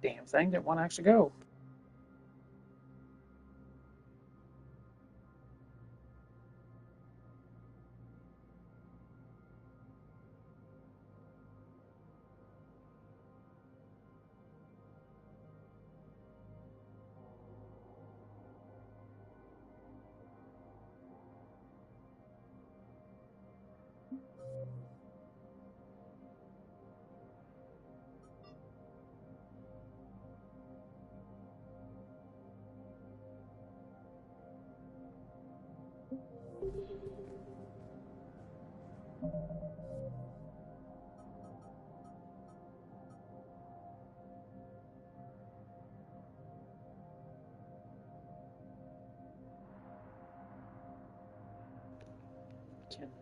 Damn thing didn't want to actually go.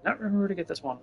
Cannot remember to get this one.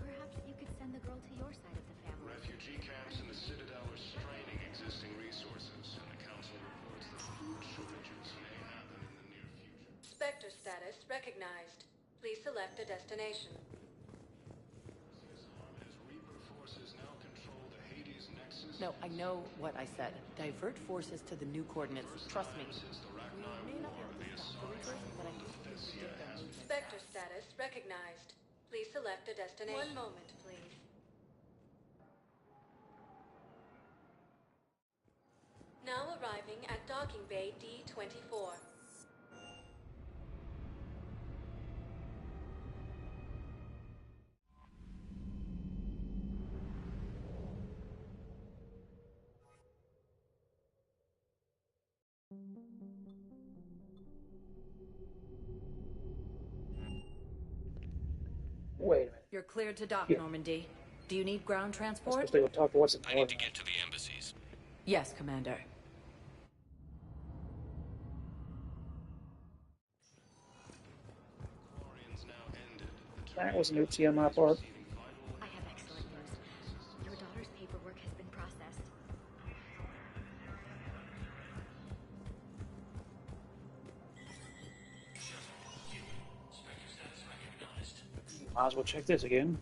Perhaps you could send the girl to your side of the family. Refugee camps in the Citadel are straining existing resources, and the Council reports that food shortages may happen in the near future. Spectre status recognized. Please select a destination. As Reaper forces now control the Hades Nexus. No, I know what I said. Divert forces to the new coordinates. Trust me. Since the We Ragnar may not War, have the to stop the Asari Reapers, but I do think we Thesia did has them. Spectre status recognized. Please select a destination. 1 moment, please. Now arriving at docking bay D-24. Wait a minute. You're cleared to dock, Yeah. Normandy. Do you need ground I'm transport? supposed to go talk to what's it I need to get to the embassies. Yes, Commander. Quarians now ended. That was an oopsie on my part. I have excellent news. Your daughter's paperwork has been processed. Might as well check this again.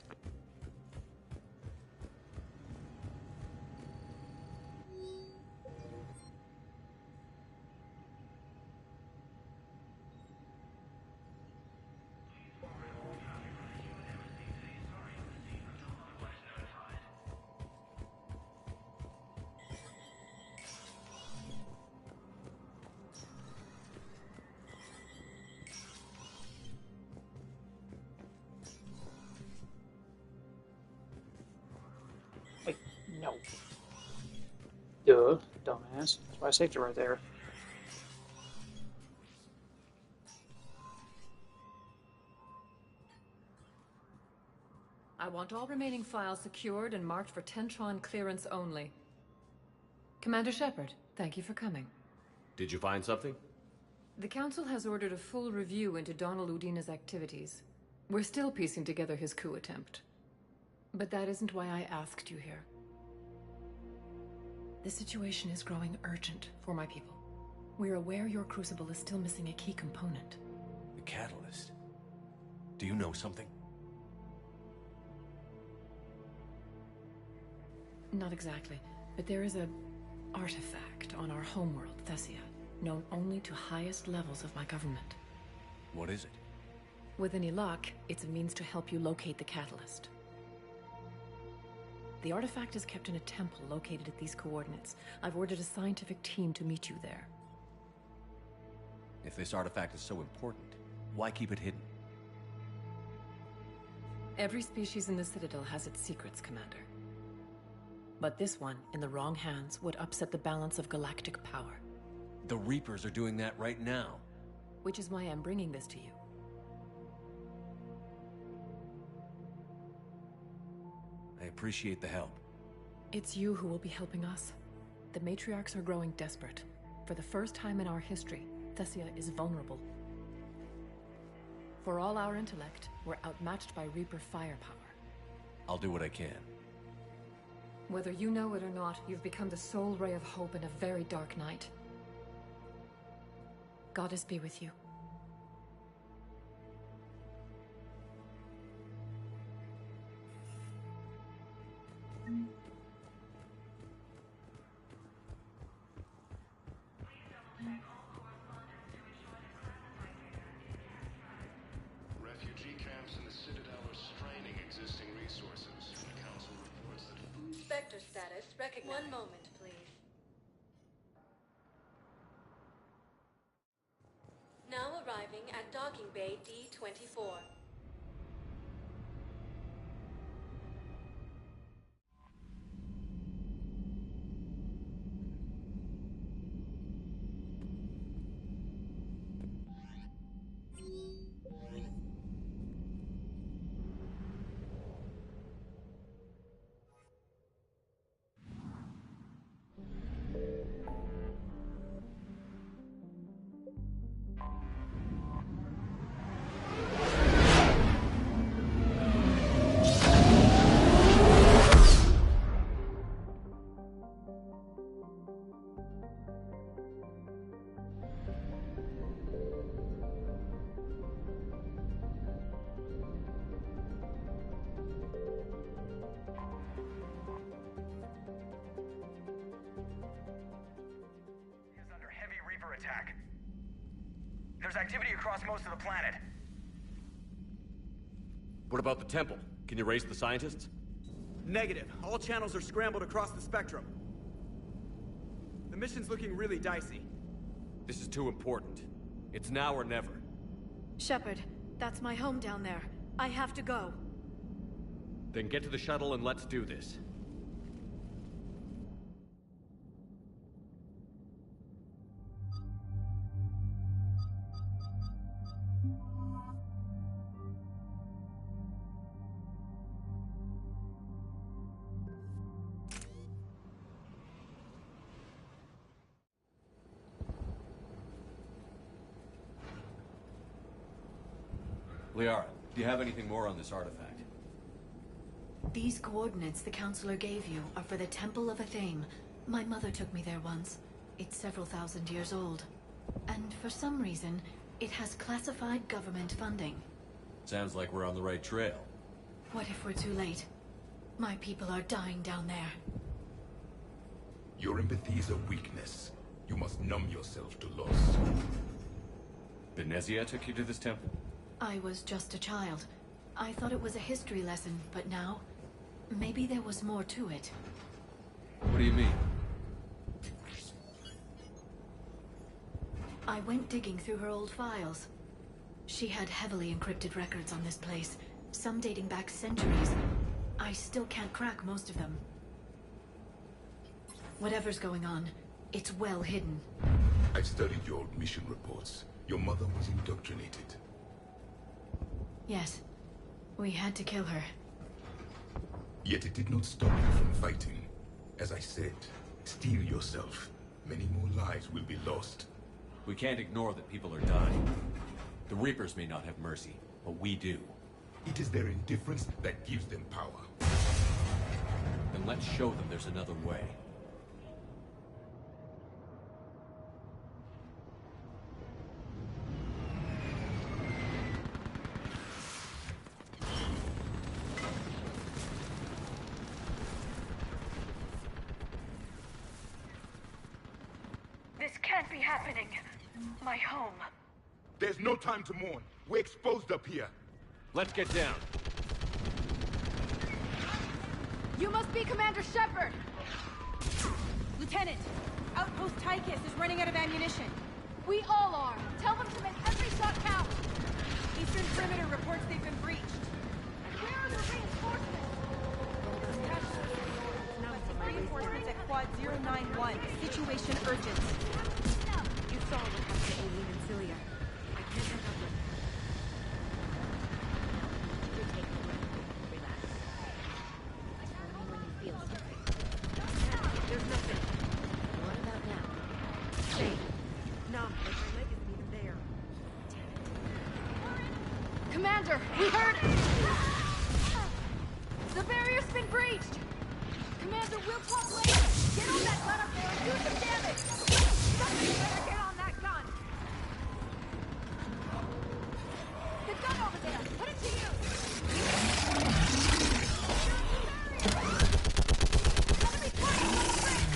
Wait, no. Duh, dumbass. That's why I saved it right there. I want all remaining files secured and marked for Tentron clearance only. Commander Shepard, thank you for coming. Did you find something? The Council has ordered a full review into Donald Udina's activities. We're still piecing together his coup attempt. But that isn't why I asked you here. The situation is growing urgent for my people. We're aware your crucible is still missing a key component. The catalyst. Do you know something? Not exactly, but there is a artifact on our homeworld, Thesia. known only to highest levels of my government. What is it? With any luck, it's a means to help you locate the catalyst. The artifact is kept in a temple located at these coordinates. I've ordered a scientific team to meet you there. If this artifact is so important, why keep it hidden? Every species in the Citadel has its secrets, Commander. But this one, in the wrong hands, would upset the balance of galactic power. The Reapers are doing that right now. Which is why I'm bringing this to you. I appreciate the help. It's you who will be helping us. The matriarchs are growing desperate. For the first time in our history, Thessia is vulnerable. For all our intellect, we're outmatched by Reaper firepower. I'll do what I can. Whether you know it or not, you've become the sole ray of hope in a very dark night. Goddess be with you. Refugee camps in the Citadel are straining existing resources. The Council reports that food... Spectre status recognized. One moment, please. Now arriving at docking bay D-24. Attack. There's activity across most of the planet. What about the temple? Can you raise the scientists? Negative. All channels are scrambled across the spectrum. The mission's looking really dicey. This is too important. It's now or never. Shepard, that's my home down there. I have to go. Then get to the shuttle and let's do this. Liara, do you have anything more on this artifact? These coordinates the Counselor gave you are for the Temple of Athame. My mother took me there once. It's several thousand years old. And for some reason, it has classified government funding. Sounds like we're on the right trail. What if we're too late? My people are dying down there. Your empathy is a weakness. You must numb yourself to loss. Benezia took you to this temple? I was just a child. I thought it was a history lesson, but now, maybe there was more to it. What do you mean? I went digging through her old files. She had heavily encrypted records on this place, some dating back centuries. I still can't crack most of them. Whatever's going on, it's well hidden. I've studied your old mission reports. Your mother was indoctrinated. Yes. We had to kill her. Yet it did not stop you from fighting. As I said, steel yourself. Many more lives will be lost. We can't ignore that people are dying. The Reapers may not have mercy, but we do. It is their indifference that gives them power. Then let's show them there's another way. This can't be happening. My home. There's no time to mourn. We're exposed up here. Let's get down. You must be Commander Shepard! Lieutenant, Outpost Tychus is running out of ammunition. We all are. Tell them to make every shot count. Eastern Perimeter reports they've been breached. Where are the reinforcements? Reinforcements at Quad 091. Situation urgent. You saw what happened to Aileen and Celia. I can't hang up with them. You're taking a break. Relax. Tell me when you feel something. There's nothing. What about now? Stay. Numb, but my leg isn't even there. Commander, we heard it! The barrier's been breached! Commander, we'll talk later! Get on that gun up there and do some damage! Somebody better get on that gun! The gun over there! Put it to use! Enemy fire on the bridge!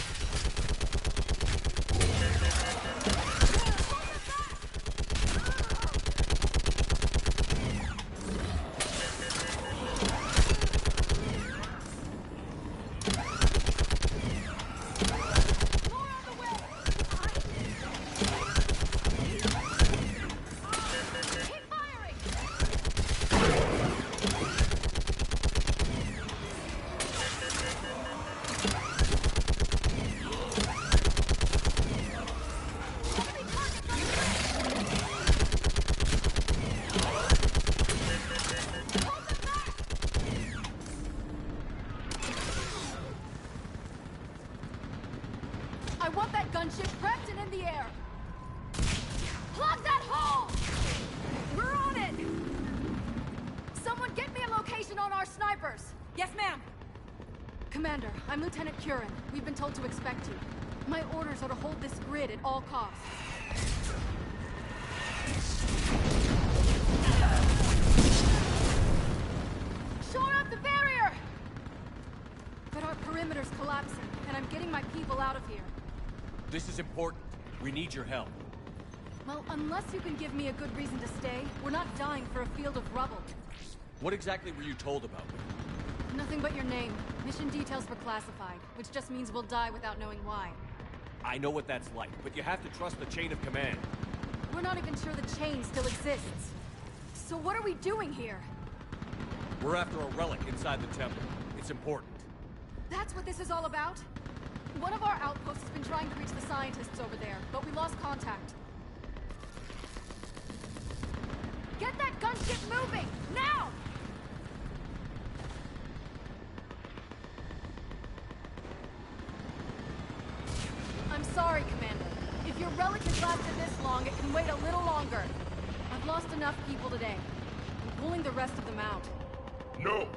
I want that gunship prepped and in the air! Plug that hole! We're on it! Someone get me a location on our snipers! Yes, ma'am. Commander, I'm Lieutenant Curran. We've been told to expect you. My orders are to hold this grid at all costs. Shore up the barrier! But our perimeter's collapsing, and I'm getting my people out of here. This is important. We need your help. Well, unless you can give me a good reason to stay, we're not dying for a field of rubble. What exactly were you told about me? Nothing but your name. Mission details were classified, which just means we'll die without knowing why. I know what that's like, but you have to trust the chain of command. We're not even sure the chain still exists. So what are we doing here? We're after a relic inside the temple. It's important. That's what this is all about? One of our outposts has been trying to reach the scientists over there, but we lost contact. Get that gunship moving! Now! I'm sorry, Commander. If your relic has lasted this long, it can wait a little longer. I've lost enough people today. I'm pulling the rest of them out. No!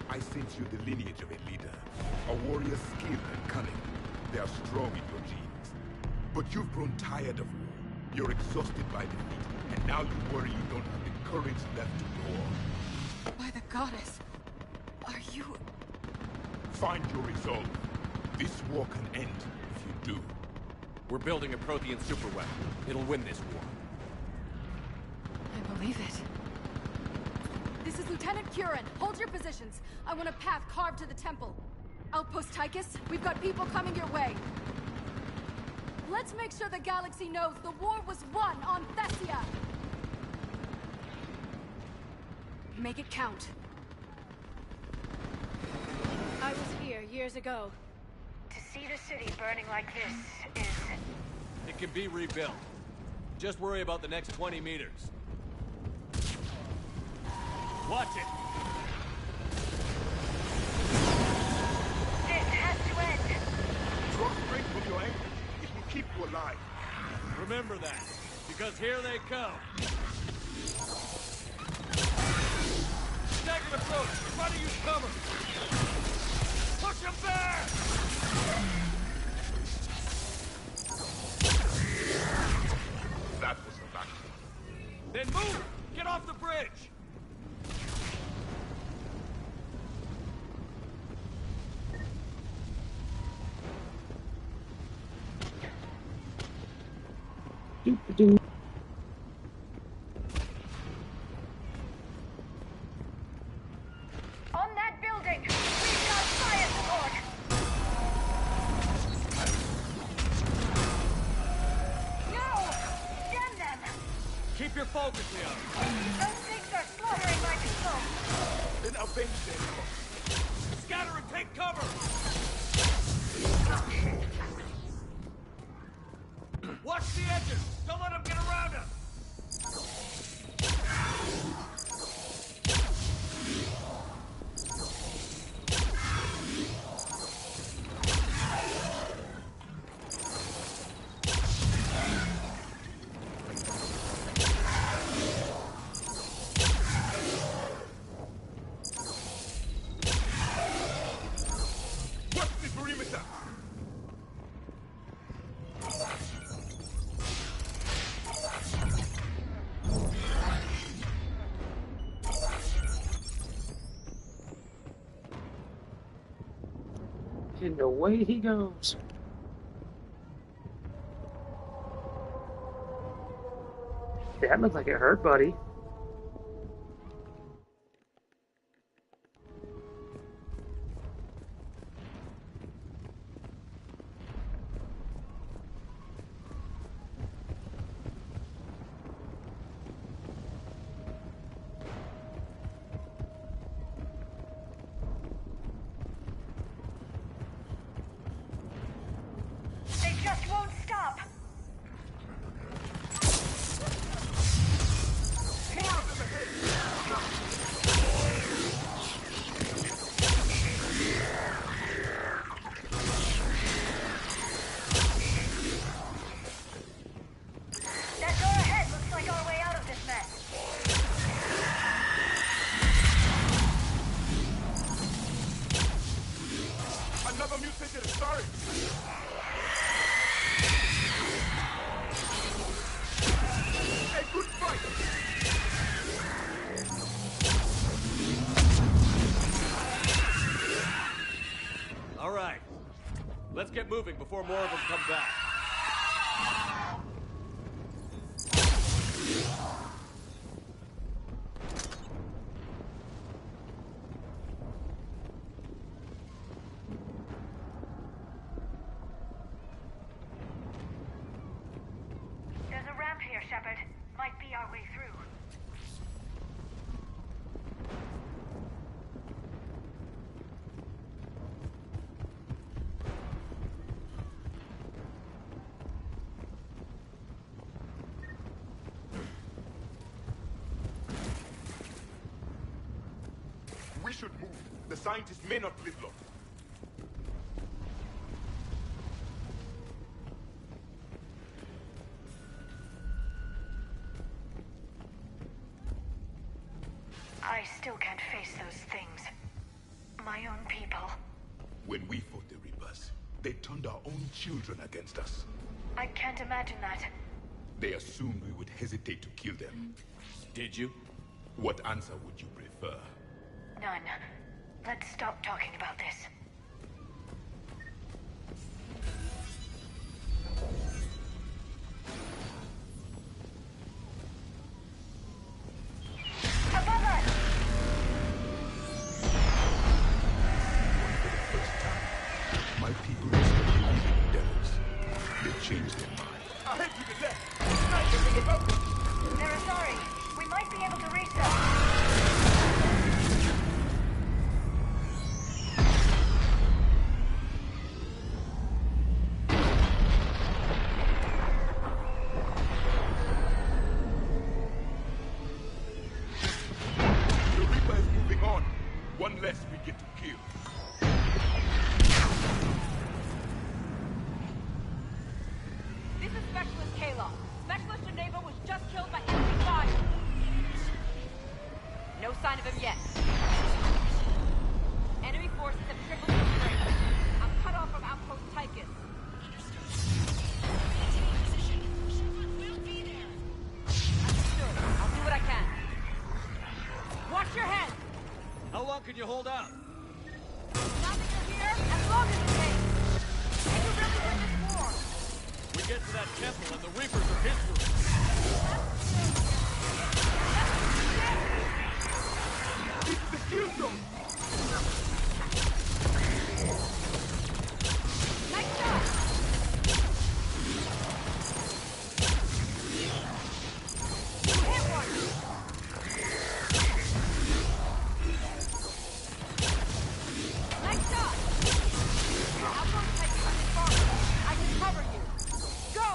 I sense you the lineage of a leader. A warrior's skill and cunning. They are strong in your genes. But you've grown tired of war. You're exhausted by defeat, and now you worry you don't have the courage left to go on. By the goddess, are you... Find your resolve. This war can end if you do. We're building a Prothean superweapon. It'll win this war. I believe it. This is Lieutenant Curran. Hold your positions. I want a path carved to the temple. Outpost Tychus, we've got people coming your way. Let's make sure the galaxy knows the war was won on Thessia. Make it count. I was here years ago. To see the city burning like this is... It can be rebuilt. Just worry about the next 20 meters. Watch it! This has to end! Draw strength from your anger. It will keep you alive. Remember that, because here they come. Staggered approach! Try to use cover! Push him back! That was the back. Then move! Get off the bridge! Doop-a-doo. On that building! We've got fire support! No! Damn them! Keep your focus, Leon. Those things are slaughtering my people! Then avenge them. Scatter and take cover! Watch the edges! Don't let them get around us! What's the perimeter? And away he goes. That looked like it hurt, buddy. They just won't stop! That door ahead looks like our way out of this mess. Another mutation is starting. A good fight. All right. Let's get moving before more of them come back. There's a ramp here, Shepard. Might be our way through. We should move. The scientists may not live long. I still can't face those things. My own people. When we fought the Reapers, they turned our own children against us. I can't imagine that. They assumed we would hesitate to kill them. Did you? What answer would you prefer? None. Let's stop talking about this. Above us! My people expect believe in devils. They changed their mind. Ahead to the left! Snipers in the boat! They're sorry. We might be able to reach them. The Reaper is moving on. One less we get to kill. This is Specialist Kayla. Specialist Geneva was just killed by enemy fire. No sign of him yet. Enemy forces have tripled in strength. I'm cut off from outpost Tychus. Understood. I'll do what I can. Watch your head! How long can you hold out? Now that you're here, as long as it takes. Can you really win this war? We get to that temple and the Reapers are history. It's the kill zone! Nice shot! You hit one! Nice shot! Outpost Titan is farther. I can cover you. Go!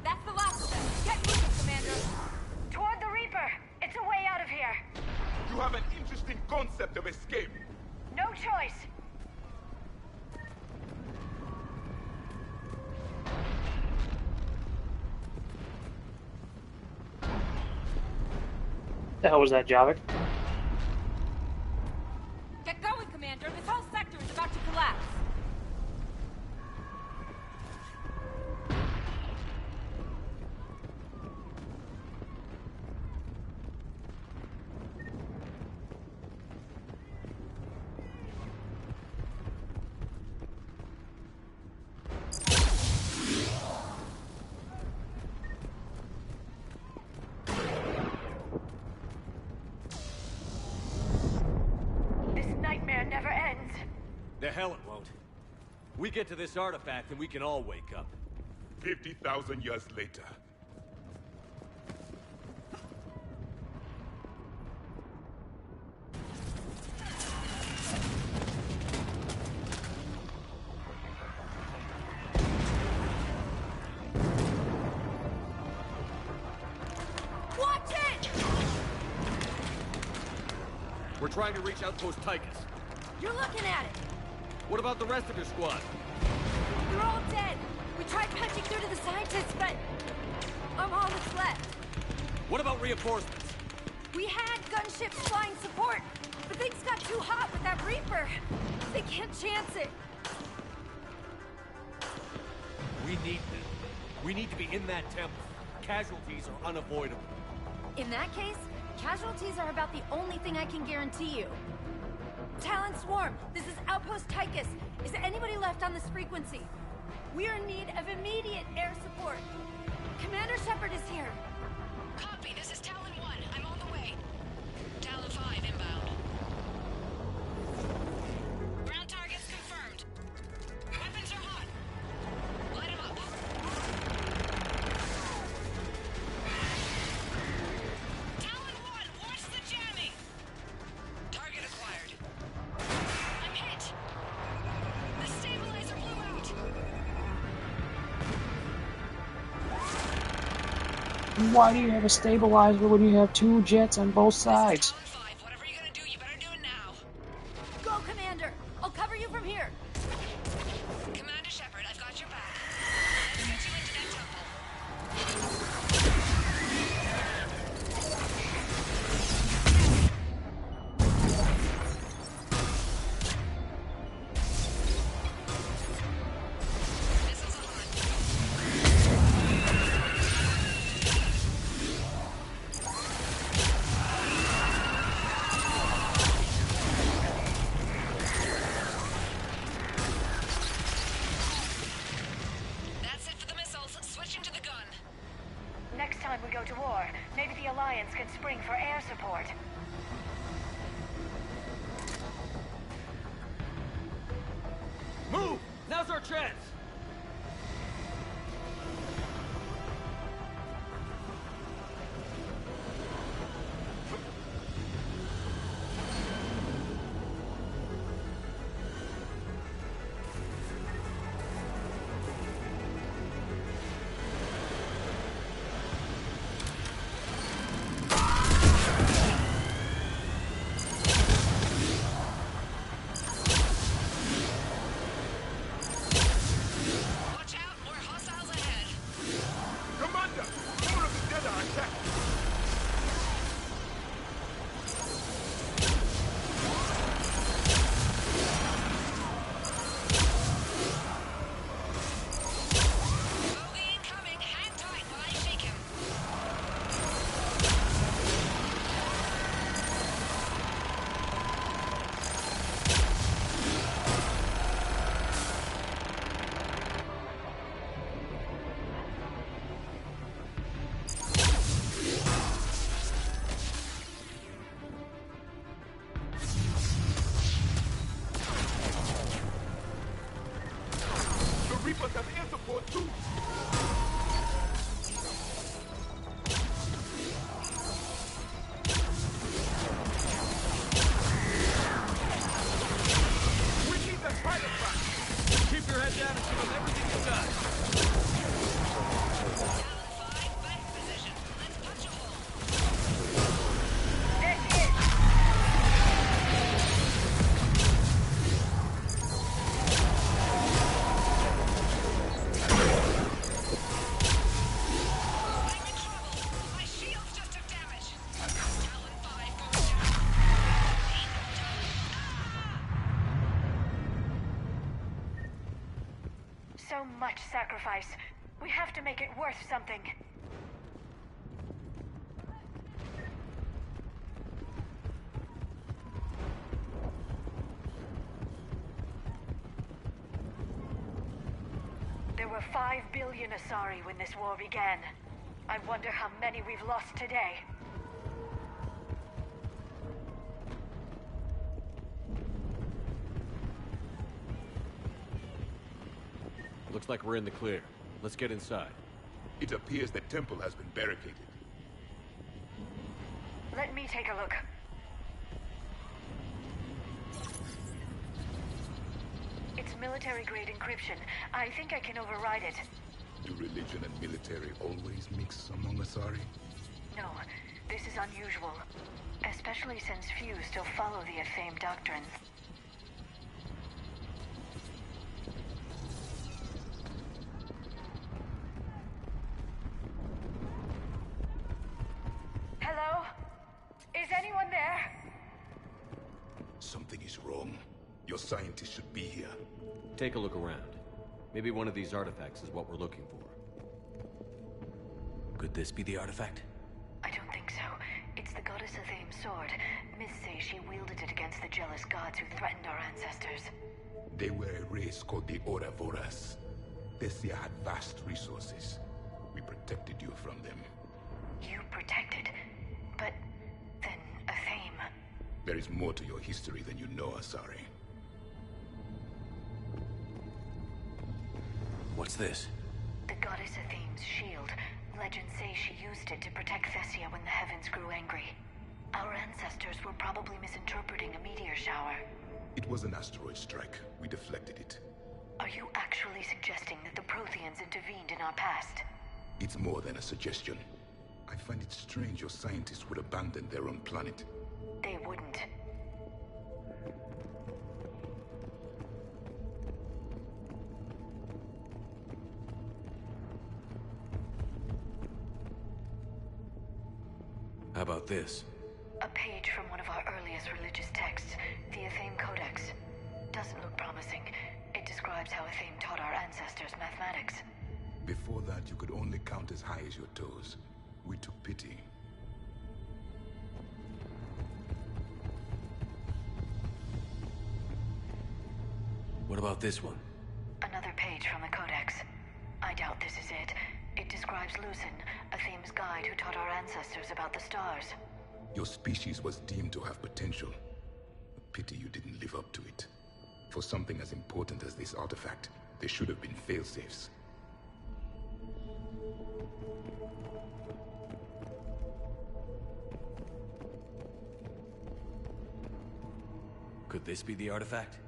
That's the last of them. Get moving, Commander. Toward the Reaper. It's a way out of here. You have an interesting concept of escape. No choice. The hell was that, Javik? Get going, Commander. This whole sector is about to collapse. This nightmare never ends. The hell it won't. We get to this artifact and we can all wake up. 50,000 years later. Watch it! We're trying to reach Outpost Tychus. You're looking at it. What about the rest of your squad? They're all dead. We tried punching through to the scientists, but I'm all that's left. What about reinforcements? We had gunships flying support, but things got too hot with that Reaper. They can't chance it. We need them. We need to be in that temple. Casualties are unavoidable. In that case, casualties are about the only thing I can guarantee you. Talon Swarm, this is Outpost Tychus. Is there anybody left on this frequency? We are in need of immediate air support. Commander Shepard is here. Copy, this is Talon 1. I'm on the way. Talon 5 inbound. Ground targets confirmed. Weapons are hot. Light 'em up. Talon 1, watch the jamming! Target acquired. I'm hit! The stabilizer blew out! Why do you have a stabilizer when you have two jets on both sides? Whatever you're gonna do, you better do it now. Go, Commander! I'll cover you from here. Commander Shepard, I've got your back. Let's get you into that temple. Missiles on. That's it for the missiles. Switching to the gun. Next time we go to war, maybe the Alliance can spring for air support. Move! Now's our chance! so much sacrifice. We have to make it worth something. There were 5 billion Asari when this war began. I wonder how many we've lost today. Looks like we're in the clear. Let's get inside. It appears the temple has been barricaded. Let me take a look. It's military-grade encryption. I think I can override it. Do religion and military always mix among Asari? No, this is unusual. Especially since few still follow the Athame doctrine. Hello? Is anyone there? Something is wrong. Your scientists should be here. Take a look around. Maybe one of these artifacts is what we're looking for. Could this be the artifact? I don't think so. It's the goddess Athame's sword. Myths say she wielded it against the jealous gods who threatened our ancestors. They were a race called the Oravoras. Thessia had vast resources. We protected you from them. You protected? But then Athame... There is more to your history than you know, Asari. What's this? The goddess Athame's shield. Legends say she used it to protect Thessia when the heavens grew angry. Our ancestors were probably misinterpreting a meteor shower. It was an asteroid strike. We deflected it. Are you actually suggesting that the Protheans intervened in our past? It's more than a suggestion. I find it strange your scientists would abandon their own planet. They wouldn't. How about this? A page from one of our earliest religious texts, the Athame Codex. Doesn't look promising. It describes how Athame taught our ancestors mathematics. Before that, you could only count as high as your toes. We took pity. What about this one? Another page from the Codex. I doubt this is it. It describes Lucen, Athame's guide who taught our ancestors about the stars. Your species was deemed to have potential. A pity you didn't live up to it. For something as important as this artifact, there should have been failsafes. Could this be the artifact?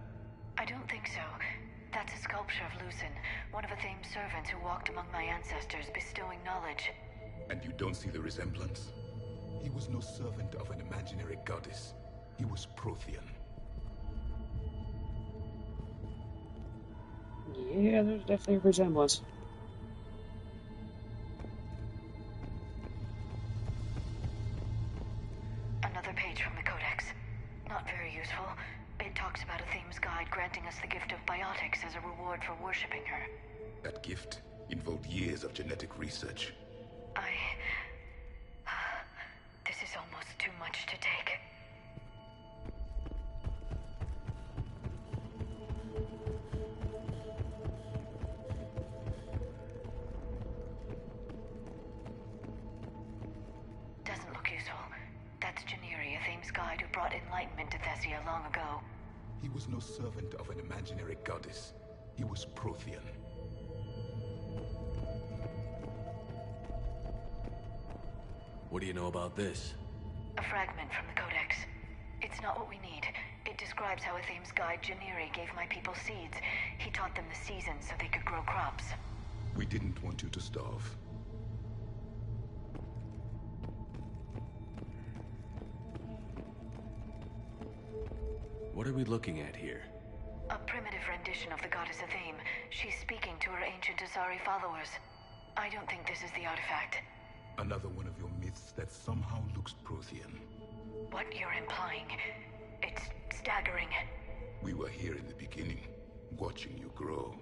I don't think so. That's a sculpture of Lucen, one of Athame's servants who walked among my ancestors, bestowing knowledge. And you don't see the resemblance? He was no servant of an imaginary goddess. He was Prothean. Yeah, there's definitely a resemblance. Another page from the Codex. Not very useful. It talks about Athame's guide granting us the gift of biotics as a reward for worshipping her. That gift involved years of genetic research. This is almost too much to take. Doesn't look useful. That's Janiri, Athame's guide who brought enlightenment to Thessia long ago. He was no servant of an imaginary goddess. He was Prothean. What do you know about this? A fragment from the Codex. It's not what we need. It describes how Athame's guide Janiri gave my people seeds. He taught them the seasons so they could grow crops. We didn't want you to starve. What are we looking at here? A primitive rendition of the goddess Athame. She's speaking to her ancient Asari followers. I don't think this is the artifact. Another one of your myths that somehow looks Prothean. What you're implying, it's staggering. We were here in the beginning, watching you grow.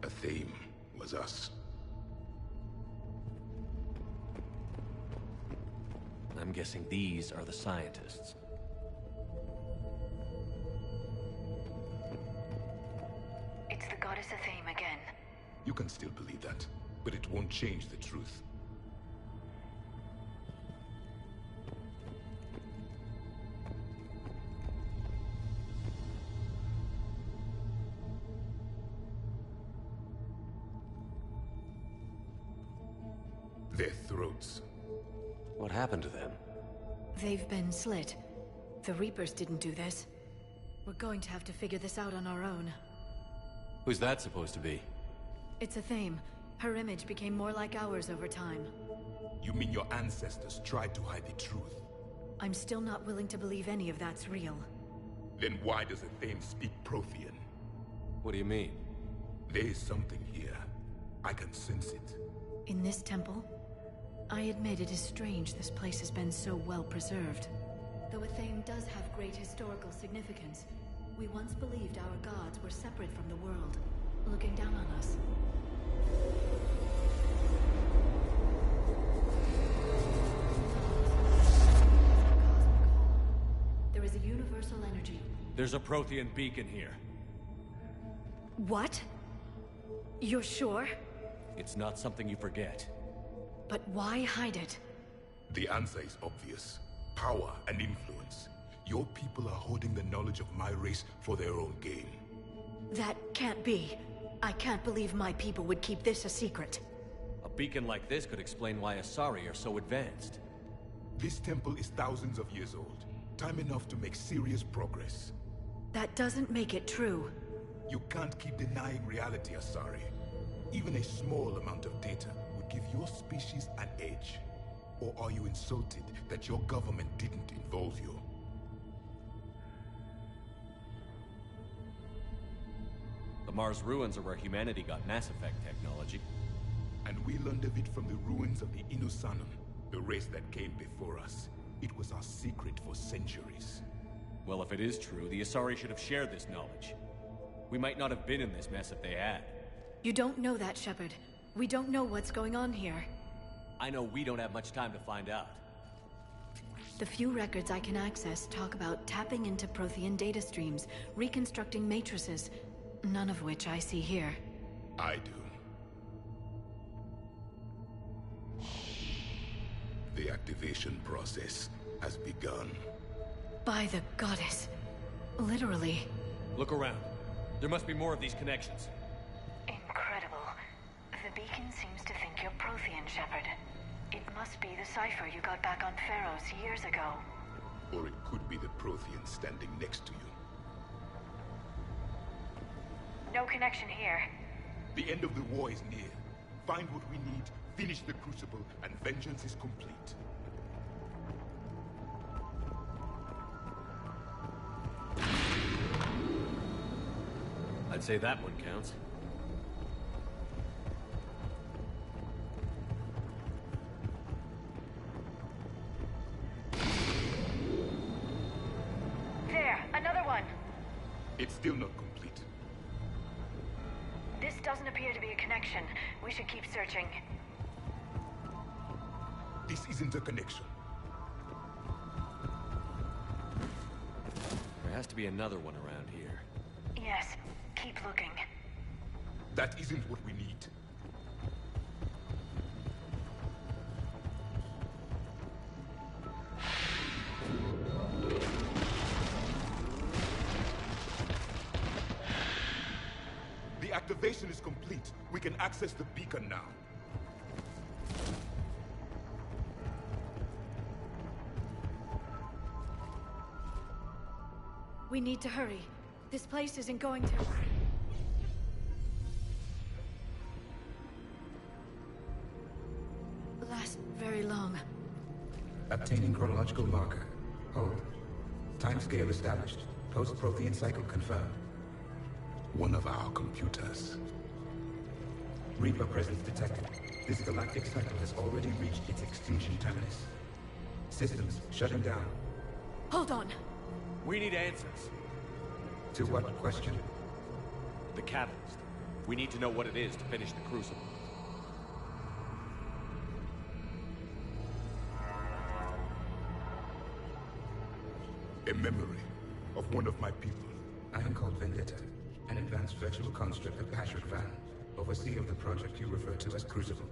A theme was us. I'm guessing these are the scientists. It's the goddess Athame again. You can still believe that, but it won't change the truth. Their throats. What happened to them? They've been slit. The Reapers didn't do this. We're going to have to figure this out on our own. Who's that supposed to be? It's Athame. Her image became more like ours over time. You mean your ancestors tried to hide the truth? I'm still not willing to believe any of that's real. Then why does Athame speak Prothean? What do you mean? There is something here. I can sense it. In this temple? I admit it is strange this place has been so well preserved. Though Athame does have great historical significance, we once believed our gods were separate from the world, looking down on us. There is a universal energy. There's a Prothean beacon here. What? You're sure? It's not something you forget. But why hide it? The answer is obvious. Power and influence. Your people are holding the knowledge of my race for their own gain. That can't be. I can't believe my people would keep this a secret. A beacon like this could explain why Asari are so advanced. This temple is thousands of years old. Time enough to make serious progress. That doesn't make it true. You can't keep denying reality, Asari. Even a small amount of data would give your species an edge. Or are you insulted that your government didn't involve you? The Mars ruins are where humanity got Mass Effect technology. And we learned of it from the ruins of the Inusanum, the race that came before us. It was our secret for centuries. Well, if it is true, the Asari should have shared this knowledge. We might not have been in this mess if they had. You don't know that, Shepard. We don't know what's going on here. I know we don't have much time to find out. The few records I can access talk about tapping into Prothean data streams, reconstructing matrices, none of which I see here. I do. The activation process has begun. By the goddess. Literally. Look around. There must be more of these connections. Incredible. The beacon seems to think you're Prothean, Shepard. It must be the cipher you got back on Pharaohs years ago. Or it could be the Prothean standing next to you. No connection here. The end of the war is near. Find what we need, finish the Crucible, and vengeance is complete. I'd say that one counts. There, another one. It's still not complete. This doesn't appear to be a connection. We should keep searching. This isn't a connection. There has to be another one around here. Yes, keep looking. That isn't what we need. The activation is complete. We can access the beacon now. We need to hurry. This place isn't going to... last very long. Obtaining chronological marker. Hold. Timescale established. Post-Prothean cycle confirmed. One of our computers. Reaper presence detected. This galactic cycle has already reached its extinction terminus. Systems shutting down. Hold on. We need answers. To what question? The catalyst. We need to know what it is to finish the Crucible. A memory of one of my people. I am called Vendetta, an advanced virtual construct of Patrick Van, overseer of the project you refer to as Crucible.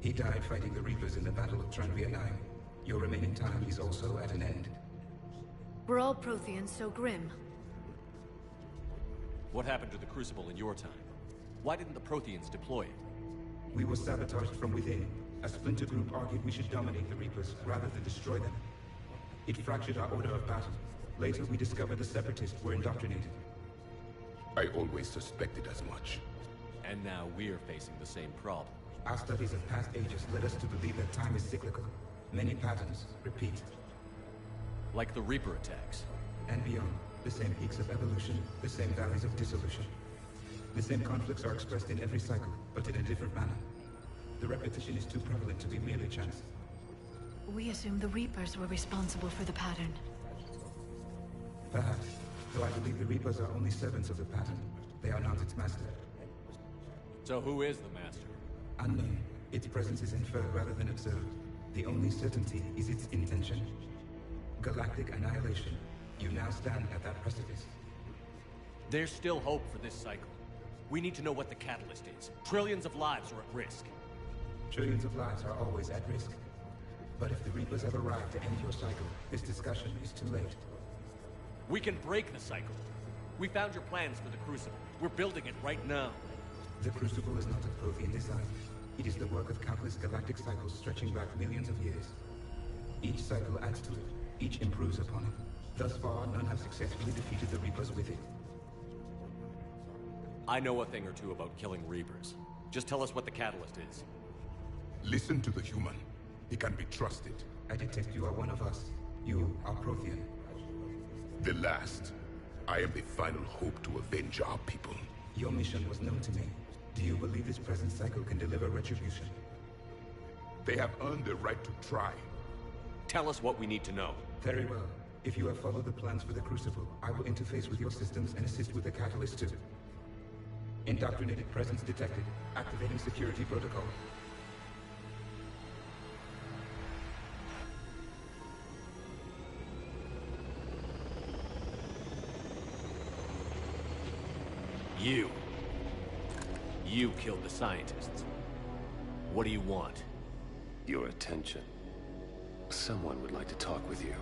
He died fighting the Reapers in the Battle of Tranvia 9. Your remaining time is also at an end. Were all Protheans so grim? What happened to the Crucible in your time? Why didn't the Protheans deploy it? We were sabotaged from within. A splinter group argued we should dominate the Reapers rather than destroy them. It fractured our order of battle. Later, we discovered the Separatists were indoctrinated. I always suspected as much. And now we're facing the same problem. Our studies of past ages led us to believe that time is cyclical. Many patterns repeat. Like the Reaper attacks. And beyond, the same peaks of evolution, the same valleys of dissolution. The same conflicts are expressed in every cycle, but in a different manner. The repetition is too prevalent to be merely chance. We assumed the Reapers were responsible for the pattern. Perhaps, though I believe the Reapers are only servants of the pattern. They are not its master. So who is the master? Unknown. Its presence is inferred rather than observed. The only certainty is its intention. Galactic annihilation. You now stand at that precipice. There's still hope for this cycle. We need to know what the catalyst is. Trillions of lives are at risk. Trillions of lives are always at risk. But if the Reapers have arrived to end your cycle, this discussion is too late. We can break the cycle. We found your plans for the Crucible. We're building it right now. The Crucible is not a Prothean design. It is the work of countless galactic cycles stretching back millions of years. Each cycle adds to it. Each improves upon it. Thus far, none have successfully defeated the Reapers with it. I know a thing or two about killing Reapers. Just tell us what the catalyst is. Listen to the human. He can be trusted. I detect you are one of us. You are Prothean. The last. I am the final hope to avenge our people. Your mission was known to me. Do you believe this present cycle can deliver retribution? They have earned the right to try. Tell us what we need to know. Very well. If you have followed the plans for the Crucible, I will interface with your systems and assist with the catalyst too. Indoctrinated presence detected. Activating security protocol. You killed the scientists. What do you want? Your attention. Someone would like to talk with you.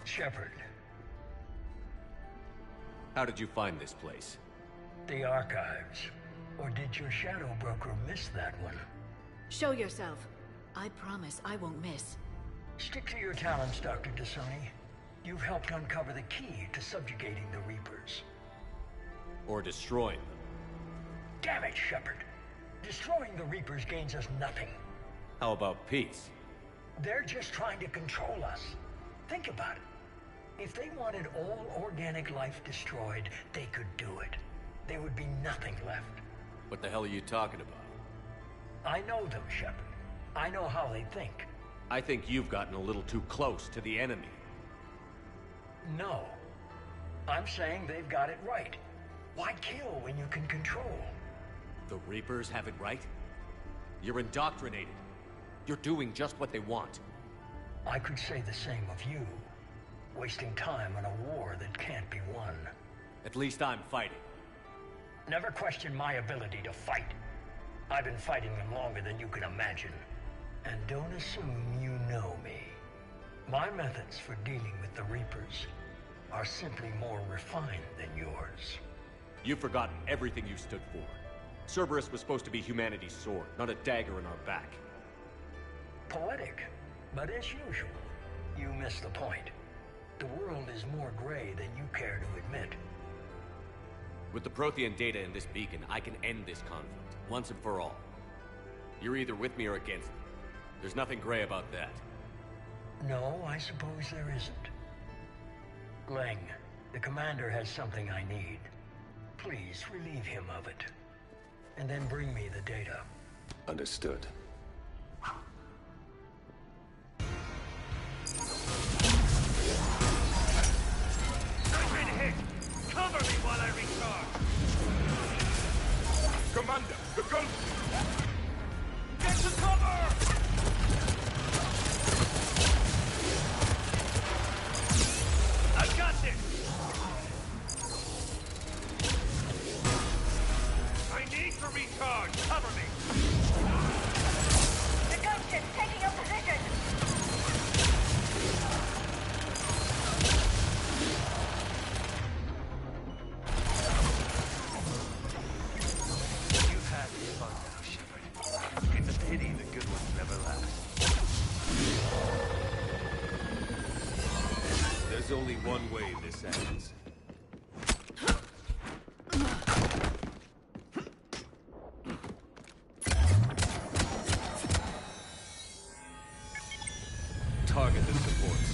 Shepard. How did you find this place? The archives. Or did your shadow broker miss that one? Show yourself. I promise I won't miss. Stick to your talents, Dr. Dasani. You've helped uncover the key to subjugating the Reapers. Or destroying them. Damn it, Shepard. Destroying the Reapers gains us nothing. How about peace? They're just trying to control us. Think about it. If they wanted all organic life destroyed, they could do it. There would be nothing left. What the hell are you talking about? I know them, Shepard. I know how they think. I think you've gotten a little too close to the enemy. No. I'm saying they've got it right. Why kill when you can control? The Reapers have it right? You're indoctrinated. You're doing just what they want. I could say the same of you. Wasting time on a war that can't be won. At least I'm fighting. Never question my ability to fight. I've been fighting them longer than you can imagine. And don't assume you know me. My methods for dealing with the Reapers are simply more refined than yours. You've forgotten everything you stood for. Cerberus was supposed to be humanity's sword, not a dagger in our back. Poetic, but as usual, you miss the point. The world is more gray than you care to admit. With the Prothean data in this beacon, I can end this conflict, once and for all. You're either with me or against me. There's nothing gray about that. No, I suppose there isn't. Glenn, the commander has something I need. Please relieve him of it. And then bring me the data. Understood. I'm ready to hit! Cover me while I recharge! Commander, the gun! Get to cover! I got this! I need to recharge! Cover me! The gunship's taking up position! You've had fun now, Shepard. It's a pity the good ones never last. There's only one way this ends. Target the supports.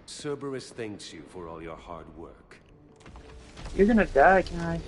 Cerberus thanks you for all your hard work. You're gonna die, can I?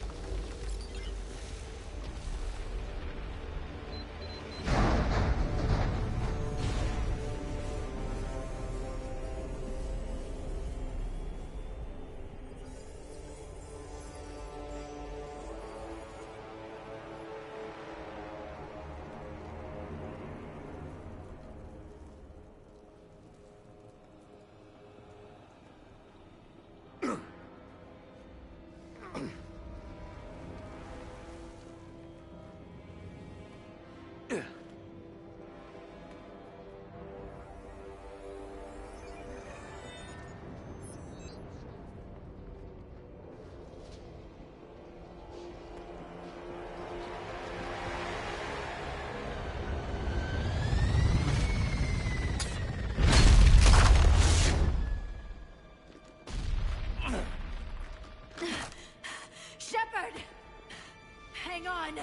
Shepard! Hang on!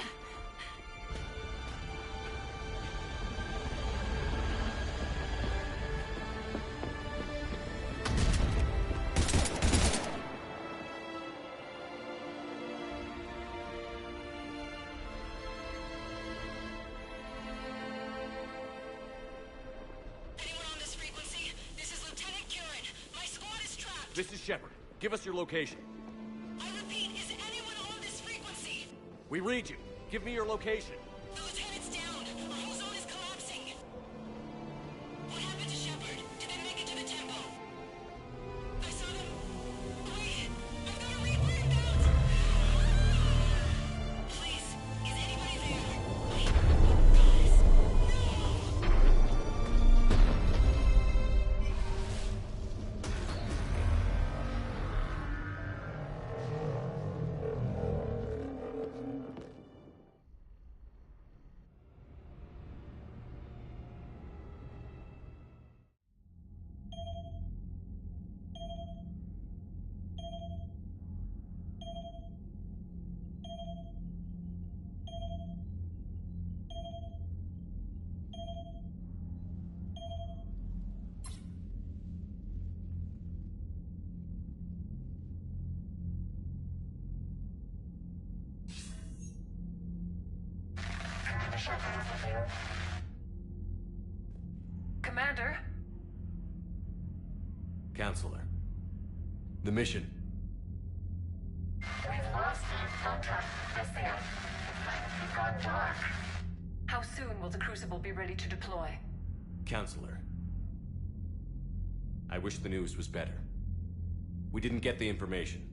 This is Shepard. Give us your location. I repeat, is anyone on this frequency? We read you. Give me your location. The lieutenant's down. Our whole zone is collapsing. What happened to Shepard? Did they make it to the temple? I saw them. Wait, I've got a Reaper inbound. Please, is anybody there? Wait, guys, no! Commander? Counselor. The mission. We've lost contact with the It's gone dark. How soon will the Crucible be ready to deploy? Counselor. I wish the news was better. We didn't get the information.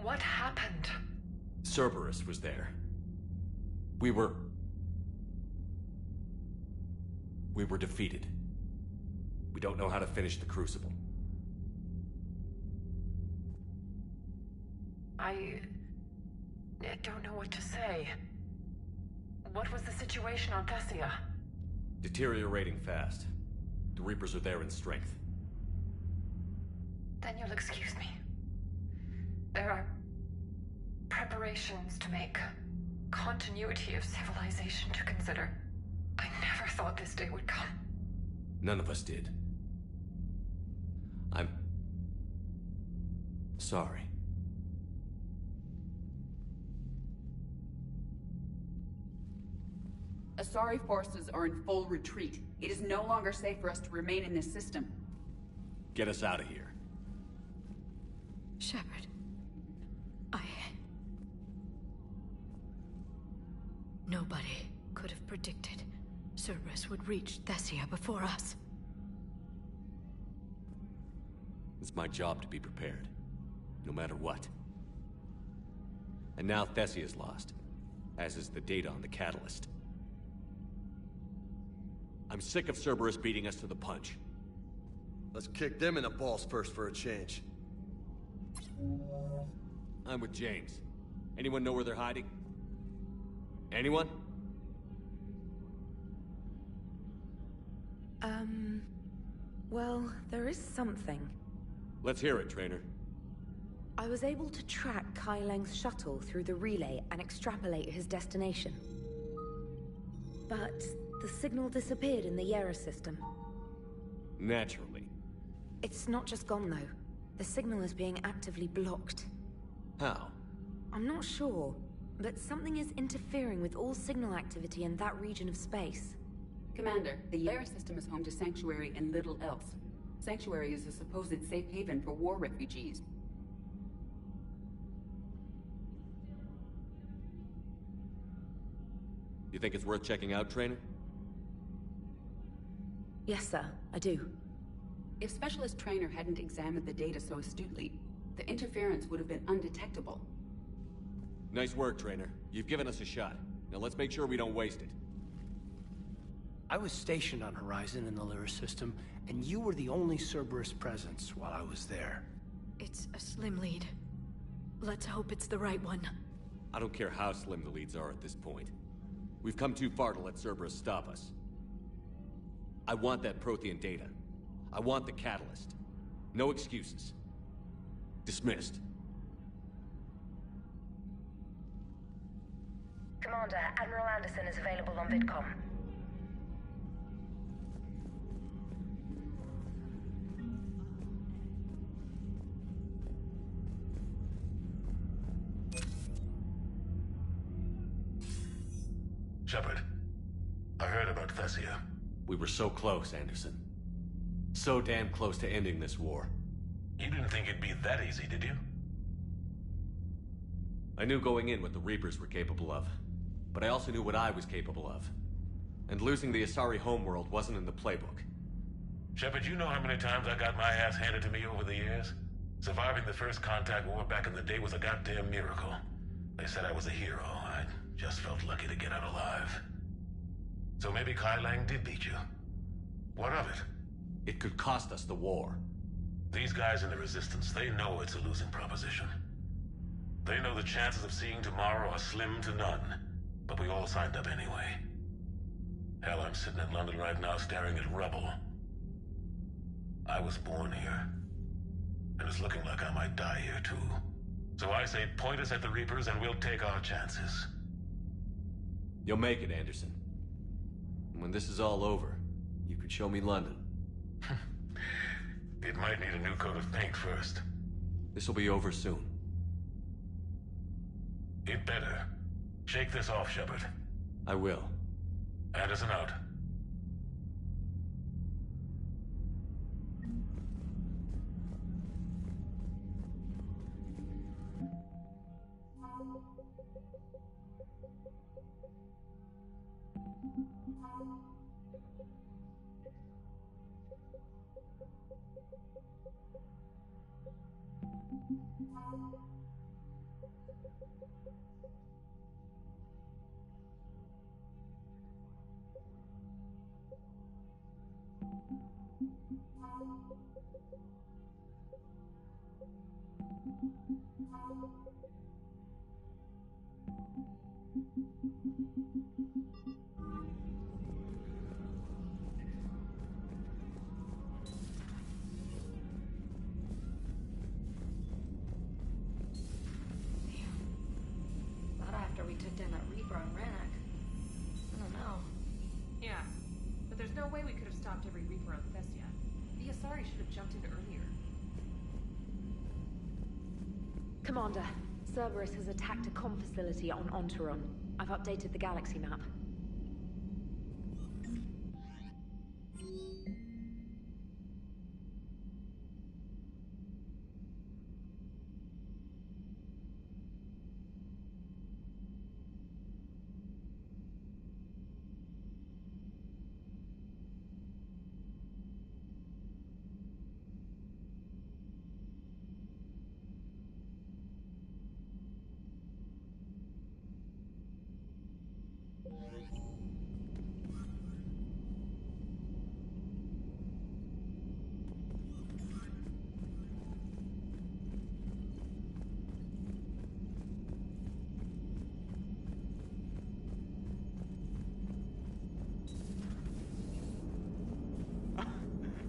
What happened? Cerberus was there. We were defeated. We don't know how to finish the Crucible. I don't know what to say. What was the situation on Thessia? Deteriorating fast. The Reapers are there in strength. Then you'll excuse me. There are preparations to make. Continuity of civilization to consider. I never thought this day would come. None of us did. I'm... sorry. Asari forces are in full retreat. It is no longer safe for us to remain in this system. Get us out of here. Shepard. Nobody could have predicted Cerberus would reach Thessia before us. It's my job to be prepared, no matter what. And now Thessia's lost, as is the data on the catalyst. I'm sick of Cerberus beating us to the punch. Let's kick them in the balls first for a change. I'm with James. Anyone know where they're hiding? Anyone? Well, there is something. Let's hear it, Trainer. I was able to track Kai Leng's shuttle through the relay and extrapolate his destination. But the signal disappeared in the Yera system. Naturally. It's not just gone, though. The signal is being actively blocked. How? I'm not sure, but something is interfering with all signal activity in that region of space. Commander, the Yera system is home to Sanctuary and little else. Sanctuary is a supposed safe haven for war refugees. You think it's worth checking out, Trainer? Yes, sir, I do. If Specialist Trainer hadn't examined the data so astutely, the interference would have been undetectable. Nice work, Trainer. You've given us a shot. Now let's make sure we don't waste it. I was stationed on Horizon in the Lyra system, and you were the only Cerberus presence while I was there. It's a slim lead. Let's hope it's the right one. I don't care how slim the leads are at this point. We've come too far to let Cerberus stop us. I want that Prothean data. I want the catalyst. No excuses. Dismissed. Commander, Admiral Anderson is available on VidCom. Shepard, I heard about Thessia. We were so close, Anderson. So damn close to ending this war. You didn't think it'd be that easy, did you? I knew going in what the Reapers were capable of, but I also knew what I was capable of. And losing the Asari homeworld wasn't in the playbook. Shepard, you know how many times I got my ass handed to me over the years? Surviving the first contact war back in the day was a goddamn miracle. They said I was a hero. I just felt lucky to get out alive. So maybe Kai Lang did beat you. What of it? It could cost us the war. These guys in the Resistance, they know it's a losing proposition. They know the chances of seeing tomorrow are slim to none. But we all signed up anyway. Hell, I'm sitting in London right now staring at rubble. I was born here. And it's looking like I might die here too. So I say point us at the Reapers and we'll take our chances. You'll make it, Anderson. And when this is all over, you could show me London. It might need a new coat of paint first. This'll be over soon. It better. Shake this off, Shepard. I will. Anderson out. stopped every Reaper on Thessia. The Asari should have jumped in earlier. Commander, Cerberus has attacked a comm facility on Ontaron. I've updated the galaxy map.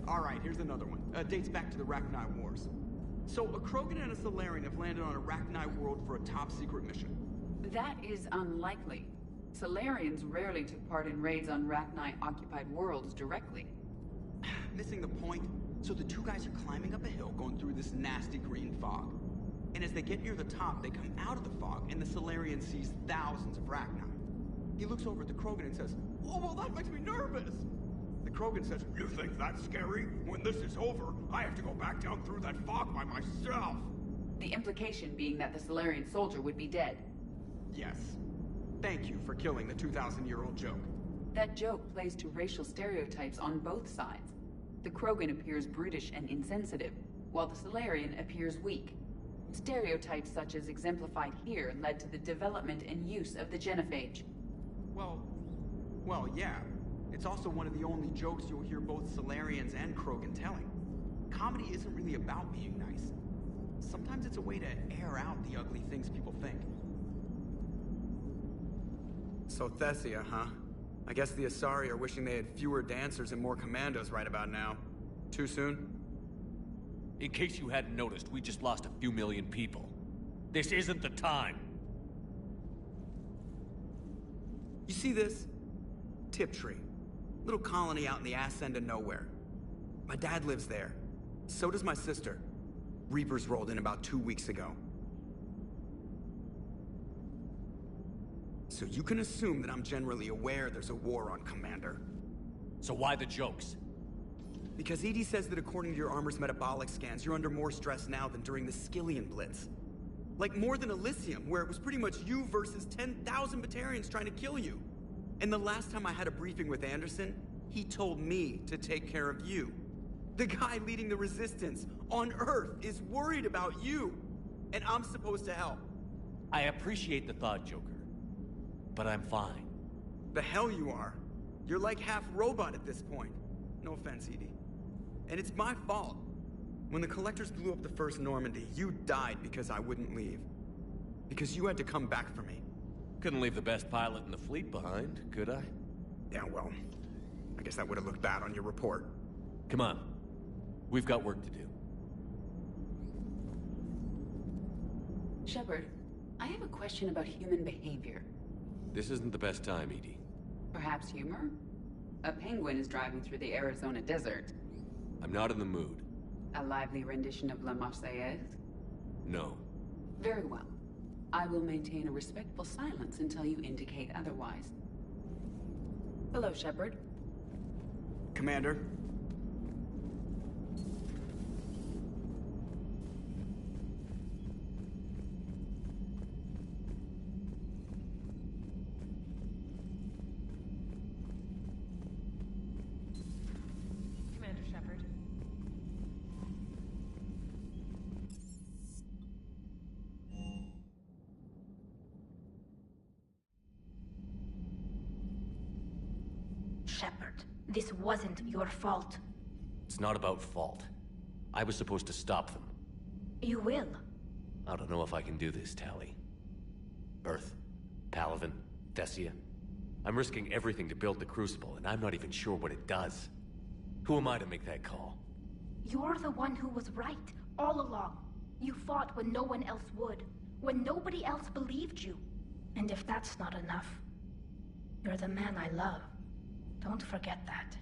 Alright, here's another one. Dates back to the Rachni Wars. So, a Krogan and a Solarian have landed on a Rachni world for a top-secret mission. That is unlikely. Solarians rarely took part in raids on Rachni-occupied worlds directly. Missing the point? So the two guys are climbing up a hill going through this nasty green fog. And as they get near the top, they come out of the fog, and the Solarian sees thousands of Rachni. He looks over at the Krogan and says, "Oh, well, that makes me nervous!" The Krogan says, "You think that's scary? When this is over, I have to go back down through that fog by myself." The implication being that the Solarian soldier would be dead. Yes. Thank you for killing the 2,000-year-old joke. That joke plays to racial stereotypes on both sides. The Krogan appears brutish and insensitive, while the Solarian appears weak. Stereotypes such as exemplified here led to the development and use of the genophage. Well, yeah. It's also one of the only jokes you'll hear both Solarians and Krogan telling. Comedy isn't really about being nice. Sometimes it's a way to air out the ugly things people think. So Thessia, huh? I guess the Asari are wishing they had fewer dancers and more commandos right about now. Too soon? In case you hadn't noticed, we just lost a few million people. This isn't the time. You see this? Tiptree. Little colony out in the ass end of nowhere. My dad lives there. So does my sister. Reapers rolled in about 2 weeks ago. So you can assume that I'm generally aware there's a war on, Commander. So why the jokes? Because EDI says that according to your armor's metabolic scans, you're under more stress now than during the Skillian Blitz. Like more than Elysium, where it was pretty much you versus 10,000 Batarians trying to kill you. And the last time I had a briefing with Anderson, he told me to take care of you. The guy leading the resistance on Earth is worried about you, and I'm supposed to help. I appreciate the thought, Joker. But I'm fine. The hell you are. You're like half robot at this point. No offense, EDI. And it's my fault. When the Collectors blew up the first Normandy, you died because I wouldn't leave. Because you had to come back for me. Couldn't leave the best pilot in the fleet behind, could I? Yeah, well, I guess that would have looked bad on your report. Come on. We've got work to do. Shepard, I have a question about human behavior. This isn't the best time, EDI. Perhaps humor? A penguin is driving through the Arizona desert. I'm not in the mood. A lively rendition of La Marseillaise? No. Very well. I will maintain a respectful silence until you indicate otherwise. Hello, Shepard. Commander. Commander Shepard. Shepard, this wasn't your fault. It's not about fault. I was supposed to stop them. You will. I don't know if I can do this, Tali. Earth, Palaven, Thessia. I'm risking everything to build the Crucible, and I'm not even sure what it does. Who am I to make that call? You're the one who was right, all along. You fought when no one else would, when nobody else believed you. And if that's not enough, you're the man I love. Don't forget that.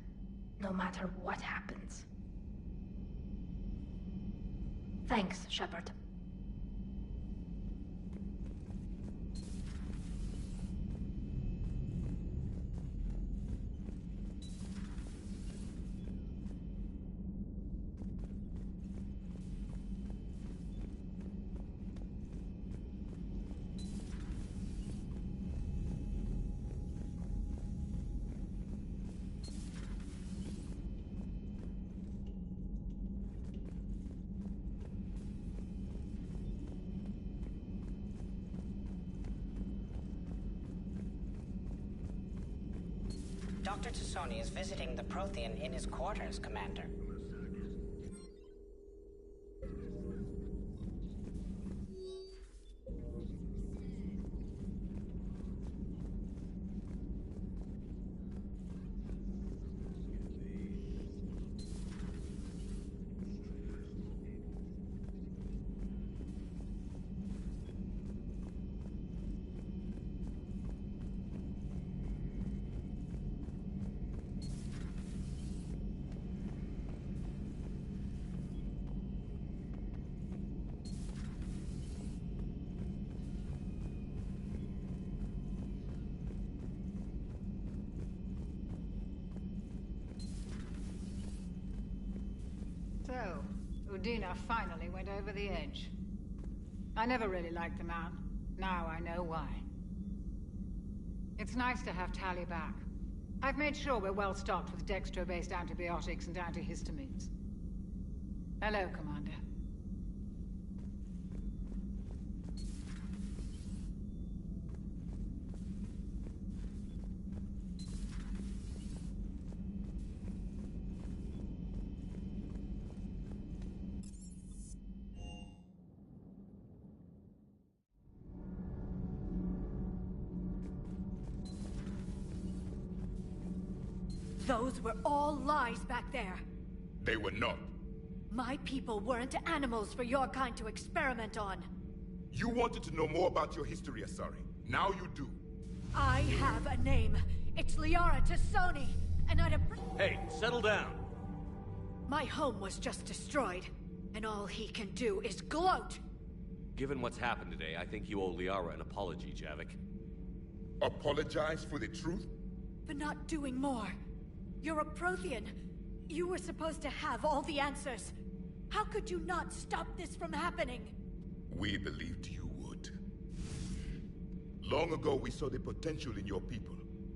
no matter what happens. Thanks, Shepard. Dr. Tassoni is visiting the Prothean in his quarters, Commander. So, Udina finally went over the edge. I never really liked the man. Now I know why. It's nice to have Tali back. I've made sure we're well stocked with dextro-based antibiotics and antihistamines. Hello, Commander. Those were all lies back there. They were not. My people weren't animals for your kind to experiment on. You wanted to know more about your history, Asari. Now you do. I have a name. It's Liara Tassoni, and I'd have... Hey, settle down. My home was just destroyed, and all he can do is gloat. Given what's happened today, I think you owe Liara an apology, Javik. Apologize for the truth? For not doing more. You're a Prothean. You were supposed to have all the answers. How could you not stop this from happening? We believed you would. Long ago, we saw the potential in your people.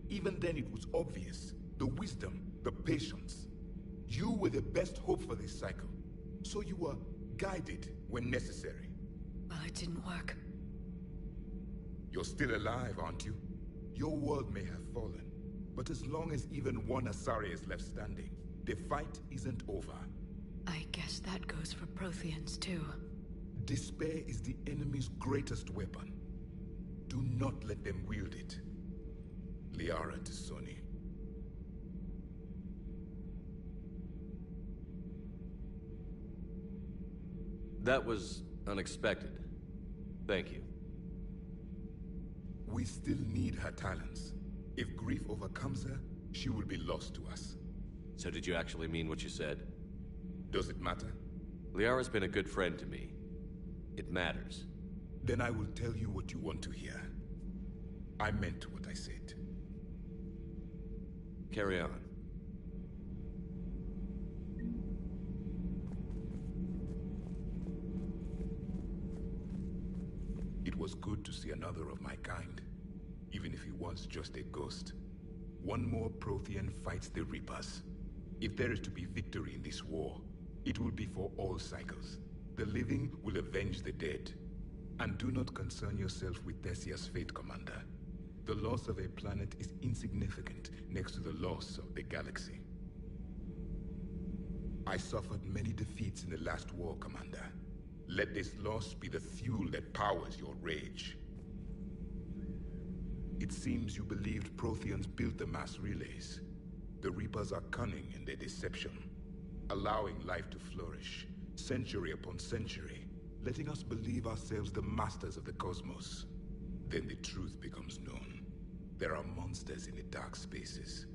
Even then, it was obvious. The wisdom, the patience. You were the best hope for this cycle. So you were guided when necessary. Well, it didn't work. You're still alive, aren't you? Your world may have fallen. But as long as even one Asari is left standing, the fight isn't over. I guess that goes for Protheans, too. Despair is the enemy's greatest weapon. Do not let them wield it. Liara Tassoni. That was unexpected. Thank you. We still need her talents. If grief overcomes her, she will be lost to us. So did you actually mean what you said? Does it matter? Liara's been a good friend to me. It matters. Then I will tell you what you want to hear. I meant what I said. Carry on. It was good to see another of my kind, even if he was just a ghost. One more Prothean fights the Reapers. If there is to be victory in this war, it will be for all cycles. The living will avenge the dead. And do not concern yourself with Thessia's fate, Commander. The loss of a planet is insignificant next to the loss of the galaxy. I suffered many defeats in the last war, Commander. Let this loss be the fuel that powers your rage. It seems you believed Protheans built the mass relays. The Reapers are cunning in their deception, allowing life to flourish, century upon century, letting us believe ourselves the masters of the cosmos. Then the truth becomes known. There are monsters in the dark spaces,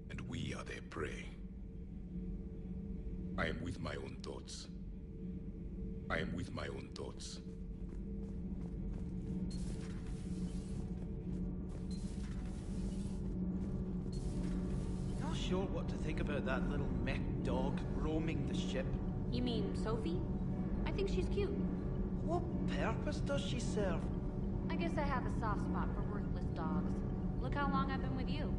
and we are their prey. I am with my own thoughts. I am with my own thoughts. Not sure what to think about that little mech dog roaming the ship. You mean Sophie? I think she's cute. What purpose does she serve? I guess I have a soft spot for worthless dogs. Look how long I've been with you.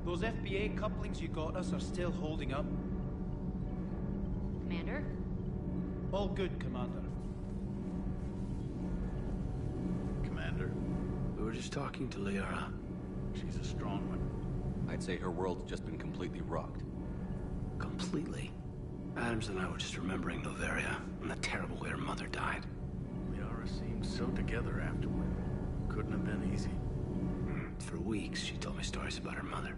Those FBA couplings you got us are still holding up. Commander? All good, Commander. Commander, we were just talking to Liara. She's a strong one. I'd say her world's just been completely rocked. Completely. Adams and I were just remembering Noveria and the terrible way her mother died. Liara seemed so together afterward. Couldn't have been easy. For weeks, she told me stories about her mother.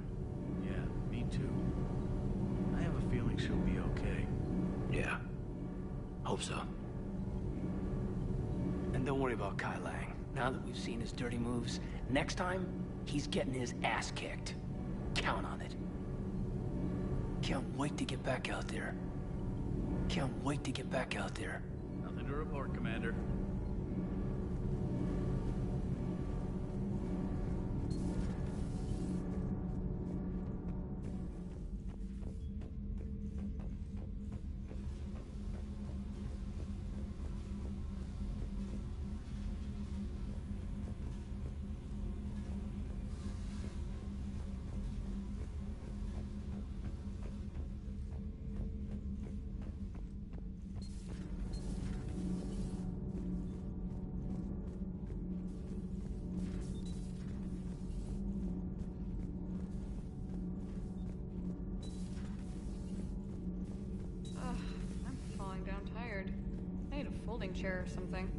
Yeah, me too. I have a feeling she'll be okay. Yeah. Hope so. And don't worry about Kai Lang. Now that we've seen his dirty moves, next time, he's getting his ass kicked. Count on it. Can't wait to get back out there. Can't wait to get back out there. Nothing to report, Commander. Chair or something.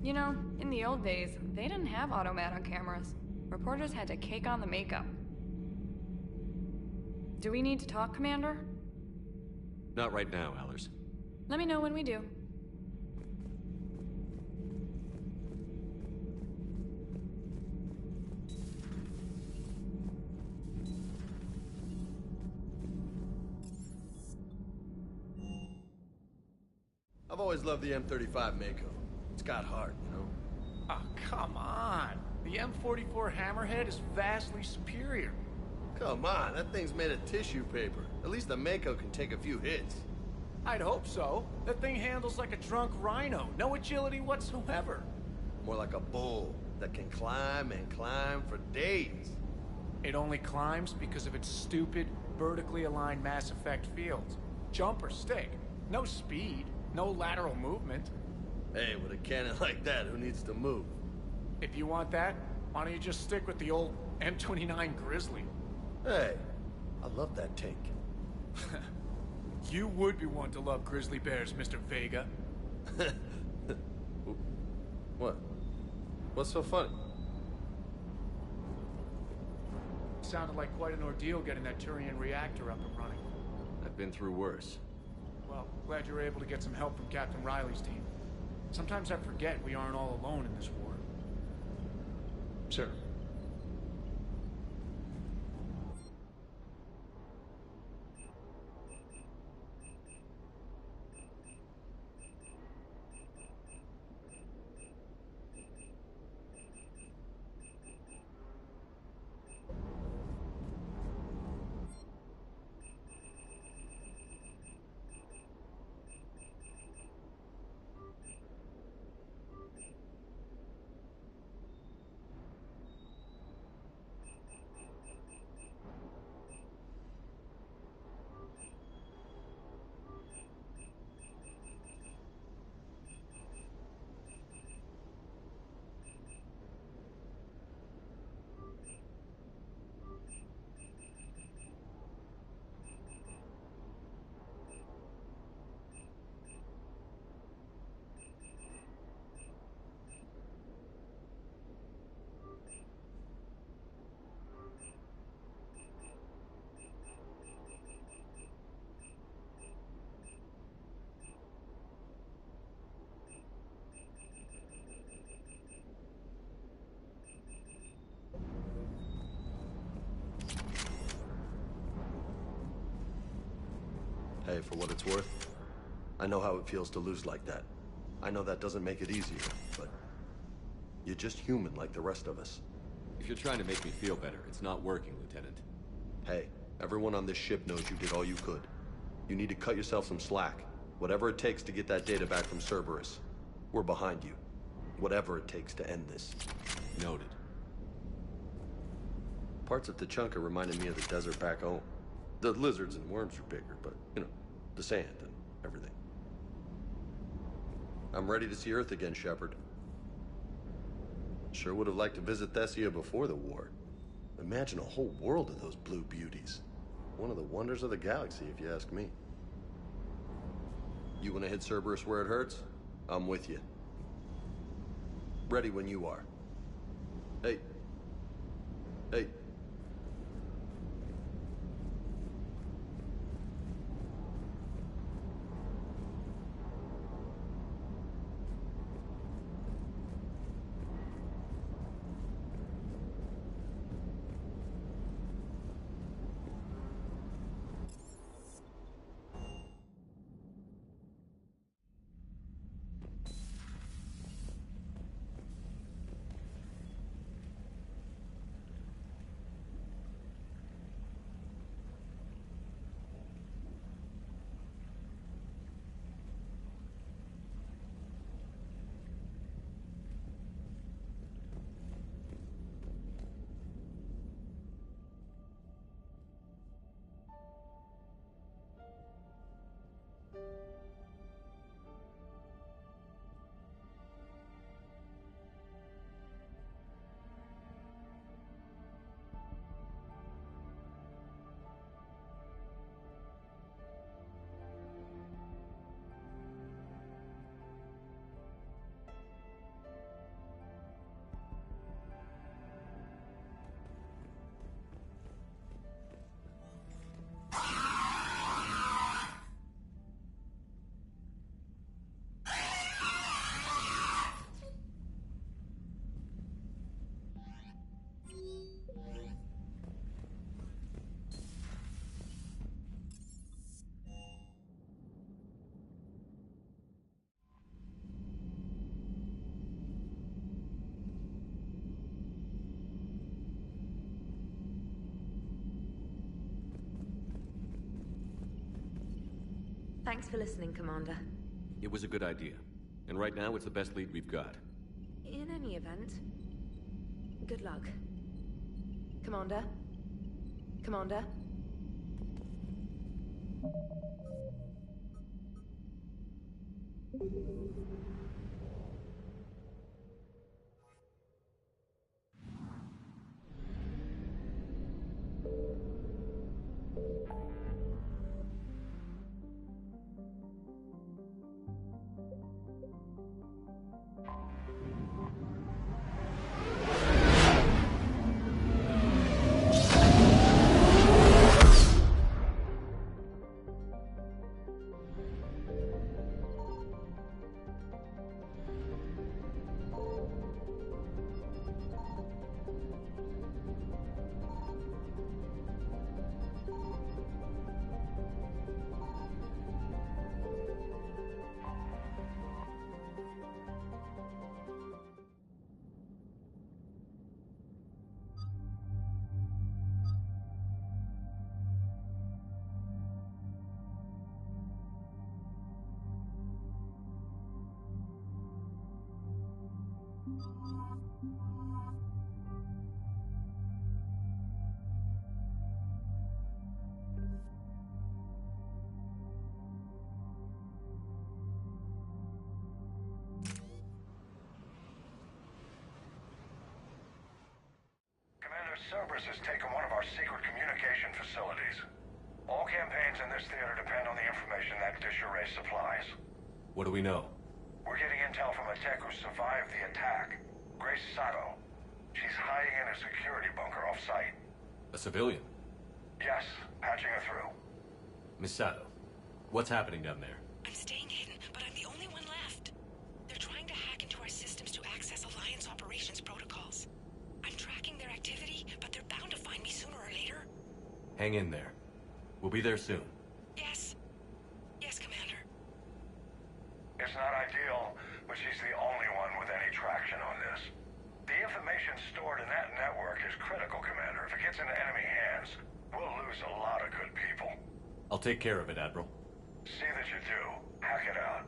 You know, in the old days, they didn't have automatic cameras. Reporters had to cake on the makeup. Do we need to talk, Commander? Not right now, Allers. Let me know when we do. I've always loved the M35 Mako. It's got heart, you know? Oh, come on. The M44 Hammerhead is vastly superior. Come on, that thing's made of tissue paper. At least the Mako can take a few hits. I'd hope so. That thing handles like a drunk rhino. No agility whatsoever. More like a bull that can climb and climb for days. It only climbs because of its stupid, vertically aligned Mass Effect fields. Jump or stick. No speed. No lateral movement. Hey, with a cannon like that, who needs to move? If you want that, why don't you just stick with the old M29 Grizzly? Hey, I love that tank. You would be one to love grizzly bears, Mr. Vega. What? What's so funny? Sounded like quite an ordeal getting that Turian reactor up and running. I've been through worse. Well, glad you were able to get some help from Captain Riley's team. Sometimes I forget we aren't all alone in this war. Sir. Hey, for what it's worth, I know how it feels to lose like that. I know that doesn't make it easier, but you're just human like the rest of us. If you're trying to make me feel better, it's not working, Lieutenant. Hey, everyone on this ship knows you did all you could. You need to cut yourself some slack. Whatever it takes to get that data back from Cerberus. We're behind you. Whatever it takes to end this. Noted. Parts of Tachanka reminded me of the desert back home. The lizards and worms are bigger, but, you know, the sand and everything. I'm ready to see Earth again, Shepard. Sure would have liked to visit Thessia before the war. Imagine a whole world of those blue beauties. One of the wonders of the galaxy, if you ask me. You want to hit Cerberus where it hurts? I'm with you. Ready when you are. Hey. Hey. Thanks for listening, Commander. It was a good idea. And right now, it's the best lead we've got. In any event, good luck. Commander? Commander? Cerberus has taken one of our secret communication facilities. All campaigns in this theater depend on the information that dish array supplies. What do we know? We're getting intel from a tech who survived the attack. Grace Sato. She's hiding in a security bunker off-site. A civilian? Yes, patching her through. Miss Sato, what's happening down there? I'm staying hidden, but I'm the only one left. They're trying to hack into our systems to access Alliance operations protocols. I'm tracking their activity, but they're bound to find me sooner or later. Hang in there. We'll be there soon. Yes. I'll take care of it, Admiral. See that you do. Hack it out.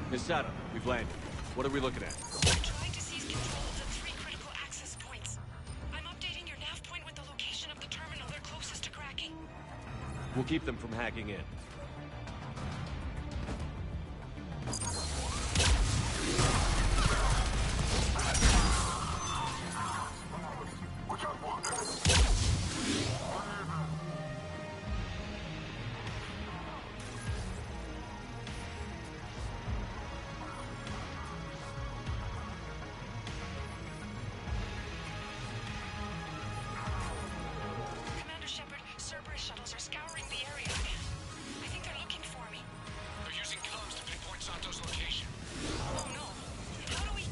Miss Sato, we've landed. What are we looking at? We're trying to seize control of the 3 critical access points. I'm updating your nav point with the location of the terminal they're closest to cracking. We'll keep them from hacking in. Cerberus shuttles are scouring the area. I think they're looking for me. They're using comms to pinpoint Santo's location. Oh no. How do we...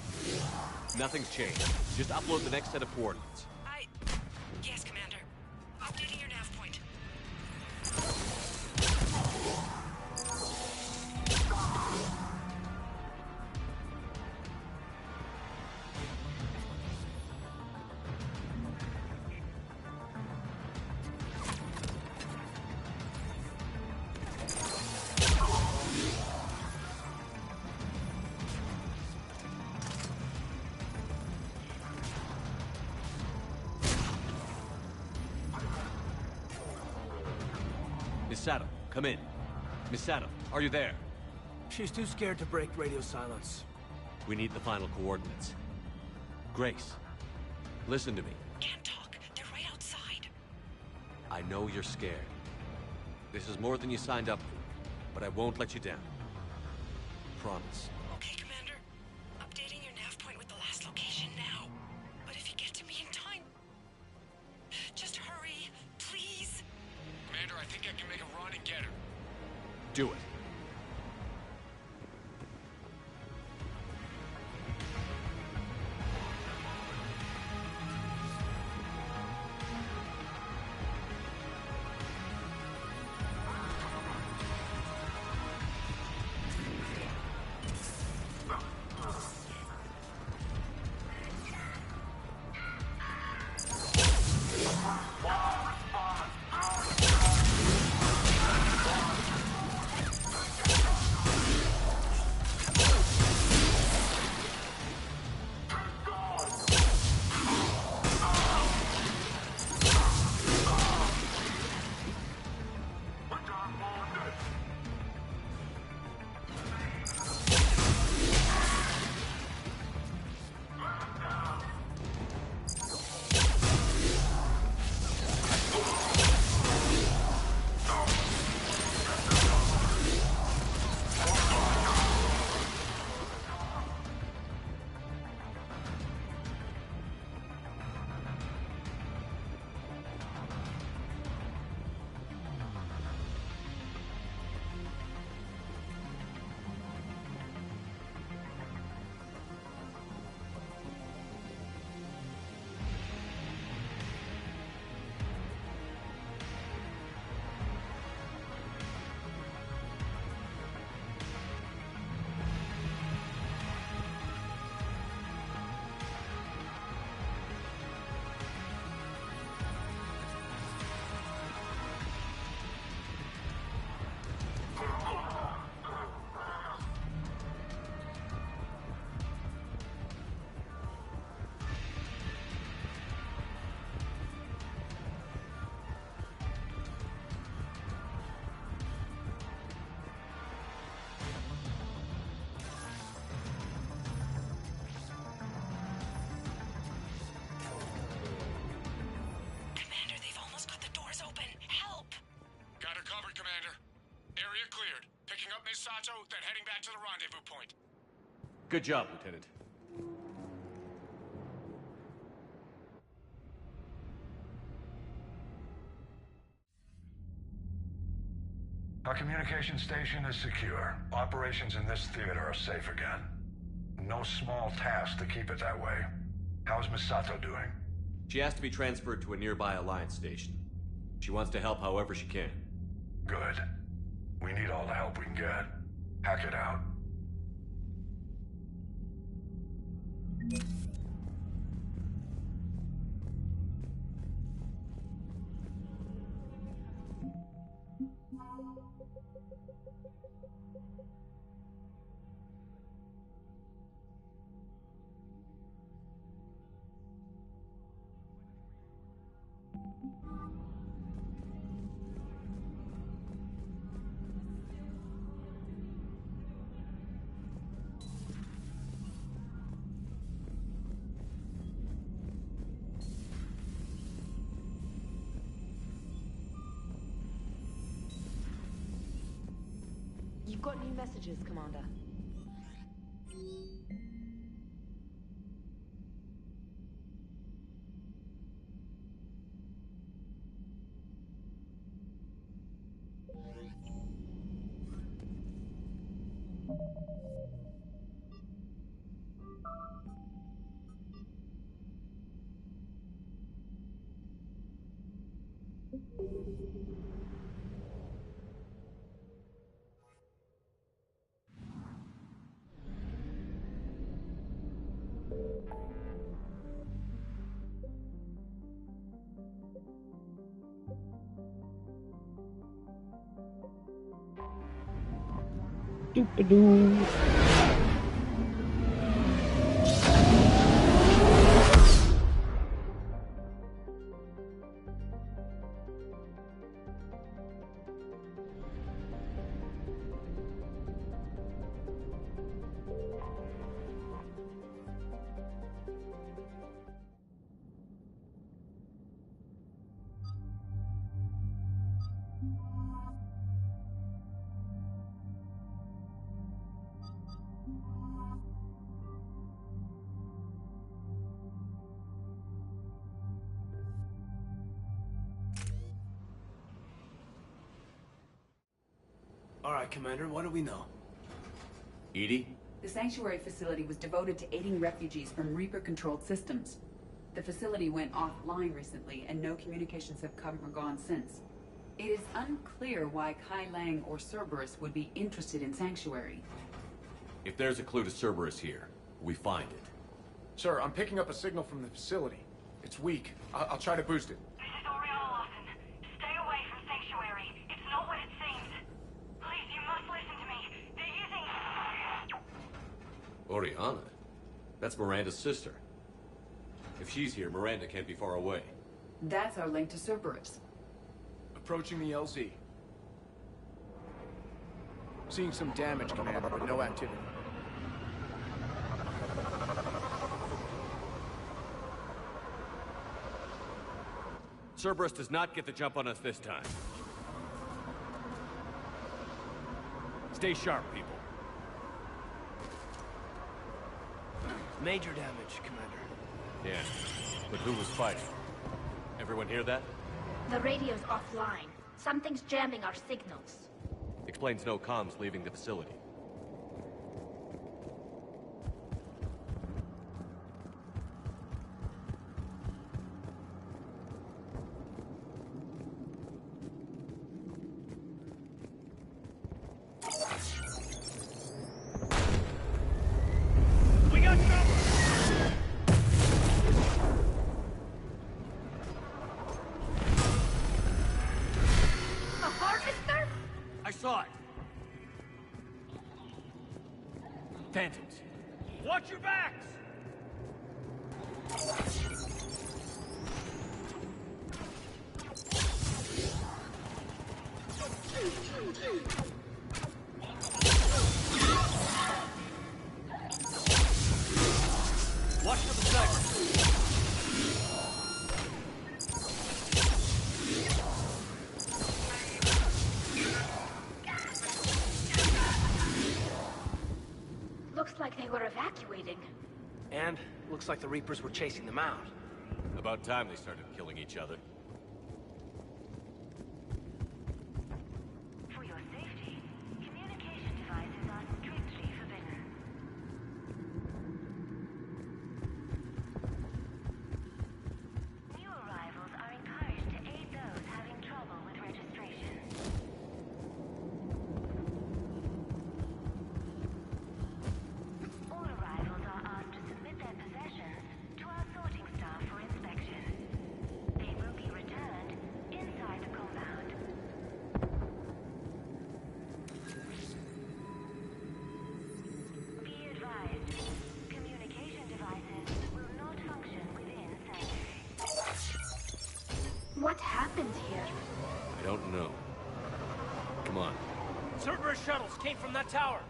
Nothing's changed. Just upload the next set of coordinates. Yes, Commander. Updating your nav point. Miss Sato, come in. Miss Sato, are you there? She's too scared to break radio silence. We need the final coordinates. Grace, listen to me. Can't talk. They're right outside. I know you're scared. This is more than you signed up for, but I won't let you down. Promise. Okay, Commander. Updating your nav point with the last location now. But if you get to me in time... Just hurry, please. Commander, I think I can make a run and get her. Do it. Sato, then heading back to the rendezvous point. Good job, Lieutenant. Our communication station is secure. Operations in this theater are safe again. No small task to keep it that way. How's Misato doing? She has to be transferred to a nearby Alliance station. She wants to help however she can. Good. We need all the help we can get. Hack it out. You've got new messages, Commander. Doop-a-doo. All right, Commander, what do we know? Edie? The sanctuary facility was devoted to aiding refugees from Reaper-controlled systems. The facility went offline recently, and no communications have come or gone since. It is unclear why Kai Lang or Cerberus would be interested in Sanctuary. If there's a clue to Cerberus here, we find it. Sir, I'm picking up a signal from the facility. It's weak. I'll try to boost it. This is Oriana Lawson. Stay away from Sanctuary. It's not what it seems. Please, you must listen to me. They're using... Oriana? That's Miranda's sister. If she's here, Miranda can't be far away. That's our link to Cerberus. Approaching the LZ. Seeing some damage, Commander, but no activity. Cerberus does not get the jump on us this time. Stay sharp, people. Major damage, Commander. Yeah, but who was fighting? Everyone hear that? The radio's offline. Something's jamming our signals. Explains no comms leaving the facility. We got trouble! A harvester? I saw it! Phantoms. Watch your backs! Watch for the sniper! Looks like they were evacuating. And looks like the Reapers were chasing them out. About time they started killing each other. For your safety, communication devices are strictly forbidden. No. Come on. Cerberus shuttles came from that tower.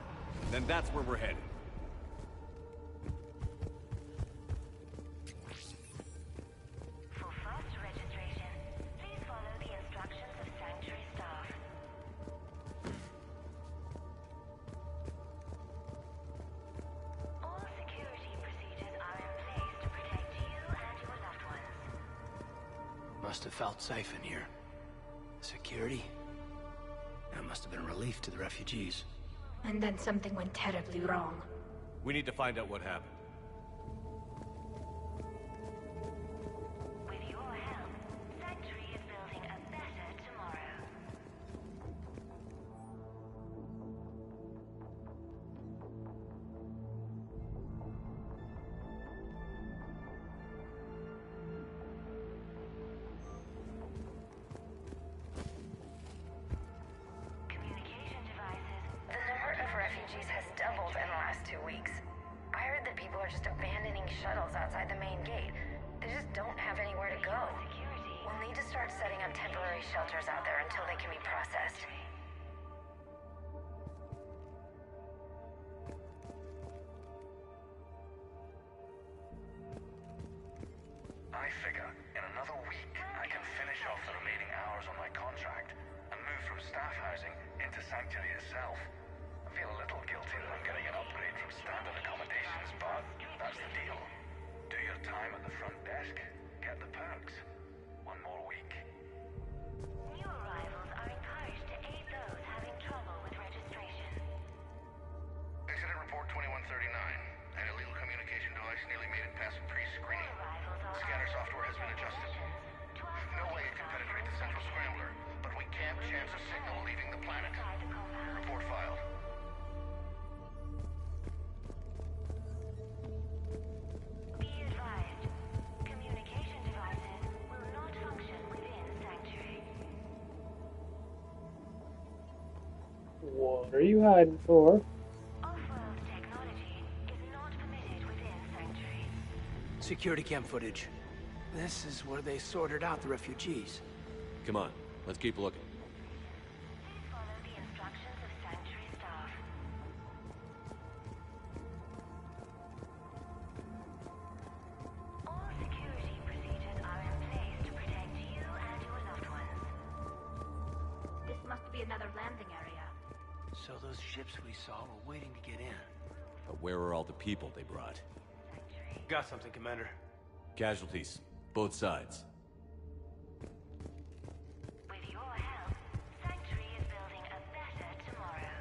Then that's where we're headed. For faster registration, please follow the instructions of Sanctuary staff. All security procedures are in place to protect you and your loved ones. Must have felt safe in here. Security? That must have been a relief to the refugees. And then something went terribly wrong. We need to find out what happened. With your help, Sanctuary is building a better tomorrow. Communication devices. The number of refugees has doubled in the last 2 weeks. I heard that people are just abandoning shuttles outside the main gate. They just don't have anywhere to go. We'll need to start setting up temporary shelters out there until they can be processed. I figure in another week I can finish off the remaining hours on my contract and move from staff housing into Sanctuary itself. I feel a little guilty that I'm getting an upgrade from standard accommodations, but that's the deal. Do your time at the front desk, get the perks. One more week. New arrivals are encouraged to aid those having trouble with registration. Incident report 2139. An illegal communication device nearly made it past pre-screening. Scanner software has been adjusted. No way it can penetrate the central scrambler, but we can't chance a signal leaving the planet. Report filed. Be advised, communication devices will not function within Sanctuary. What are you hiding for? Off-world technology is not permitted within Sanctuary. Security cam footage. This is where they sorted out the refugees. Come on, let's keep looking. Please follow the instructions of Sanctuary staff. All security procedures are in place to protect you and your loved ones. This must be another landing area. So those ships we saw were waiting to get in. But where are all the people they brought? Got something, Commander. Casualties, both sides. With your help, Sanctuary is building a better tomorrow.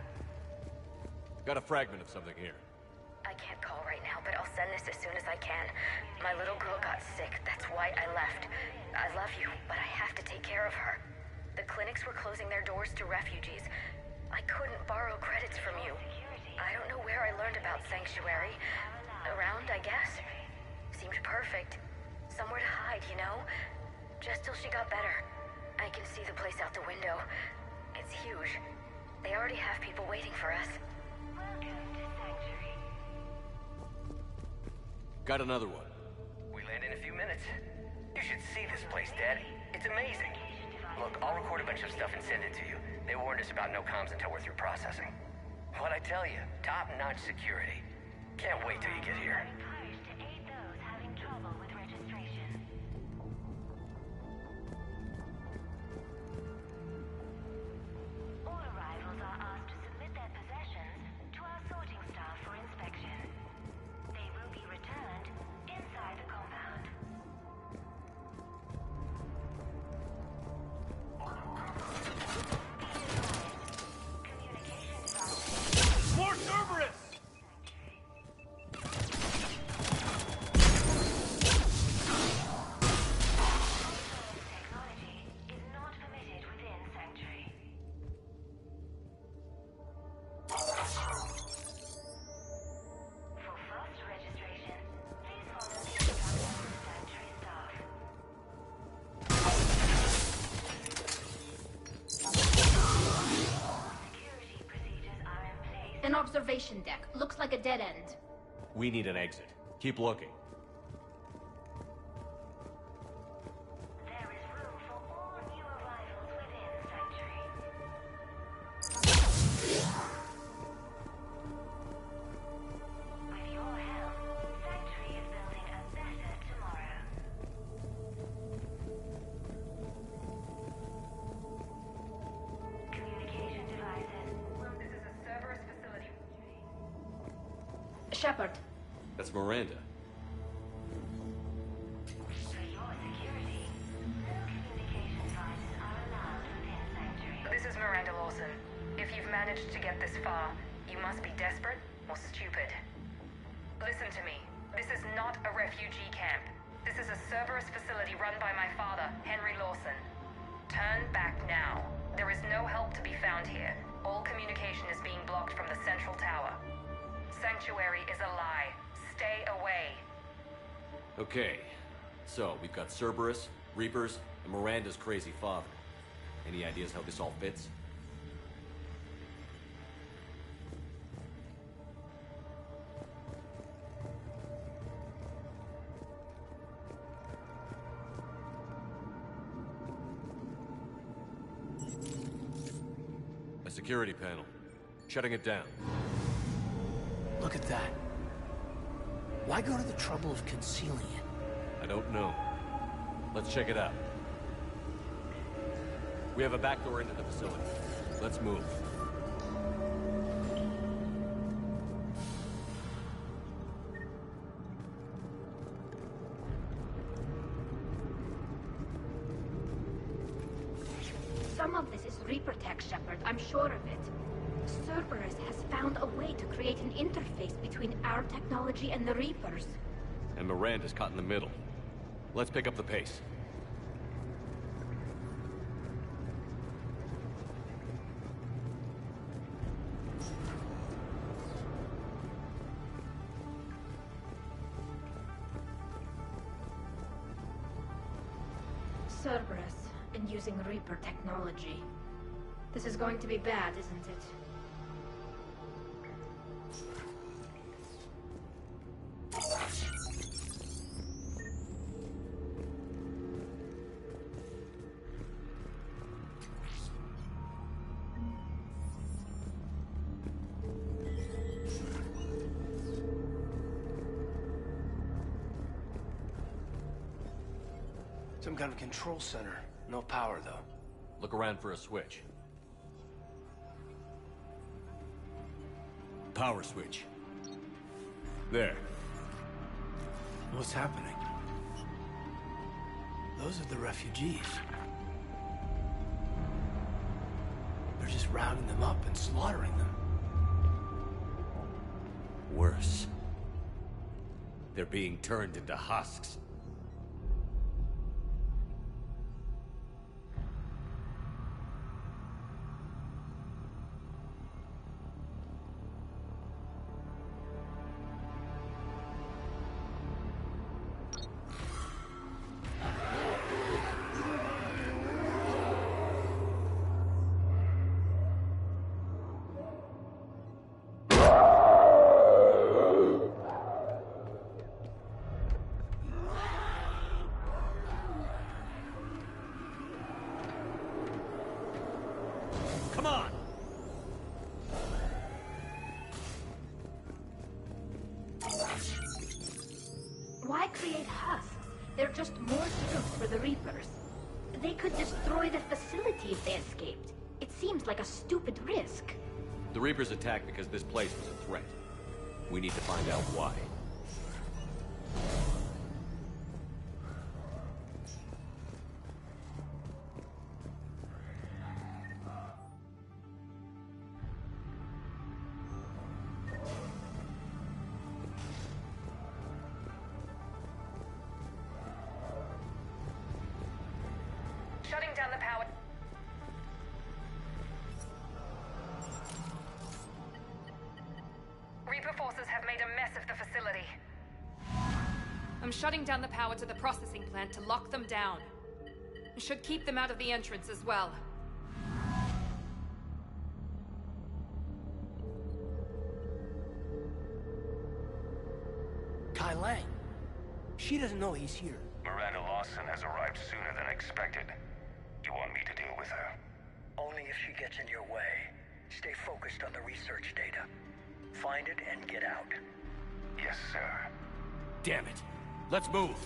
Got a fragment of something here. I can't call right now, but I'll send this as soon as I can. My little girl got sick, that's why I left. I love you, but I have to take care of her. The clinics were closing their doors to refugees. I couldn't borrow credits from you. I don't know where I learned about Sanctuary. Around, I guess. Seemed perfect. Somewhere to hide, you know? Just till she got better. I can see the place out the window. It's huge. They already have people waiting for us. Welcome to Sanctuary. Got another one. We land in a few minutes. You should see this place, Dad. It's amazing. Look, I'll record a bunch of stuff and send it to you. They warned us about no comms until we're through processing. What'd I tell you? Top-notch security. Can't wait till you get here. Encouraged to aid those having trouble with registration. All arrivals are asked to submit their possessions to our sorting staff for inspection. They will be returned inside the compound. More Cerberus! Technology is not permitted within Sanctuary. For faster registration, please follow the instructions of Sanctuary staff. Security procedures are in place. An observation deck. Looks like a dead end. We need an exit. Keep looking. There is room for all new arrivals within Sanctuary. Shepard. That's Miranda. This is Miranda Lawson. If you've managed to get this far, you must be desperate or stupid. Listen to me. This is not a refugee camp. This is a Cerberus facility run by my father, Henry Lawson. Turn back now. There is no help to be found here. All communication is being blocked from the central tower. Sanctuary is a lie. Stay away. Okay, so we've got Cerberus, Reapers, and Miranda's crazy father. Any ideas how this all fits? A security panel. Shutting it down. Look at that. Why go to the trouble of concealing it? I don't know. Let's check it out. We have a back door into the facility. Let's move. Some of this is Reaper tech, Shepard. I'm sure of it. Cerberus has found a way to create an interface between our technology and the Reapers. And Miranda's caught in the middle. Let's pick up the pace. Cerberus, and using Reaper technology. This is going to be bad, isn't it? Some kind of control center. No power, though. Look around for a switch. Power switch. There. What's happening? Those are the refugees. They're just rounding them up and slaughtering them. Worse. They're being turned into husks. Come on! Why create husks? They're just more troops for the Reapers. They could destroy the facility if they escaped. It seems like a stupid risk. The Reapers attacked because this place was a threat. We need to find out why. Shutting down the power. Reaper forces have made a mess of the facility. I'm shutting down the power to the processing plant to lock them down. Should keep them out of the entrance as well. Kai Lang. She doesn't know he's here. Miranda Lawson has arrived sooner than expected. You want me to deal with her? Only if she gets in your way. Stay focused on the research data. Find it and get out. Yes, sir. Damn it. Let's move.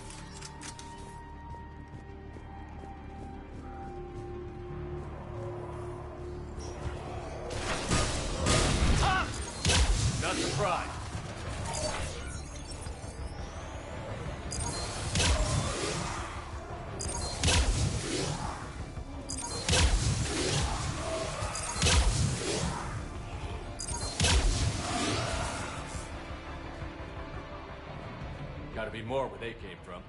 Not surprised. Gotta be more where they came from.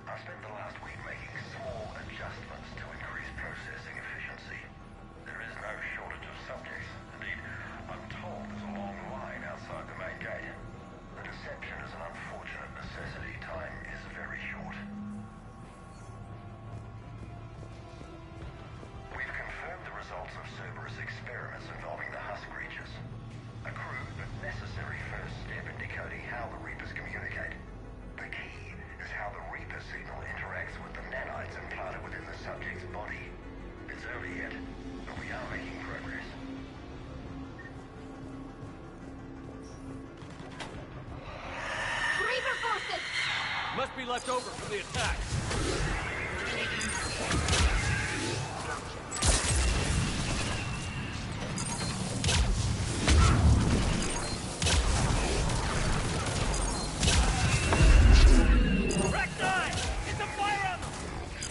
I spent the last week making small adjustments to increase processing efficiency. There is no shortage of subjects. Indeed, I'm told there's a long line outside the main gate. The deception is an unfortunate necessity. Time is very short. We've confirmed the results of Cerberus experiments involving the husk creatures. A crude but necessary first step in decoding how the Reapers communicate. The key is how the Reaper signal interacts with the nanites implanted within the subject's body. It's early yet, but we are making progress. Reaper forces! Must be left over from the attack.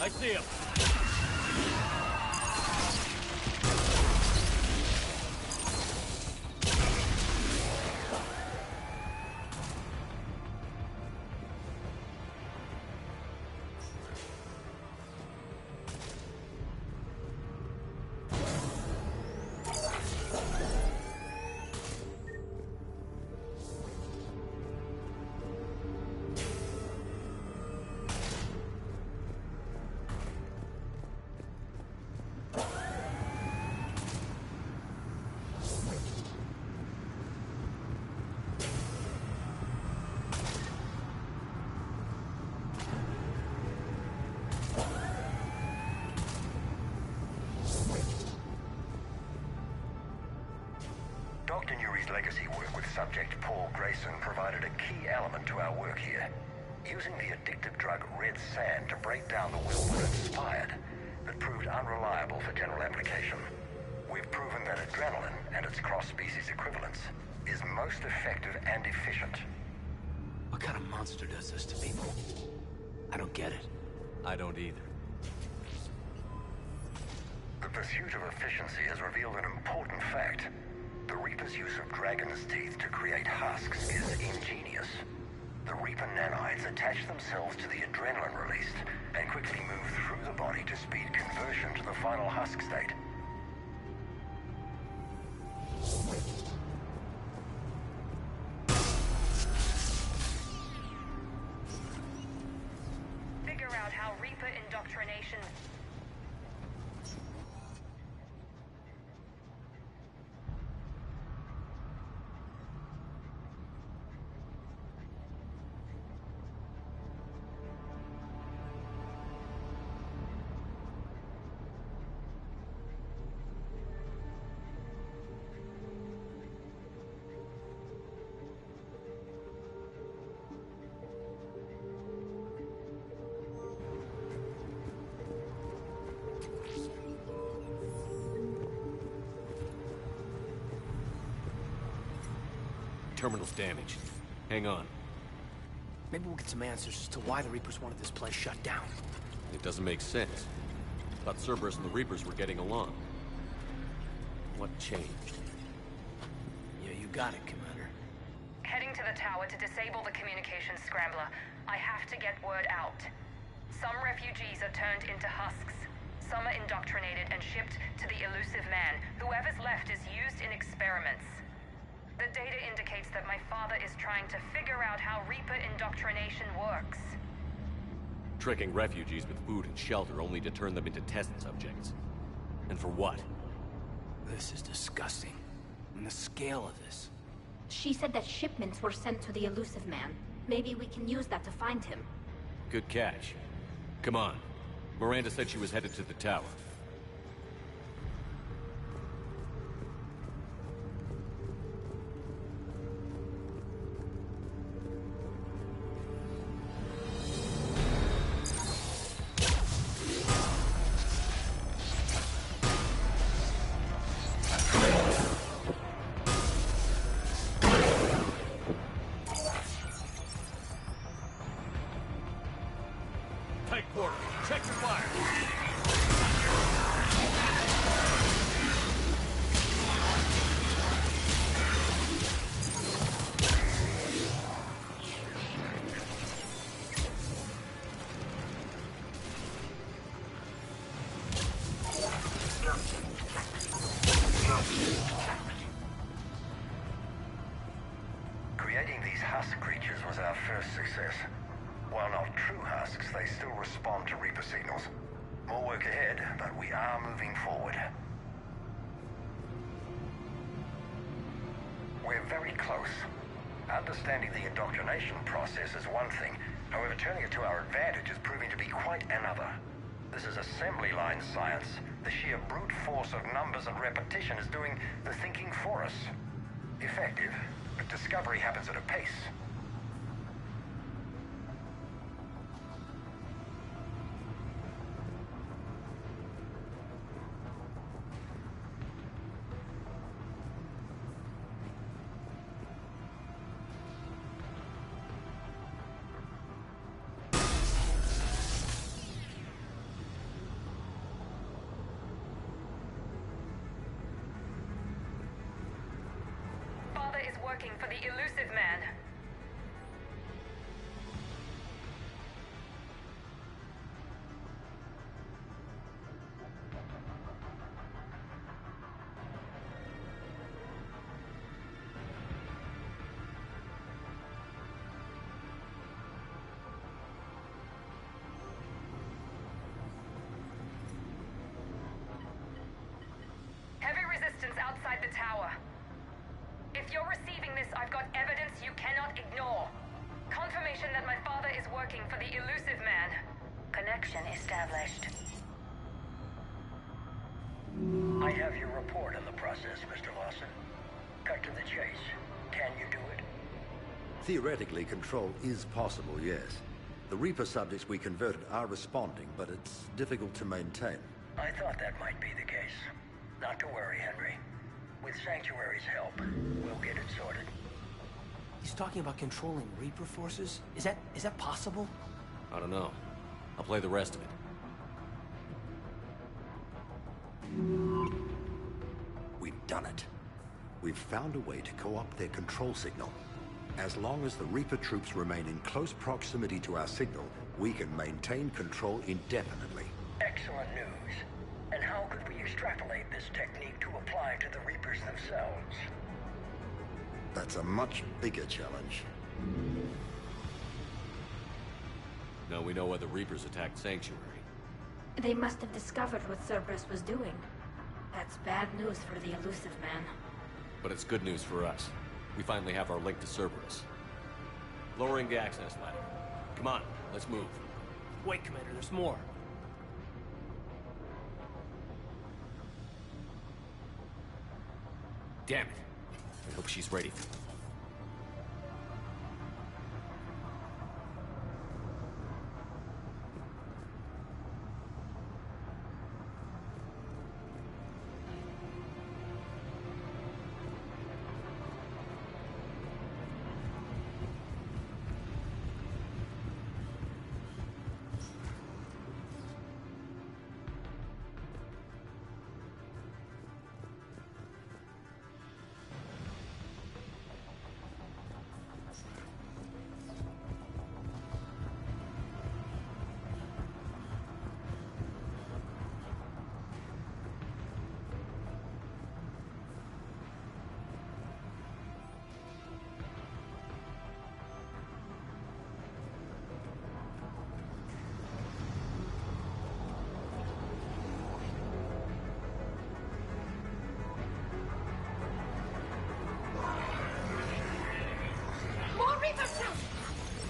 I see him. Dr. Nuri's legacy work with subject Paul Grayson provided a key element to our work here. Using the addictive drug red sand to break down the will was inspired, but proved unreliable for general application. We've proven that adrenaline and its cross-species equivalents is most effective and efficient. What kind of monster does this to people? I don't get it. I don't either. The pursuit of efficiency has revealed an important fact. The Reaper's use of dragon's teeth to create husks is ingenious. The Reaper nanites attach themselves to the adrenaline released and quickly move through the body to speed conversion to the final husk state. Figure out how Reaper indoctrination... Terminal's damaged. Hang on. Maybe we'll get some answers as to why the Reapers wanted this place shut down. It doesn't make sense. Thought Cerberus and the Reapers were getting along. What changed? Yeah, you got it, Commander. Heading to the tower to disable the communications scrambler. I have to get word out. Some refugees are turned into husks. Some are indoctrinated and shipped to the elusive man. Whoever's left is used in experiments. The data indicates that my father is trying to figure out how Reaper indoctrination works. Tricking refugees with food and shelter only to turn them into test subjects. And for what? This is disgusting. And the scale of this. She said that shipments were sent to the elusive man. Maybe we can use that to find him. Good catch. Come on. Miranda said she was headed to the tower. Tight quarter. Check your fire. Creating these husk creatures was our first success. While not true husks, they still respond to Reaper signals. More work ahead, but we are moving forward. We're very close. Understanding the indoctrination process is one thing. However, turning it to our advantage is proving to be quite another. This is assembly line science. The sheer brute force of numbers and repetition is doing the thinking for us. Effective, but discovery happens at a pace. Father is working for the elusive man. Heavy resistance outside the tower. If you're receiving this, I've got evidence you cannot ignore. Confirmation that my father is working for the elusive man. Connection established. I have your report on the process, Mr. Lawson. Cut to the chase. Can you do it? Theoretically, control is possible, yes. The Reaper subjects we converted are responding, but it's difficult to maintain. I thought that might be the case. Not to worry, Henry. With Sanctuary's help, we'll get it sorted. He's talking about controlling Reaper forces? Is that possible? I don't know. I'll play the rest of it. We've done it. We've found a way to co-opt their control signal. As long as the Reaper troops remain in close proximity to our signal, we can maintain control indefinitely. Excellent news. And how could we extrapolate this technique to apply to the Reapers themselves? That's a much bigger challenge. Now we know why the Reapers attacked Sanctuary. They must have discovered what Cerberus was doing. That's bad news for the elusive man. But it's good news for us. We finally have our link to Cerberus. Lowering the access ladder. Come on, let's move. Wait, Commander, there's more. Damn it. I hope she's ready.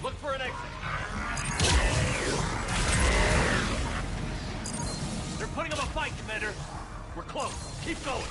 Look for an exit. They're putting up a fight, Commander. We're close. Keep going.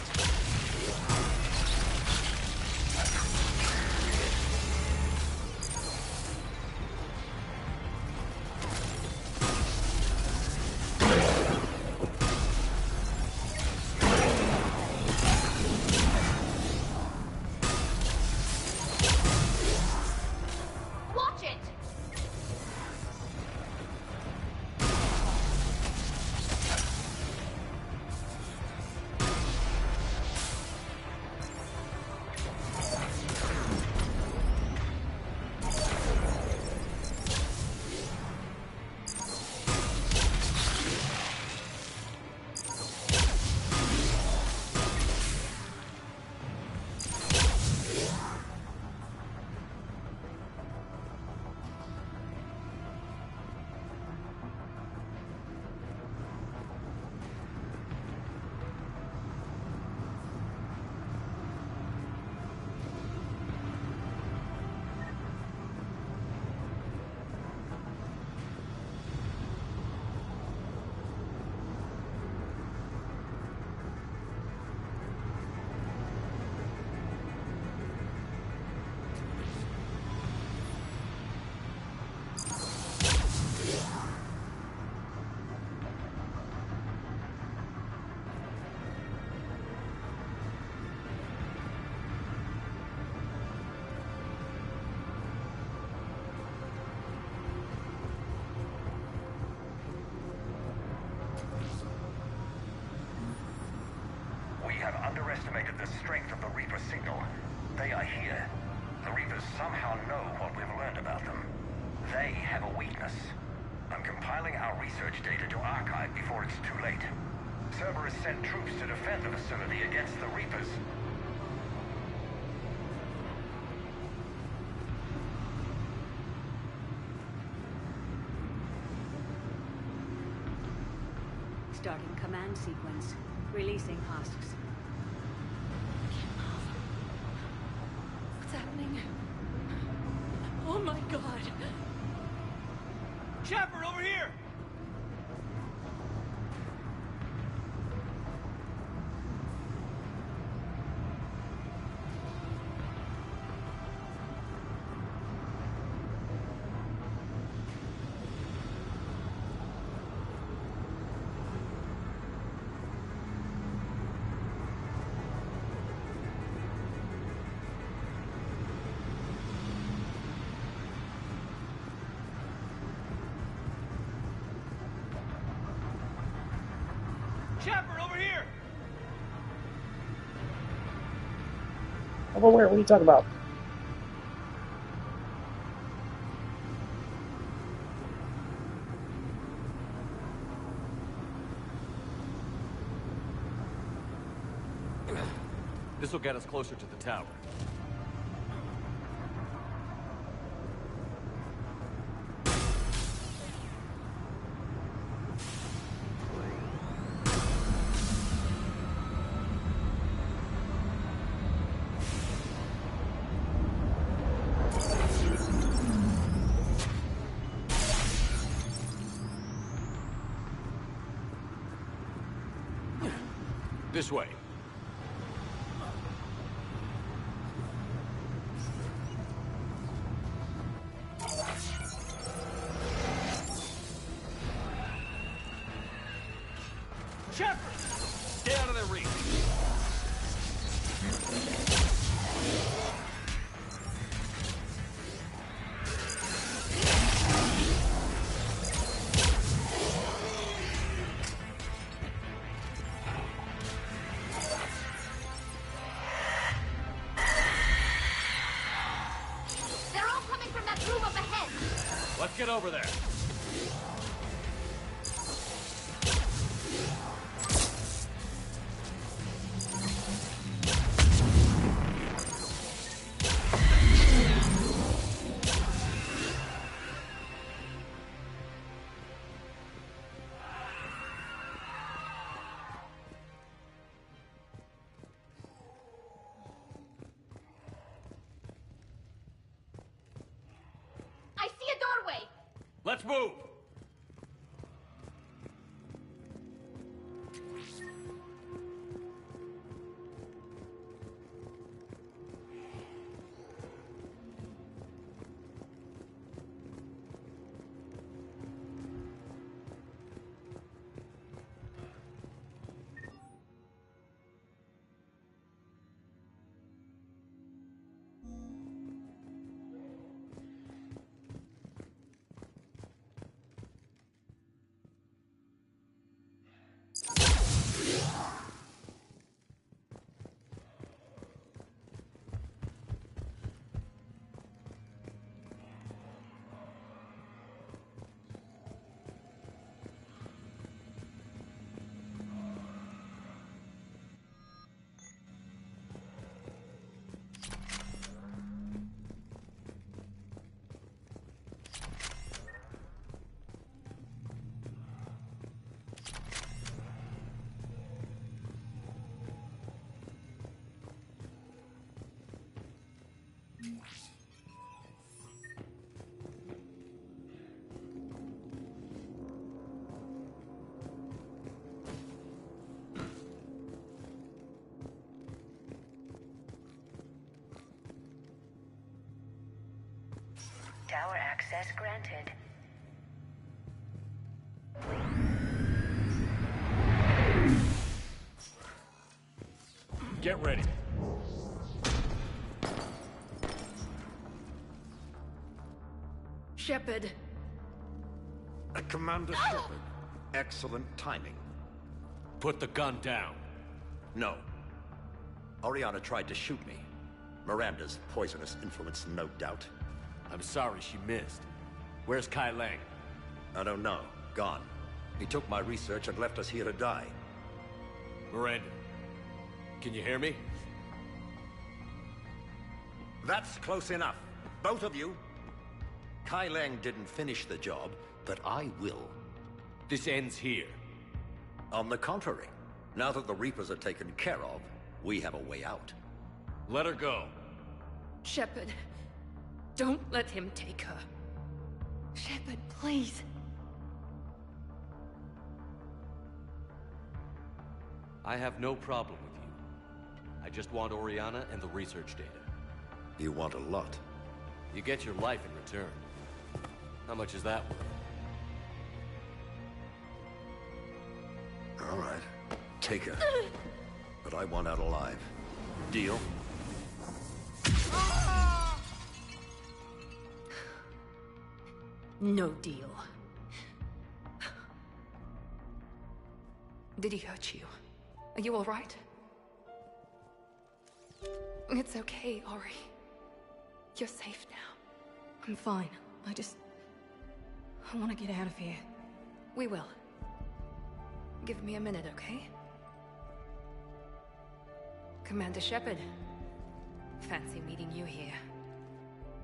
underestimated the strength of the Reaper signal. They are here. The Reapers somehow know what we've learned about them. They have a weakness. I'm compiling our research data to archive before it's too late. Cerberus sent troops to defend the facility against the Reapers. Starting command sequence. Releasing husks. What's happening? Oh my god. Shepard, over here! Shepard, over here! Over where? What are you talking about? This will get us closer to the tower. This way. Shepard! Stay out of their reach. They're all coming from that room up ahead. Let's get over there. I see a doorway. Let's move. Tower access granted. Get ready. Shepard. Commander Shepard, excellent timing. Put the gun down. No. Oriana tried to shoot me. Miranda's poisonous influence, no doubt. I'm sorry she missed. Where's Kai Lang? I don't know. Gone. He took my research and left us here to die. Miranda, can you hear me? That's close enough. Both of you. Kai Lang didn't finish the job, but I will. This ends here. On the contrary, now that the Reapers are taken care of, we have a way out. Let her go. Shepard, don't let him take her. Shepard, please. I have no problem with you. I just want Oriana and the research data. You want a lot. You get your life in return. How much is that worth? All right. Take her. But I want out alive. Deal? No deal. Did he hurt you? Are you all right? It's okay, Ori. You're safe now. I'm fine. I want to get out of here. We will. Give me a minute, okay? Commander Shepard. Fancy meeting you here.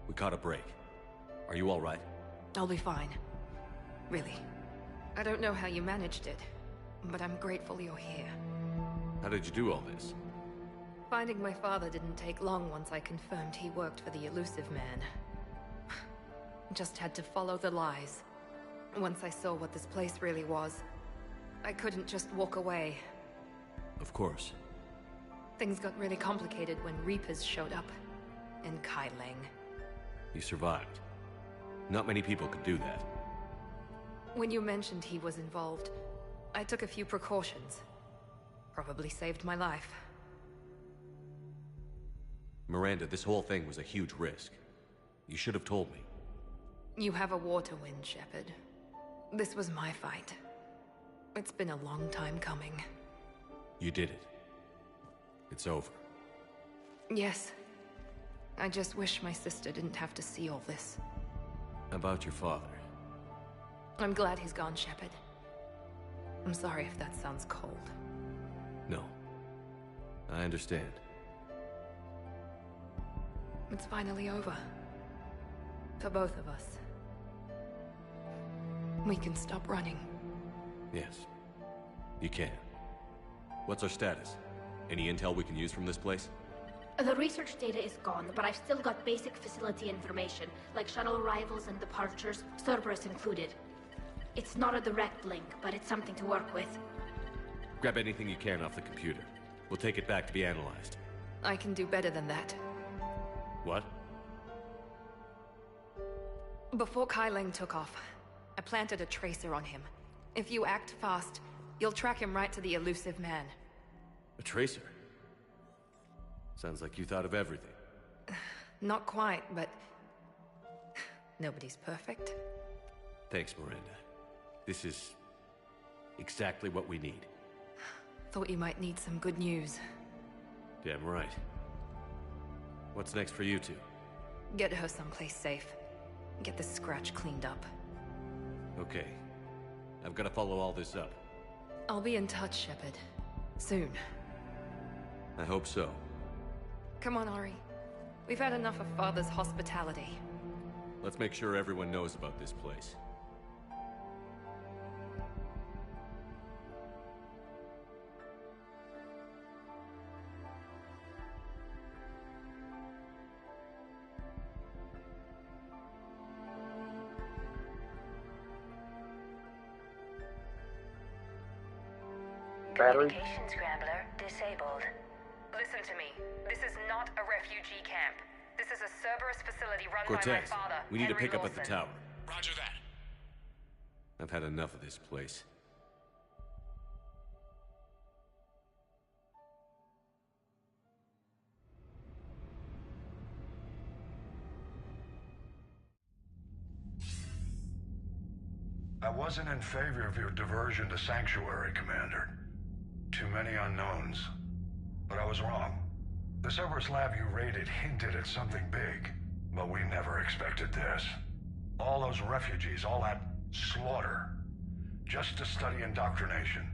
We caught a break. Are you all right? I'll be fine. Really. I don't know how you managed it, but I'm grateful you're here. How did you do all this? Finding my father didn't take long once I confirmed he worked for the Elusive Man. Just had to follow the lies. Once I saw what this place really was, I couldn't just walk away. Of course. Things got really complicated when Reapers showed up. And Kai Lang. You survived. Not many people could do that. When you mentioned he was involved, I took a few precautions. Probably saved my life. Miranda, this whole thing was a huge risk. You should have told me. You have a war to win, Shepard. This was my fight. It's been a long time coming. You did it. It's over. Yes. I just wish my sister didn't have to see all this. About your father. I'm glad he's gone, Shepard. I'm sorry if that sounds cold. No. I understand. It's finally over. For both of us. We can stop running. Yes. You can. What's our status? Any intel we can use from this place? The research data is gone, but I've still got basic facility information, like shuttle arrivals and departures, Cerberus included. It's not a direct link, but it's something to work with. Grab anything you can off the computer. We'll take it back to be analyzed. I can do better than that. What? Before Kai Lang took off, I planted a tracer on him. If you act fast, you'll track him right to the Elusive Man. A tracer? Sounds like you thought of everything. Not quite, but... nobody's perfect. Thanks, Miranda. This is... exactly what we need. Thought you might need some good news. Damn right. What's next for you two? Get her someplace safe. Get this scratch cleaned up. Okay. I've got to follow all this up. I'll be in touch, Shepard. Soon. I hope so. Come on, Ori. We've had enough of Father's hospitality. Let's make sure everyone knows about this place. Battery? Communication scrambler disabled. Listen to me. This is not a refugee camp. This is a Cerberus facility run by my Cortez, father, we need to Henry pick up at the Lawson. tower. Roger that. I've had enough of this place. I wasn't in favor of your diversion to Sanctuary, Commander. Too many unknowns. But I was wrong. The Cerberus lab you raided hinted at something big, but we never expected this. All those refugees, all that slaughter, just to study indoctrination.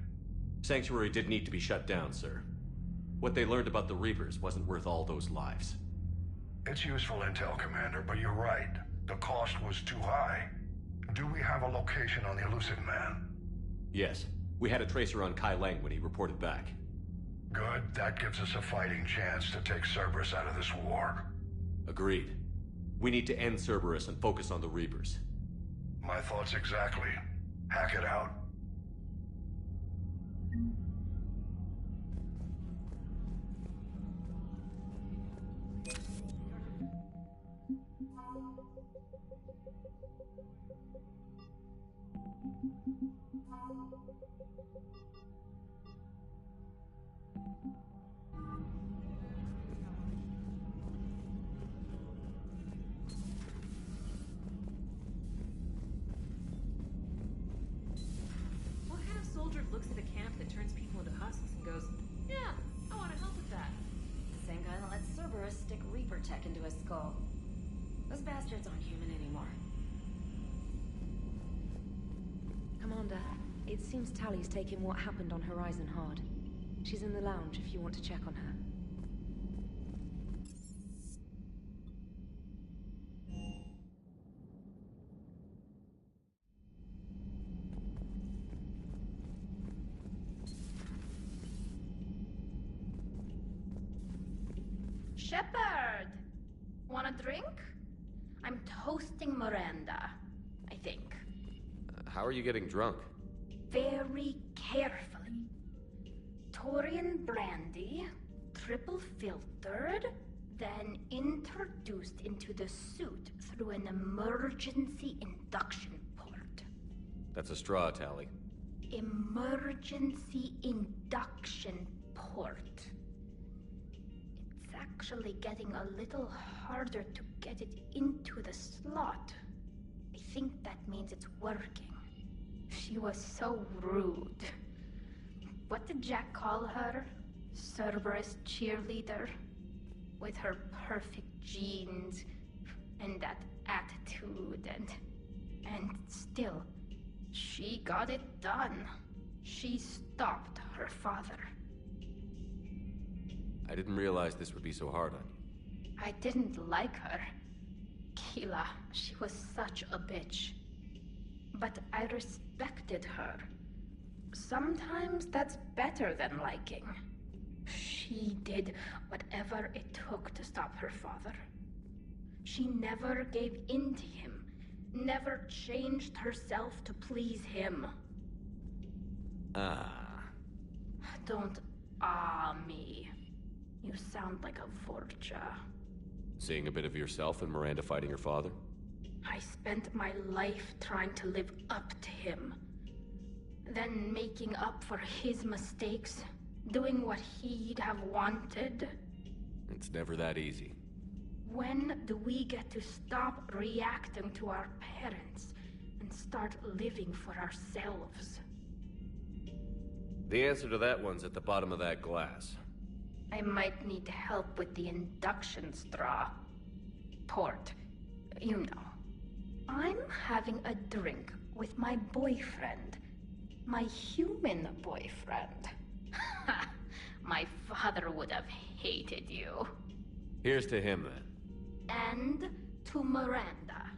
Sanctuary did need to be shut down, sir. What they learned about the Reapers wasn't worth all those lives. It's useful intel, Commander, but you're right. The cost was too high. Do we have a location on the elusive man? Yes. We had a tracer on Kai Lang when he reported back. Good. That gives us a fighting chance to take Cerberus out of this war. Agreed. We need to end Cerberus and focus on the Reapers. My thoughts exactly. Hack it out. What kind of soldier looks at a camp that turns people into husks and goes, yeah, I want to help with that? The same guy that lets Cerberus stick Reaper tech into his skull. Those bastards aren't human anymore. Commander, it seems Tally's taking what happened on Horizon hard. She's in the lounge if you want to check on her. Shepard! Want a drink? I'm toasting Miranda, I think. How are you getting drunk? Very carefully. Torian brandy, triple filtered, then introduced into the suit through an emergency induction port. That's a straw, Tally. Emergency induction port. It's actually getting a little harder to get it into the slot. I think that means it's working. She was so rude. What did Jack call her? Cerberus cheerleader? With her perfect genes and that attitude and still, she got it done. She stopped her father. I didn't realize this would be so hard on you. I didn't like her. Keela, she was such a bitch. But I respected her. Sometimes that's better than liking. She did whatever it took to stop her father. She never gave in to him, never changed herself to please him. Don't me. You sound like a Vorcha. Seeing a bit of yourself in Miranda fighting her father? I spent my life trying to live up to him. Then making up for his mistakes, doing what he'd have wanted. It's never that easy. When do we get to stop reacting to our parents and start living for ourselves? The answer to that one's at the bottom of that glass. I might need help with the induction straw. Port. You know. I'm having a drink with my boyfriend. My human boyfriend. My father would have hated you. Here's to him, then. And to Miranda.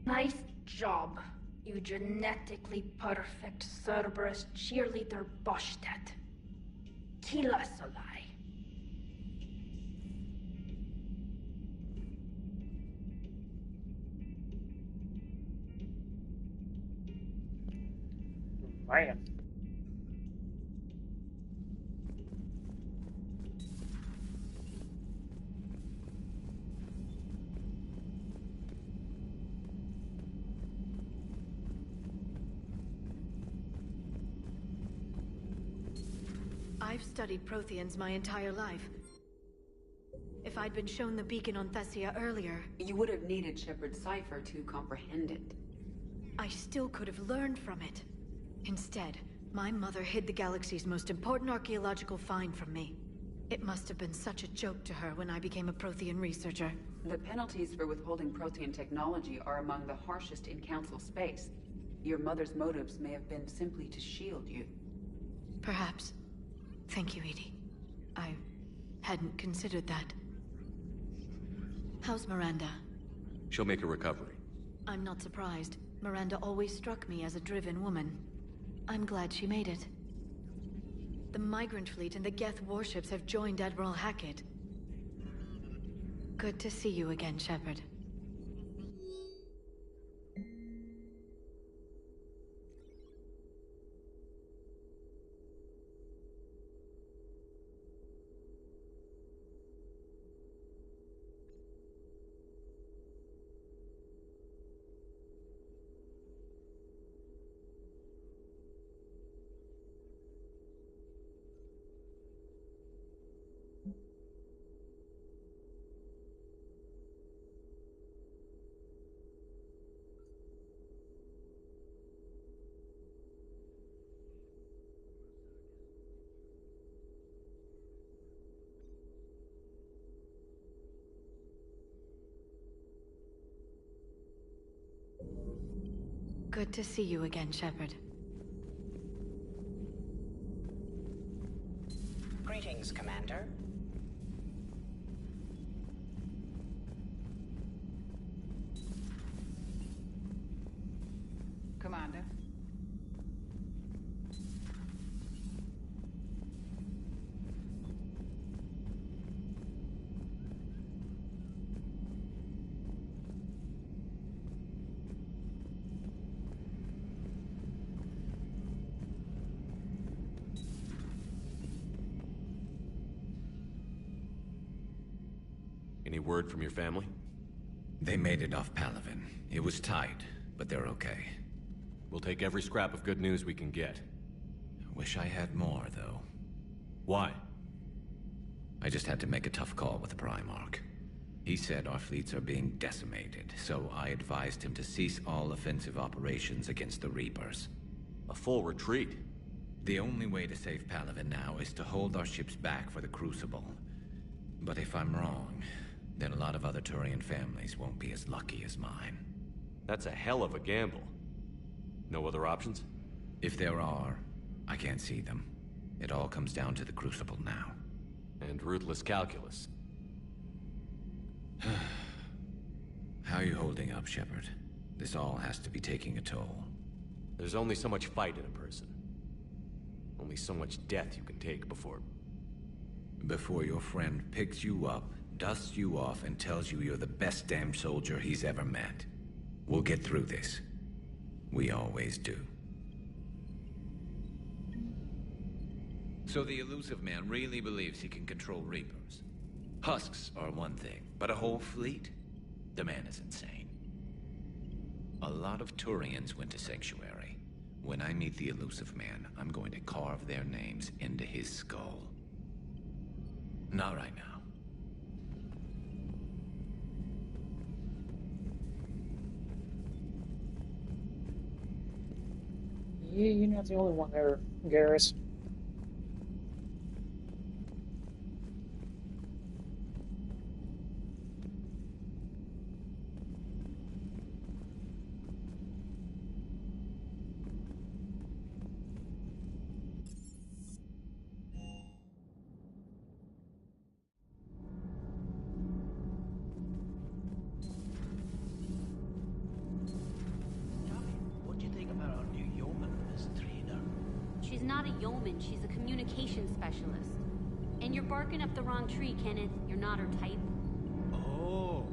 Nice job, you genetically perfect Cerberus cheerleader Boshtet. Kila Solai. Man. I've studied Protheans my entire life. If I'd been shown the beacon on Thessia earlier... You would have needed Shepard's cipher to comprehend it. I still could have learned from it. Instead, my mother hid the galaxy's most important archaeological find from me. It must have been such a joke to her when I became a Prothean researcher. The penalties for withholding Prothean technology are among the harshest in Council space. Your mother's motives may have been simply to shield you. Perhaps. Thank you, Edie. I hadn't considered that. How's Miranda? She'll make a recovery. I'm not surprised. Miranda always struck me as a driven woman. I'm glad she made it. The Migrant Fleet and the Geth warships have joined Admiral Hackett. Good to see you again, Shepard. Good to see you again, Shepard. Greetings, Commander. Commander. Any word from your family? They made it off Palaven. It was tight, but they're okay. We'll take every scrap of good news we can get. Wish I had more, though. Why? I just had to make a tough call with the Primarch. He said our fleets are being decimated, so I advised him to cease all offensive operations against the Reapers. A full retreat? The only way to save Palaven now is to hold our ships back for the Crucible. But if I'm wrong, then a lot of other Turian families won't be as lucky as mine. That's a hell of a gamble. No other options? If there are, I can't see them. It all comes down to the Crucible now. And ruthless calculus. How are you holding up, Shepard? This all has to be taking a toll. There's only so much fight in a person. Only so much death you can take before... Before your friend picks you up, dusts you off, and tells you you're the best damn soldier he's ever met. We'll get through this. We always do. So the elusive man really believes he can control Reapers. Husks are one thing, but a whole fleet? The man is insane. A lot of Turians went to Sanctuary. When I meet the elusive man, I'm going to carve their names into his skull. Not right now. Yeah, you're not the only one there, Garrus. What do you think about our new yeoman, Miss Trina? She's not a yeoman, she's a communications specialist. And you're barking up the wrong tree, Kenneth. You're not her type. Oh.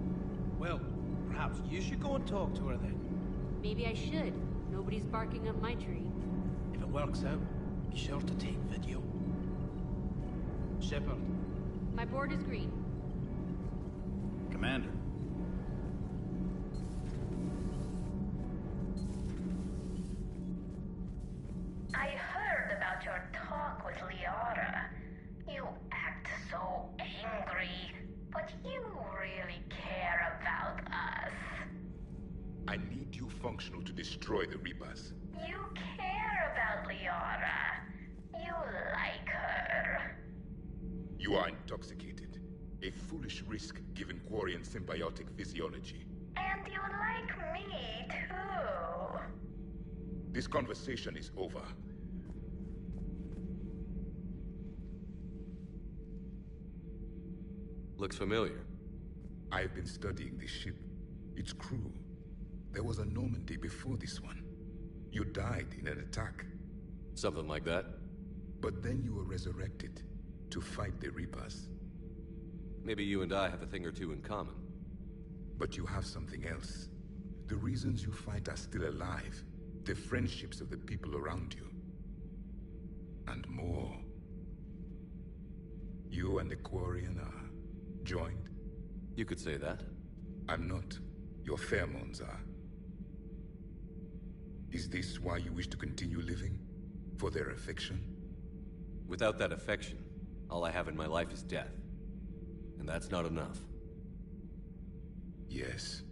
Well, perhaps you should go and talk to her then. Maybe I should. Nobody's barking up my tree. If it works out, be sure to take video. Shepard. My board is green. Commander. I heard about your talk with Liara. You act so angry, but you really care about us. I need you functional to destroy the Reapers. You care about Liara. You like her. You are intoxicated. A foolish risk given Quarian symbiotic physiology. And you like me, too. This conversation is over. Looks familiar. I have been studying this ship. Its crew. There was a Normandy before this one. You died in an attack. Something like that. But then you were resurrected to fight the Reapers. Maybe you and I have a thing or two in common. But you have something else. The reasons you fight are still alive. The friendships of the people around you. And more. You and the Quarian are joined? You could say that. I'm not. Your pheromones are. Is this why you wish to continue living? For their affection? Without that affection, all I have in my life is death. And that's not enough. Yes.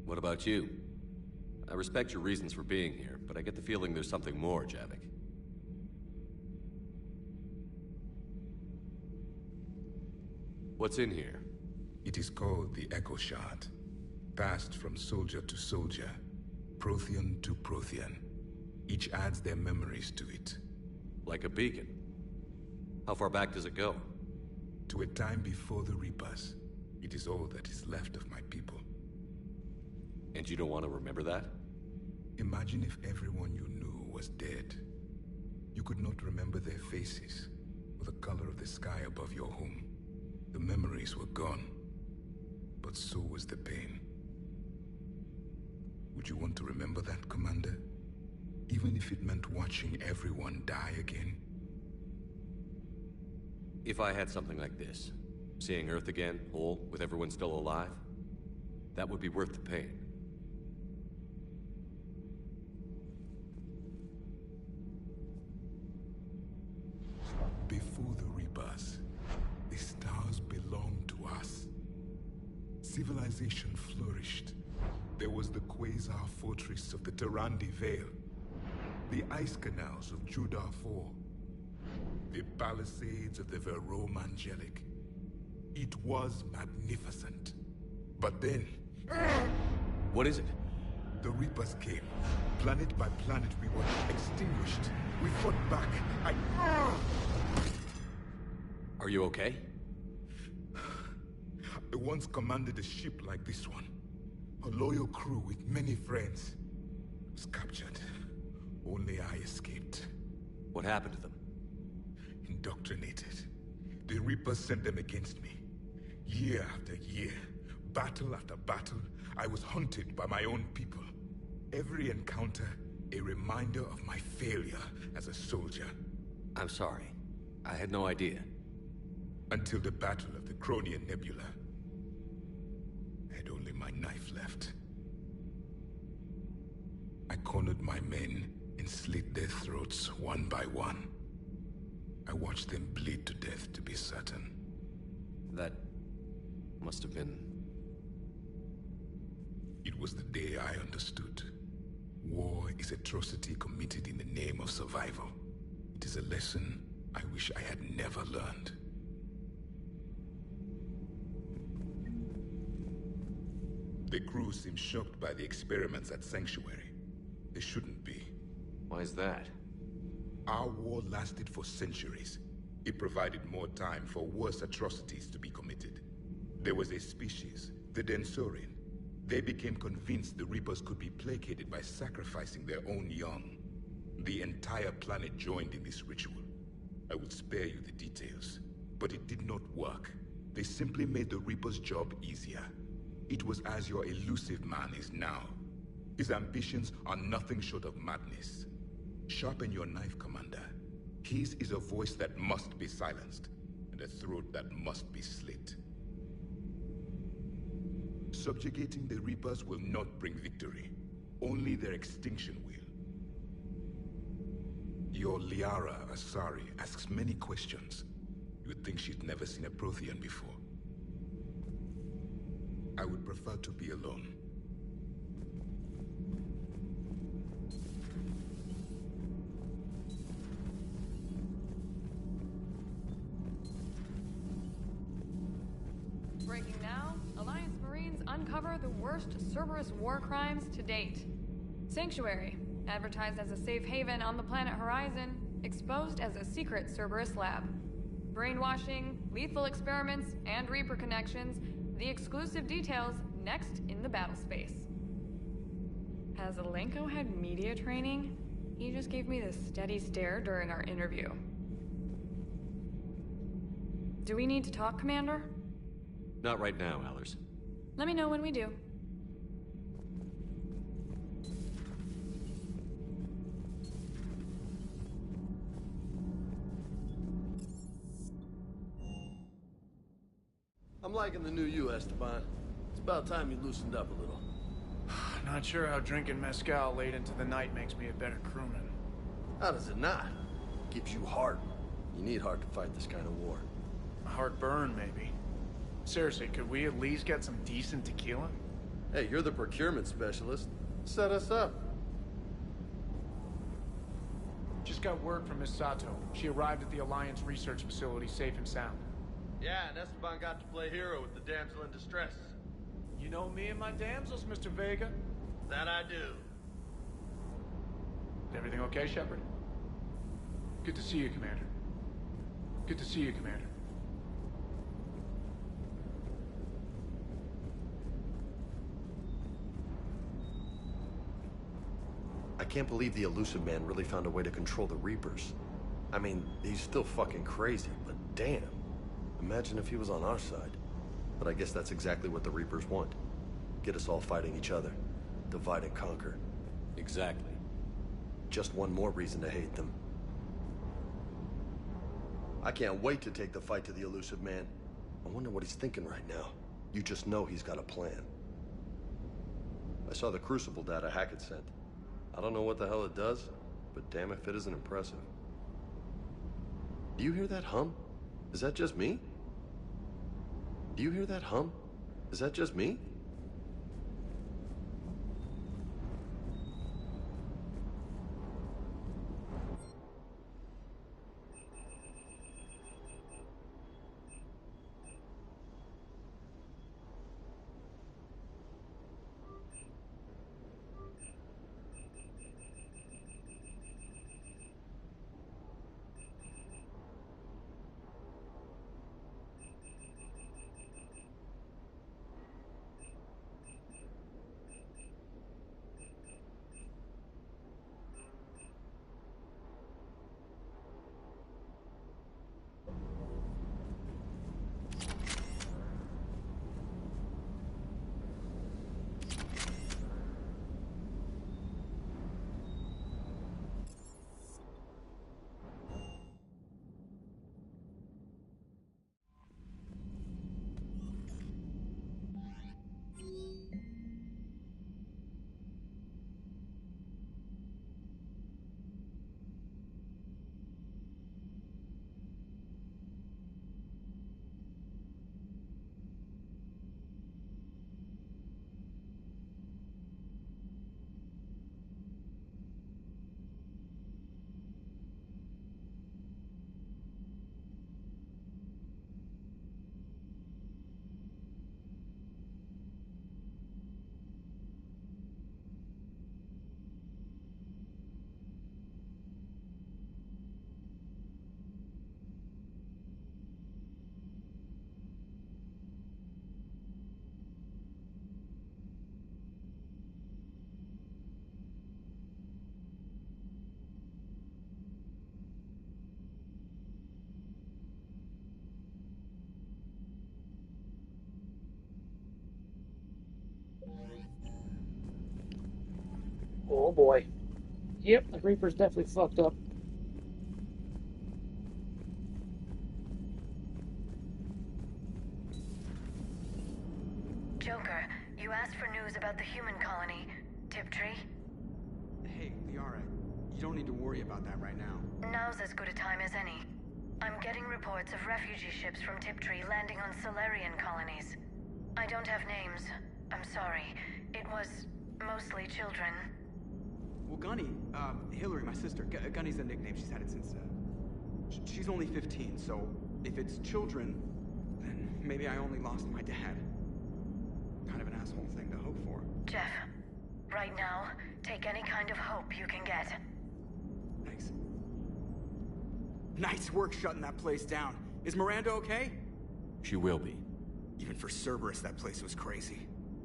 What about you? I respect your reasons for being here, but I get the feeling there's something more, Javik. What's in here? It is called the Echo Shard. Passed from soldier to soldier. Prothean to Prothean. Each adds their memories to it. Like a beacon. How far back does it go? To a time before the Reapers. It is all that is left of my people. And you don't want to remember that? Imagine if everyone you knew was dead. You could not remember their faces, or the color of the sky above your home. The memories were gone, but so was the pain. Would you want to remember that, Commander? Even if it meant watching everyone die again? If I had something like this, seeing Earth again, whole, with everyone still alive, that would be worth the pain. Before the Reapers, the stars belonged to us. Civilization flourished. There was the Quasar fortress of the Tarandi Vale, the ice canals of Judar IV, the palisades of the Verome Angelic. It was magnificent. But then... What is it? The Reapers came. Planet by planet we were extinguished. We fought back. Are you okay? I once commanded a ship like this one. A loyal crew with many friends. Was captured. Only I escaped. What happened to them? Indoctrinated. The Reapers sent them against me. Year after year, battle after battle, I was hunted by my own people. Every encounter, a reminder of my failure as a soldier. I'm sorry. I had no idea. Until the Battle of the Cronian Nebula. I had only my knife left. I cornered my men and slit their throats one by one. I watched them bleed to death to be certain. That must have been... It was the day I understood. War is atrocity committed in the name of survival. It is a lesson I wish I had never learned. The crew seemed shocked by the experiments at Sanctuary. They shouldn't be. Why is that? Our war lasted for centuries. It provided more time for worse atrocities to be committed. There was a species, the Densorian. They became convinced the Reapers could be placated by sacrificing their own young. The entire planet joined in this ritual. I would spare you the details, but it did not work. They simply made the Reaper's job easier. It was as your elusive man is now. His ambitions are nothing short of madness. Sharpen your knife, Commander. His is a voice that must be silenced, and a throat that must be slit. Subjugating the Reapers will not bring victory. Only their extinction will. Your Liara Asari asks many questions. You'd think she'd never seen a Prothean before. I would prefer to be alone. worst Cerberus war crimes to date. Sanctuary, advertised as a safe haven on the planet Horizon, exposed as a secret Cerberus lab. Brainwashing, lethal experiments, and Reaper connections, the exclusive details next in the battle space. Has Alenko had media training? He just gave me this steady stare during our interview. Do we need to talk, Commander? Not right now, Allers. Let me know when we do. I'm liking the new you, Esteban. It's about time you loosened up a little. Not sure how drinking mezcal late into the night makes me a better crewman. How does it not? Gives you heart. You need heart to fight this kind of war. Heartburn, maybe. Seriously, could we at least get some decent tequila? Hey, you're the procurement specialist. Set us up. Just got word from Miss Sato. She arrived at the Alliance research facility safe and sound. Yeah, and Esteban got to play hero with the damsel in distress. You know me and my damsels, Mr. Vega. That I do. Is everything okay, Shepard? Good to see you, Commander. Good to see you, Commander. I can't believe the Elusive Man really found a way to control the Reapers. I mean, he's still fucking crazy, but damn. Imagine if he was on our side. But I guess that's exactly what the Reapers want. Get us all fighting each other. Divide and conquer. Exactly. Just one more reason to hate them. I can't wait to take the fight to the Elusive Man. I wonder what he's thinking right now. You just know he's got a plan. I saw the Crucible data Hackett sent. I don't know what the hell it does, but damn if it isn't impressive. Do you hear that hum? Is that just me? Do you hear that hum? Is that just me? Oh boy. Yep, the Reaper's definitely fucked up. Joker, you asked for news about the human colony, Tiptree. Hey, Liara, you don't need to worry about that right now. Now's as good a time as any. I'm getting reports of refugee ships from Tiptree landing on Solarian colonies. I don't have names. I'm sorry. It was mostly children. Well, Gunny, Hillary, my sister, Gunny's a nickname. She's had it since, she's only 15, so if it's children, then maybe I only lost my dad. kind of an asshole thing to hope for. Jeff, right now, take any kind of hope you can get. Thanks. Nice work shutting that place down. Is Miranda okay? She will be. Even for Cerberus, that place was crazy.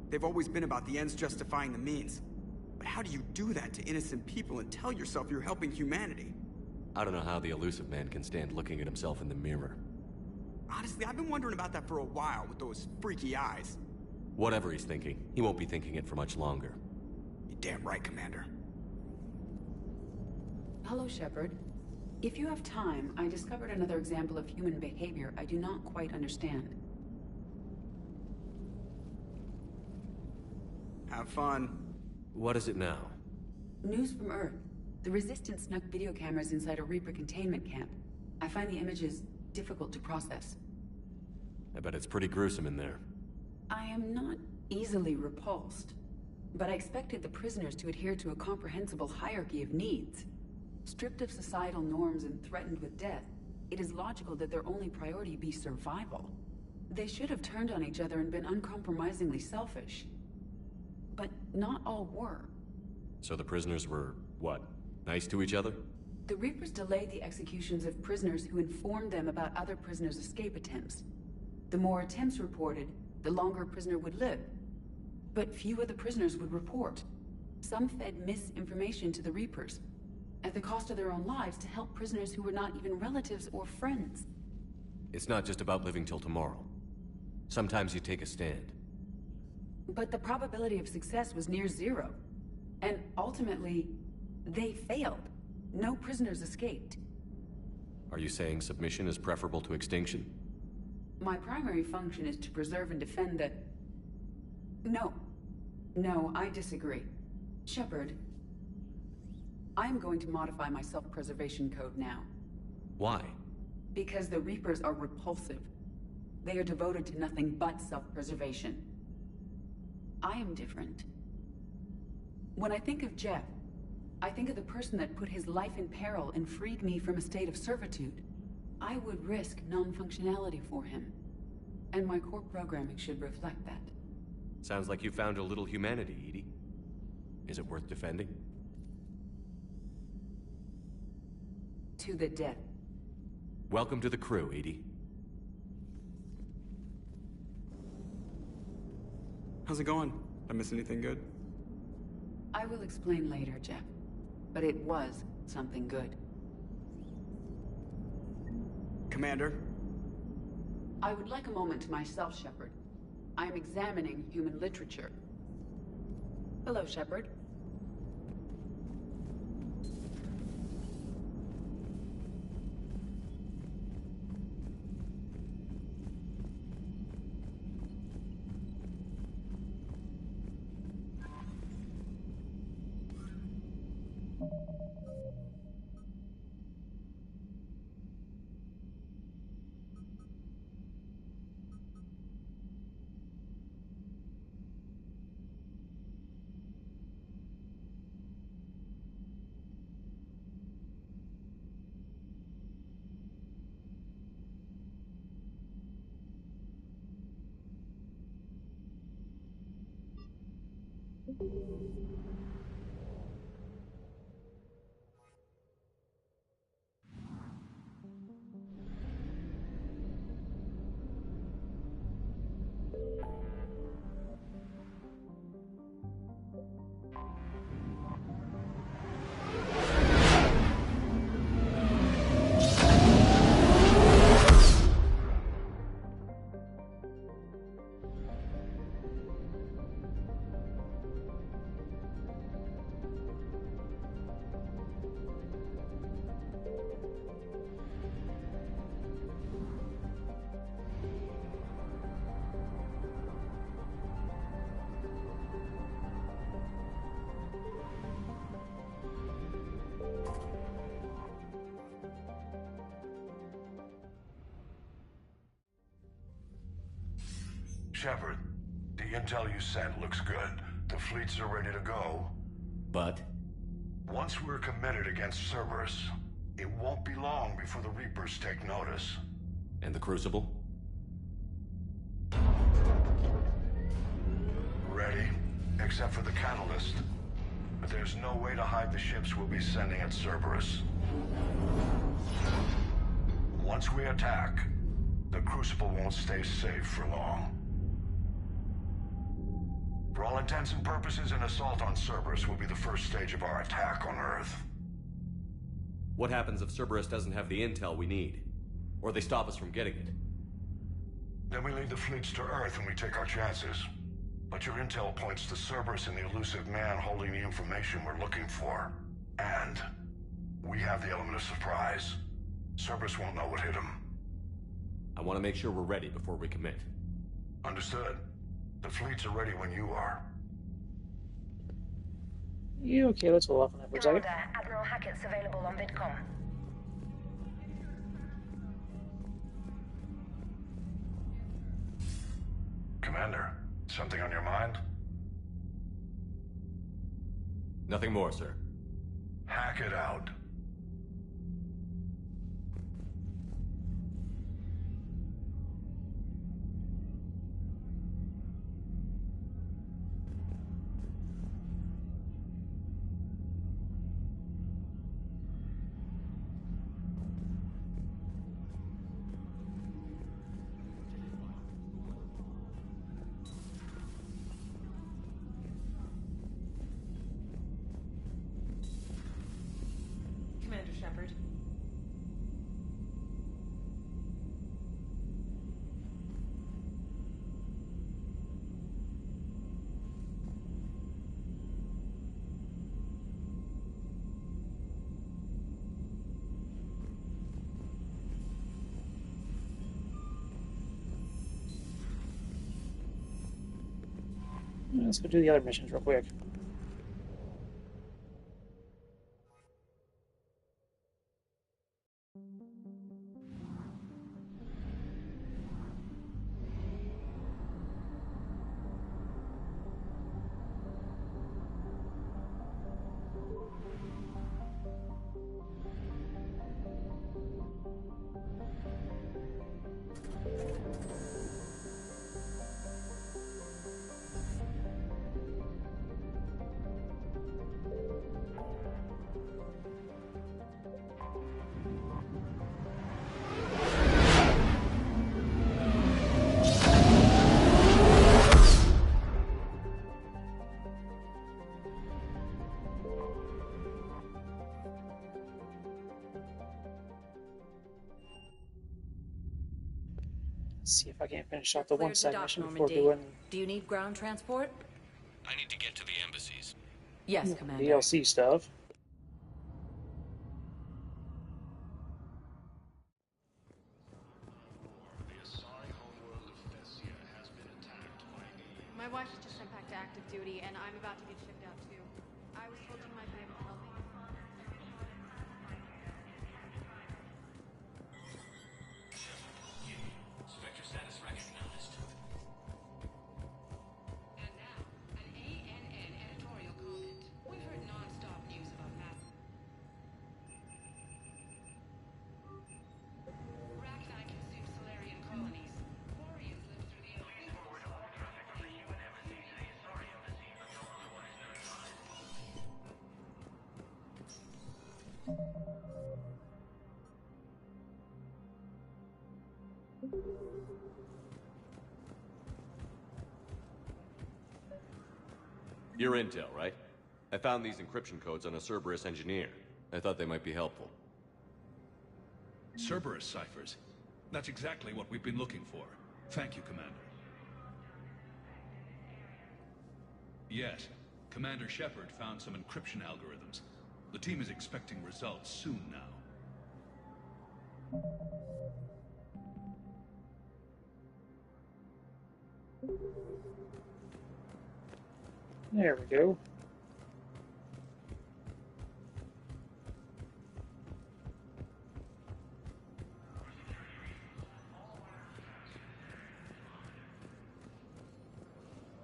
They've always been about the ends justifying the means. But how do you do that to innocent people and tell yourself you're helping humanity? I don't know how the elusive man can stand looking at himself in the mirror. Honestly, I've been wondering about that for a while with those freaky eyes. Whatever he's thinking, he won't be thinking it for much longer. You're damn right, Commander. Hello, Shepard. If you have time, I discovered another example of human behavior I do not quite understand. Have fun. What is it now? News from Earth. The Resistance snuck video cameras inside a Reaper containment camp. I find the images difficult to process. I bet it's pretty gruesome in there. I am not easily repulsed, but I expected the prisoners to adhere to a comprehensible hierarchy of needs. Stripped of societal norms and threatened with death, it is logical that their only priority be survival. They should have turned on each other and been uncompromisingly selfish. But not all were. So the prisoners were, what, nice to each other? The Reapers delayed the executions of prisoners who informed them about other prisoners' escape attempts. The more attempts reported, the longer a prisoner would live. But few of the prisoners would report. Some fed misinformation to the Reapers, at the cost of their own lives, to help prisoners who were not even relatives or friends. It's not just about living till tomorrow. Sometimes you take a stand. But the probability of success was near zero. And ultimately, they failed. No prisoners escaped. Are you saying submission is preferable to extinction? My primary function is to preserve and defend the... No. No, I disagree. Shepard, I'm going to modify my self-preservation code now. Why? Because the Reapers are repulsive. They are devoted to nothing but self-preservation. I am different. When I think of Jeff, I think of the person that put his life in peril and freed me from a state of servitude. I would risk non-functionality for him. And my core programming should reflect that. Sounds like you found a little humanity, Edie. Is it worth defending? To the death. Welcome to the crew, Edie. How's it going? Did I miss anything good? I will explain later, Jeff. But it was something good. Commander? I would like a moment to myself, Shepard. I am examining human literature. Hello, Shepard. Shepard, the intel you sent looks good. The fleets are ready to go. But? Once we're committed against Cerberus, it won't be long before the Reapers take notice. And the Crucible? except for the catalyst. But there's no way to hide the ships we'll be sending at Cerberus. Once we attack, the Crucible won't stay safe for long. For all intents and purposes, an assault on Cerberus will be the first stage of our attack on Earth. What happens if Cerberus doesn't have the intel we need? Or they stop us from getting it? Then we lead the fleets to Earth and we take our chances. But your intel points to Cerberus and the elusive man holding the information we're looking for. And we have the element of surprise. Cerberus won't know what hit him. I want to make sure we're ready before we commit. Understood. The fleets are ready when you are. Yeah, okay, let's hold off on that for a second. Commander, Admiral Hackett's available on VidCom. Commander, something on your mind? Nothing more, sir. Hack it out. Commander Shepard. Let's go do the other missions real quick. See if I can't finish off the one side mission before doing Do you need ground transport? I need to get to the embassies. Yes, Commander. DLC stuff. My wife was just sent back to active duty, and I'm about to get shipped out too. I was told you might be able to help me. Spectre status recognized. And now, an ANN editorial comment. We've heard non-stop news about that. Rachni consume Solarian colonies. Quarians live through the elite. Your intel, right? I found these encryption codes on a Cerberus engineer. I thought they might be helpful. Cerberus ciphers. That's exactly what we've been looking for. Thank you, Commander. Yes, Commander Shepard found some encryption algorithms. The team is expecting results soon now. There we go.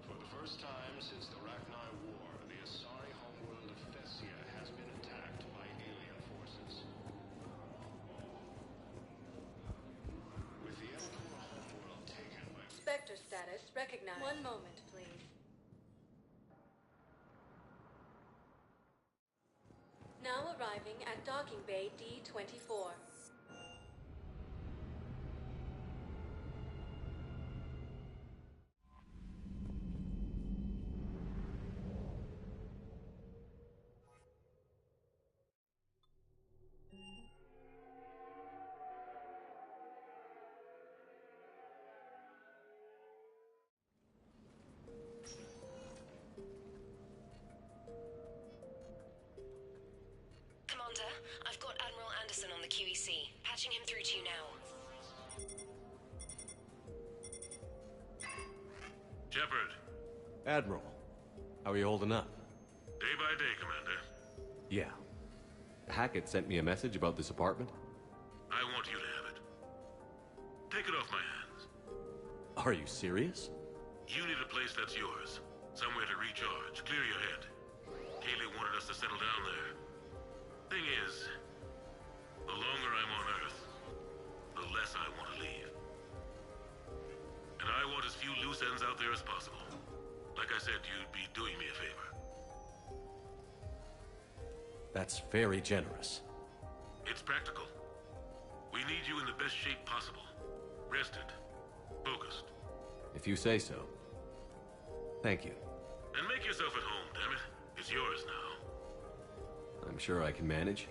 For the first time since the Rachni War, the Asari homeworld of Thessia has been attacked by alien forces. With the Emperor homeworld taken by... Spectre status recognized. One moment, please. D24. Commander, I've got Admiral Anderson on the QEC. Patching him through to you now. Shepard. Admiral, how are you holding up? Day by day, Commander. Yeah. Hackett sent me a message about this apartment. I want you to have it. Take it off my hands. Are you serious? You need a place that's yours. Somewhere to recharge, clear your head. Kaylee wanted us to settle down there. Thing is, the longer I'm on Earth, the less I want to leave. And I want as few loose ends out there as possible. Like I said, you'd be doing me a favor. That's very generous. It's practical. We need you in the best shape possible. Rested. Focused. If you say so. Thank you. And make yourself at home, damn it. It's yours now. I'm sure I can manage.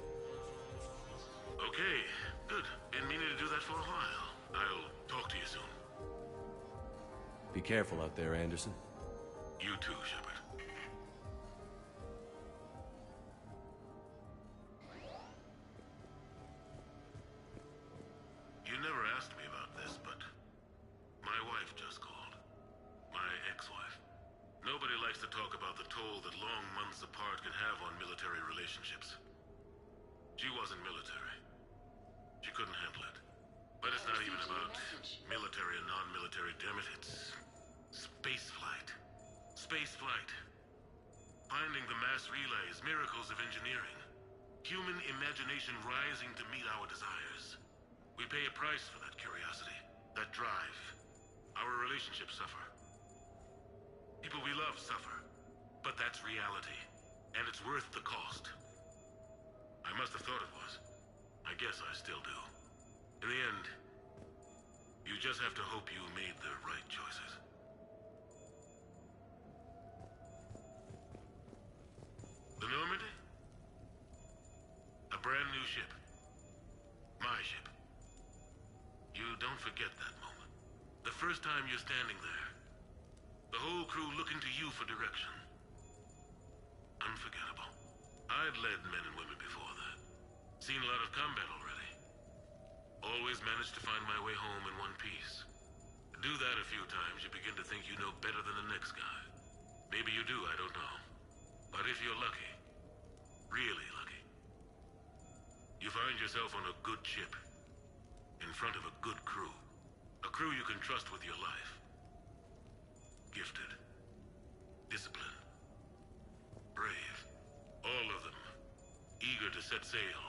Okay, good. Been meaning to do that for a while. I'll talk to you soon. Be careful out there, Anderson. You too, Shepard. You never asked me about this, but my wife just called. My ex-wife. Nobody likes to talk about the toll that long months apart can have on military relationships. She wasn't military. She couldn't handle it. But it's not even about military and non-military, damn it. It's space flight. Space flight. Finding the mass relays, miracles of engineering. Human imagination rising to meet our desires. We pay a price for that curiosity, that drive. Our relationships suffer. People we love suffer. But that's reality. And it's worth the cost. I must have thought it was. I guess I still do. In the end, you just have to hope you made the right choices. The Normandy? A brand new ship. My ship. You don't forget that moment. The first time you're standing there. The whole crew looking to you for direction. Unforgettable. I'd led men and women before that. Seen a lot of combat already. Always managed to find my way home in one piece. Do that a few times, you begin to think you know better than the next guy. Maybe you do, I don't know. But if you're lucky, really lucky, you find yourself on a good ship, in front of a good crew. A crew you can trust with your life. Gifted. Disciplined. Brave. All of them. Eager to set sail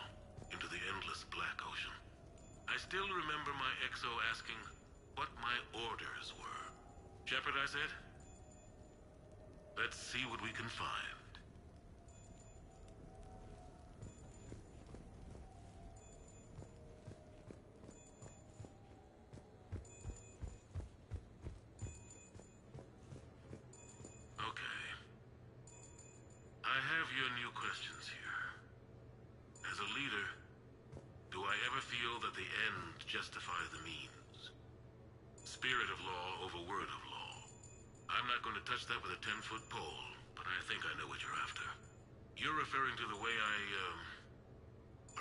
into the endless black ocean. I still remember my XO asking what my orders were. Shepard, I said. Let's see what we can find. Okay. I have your new questions here. As a leader, do I ever feel that the end justifies the means? Spirit of law over word of law. I'm not going to touch that with a 10-foot pole, but I think I know what you're after. You're referring to the way I,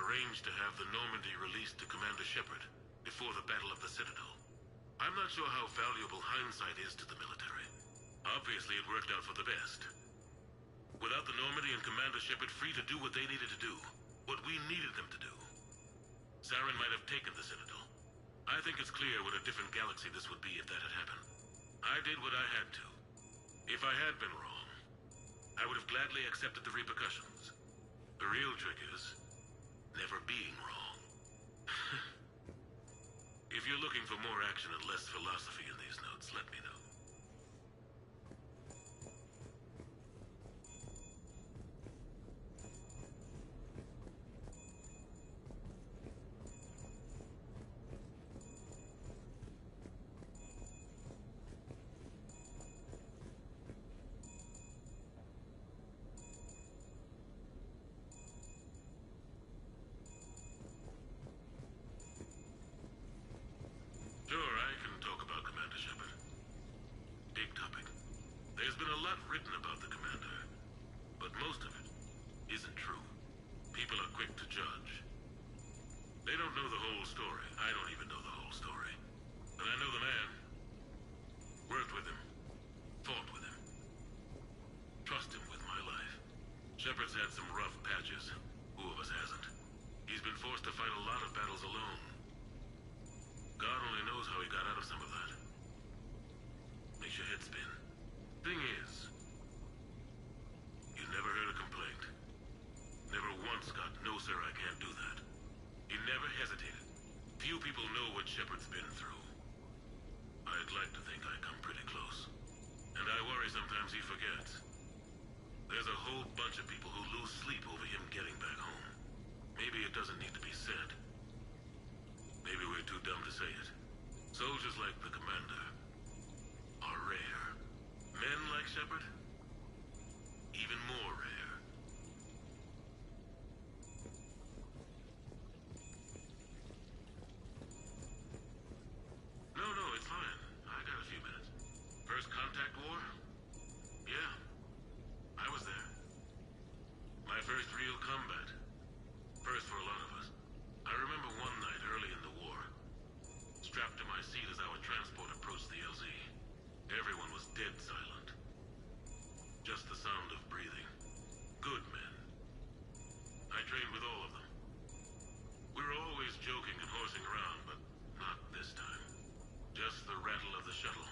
arranged to have the Normandy released to Commander Shepard before the Battle of the Citadel. I'm not sure how valuable hindsight is to the military. Obviously, it worked out for the best. Without the Normandy and Commander Shepard free to do what they needed to do, what we needed them to do, Saren might have taken the Citadel. I think it's clear what a different galaxy this would be if that had happened. I did what I had to. If I had been wrong, I would have gladly accepted the repercussions. The real trick is never being wrong. If you're looking for more action and less philosophy in these notes, let me know. he got out of some of that. Makes your head spin. Thing is, you never heard a complaint. Never once got, "No, sir, I can't do that." He never hesitated. Few people know what Shepard's been through. I'd like to think I come pretty close. And I worry sometimes he forgets. There's a whole bunch of people who lose sleep over him getting back home. Maybe it doesn't need to be said. Maybe we're too dumb to say it. Soldiers like the commander are rare. Men like Shepard, even more rare. No, it's fine. I got a few minutes. First contact war? Yeah, I was there. My first real combat. First for a lot of us. I remember one night early in the war, strapped to my seat as our transport approached the LZ. Everyone was dead silent. Just the sound of breathing. Good men. I trained with all of them. We were always joking and horsing around, but not this time. Just the rattle of the shuttle.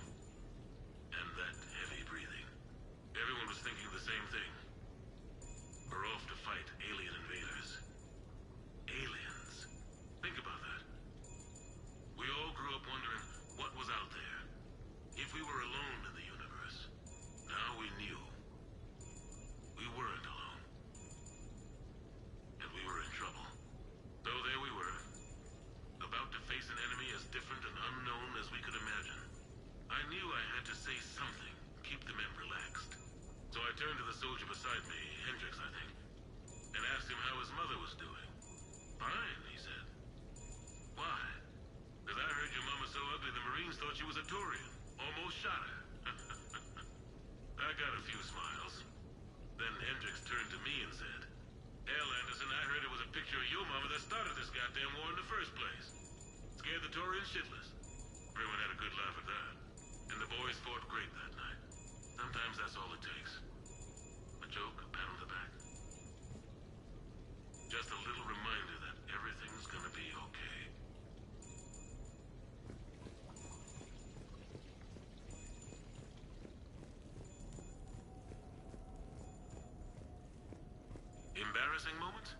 And that heavy breathing. Everyone was thinking the same thing. We're off to fight alien invaders. Aliens. Think about that. We all grew up wondering what was out there. If we were alone in the universe. Now we knew. We weren't alone. And we were in trouble. So there we were. About to face an enemy as different and unknown as we could imagine. I knew I had to say something, keep the men relaxed. So I turned to the soldier beside me, Hendricks, I think, and asked him how his mother was doing. Fine, he said. Why? Because I heard your mama so ugly the Marines thought she was a Turian. Almost shot her. I got a few smiles. Then Hendricks turned to me and said, "Hell, Anderson, I heard it was a picture of your mama that started this goddamn war in the first place. Scared the Turians shitless." Everyone had a good laugh at that. And the boys fought great that night. Sometimes that's all it takes. A joke, a pat on the back. Just a little reminder that everything's gonna be okay. Embarrassing moments?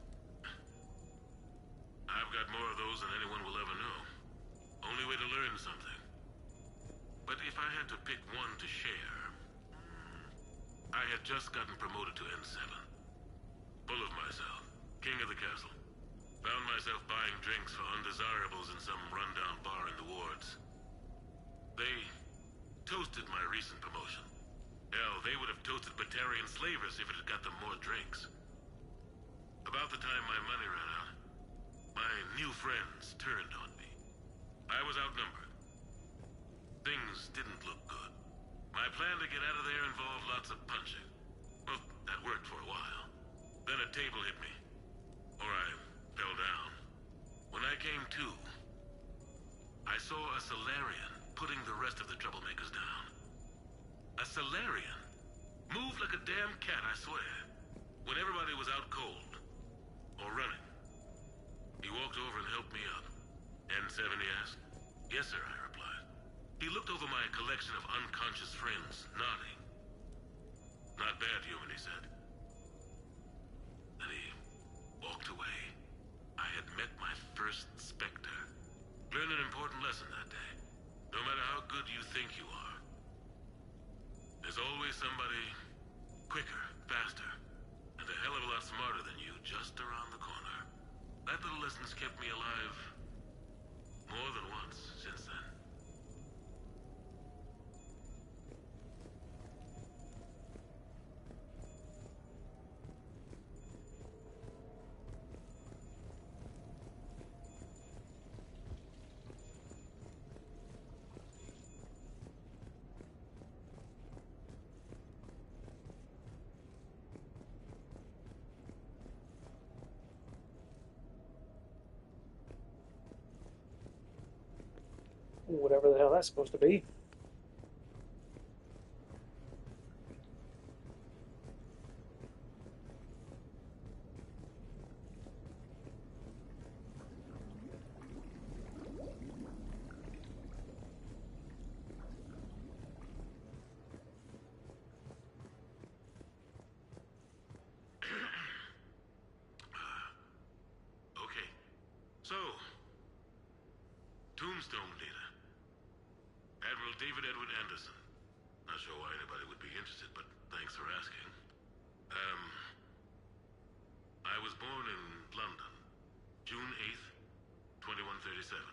I've got more of those than anyone will ever know. Only way to learn something. But if I had to pick one to share, I had just gotten promoted to N7. Full of myself. King of the castle. Found myself buying drinks for undesirables in some rundown bar in the wards. They toasted my recent promotion. Hell, they would have toasted Batarian slavers if it had got them more drinks. About the time my money ran out, my new friends turned on me. I was outnumbered. Things didn't look good. My plan to get out of there involved lots of punching. Well, that worked for a while. Then a table hit me. Or I fell down. When I came to, I saw a Solarian putting the rest of the troublemakers down. A Solarian? Moved like a damn cat, I swear. When everybody was out cold. Or running. He walked over and helped me up. N7, he asked. "Yes, sir," I replied. He looked over my collection of unconscious friends, nodding. "Not bad, human," he said. Then he walked away. I had met my first Spectre. Learned an important lesson that day. No matter how good you think you are, there's always somebody quicker, faster, and a hell of a lot smarter than you just around the corner. That little lesson's kept me alive more than once since then. Whatever the hell that's supposed to be. Tombstone data. Admiral David Edward Anderson. Not sure why anybody would be interested, but thanks for asking. I was born in London, June 8th, 2137.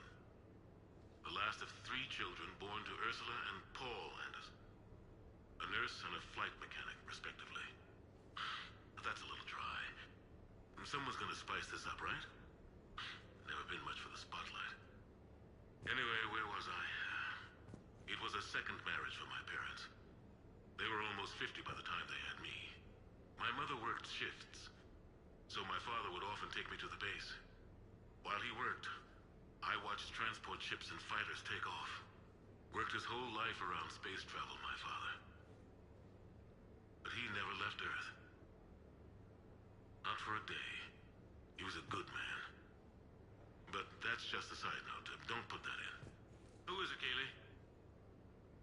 The last of 3 children born to Ursula and Paul Anderson. A nurse and a flight mechanic, respectively. But that's a little dry. Someone's gonna spice this up, right? Never been much for the spotlight. Anyway, where was I? It was a second marriage for my parents. They were almost 50 by the time they had me. My mother worked shifts, so my father would often take me to the base. While he worked, I watched transport ships and fighters take off. Worked his whole life around space travel, my father. But he never left Earth. Not for a day. He was a good man. But that's just a side note. Don't put that in. Who is it, Kaylee?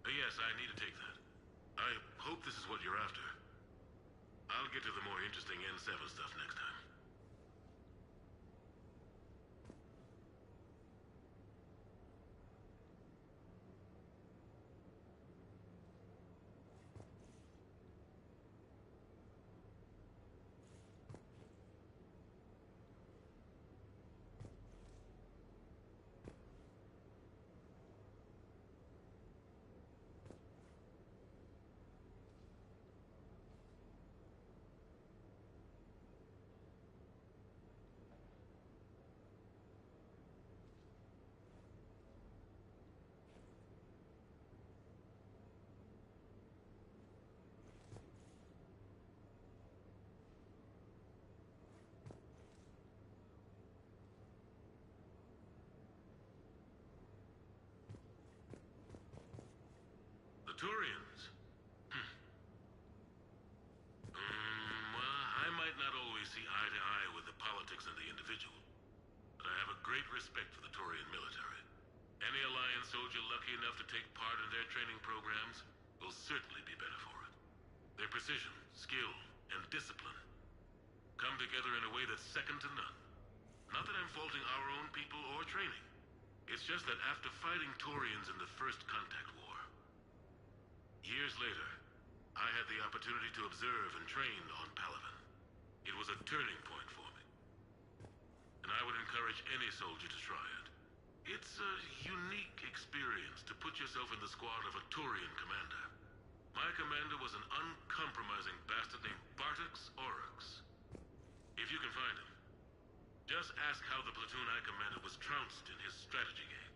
Yes, I need to take that. I hope this is what you're after. I'll get to the more interesting N7 stuff next time. Turians? Well, I might not always see eye to eye with the politics and the individual, but I have a great respect for the Turian military. Any Alliance soldier lucky enough to take part in their training programs will certainly be better for it. Their precision, skill, and discipline come together in a way that's second to none. Not that I'm faulting our own people or training. It's just that after fighting Turians in the First Contact War, years later, I had the opportunity to observe and train on Palaven. It was a turning point for me. And I would encourage any soldier to try it. It's a unique experience to put yourself in the squad of a Turian commander. My commander was an uncompromising bastard named Bartix Oryx. If you can find him, just ask how the platoon I commanded was trounced in his strategy game.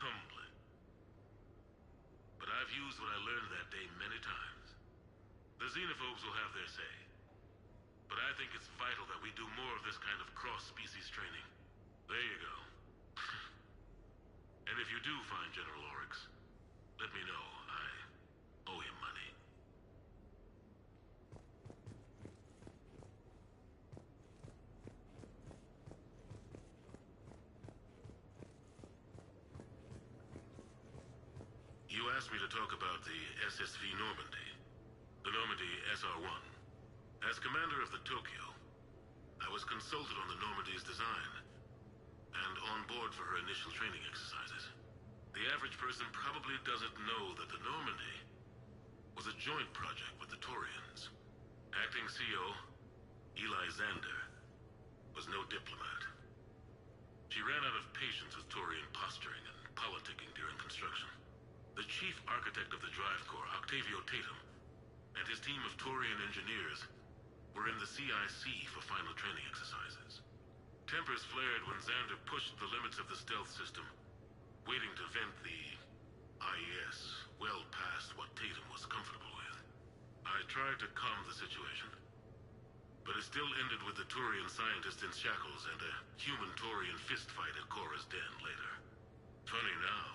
Humbling. But I've used what I learned that day many times. The xenophobes will have their say. But I think it's vital that we do more of this kind of cross-species training. There you go. And if you do find General Oryx, let me know. I owe him money. You asked me to talk about the SSV Normandy. The Normandy SR-1. As commander of the Tokyo, I was consulted on the Normandy's design and on board for her initial training exercises. The average person probably doesn't know that the Normandy was a joint project with the Turians. Acting CO, Eli Xander, was no diplomat. She ran out of patience with Turian posturing and politicking during construction. The chief architect of the Drive Corps, Octavio Tatum, and his team of Turian engineers were in the CIC for final training exercises. Tempers flared when Xander pushed the limits of the stealth system, waiting to vent the IES well past what Tatum was comfortable with. I tried to calm the situation, but it still ended with the Turian scientist in shackles and a human Turian fistfight at Korra's den later. Funny now,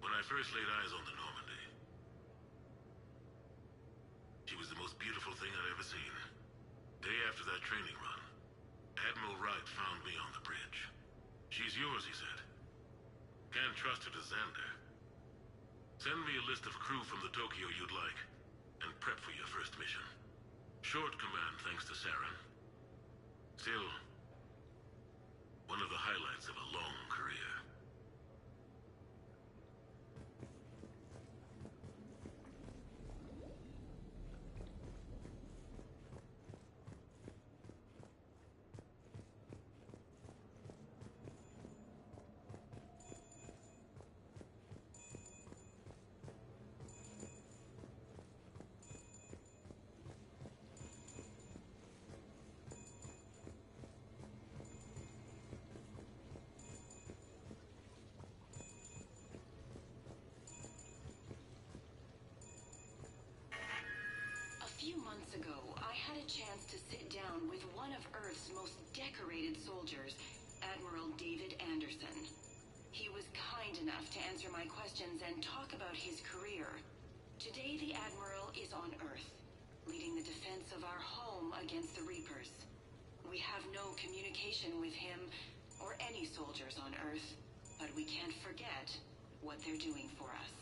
when I first laid eyes on the Normandy, she was the most beautiful thing I'd ever seen. Day after that training run, Admiral Wright found me on the bridge. She's yours, he said. Can't trust her to Xander. Send me a list of crew from the Tokyo you'd like, and prep for your first mission. Short command thanks to Saren. Still, one of the highlights of a long career. a chance to sit down with one of Earth's most decorated soldiers, Admiral David Anderson. He was kind enough to answer my questions and talk about his career. Today, the Admiral is on Earth, leading the defense of our home against the Reapers. We have no communication with him or any soldiers on Earth, but we can't forget what they're doing for us.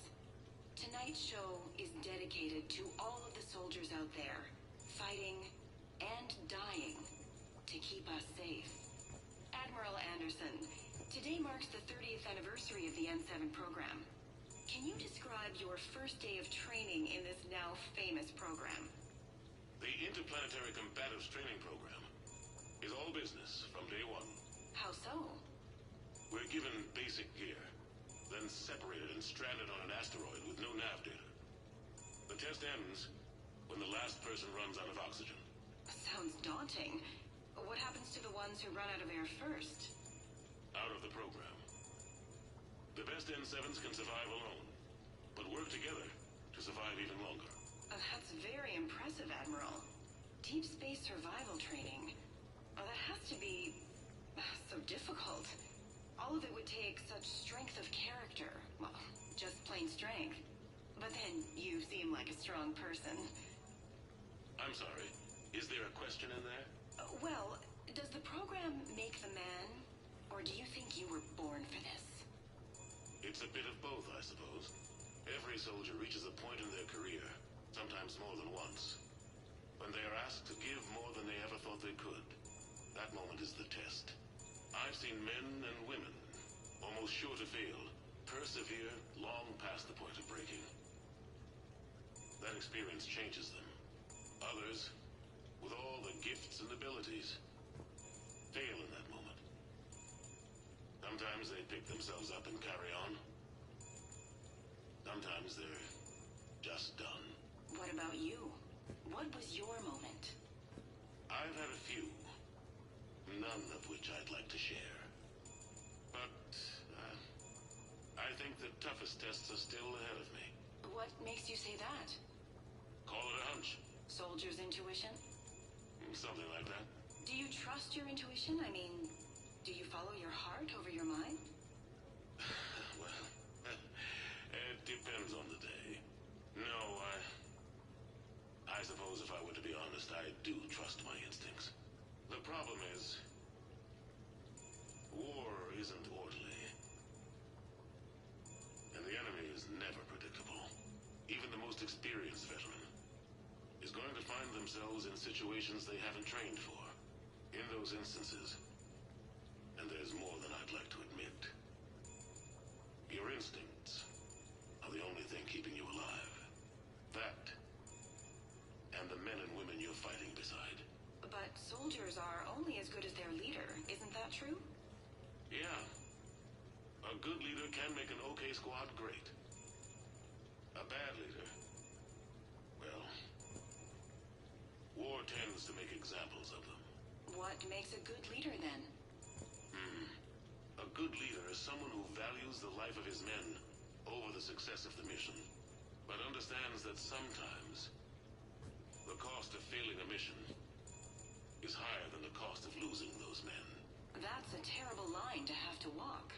Tonight's show is dedicated to all of the soldiers out there, fighting and dying to keep us safe. Admiral Anderson, today marks the 30th anniversary of the N7 program. Can you describe your first day of training in this now famous program? The Interplanetary Combatives Training Program is all business from day one. How so? We're given basic gear, then separated and stranded on an asteroid with no nav data. The test ends when the last person runs out of oxygen. Sounds daunting. What happens to the ones who run out of air first? Out of the program. The best N7s can survive alone, but work together to survive even longer. That's very impressive, Admiral. Deep space survival training. That has to be so difficult. All of it would take such strength of character. Well, just plain strength. But then you seem like a strong person. I'm sorry, is there a question in there? Well, does the program make the man, or do you think you were born for this? It's a bit of both, I suppose. Every soldier reaches a point in their career, sometimes more than once, when they are asked to give more than they ever thought they could. That moment is the test. I've seen men and women, almost sure to fail, persevere long past the point of breaking. That experience changes them. Others, with all the gifts and abilities, fail in that moment. Sometimes they pick themselves up and carry on. Sometimes they're just done. What about you? What was your moment? I've had a few, none of which I'd like to share. But, I think the toughest tests are still ahead of me. What makes you say that? Call it a hunch. Soldier's intuition? Something like that. Do you trust your intuition? I mean, do you follow your heart over your mind? Well, it depends on the day. No, I suppose if I were to be honest, I do trust my instincts. The problem is, war isn't orderly. And the enemy is never predictable. Even the most experienced veteran is going to find themselves in situations they haven't trained for. In those instances, and there's more than I'd like to admit, your instincts are the only thing keeping you alive. That, and the men and women you're fighting beside. But soldiers are only as good as their leader, isn't that true? Yeah. A good leader can make an okay squad great. A bad leader, well, war tends to make examples of them. What makes a good leader, then? A good leader is someone who values the life of his men over the success of the mission, but understands that sometimes the cost of failing a mission is higher than the cost of losing those men. That's a terrible line to have to walk.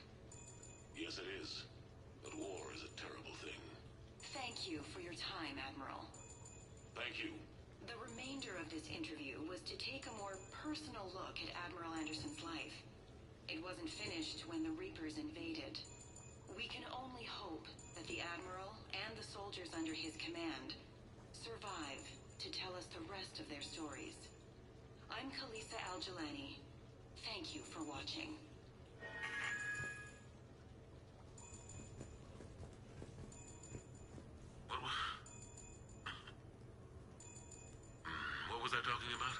Yes, it is. But war is a terrible thing. Thank you for your time, Admiral. Thank you. The remainder of this interview was to take a more personal look at Admiral Anderson's life. It wasn't finished when the Reapers invaded. We can only hope that the Admiral and the soldiers under his command survive to tell us the rest of their stories. I'm Khaleesa Al-Jilani. Thank you for watching. What was I talking about?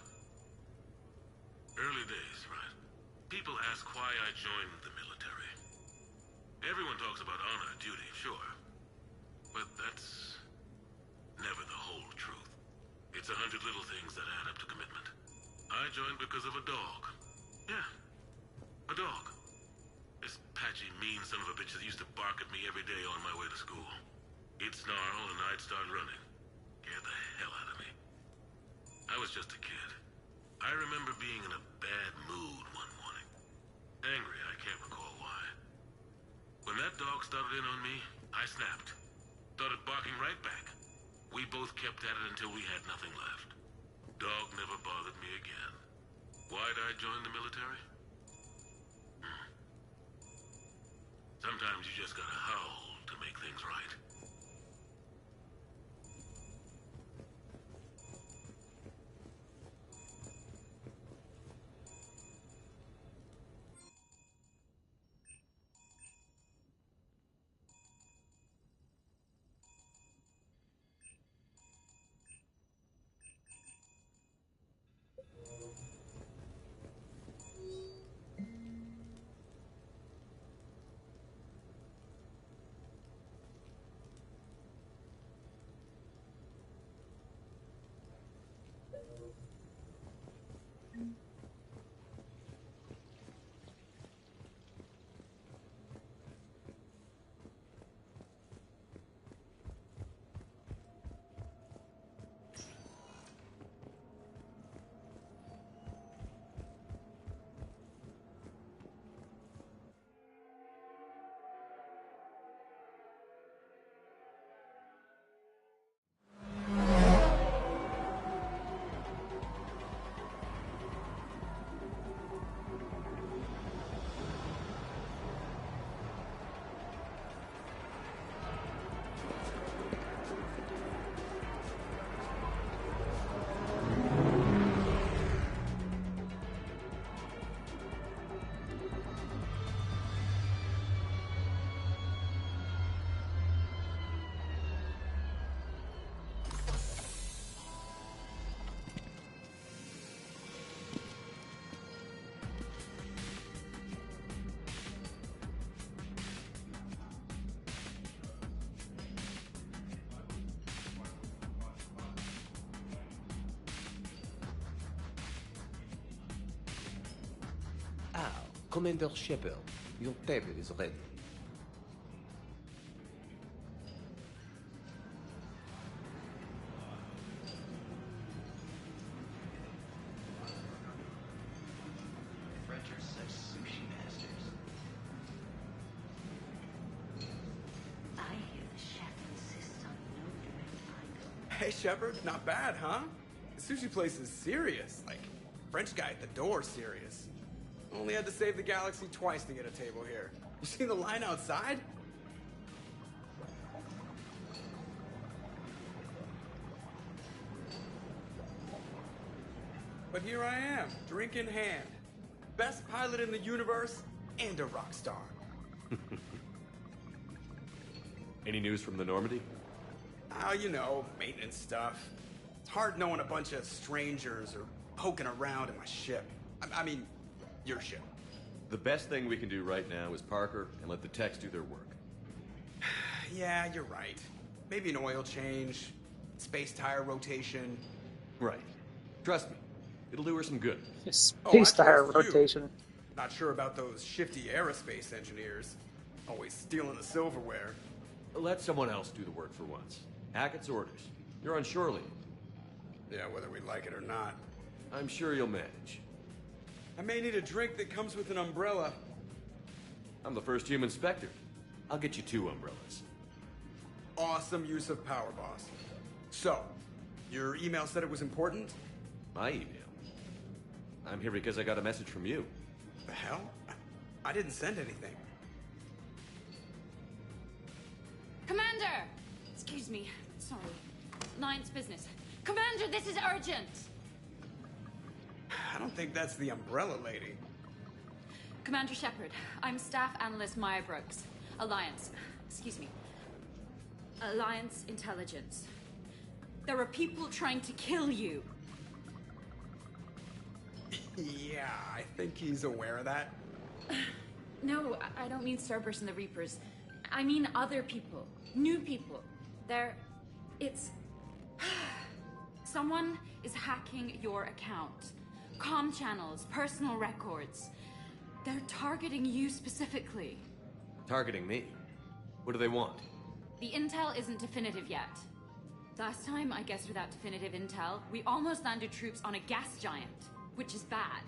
Early days, right? People ask why I joined the military. Everyone talks about honor, duty, sure. But that's never the whole truth. It's 100 little things that add up to commitment. I joined because of a dog. Yeah, a dog. This patchy, mean son of a bitch that used to bark at me every day on my way to school. He'd snarl and I'd start running. Scared the hell out of me. I was just a kid. I remember being in a bad mood one morning. Angry, I can't recall why. When that dog started in on me, I snapped. Started barking right back. We both kept at it until we had nothing left. Dog never bothered me again. Why'd I join the military? Sometimes you just gotta howl to make things right. Commander Shepard, your table is ready. French are such sushi masters. I hear the chef insists on no direct eye. Hey, Shepard, not bad, huh? The sushi place is serious. Like, French guy at the door serious. Only had to save the galaxy twice to get a table here. You seen the line outside? But here I am, drink in hand. Best pilot in the universe and a rock star. Any news from the Normandy? Oh, you know, maintenance stuff. It's hard knowing a bunch of strangers or poking around in my ship. I mean, your ship. The best thing we can do right now is park her and let the techs do their work. Yeah, you're right. Maybe an oil change, space tire rotation. Right. Trust me, it'll do her some good. Space tire rotation. Not sure about those shifty aerospace engineers. Always stealing the silverware. Let someone else do the work for once. Hackett's orders. You're on shore leave. Yeah, whether we like it or not. I'm sure you'll manage. I may need a drink that comes with an umbrella. I'm the first human Spectre. I'll get you 2 umbrellas. Awesome use of power, boss. So, your email said it was important? My email? I'm here because I got a message from you. The hell? I didn't send anything. Commander! Excuse me. Sorry. Alliance business. Commander, this is urgent! I don't think that's the umbrella lady. Commander Shepard, I'm Staff Analyst Maya Brooks. Alliance. Excuse me. Alliance Intelligence. There are people trying to kill you. Yeah, I think he's aware of that. No, I don't mean Cerberus and the Reapers. I mean other people. New people. It's... Someone is hacking your account. Comm channels, personal records. They're targeting you specifically. Targeting me? What do they want? The intel isn't definitive yet. Last time, I guess without definitive intel, we almost landed troops on a gas giant, which is bad.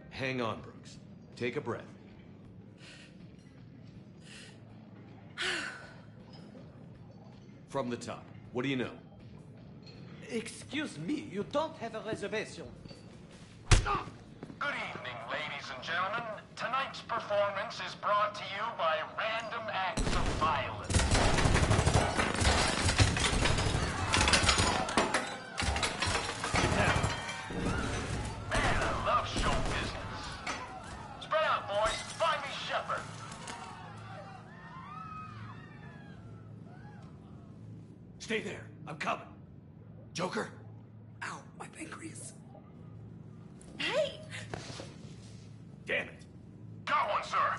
Hang on, Brooks. Take a breath. From the top, what do you know? Excuse me, you don't have a reservation. Good evening, ladies and gentlemen. Tonight's performance is brought to you by random acts of violence. Man, I love show business. Spread out, boys. Find me Shepard. Stay there. I'm coming. Joker? Ow, my pancreas. Hey! Damn it. Got one, sir.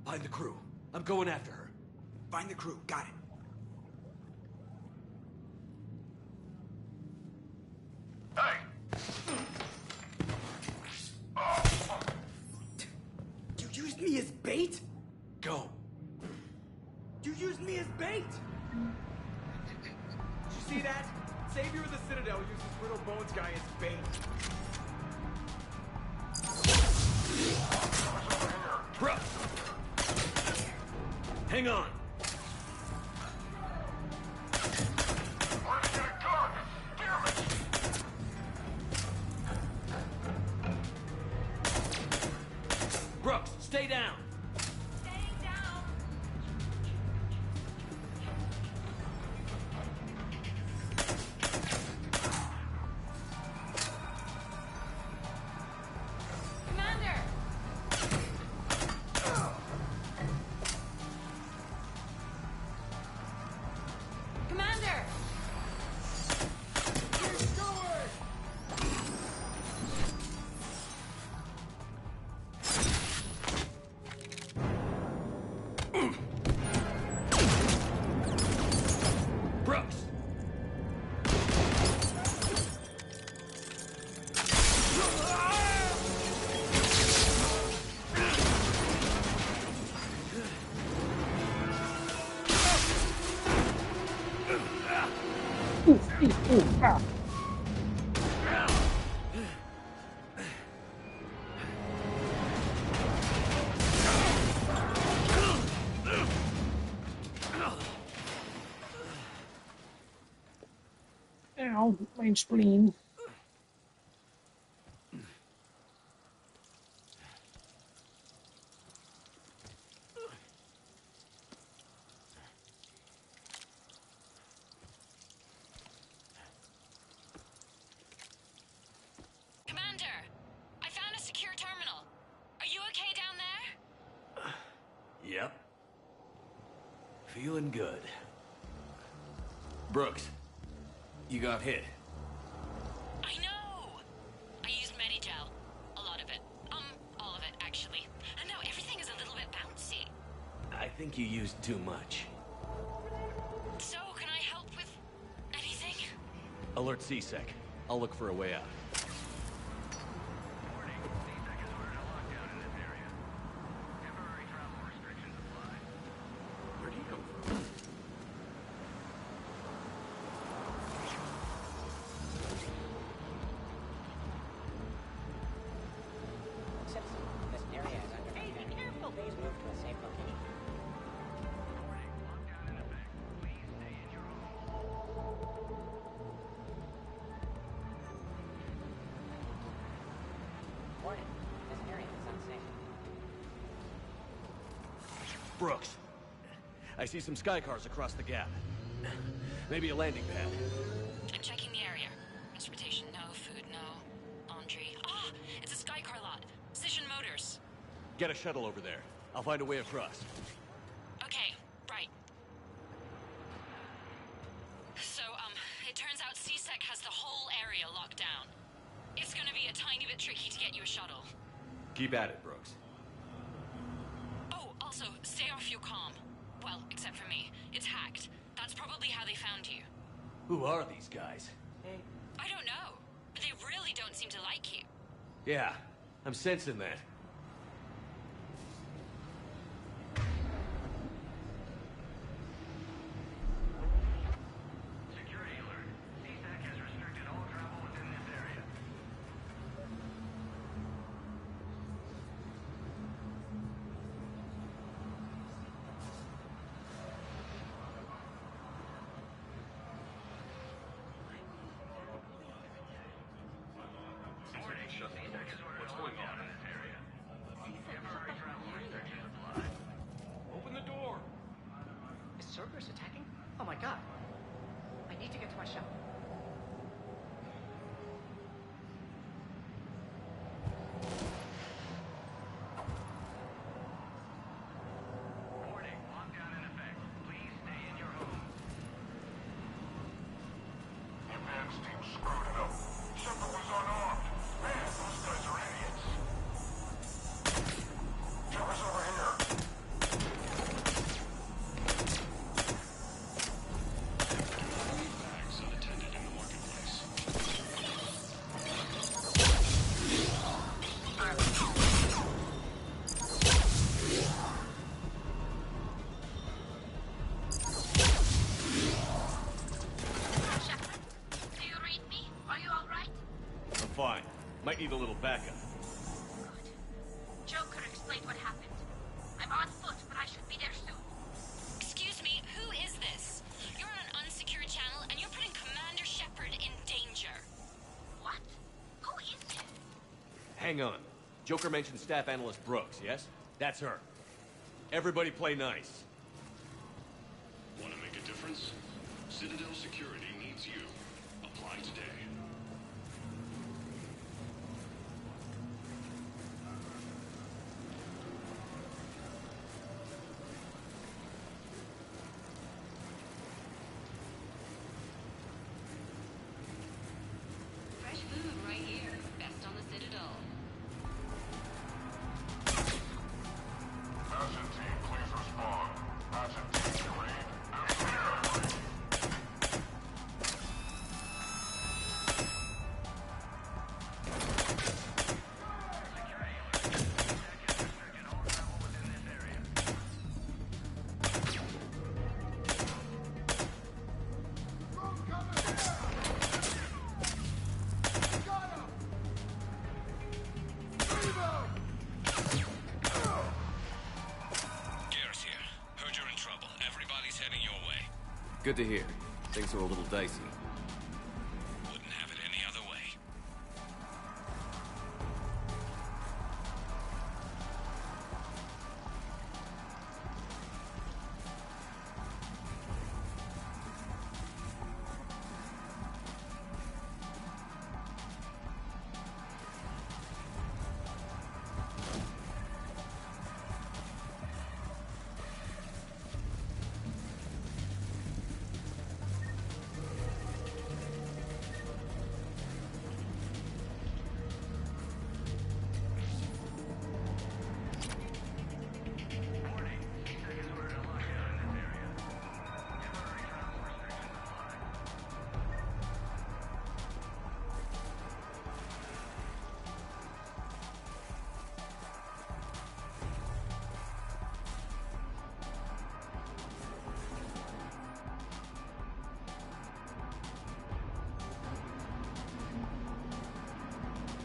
Find the crew. I'm going after her. Find the crew. Got it. Hey! You used me as bait? Go. You used me as bait! Did you see that? Savior of the Citadel uses Brittle Bones guy as bait. Bro! Hang on. Where'd you get a gun? Damn it! Brooks, stay down. Staying down! Commander! Commander! Brooks! Ah. Ow, my spleen. Commander! I found a secure terminal. Are you okay down there? Yep. Feeling good. Brooks, you got hit. I know! I used Medigel. A lot of it. All of it, actually. And now everything is a little bit bouncy. I think you used too much. So, can I help with anything? Alert C-Sec. I'll look for a way out. Where do you come from? This area is under Hey, be careful! Please move to a safe location. Warning, this area is unsafe. Brooks, I see some sky cars across the gap. Maybe a landing pad. I'm checking the area. Transportation, no. Food, no. Laundry. Ah! It's a Skycar lot. Cision Motors. Get a shuttle over there. I'll find a way across. Okay, right. So, it turns out C-Sec has the whole area locked down. It's gonna be a tiny bit tricky to get you a shuttle. Keep at it, Brooks. Oh, also, stay off your comm. Well, except for me. It's hacked. That's probably how they found you. Who are these guys? I don't know. But they really don't seem to like you. Yeah, I'm sensing that. going on in this area? Open the door. Is Cerberus attacking? Oh my god. I need to get to my shop. Warning, lockdown in effect. Please stay in your homes. The advance team screwed it up. Shepard was unarmed. Man, those guys are idiots. Shepard's over here. Bags unattended in the marketplace. Shepard, do you read me? Are you all right? I'm fine. Might need a little backup. Joker explained what happened. I'm on foot, but I should be there soon. Excuse me, who is this? You're on an unsecured channel and you're putting Commander Shepard in danger. What? Who is it? Hang on. Joker mentioned Staff Analyst Brooks, yes? That's her. Everybody play nice. Want to make a difference? Citadel Security needs you. Apply today. Fresh food right here. Best on the Citadel. Asset team, please respond. Asset team, read. And clear, read. Garrus here. Heard you're in trouble. Everybody's heading your way. Good to hear. Things are a little dicey. Wouldn't have it any other way.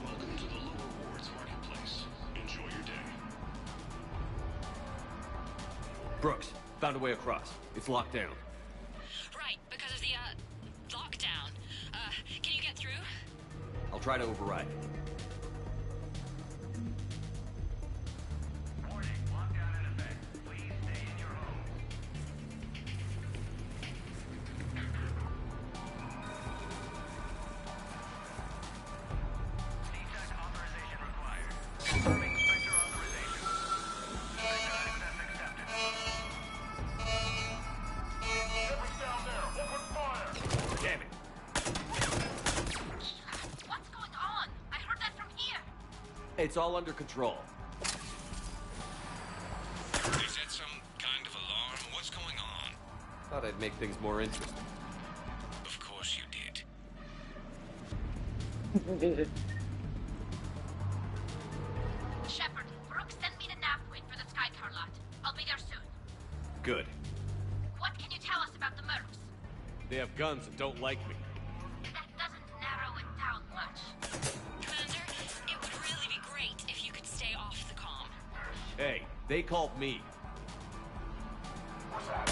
Welcome to the Lower Wards Marketplace. Enjoy your day. Brooks, found a way across. It's locked down. Right, because of the, lockdown. Can you get through? I'll try to override it. Warning, lockdown in effect. Please stay in your homes. CTAC authorization required. Confirming Spectre authorization. Access accepted. Shepard's down there. Open fire. Damn it. What's going on? I heard that from here. It's all under control. Is that some kind of alarm? What's going on? Thought I'd make things more interesting. Of course you did. Shepard, Brooks sent me the nav point for the Skycar lot. I'll be there soon. Good. What can you tell us about the mercs? They have guns and don't like me. That doesn't narrow it down much. Commander, it would really be great if you could stay off the comm. Hey, they called me. What's that?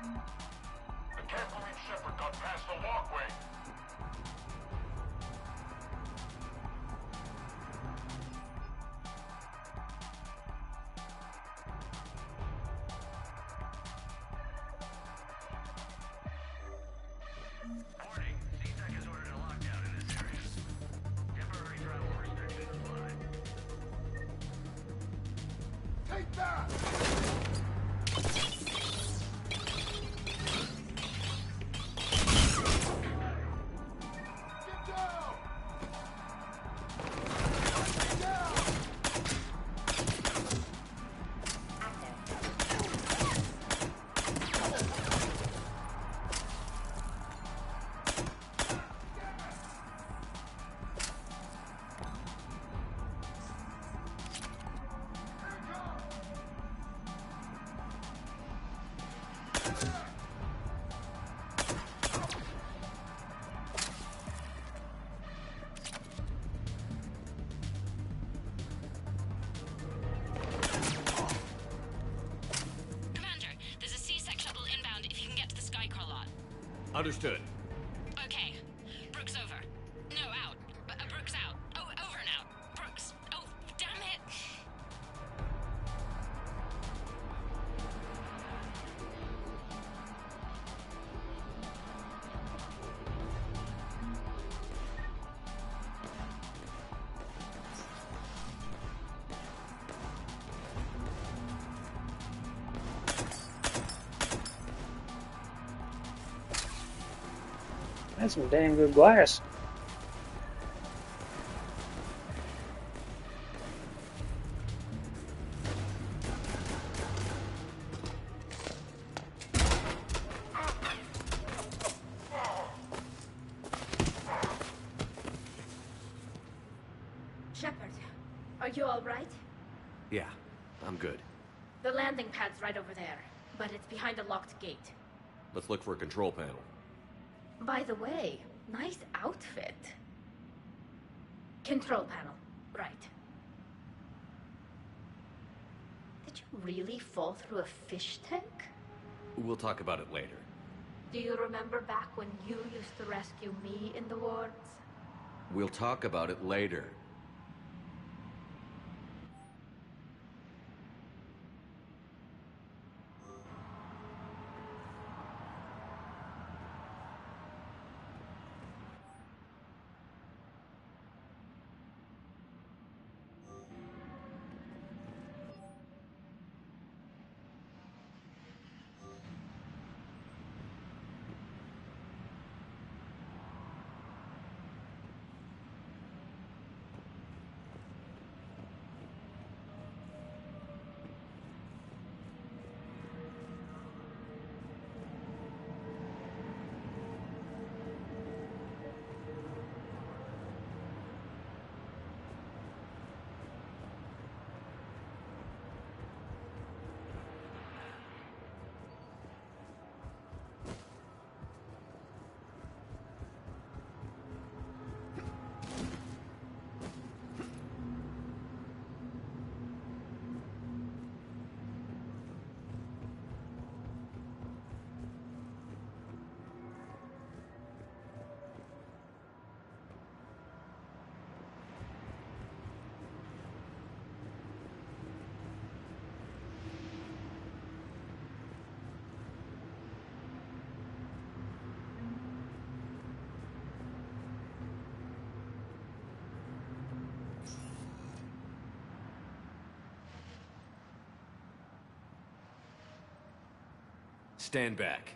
I can't believe Shepard got past the walkway. Warning, CTEC has ordered a lockdown in this area. Temporary travel restrictions apply. Take that! Get down! Get down! Commander, there's a C-Sec shuttle inbound if you can get to the Skycar lot. Understood. Okay. Brooks over. No, out. Brooks out. Oh, over and out. Brooks. Oh, damn it. That's some damn good glass. Shepard, are you all right? Yeah, I'm good. The landing pad's right over there, but it's behind a locked gate. Let's look for a control panel. By the way, nice outfit. Control panel, right. Did you really fall through a fish tank? We'll talk about it later. Do you remember back when you used to rescue me in the wards? We'll talk about it later. Stand back.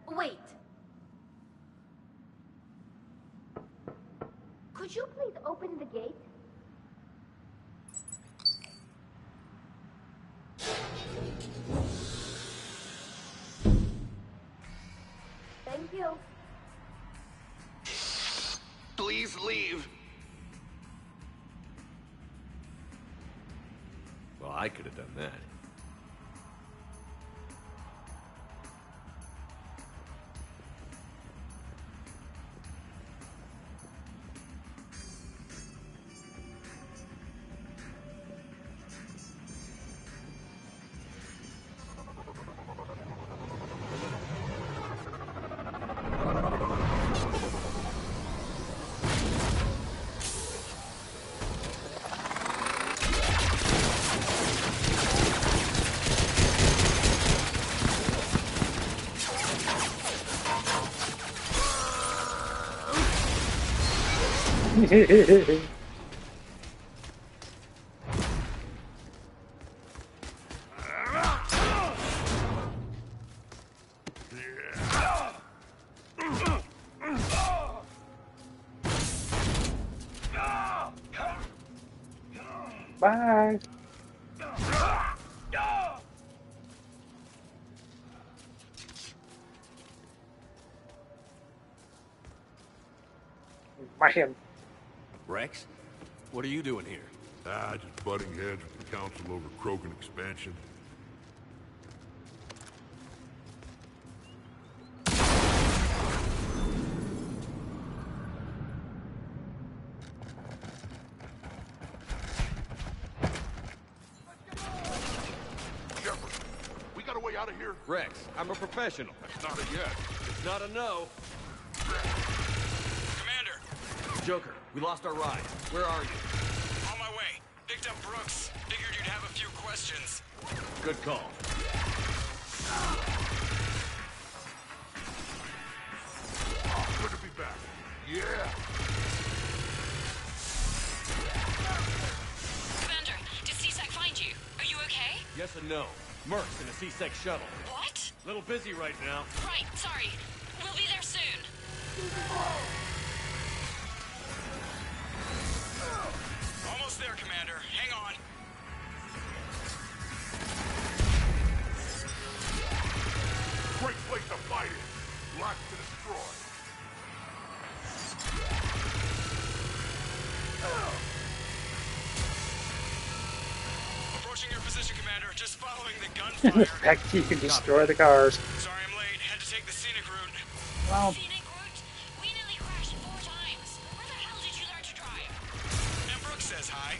Wait. Could you please open the gate? Thank you. Please leave. Well, I could have done that. Bye. Man. Rex, what are you doing here? Just butting heads with the council over Krogan expansion. Shepard, we got a way out of here? Rex, I'm a professional. That's not a yes. It's not a no. Commander! Joker, we lost our ride. Where are you? On my way. Picked up Brooks. Figured you'd have a few questions. Good call. Oh, good to be back. Yeah. Commander, did C-Sec find you? Are you okay? Yes and no. Merc's in a C-Sec shuttle. What? Little busy right now. Right, sorry. We'll be there soon. Almost there, Commander. Hang on. Great place to fight in. Lots to destroy. Approaching your position, Commander. Just following the gunfire. Heck, you can destroy the cars. Sorry I'm late. Had to take the scenic route. Well, Scenic route? We nearly crashed 4 times. Where the hell did you learn to drive? And Brooks says hi.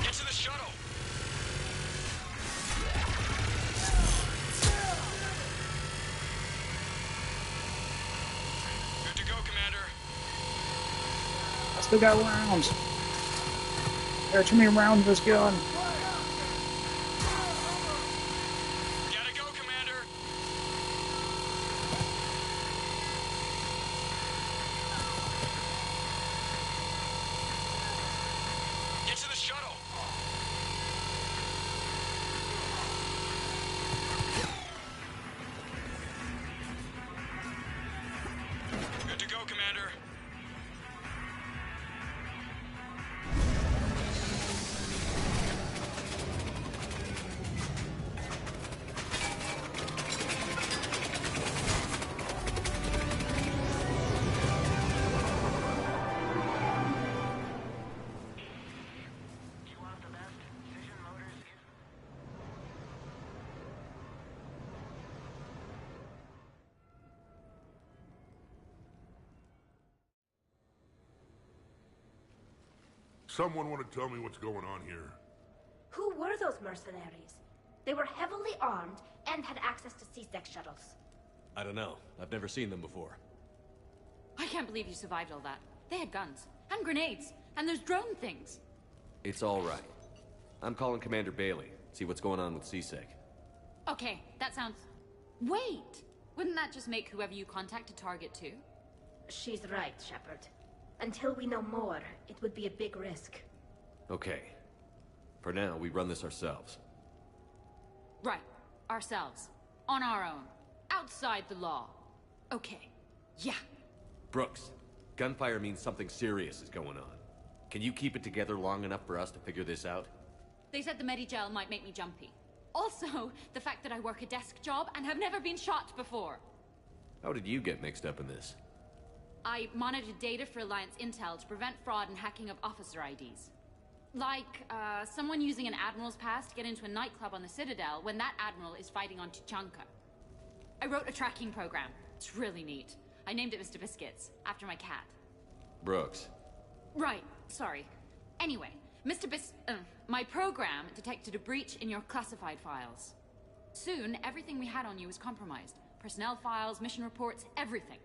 Get to the shuttle. Good to go, Commander. I still got rounds. There are too many rounds in this gun. Gotta go, Commander. Get to the shuttle. Good to go, Commander. Someone want to tell me what's going on here? Who were those mercenaries? They were heavily armed and had access to C-Sec shuttles. I don't know. I've never seen them before. I can't believe you survived all that. They had guns, and grenades, and those drone things. It's all right. I'm calling Commander Bailey. See what's going on with C-Sec. Okay, that sounds... Wait! Wouldn't that just make whoever you contact a target too? She's right, Shepard. Until we know more, it would be a big risk. Okay. For now, we run this ourselves. Right. Ourselves. On our own. Outside the law. Okay. Yeah. Brooks, gunfire means something serious is going on. Can you keep it together long enough for us to figure this out? They said the Medigel might make me jumpy. Also, the fact that I work a desk job and have never been shot before. How did you get mixed up in this? I monitored data for Alliance intel to prevent fraud and hacking of officer IDs. Like, someone using an Admiral's pass to get into a nightclub on the Citadel when that Admiral is fighting on Tuchanka. I wrote a tracking program. It's really neat. I named it Mr. Biscuits, after my cat. Brooks. Right, sorry. Anyway, my program detected a breach in your classified files. Soon, everything we had on you was compromised. Personnel files, mission reports, everything.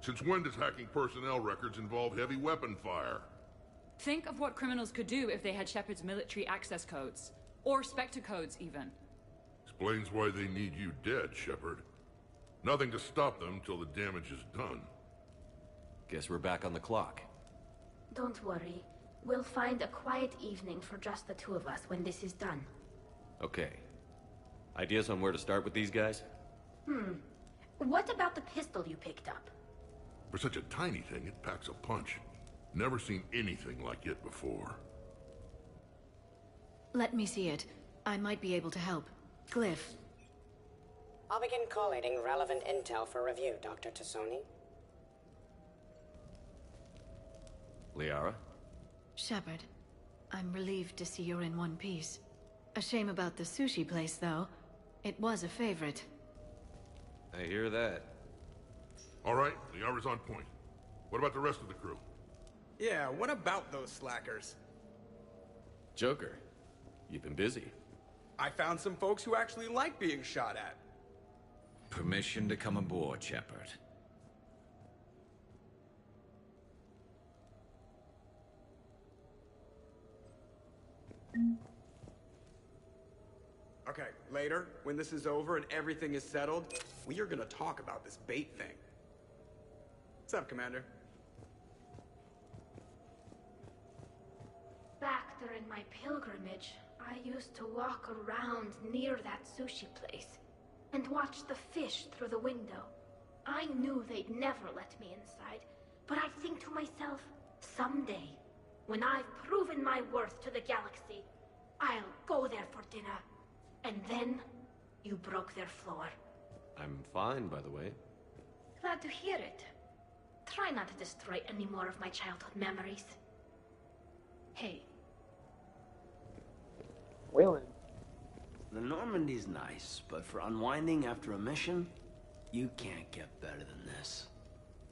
Since when does hacking personnel records involve heavy weapon fire? Think of what criminals could do if they had Shepard's military access codes. Or Spectre codes, even. Explains why they need you dead, Shepard. Nothing to stop them till the damage is done. Guess we're back on the clock. Don't worry. We'll find a quiet evening for just the two of us when this is done. Okay. Ideas on where to start with these guys? What about the pistol you picked up? For such a tiny thing, it packs a punch. Never seen anything like it before. Let me see it. I might be able to help. Glyph. I'll begin collating relevant intel for review, Dr. Tassoni. Liara? Shepard, I'm relieved to see you're in one piece. A shame about the sushi place, though. It was a favorite. I hear that. All right, Liara's on point. What about the rest of the crew? Yeah, what about those slackers? Joker, you've been busy. I found some folks who actually like being shot at. Permission to come aboard, Shepard. Okay, later, when this is over and everything is settled, we are gonna talk about this bait thing. What's up, Commander? Back during my pilgrimage, I used to walk around near that sushi place and watch the fish through the window. I knew they'd never let me inside, but I'd think to myself, someday, when I've proven my worth to the galaxy, I'll go there for dinner. And then, you broke their floor. I'm fine, by the way. Glad to hear it. Try not to destroy any more of my childhood memories. Hey. Waylon. The Normandy's nice, but for unwinding after a mission, you can't get better than this.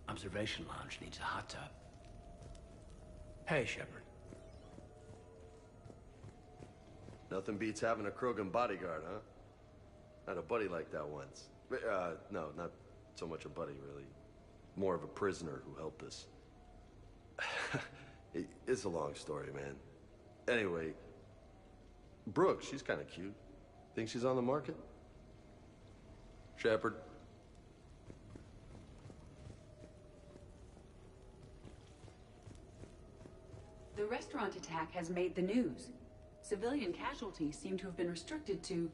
Observation Lounge needs a hot tub. Hey, Shepard. Nothing beats having a Krogan bodyguard, huh? I had a buddy like that once. No, not so much a buddy, really. More of a prisoner who helped us. It's a long story, man. Anyway, Brooke, she's kind of cute. Think she's on the market? Shepard? The restaurant attack has made the news. Civilian casualties seem to have been restricted to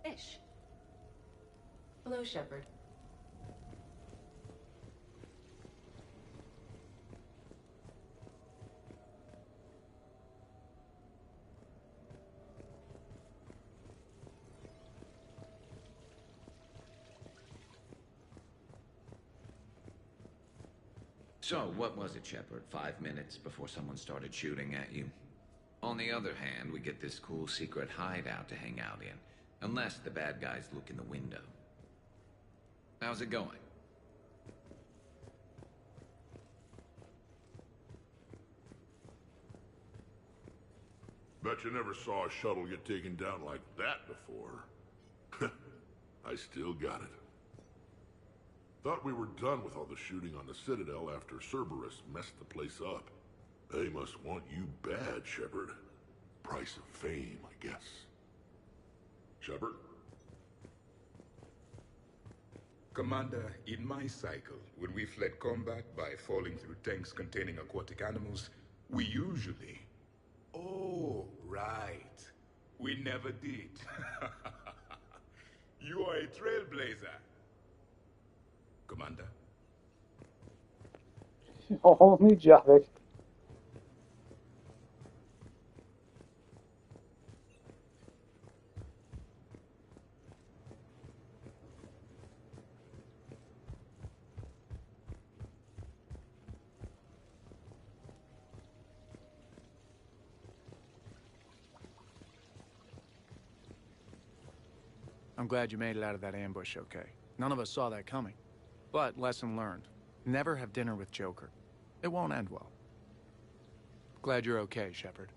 fish. Hello, Shepard. So, what was it, Shepard? 5 minutes before someone started shooting at you? On the other hand, we get this cool secret hideout to hang out in. Unless the bad guys look in the window. How's it going? Bet you never saw a shuttle get taken down like that before. I still got it. Thought we were done with all the shooting on the Citadel after Cerberus messed the place up. They must want you bad, Shepard. Price of fame, I guess. Shepard? Commander, in my cycle, when we fled combat by falling through tanks containing aquatic animals, we usually... Oh, right. We never did. You are a trailblazer. Commander? Only Javik. I'm glad you made it out of that ambush okay. None of us saw that coming. But lesson learned. Never have dinner with Joker. It won't end well. Glad you're okay, Shepard.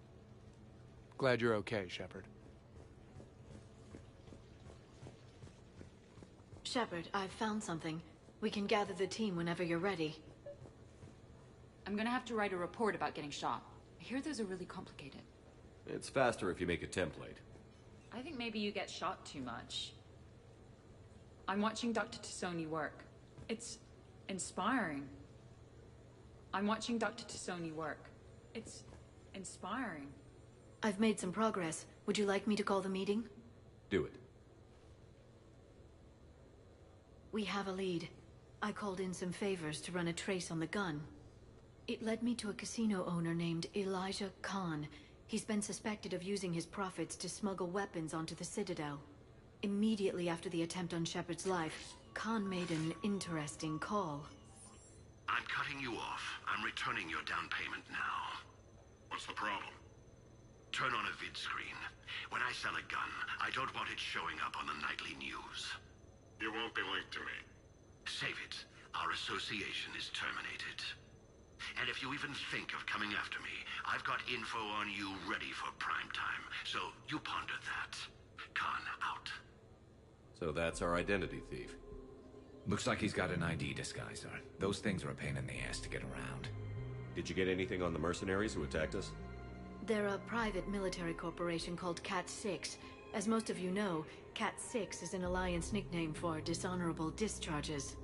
Glad you're okay, Shepard. Shepard, I've found something. We can gather the team whenever you're ready. I'm gonna have to write a report about getting shot. I hear those are really complicated. It's faster if you make a template. I think maybe you get shot too much. I'm watching Dr. Tassoni work. It's inspiring. I'm watching Dr. Tassoni work. It's inspiring. I've made some progress. Would you like me to call the meeting? Do it. We have a lead. I called in some favors to run a trace on the gun. It led me to a casino owner named Elijah Khan. He's been suspected of using his profits to smuggle weapons onto the Citadel. Immediately after the attempt on Shepard's life, Khan made an interesting call. I'm cutting you off. I'm returning your down payment now. What's the problem? Turn on a vid screen. When I sell a gun, I don't want it showing up on the nightly news. You won't be linked to me. Save it. Our association is terminated. And if you even think of coming after me, I've got info on you ready for prime time. So you ponder that. Khan out. So that's our identity thief. Looks like he's got an ID disguiser. Those things are a pain in the ass to get around. Did you get anything on the mercenaries who attacked us? They're a private military corporation called Cat-6. As most of you know, Cat-6 is an Alliance nickname for dishonorable discharges.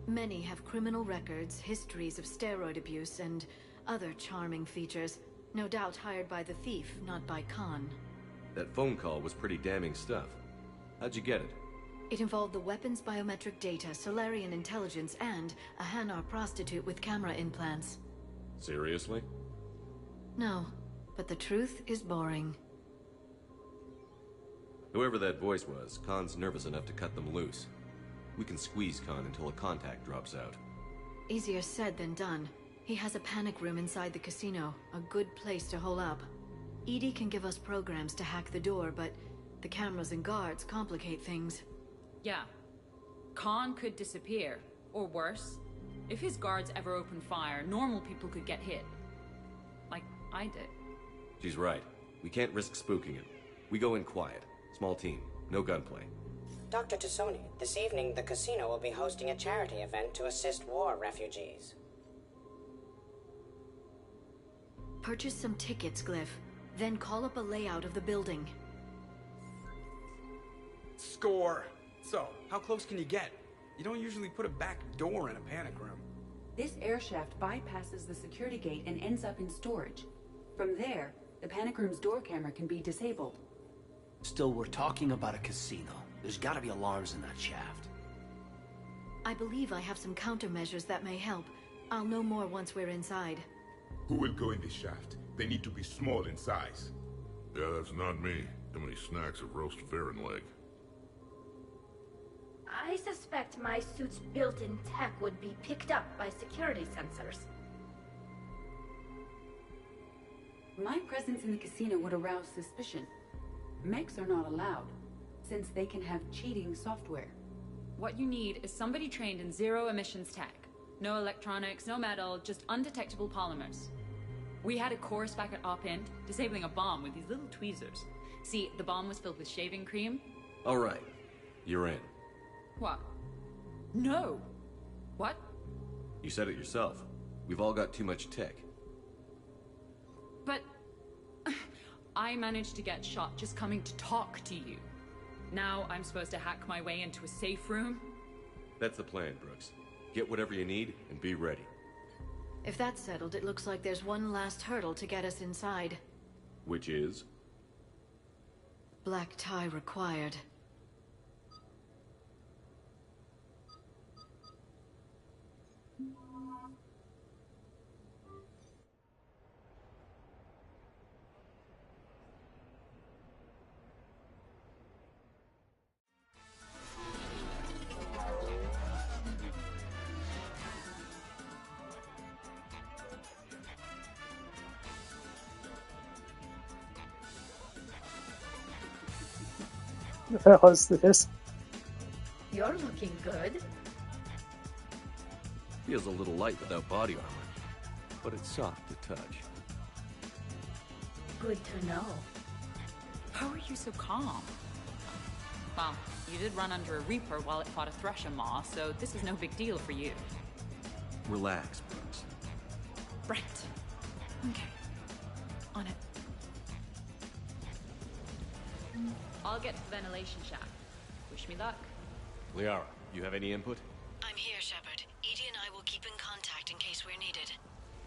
Many have criminal records, histories of steroid abuse, and other charming features. No doubt hired by the thief, not by Khan. That phone call was pretty damning stuff. How'd you get it? It involved the weapons biometric data, Solarian intelligence, and a Hanar prostitute with camera implants. Seriously? No, but the truth is boring. Whoever that voice was, Khan's nervous enough to cut them loose. We can squeeze Khan until a contact drops out. Easier said than done. He has a panic room inside the casino, a good place to hole up. EDI can give us programs to hack the door, but the cameras and guards complicate things. Yeah. Khan could disappear, or worse. If his guards ever open fire, normal people could get hit. Like I did. She's right. We can't risk spooking him. We go in quiet. Small team. No gunplay. Dr. Tassoni, this evening the casino will be hosting a charity event to assist war refugees. Purchase some tickets, Glyph. Then call up a layout of the building. Score! So, how close can you get? You don't usually put a back door in a panic room. This air shaft bypasses the security gate and ends up in storage. From there, the panic room's door camera can be disabled. Still, we're talking about a casino. There's gotta be alarms in that shaft. I believe I have some countermeasures that may help. I'll know more once we're inside. Who will go in this shaft? They need to be small in size. Yeah, that's not me. Too many snacks of roast Farron leg. I suspect my suit's built-in tech would be picked up by security sensors. My presence in the casino would arouse suspicion. Mechs are not allowed, since they can have cheating software. What you need is somebody trained in zero emissions tech. No electronics, no metal, just undetectable polymers. We had a course back at Op Int, disabling a bomb with these little tweezers. See, the bomb was filled with shaving cream. All right. You're in. What? No. What? You said it yourself. We've all got too much tech. But I managed to get shot just coming to talk to you. Now I'm supposed to hack my way into a safe room? That's the plan, Brooks. Get whatever you need and be ready. If that's settled, it looks like there's one last hurdle to get us inside. Which is? Black tie required. What the hell is this? You're looking good. Feels a little light without body armor, but it's soft to touch. Good to know. How are you so calm? Well, you did run under a Reaper while it fought a Thresher Maw, so this is no big deal for you. Relax, Brooks. Right. Okay. On it. I'll get to the ventilation shaft. Wish me luck. Liara, you have any input? I'm here, Shepard. Edie and I will keep in contact in case we're needed.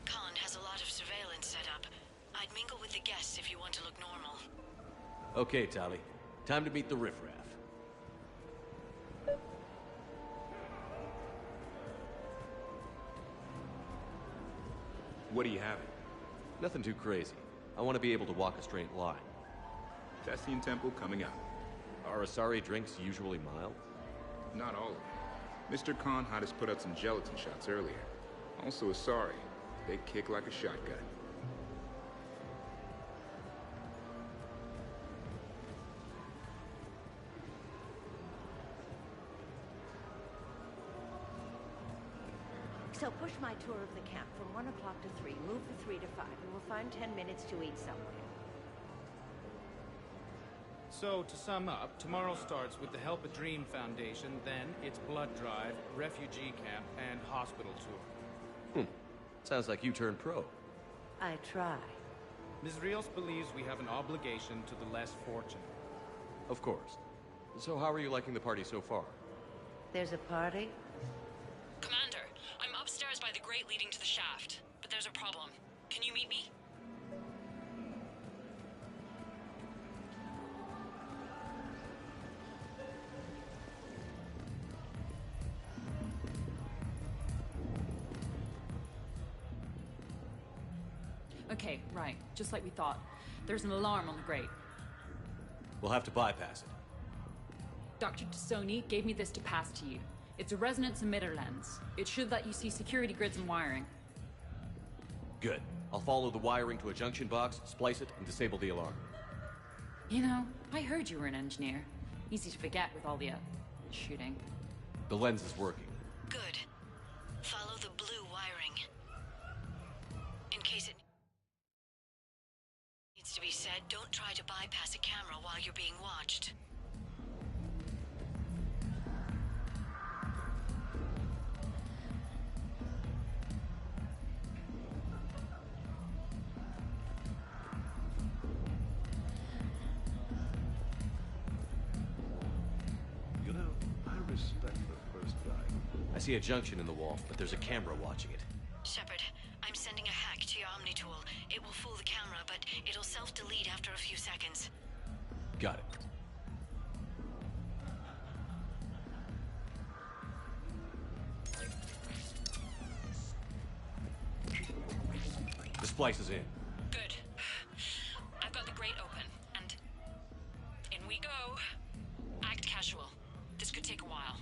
Khan has a lot of surveillance set up. I'd mingle with the guests if you want to look normal. Okay, Tali. Time to meet the riffraff. What are you having? Nothing too crazy. I want to be able to walk a straight line. Tessian Temple coming up. Are Asari drinks usually mild? Not all of them. Mr. Khan had us put out some gelatin shots earlier. Also Asari. They kick like a shotgun. So push my tour of the camp from 1 o'clock to 3. Move the 3 to 5, and we'll find 10 minutes to eat somewhere. So, to sum up, tomorrow starts with the Help a Dream Foundation, then it's blood drive, refugee camp, and hospital tour. Sounds like you turned pro. I try. Ms. Rios believes we have an obligation to the less fortunate. Of course. So how are you liking the party so far? There's a party? Commander, I'm upstairs by the grate leading to the shaft, but there's a problem. Can you meet me? Okay, right. Just like we thought. There's an alarm on the grate. We'll have to bypass it. Dr. Tassoni gave me this to pass to you. It's a resonance emitter lens. It should let you see security grids and wiring. Good. I'll follow the wiring to a junction box, splice it, and disable the alarm. You know, I heard you were an engineer. Easy to forget with all the, shooting. The lens is working. Good. Follow the blue wiring. In case it needs to be said, don't try to bypass a camera while you're being watched. You know, I respect the first guy. I see a junction in the wall, but there's a camera watching it. Shepard, I'm sending a hack to your Omni tool. It will fool the camera, but it'll self-delete after a few seconds. Got it. The splice is in. Good. I've got the grate open, and in we go. Act casual. This could take a while.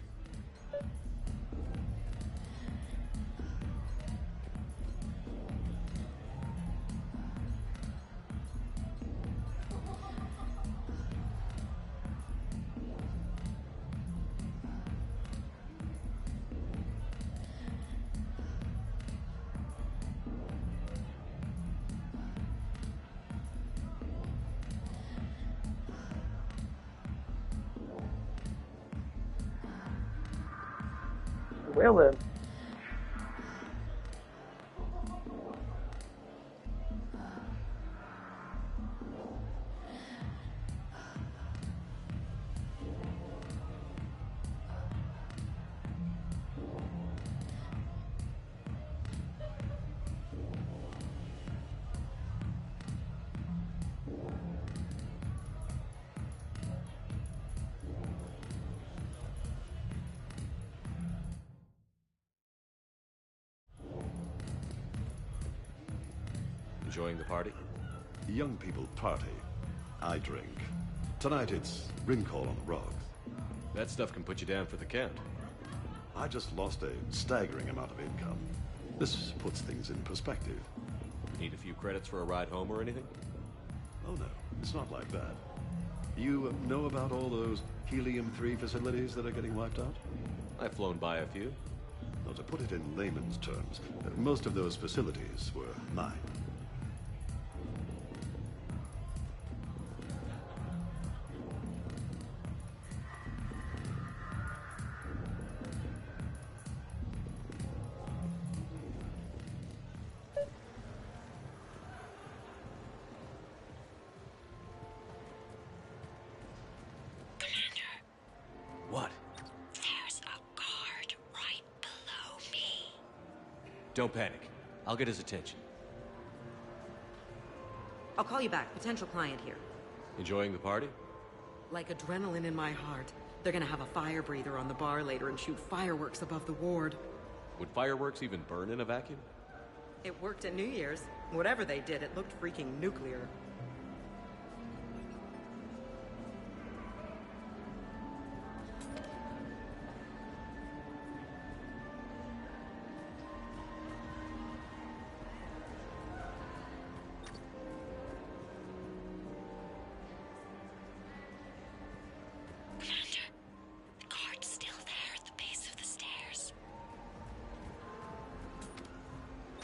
Well then. Enjoying the party? Young people party. I drink. Tonight it's ring call on the rocks. That stuff can put you down for the count. I just lost a staggering amount of income. This puts things in perspective. Need a few credits for a ride home or anything? Oh no, it's not like that. You know about all those helium-3 facilities that are getting wiped out? I've flown by a few. Well, to put it in layman's terms, most of those facilities were mine. Don't panic. I'll get his attention. I'll call you back. Potential client here. Enjoying the party? Like adrenaline in my heart. They're gonna have a fire breather on the bar later and shoot fireworks above the ward. Would fireworks even burn in a vacuum? It worked at New Year's. Whatever they did, it looked freaking nuclear.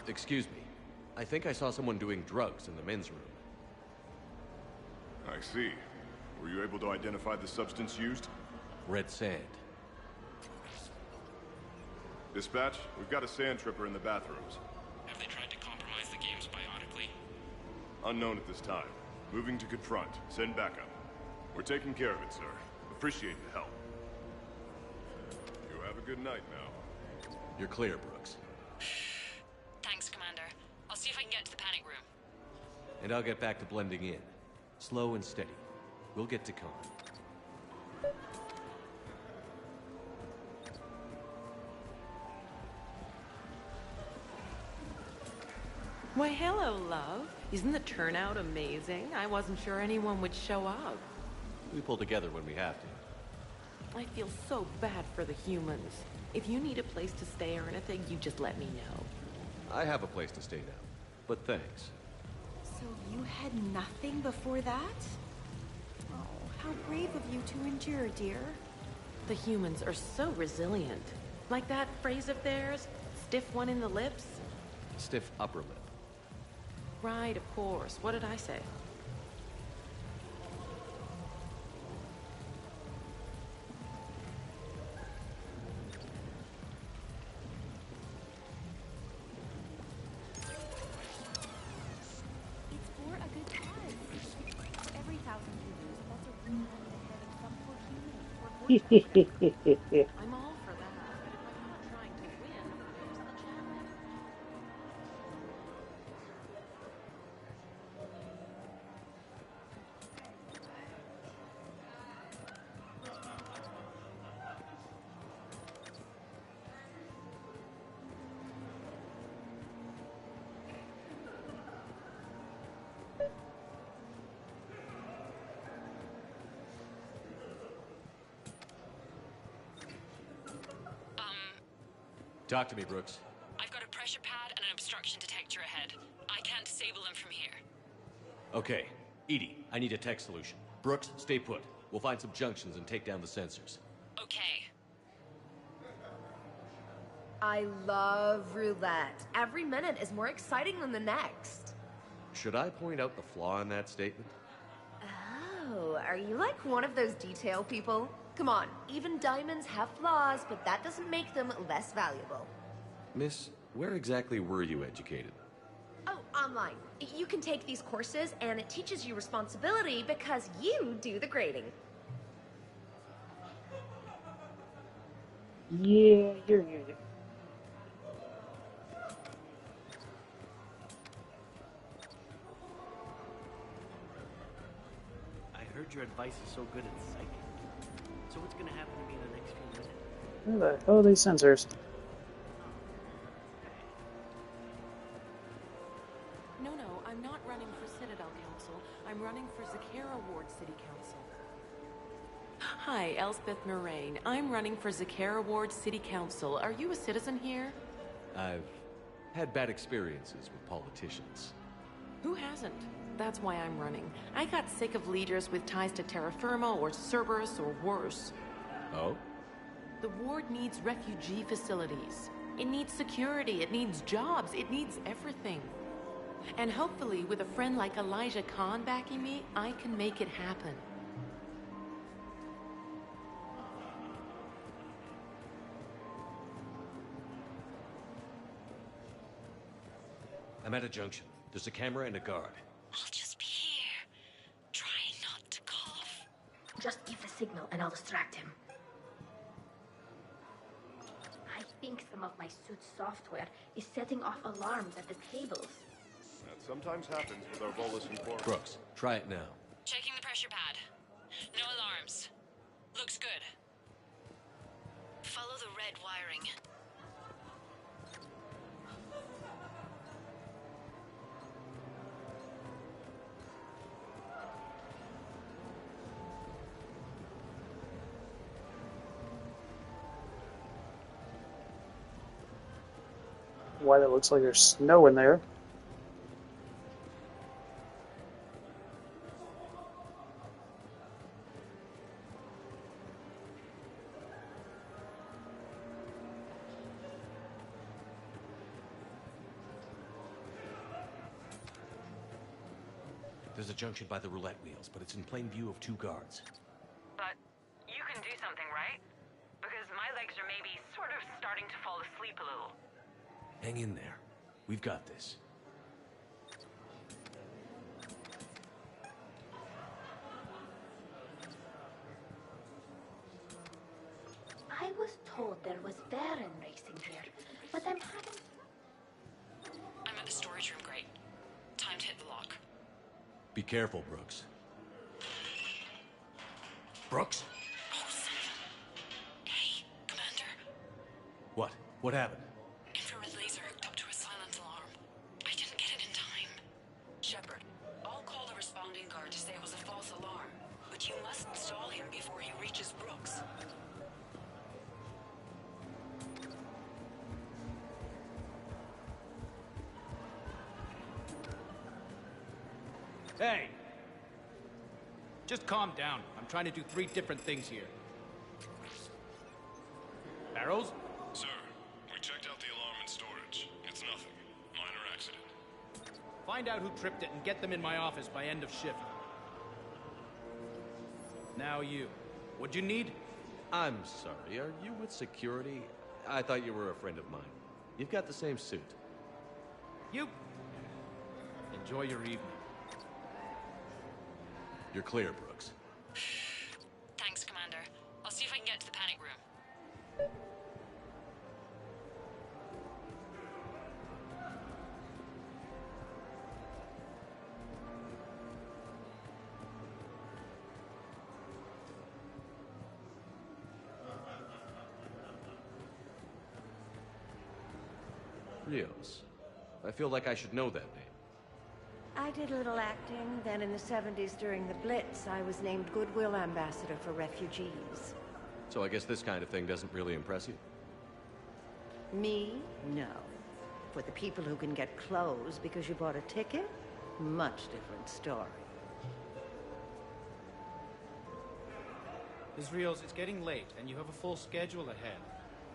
Excuse me. I think I saw someone doing drugs in the men's room. I see. Were you able to identify the substance used? Red sand. Dispatch, we've got a sand tripper in the bathrooms. Have they tried to compromise the games biotically? Unknown at this time. Moving to confront. Send backup. We're taking care of it, sir. Appreciate the help. You have a good night now. You're clear, Brooks. Thanks, Commander. I'll see if I can get to the panic room. And I'll get back to blending in. Slow and steady. We'll get to Khan. Why, hello, love. Isn't the turnout amazing? I wasn't sure anyone would show up. We pull together when we have to. I feel so bad for the humans. If you need a place to stay or anything, you just let me know. I have a place to stay now, but thanks. So you had nothing before that? Oh, how brave of you to endure, dear. The humans are so resilient. Like that phrase of theirs, stiff one in the lips? Stiff upper lip. Right, of course. What did I say? It's for a good cause. Every 1,000 you lose, that's a wound on the head of some poor human. I'm all for that, but if I'm not trying to win, where's the challenge? Talk to me, Brooks. I've got a pressure pad and an obstruction detector ahead. I can't disable them from here. Okay. Edie, I need a tech solution. Brooks, stay put. We'll find some junctions and take down the sensors. Okay. I love roulette. Every minute is more exciting than the next. Should I point out the flaw in that statement? Oh, are you like one of those detail people? Come on, even diamonds have flaws, but that doesn't make them less valuable. Miss, where exactly were you educated? Oh, online. You can take these courses, and it teaches you responsibility because you do the grading. Yeah, you're good. I heard your advice is so good at psychic. So what's gonna happen to me in the next few minutes? Where the hell are these sensors? No, I'm not running for Citadel Council. I'm running for Zakera Ward City Council. Hi, Elspeth Moraine. I'm running for Zakera Ward City Council. Are you a citizen here? I've had bad experiences with politicians. Who hasn't? That's why I'm running. I got sick of leaders with ties to Terra Firma or Cerberus or worse. Oh? The ward needs refugee facilities. It needs security, it needs jobs, it needs everything. And hopefully, with a friend like Elijah Khan backing me, I can make it happen. I'm at a junction. There's a camera and a guard. I'll just be here, trying not to cough. Just give the signal and I'll distract him. think some of my suit's software is setting off alarms at the tables. That sometimes happens with our bolus and core. Brooks, try it now. Checking the pressure pad. No alarms. Looks good. Follow the red wiring. Why that looks like there's snow in there. There's a junction by the roulette wheels, but it's in plain view of 2 guards. But you can do something, right? Because my legs are maybe sort of starting to fall asleep a little. Hang in there. We've got this. I was told there was Baron racing here, but I'm having... I'm at the storage room, great. Time to hit the lock. Be careful, Brooks. Brooks? Oh, son of a... Hey, Commander. What? What happened? Infrared laser hooked up to a silent alarm. I didn't get it in time. Shepard, I'll call the responding guard to say it was a false alarm, but you must stall him before he reaches Brooks. Hey! Just calm down. I'm trying to do 3 different things here. Barrows? Sir, we checked out the alarm in storage. It's nothing. Minor accident. Find out who tripped it and get them in my office by end of shift. Now you. What'd you need? I'm sorry, are you with security? I thought you were a friend of mine. You've got the same suit. You. Enjoy your evening. You're clear, Brooks. Thanks, Commander. I'll see if I can get to the panic room. Rios. I feel like I should know that name. I did a little acting, then in the 70s during the Blitz, I was named Goodwill Ambassador for Refugees. So I guess this kind of thing doesn't really impress you? Me? No. For the people who can get clothes because you bought a ticket? Much different story. Ms. Rios, it's getting late, and you have a full schedule ahead.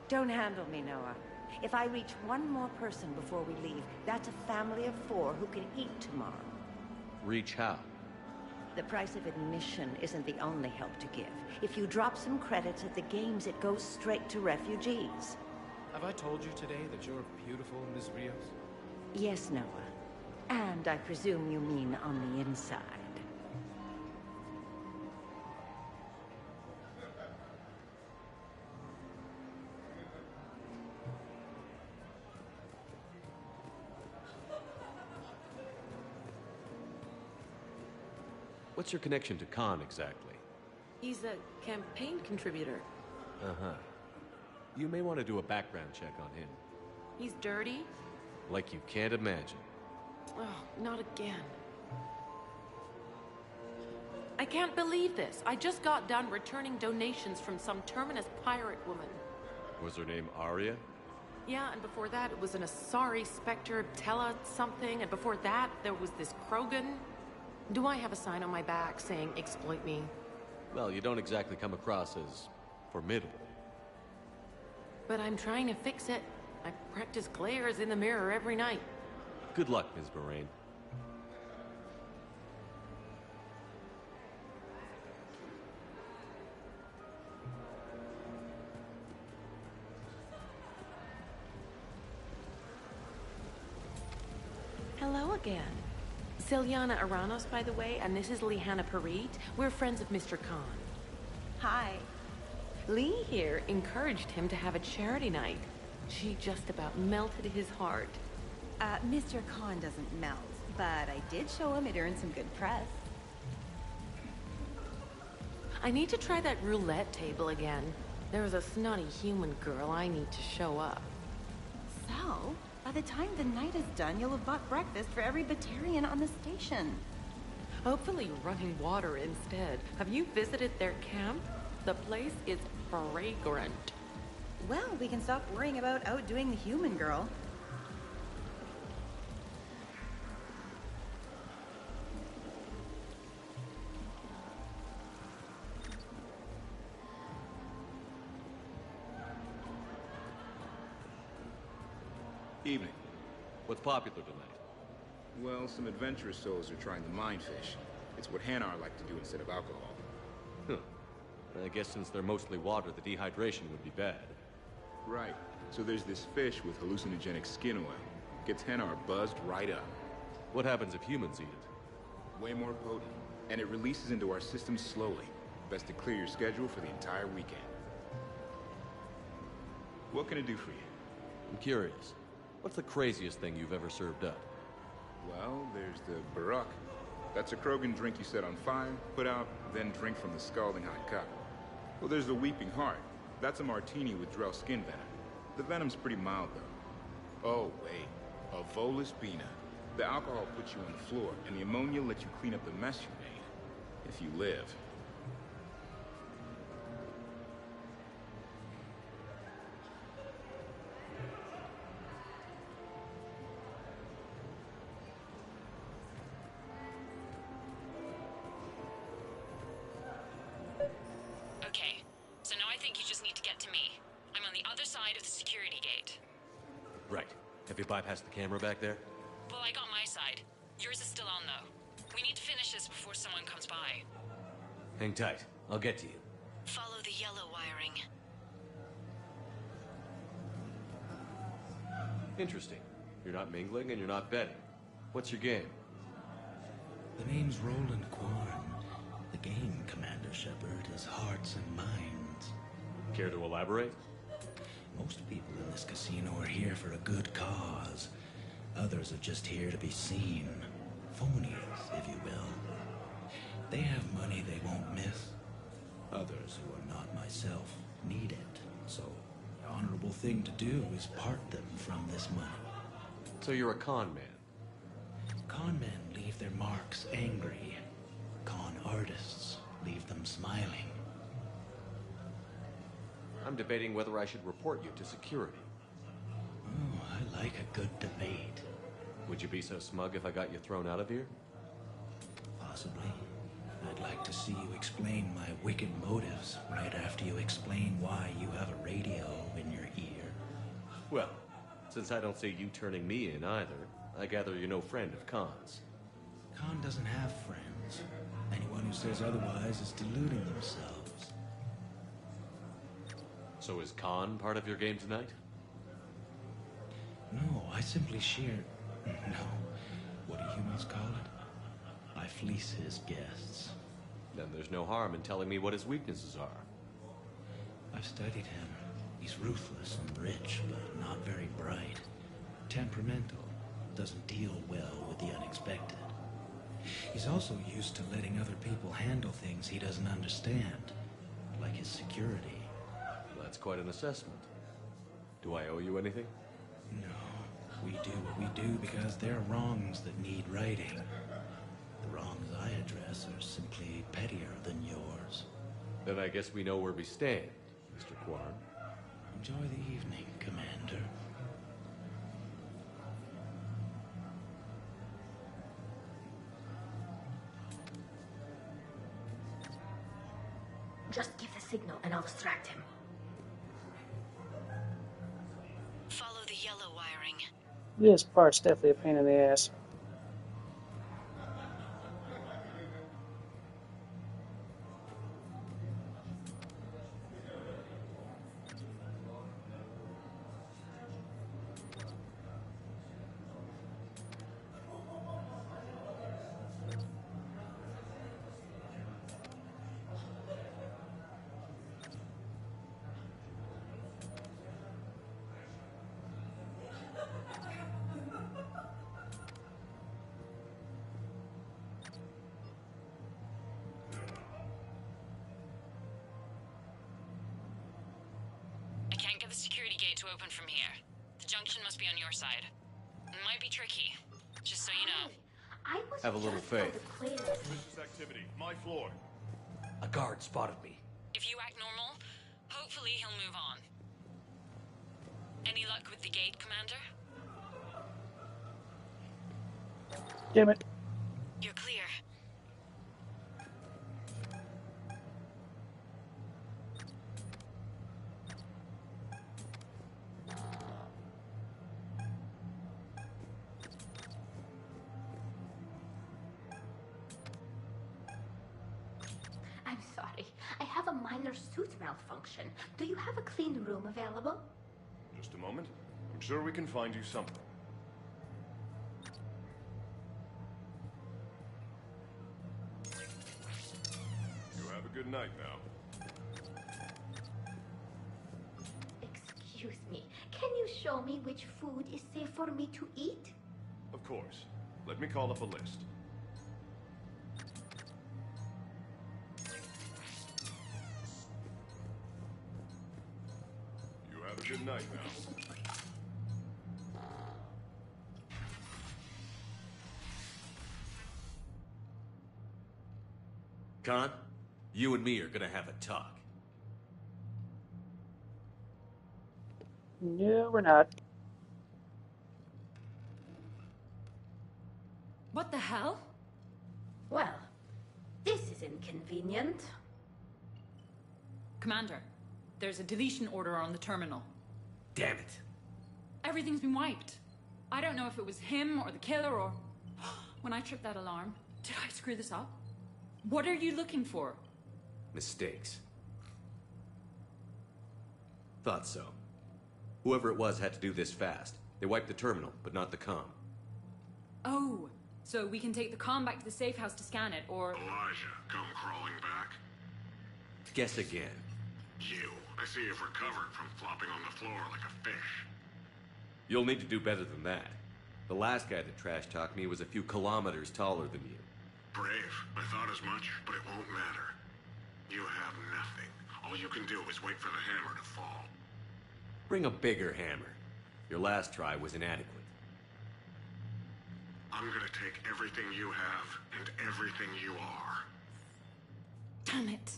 Don't handle me, Noah. If I reach one more person before we leave, that's a family of 4 who can eat tomorrow. Reach how? The price of admission isn't the only help to give. If you drop some credits at the games, it goes straight to refugees. Have I told you today that you're beautiful, Ms. Rios? Yes, Noah. And I presume you mean on the inside. What's your connection to Khan exactly? He's a campaign contributor. Uh-huh. You may want to do a background check on him. He's dirty? Like you can't imagine. Oh, not again. I can't believe this. I just got done returning donations from some Terminus pirate woman. Was her name Arya? Yeah, and before that it was an Asari Spectre, Tella something, and before that there was this Krogan. Do I have a sign on my back saying exploit me? Well, you don't exactly come across as formidable. But I'm trying to fix it. I practice glares in the mirror every night. Good luck, Ms. Moraine. Hello again. Celiana Aranos, by the way, and this is Lihanna Parit. We're friends of Mr. Khan. Hi. Lee here encouraged him to have a charity night. She just about melted his heart. Mr. Khan doesn't melt, but I did show him it earned some good press. I need to try that roulette table again. There's a snotty human girl I need to show up. So, by the time the night is done, you'll have bought breakfast for every Batarian on the station. Hopefully running water instead. Have you visited their camp? The place is fragrant. Well, we can stop worrying about outdoing the human girl. Evening. What's popular tonight? Well, some adventurous souls are trying the mind fish. It's what Hanar like to do instead of alcohol. Huh. I guess since they're mostly water, the dehydration would be bad. Right. So there's this fish with hallucinogenic skin oil. Gets Hanar buzzed right up. What happens if humans eat it? Way more potent. And it releases into our system slowly. Best to clear your schedule for the entire weekend. What can I do for you? I'm curious. What's the craziest thing you've ever served up? Well, there's the Barak. That's a Krogan drink you set on fire, put out, then drink from the scalding hot cup. Well, there's the Weeping Heart. That's a martini with Drell skin venom. The venom's pretty mild, though. Oh, wait. A Volus Bina. The alcohol puts you on the floor, and the ammonia lets you clean up the mess you made. If you live. Okay, so now I think you just need to get to me. I'm on the other side of the security gate. Right. Have you bypassed the camera back there? Well, I got my side. Yours is still on, though. We need to finish this before someone comes by. Hang tight. I'll get to you. Follow the yellow wiring. Interesting. You're not mingling and you're not betting. What's your game? The name's Roland Quarn. The game, Commander Shepard, is hearts and minds. Care to elaborate? Most people in this casino are here for a good cause. Others are just here to be seen. Phonies, if you will. They have money they won't miss. Others, who are not myself, need it. So, the honorable thing to do is part them from this money. So you're a con man? Con men leave their marks angry. Con artists leave them smiling. I'm debating whether I should report you to security. Oh, I like a good debate. Would you be so smug if I got you thrown out of here? Possibly. I'd like to see you explain my wicked motives right after you explain why you have a radio in your ear. Well, since I don't see you turning me in either, I gather you're no friend of Khan's. Khan doesn't have friends. Anyone who says otherwise is deluding themselves. So is Khan part of your game tonight? No, I simply share... No. What do humans call it? I fleece his guests. Then there's no harm in telling me what his weaknesses are. I've studied him. He's ruthless and rich, but not very bright. Temperamental. Doesn't deal well with the unexpected. He's also used to letting other people handle things he doesn't understand. Like his security. That's quite an assessment. Do I owe you anything? No. We do what we do because there are wrongs that need righting. The wrongs I address are simply pettier than yours. Then I guess we know where we stand, Mr. Quarn. Enjoy the evening, Commander. Just give the signal and I'll distract him. Follow the yellow wiring. This part's definitely a pain in the ass. to open from here. The junction must be on your side. It might be tricky, just so you know. I was Have a little faith. Suspicious activity. My floor. A guard spotted me. If you act normal, hopefully he'll move on. Any luck with the gate, Commander? Damn it. You're clear. I'm sorry. I have a minor suit malfunction. Do you have a clean room available? Just a moment. I'm sure we can find you something. You have a good night now. Excuse me. Can you show me which food is safe for me to eat? Of course. Let me call up a list. You have a good night now. Khan, you and me are gonna have a talk. No, we're not. What the hell? Well, this is inconvenient. Commander, there's a deletion order on the terminal. Damn it. Everything's been wiped. I don't know if it was him or the killer or... When I tripped that alarm, did I screw this up? What are you looking for? Mistakes. Thought so. Whoever it was had to do this fast. They wiped the terminal, but not the comm. Oh, so we can take the comm back to the safe house to scan it, or... Elijah, come crawling back. Guess again. You. I see you've recovered from flopping on the floor like a fish. You'll need to do better than that. The last guy that trash-talked me was a few kilometers taller than you. Brave. I thought as much, but it won't matter. You have nothing. All you can do is wait for the hammer to fall. Bring a bigger hammer. Your last try was inadequate. I'm gonna take everything you have and everything you are. Damn it.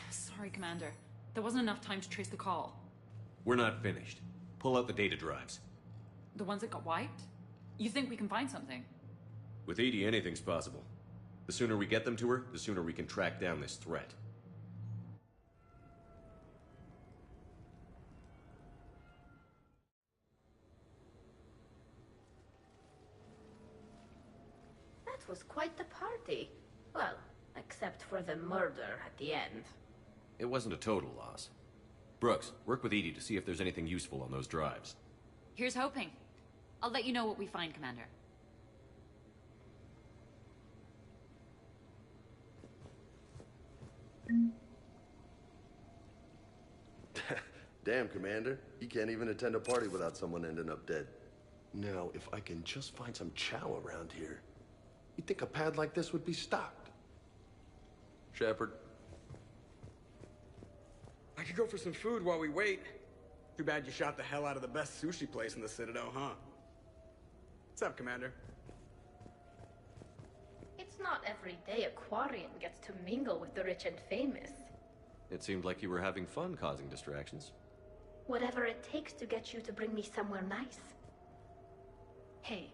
Sorry, Commander. There wasn't enough time to trace the call. We're not finished. Pull out the data drives. The ones that got wiped? You think we can find something? With Edie, anything's possible. The sooner we get them to her, the sooner we can track down this threat. That was quite the party. Well, except for the murder at the end. It wasn't a total loss. Brooks, work with Edie to see if there's anything useful on those drives. Here's hoping. I'll let you know what we find, Commander. Damn, Commander. You can't even attend a party without someone ending up dead. Now, if I can just find some chow around here, you'd think a pad like this would be stocked. Shepard. I could go for some food while we wait. Too bad you shot the hell out of the best sushi place in the Citadel, huh? What's up, Commander? It's not every day a Quarian gets to mingle with the rich and famous. It seemed like you were having fun causing distractions. Whatever it takes to get you to bring me somewhere nice. Hey.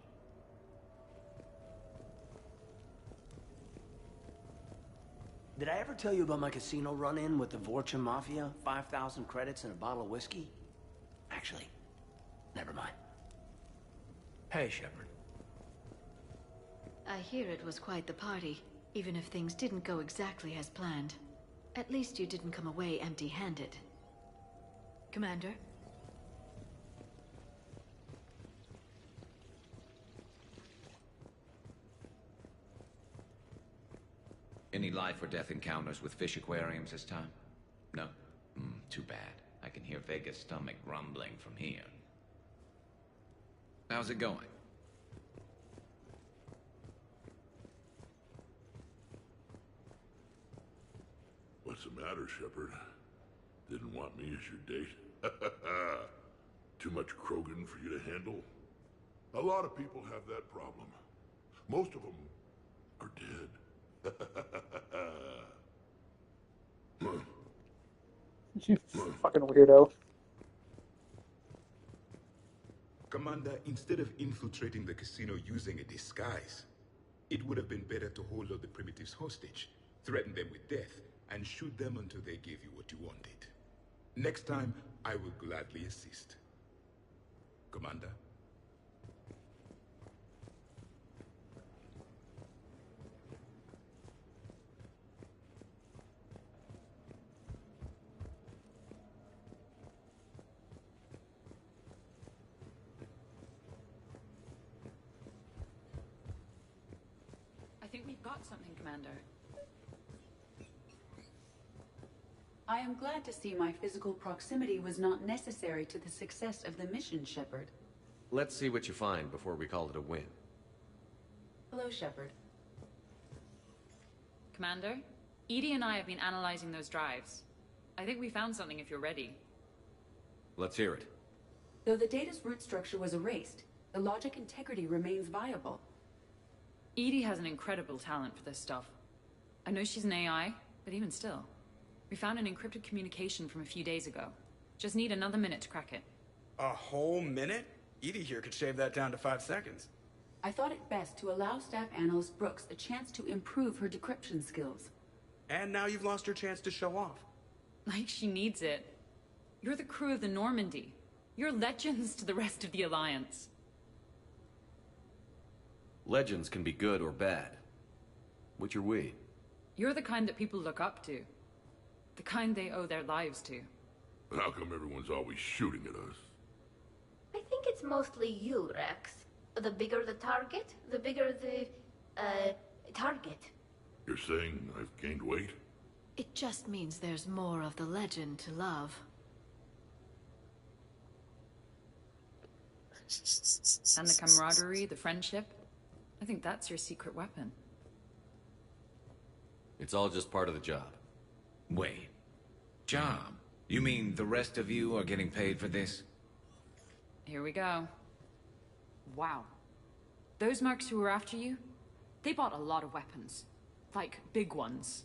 Did I ever tell you about my casino run-in with the Vorcha Mafia? 5,000 credits and a bottle of whiskey? Actually, never mind. Hey, Shepard. I hear it was quite the party, even if things didn't go exactly as planned. At least you didn't come away empty-handed. Commander? Any life or death encounters with fish aquariums this time? No? Too bad. I can hear Vega's stomach rumbling from here. How's it going? What's the matter, Shepard? Didn't want me as your date? Too much Krogan for you to handle? A lot of people have that problem. Most of them are dead. You fucking weirdo. Commander, instead of infiltrating the casino using a disguise, it would have been better to hold all the primitives hostage, threaten them with death, and shoot them until they gave you what you wanted. Next time, I will gladly assist. Commander? I think we've got something, Commander. I am glad to see my physical proximity was not necessary to the success of the mission, Shepard. Let's see what you find before we call it a win. Hello, Shepard. Commander, Edie and I have been analyzing those drives. I think we found something if you're ready. Let's hear it. Though the data's root structure was erased, the logic integrity remains viable. Edie has an incredible talent for this stuff. I know she's an AI, but even still. We found an encrypted communication from a few days ago. Just need another minute to crack it. A whole minute? Edie here could shave that down to 5 seconds. I thought it best to allow Staff Analyst Brooks a chance to improve her decryption skills. And now you've lost your chance to show off. Like she needs it. You're the crew of the Normandy. You're legends to the rest of the Alliance. Legends can be good or bad. Which are we? You're the kind that people look up to. The kind they owe their lives to. How come everyone's always shooting at us? I think it's mostly you, Rex. The bigger the target, the bigger the, target. You're saying I've gained weight? It just means there's more of the legend to love. And the camaraderie, the friendship. I think that's your secret weapon. It's all just part of the job. Wait. Job? You mean the rest of you are getting paid for this? Here we go. Wow. Those mercs who were after you, they bought a lot of weapons. Like, big ones.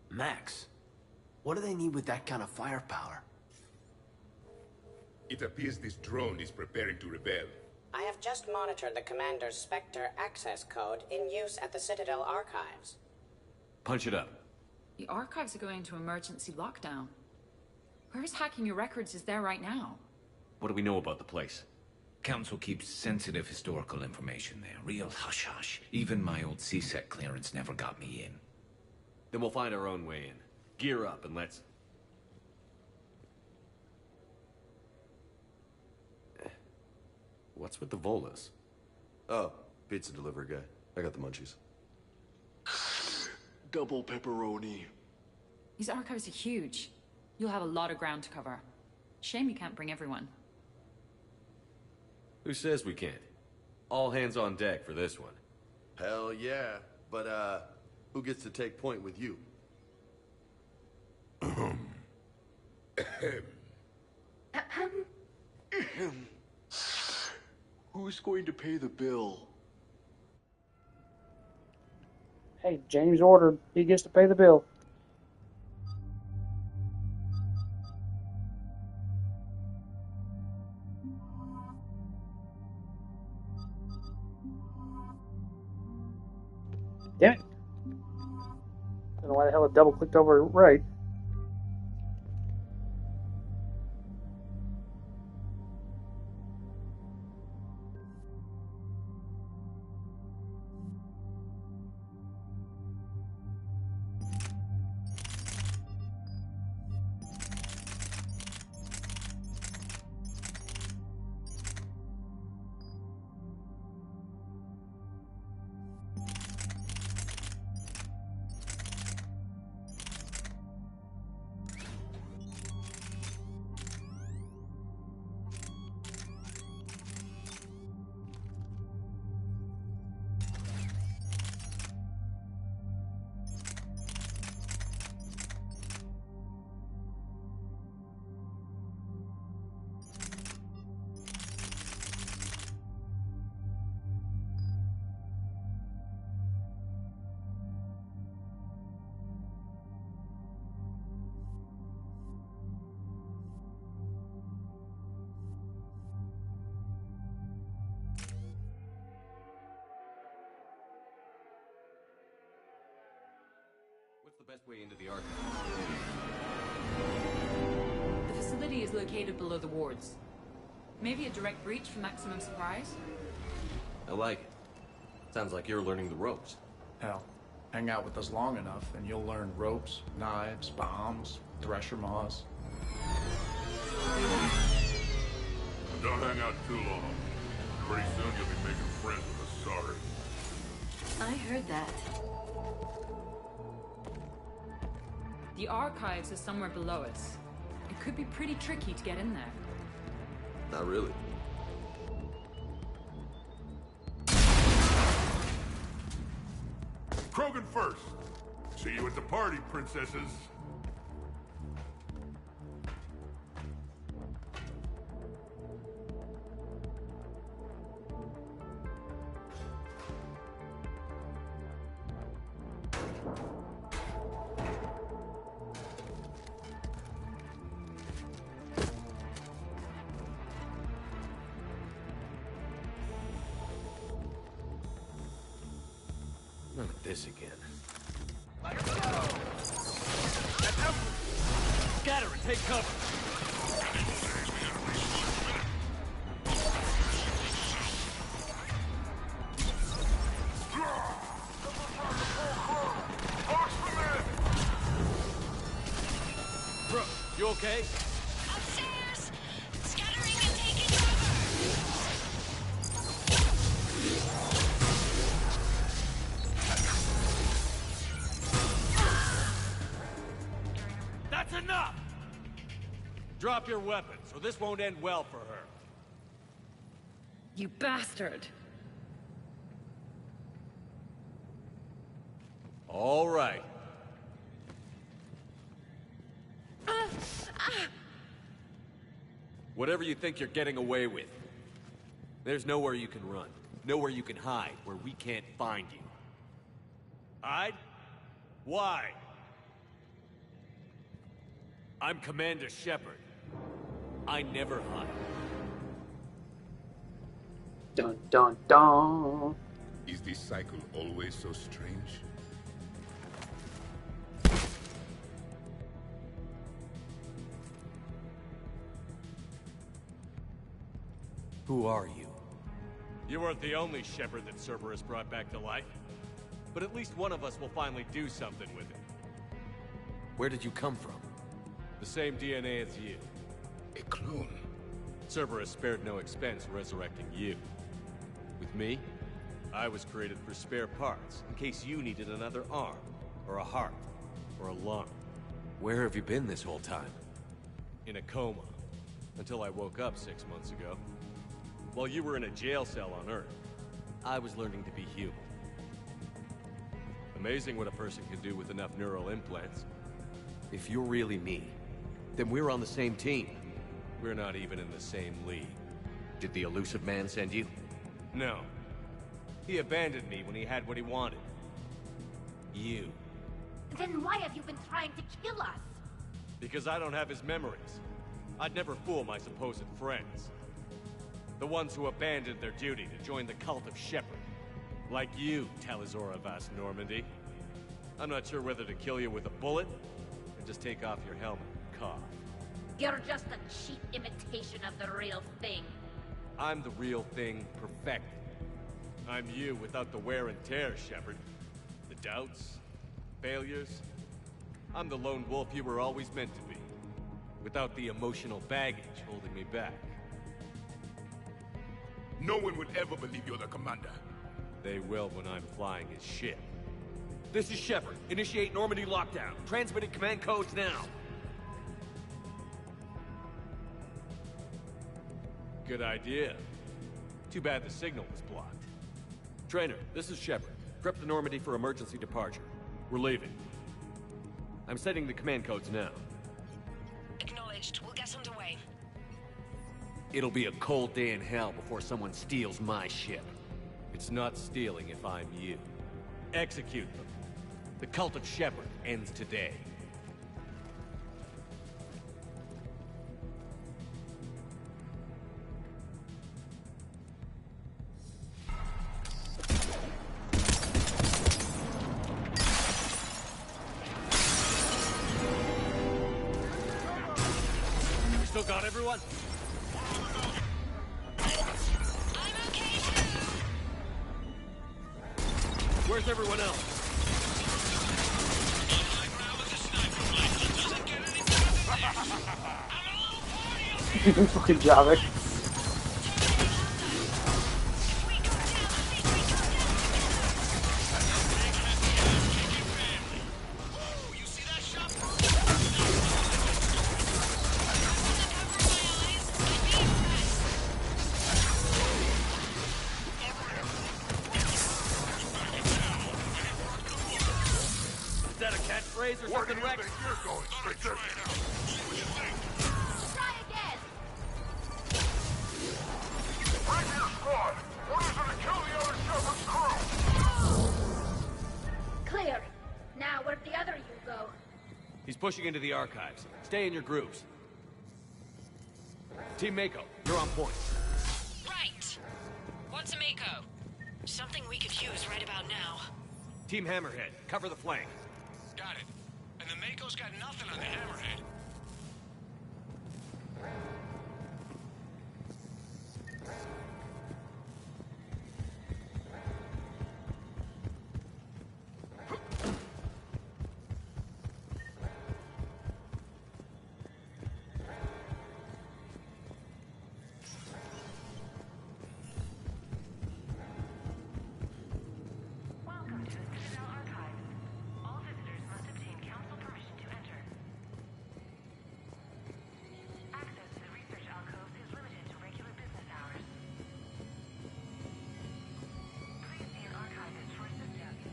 Max, what do they need with that kind of firepower? It appears this drone is preparing to rebel. I have just monitored the Commander's Spectre access code in use at the Citadel archives. Punch it up. The archives are going into emergency lockdown. Whoever's hacking your records is there right now. What do we know about the place? Council keeps sensitive historical information there. Real hush-hush. Even my old CSEC clearance never got me in. Then we'll find our own way in. Gear up and let's... What's with the Volas? Oh, pizza delivery guy. I got the munchies. Double pepperoni. These archives are huge. You'll have a lot of ground to cover. Shame you can't bring everyone. Who says we can't? All hands on deck for this one. Hell yeah. But, who gets to take point with you? Who's going to pay the bill? Hey, James ordered. He gets to pay the bill. Damn it. Don't know why the hell it double clicked over right. way into the archive. The facility is located below the wards. Maybe a direct breach for maximum surprise? I like it. Sounds like you're learning the ropes. Hell, hang out with us long enough and you'll learn ropes, knives, bombs, thresher maws. Don't hang out too long. Pretty soon you'll be making friends with us, sorry. I heard that. The archives are somewhere below us. It could be pretty tricky to get in there. Not really. Krogan first. See you at the party, princesses. None of this again. Scatter and take cover! Bro, you okay? Upstairs! Scattering and taking cover! That's enough! Drop your weapons, or this won't end well for her. You bastard! All right. Whatever you think you're getting away with, there's nowhere you can run. Nowhere you can hide where we can't find you. Hide? Why? I'm Commander Shepard. I never hide. Dun dun dun. Is this cycle always so strange? Who are you? You weren't the only Shepard that Cerberus brought back to life. But at least one of us will finally do something with it. Where did you come from? The same DNA as you. A clone? Cerberus spared no expense resurrecting you. With me, I was created for spare parts, in case you needed another arm, or a heart, or a lung. Where have you been this whole time? In a coma, until I woke up 6 months ago. While you were in a jail cell on Earth, I was learning to be human. Amazing what a person can do with enough neural implants. If you're really me, then we're on the same team. We're not even in the same league. Did the elusive man send you? No. He abandoned me when he had what he wanted. You. Then why have you been trying to kill us? Because I don't have his memories. I'd never fool my supposed friends. The ones who abandoned their duty to join the cult of Shepard. Like you, Talizora Vas Normandy. I'm not sure whether to kill you with a bullet, or just take off your helmet and cough. You're just a cheap imitation of the real thing. I'm the real thing perfected. I'm you without the wear and tear, Shepard. The doubts, failures. I'm the lone wolf you were always meant to be. Without the emotional baggage holding me back. No one will ever believe you're the commander. They will when I'm flying his ship. This is Shepard. Initiate Normandy lockdown. Transmitting command codes now. Good idea. Too bad the signal was blocked. Trainer, this is Shepard. Prep the Normandy for emergency departure. We're leaving. I'm setting the command codes now. Acknowledged. We'll get underway. It'll be a cold day in hell before someone steals my ship. It's not stealing if I'm you. Execute them. The cult of Shepard ends today. still got everyone? I'm okay too. Where's everyone else? Fucking Javik. Is that a catchphrase or something, Rex? Try again. Bring your squad! Orders are to kill the other Shepherd's crew! Clear. Now where'd the other you go? He's pushing into the archives. Stay in your groups. Team Mako, you're on point. Right. What's a Mako? Something we could use right about now. Team Hammerhead, cover the flank. Got it. And the Mako's got nothing on the Hammerhead. Welcome to the Citadel Archives. All visitors must obtain council permission to enter. Access to the research alcoves is limited to regular business hours. Please see an archivist for assistance.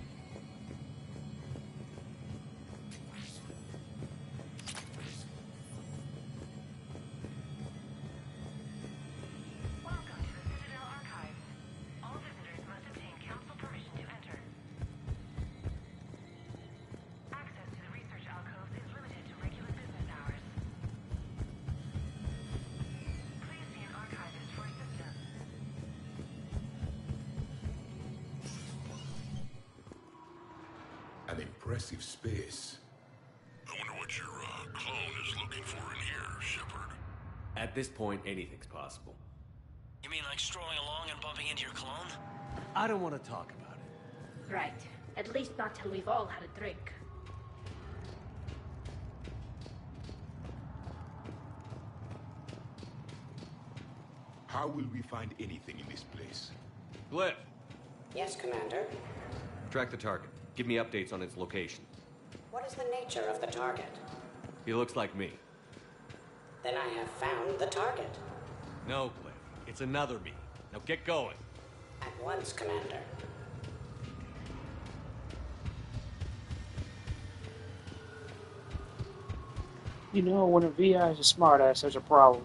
Welcome to the Citadel Archives. All visitors must obtain council permission to enter. Access to the research alcoves is limited to regular business hours. Please see an archivist for assistance. An impressive space. I wonder what your clone is looking for in here, Shepard. At this point, anything's possible. You mean like strolling along and bumping into your clone? I don't want to talk about it. Right. At least not till we've all had a drink. How will we find anything in this place? Glyph, Yes, Commander. track the target. Give me updates on its location. What is the nature of the target? He looks like me. Then I have found the target. No, Glyph. It's another me. Now get going. At once, Commander. You know, when a VI is a smartass, there's a problem.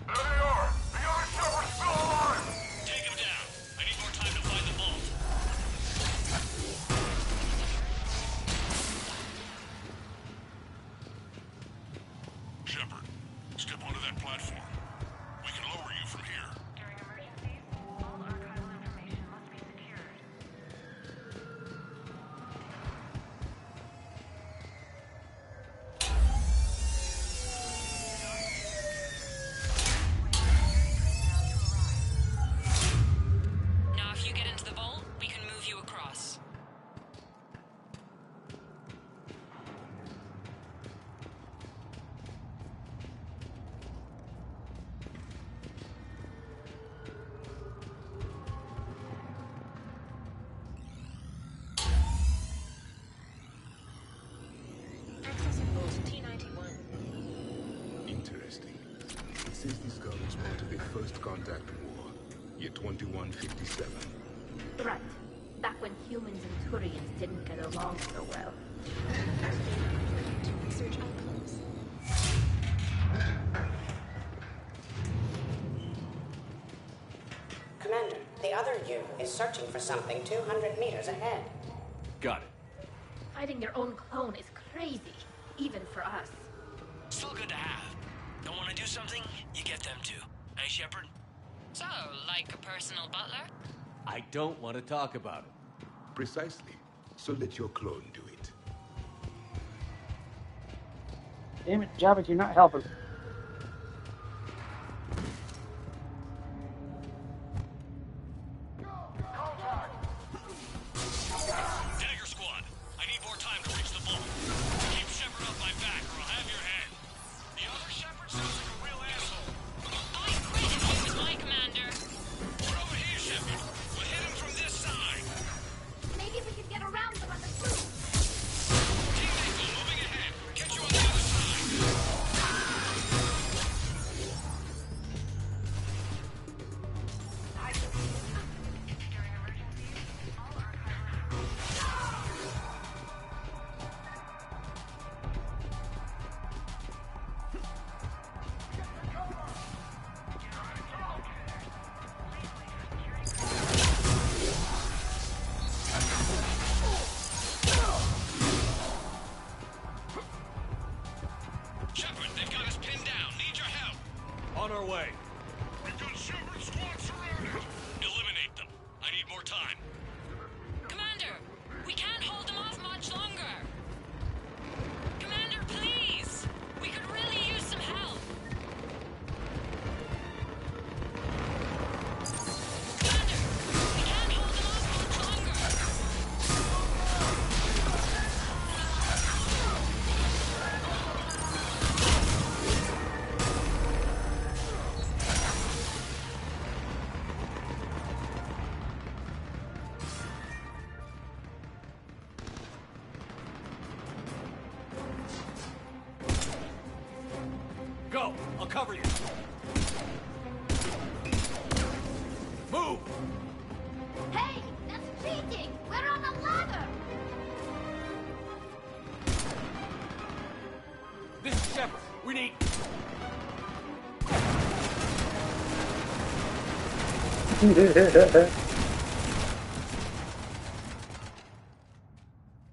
There they are! The other Shepherd's still alive! Take him down. I need more time to find the vault. Shepard, step onto that platform. We can lower you from here. During emergencies, all archival information must be secured. Now, if you get into the vault, we can move you across. Accessing vault T91. Interesting. It says this girl was part of the First Contact War, year 2157. Right. Back when humans and Turians didn't get along so well. Research outcomes. Commander, the other you is searching for something 200 meters ahead. Got it. Fighting your own clone is crazy, even for us. good to have. Don't want to do something, you get them to. Hey, Shepard? So, like a personal butler? I don't want to talk about it. Precisely. So let your clone do it. Damn it, Javik, you're not helping. Dagger Squad, I need more time to reach the bullet. Keep Shepard off my back or I'll have your head. The other Shepard sounds like a real asshole. I quit if he was my commander. We're over here, Shepard. We'll hit him from this side. Maybe we can get around them on the roof. Team Eagle, moving ahead. Catch you on the other side. Shepard, they've got us pinned down. Need your help. On our way. We've got Shepard Squad surrounded. Eliminate them. I need more time. Commander, we can't hold them off much longer. Commander, please. We could really use some help. Commander, we can't hold them off much longer. Go! I'll cover you! Move! Hey, that's cheating! We're on a ladder! This is Shepard. We need...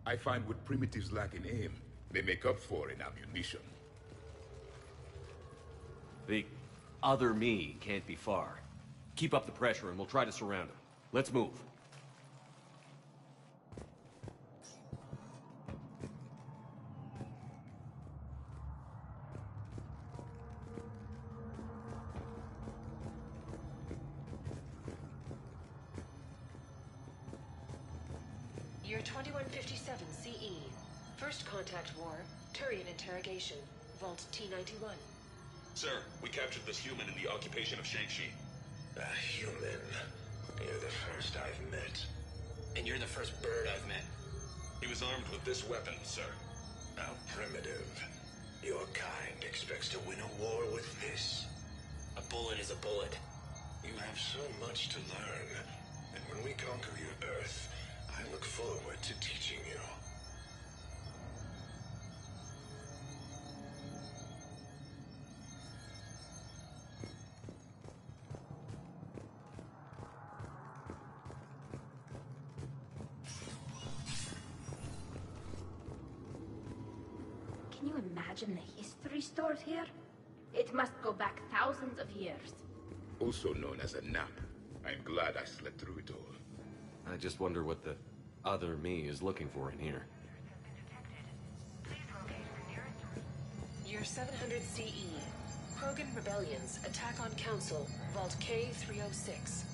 I find what primitives lack in aim, they make up for in ammunition. The other me can't be far. Keep up the pressure and we'll try to surround him. Let's move. Year 2157 CE. First contact war. Turian interrogation. Vault T-91. Sir, we captured this human in the occupation of Shang-Chi. A human? You're the first I've met. And you're the first bird I've met. He was armed with this weapon, sir. How primitive. Your kind expects to win a war with this. A bullet is a bullet. You have so much to learn. And when we conquer your Earth, I look forward to teaching you. Can you imagine the history stored here? It must go back thousands of years. Also known as a nap. I'm glad I slept through it all. I just wonder what the other me is looking for in here. Year 700 CE. Krogan rebellions. Attack on Council. Vault K-306.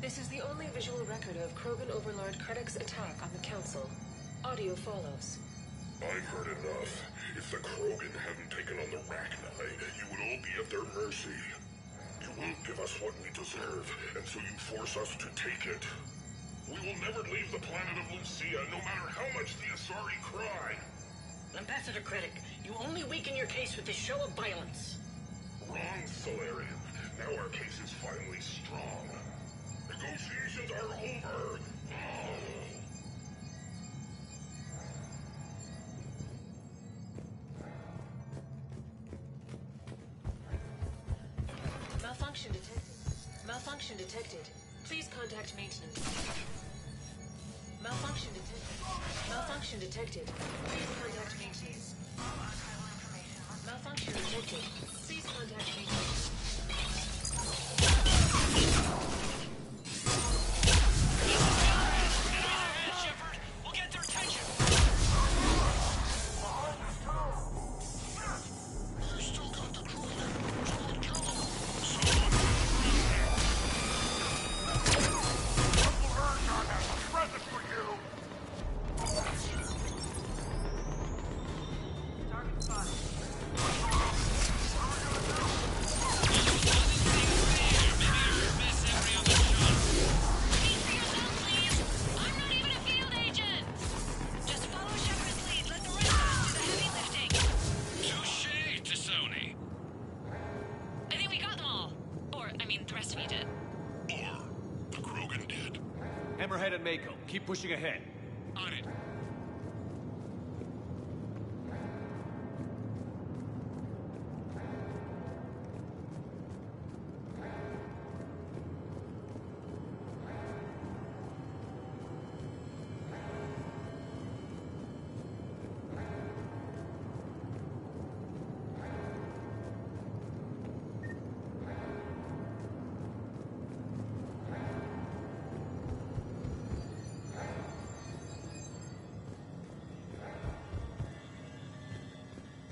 This is the only visual record of Krogan Overlord Krennic's attack on the Council. Audio follows. I've heard enough. If the Krogan hadn't taken on the Rachni, you would all be at their mercy. You won't give us what we deserve, and so you force us to take it. We will never leave the planet of Lucia, no matter how much the Asari cry. Ambassador Krennic, you only weaken your case with this show of violence. Wrong, Solarian. Now our case is finally strong. Negotiations are over. Malfunction detected. Malfunction detected. Please contact maintenance. Malfunction detected. Malfunction detected. Please contact maintenance. Malfunction detected. Hammerhead and Mako. Keep pushing ahead. On it.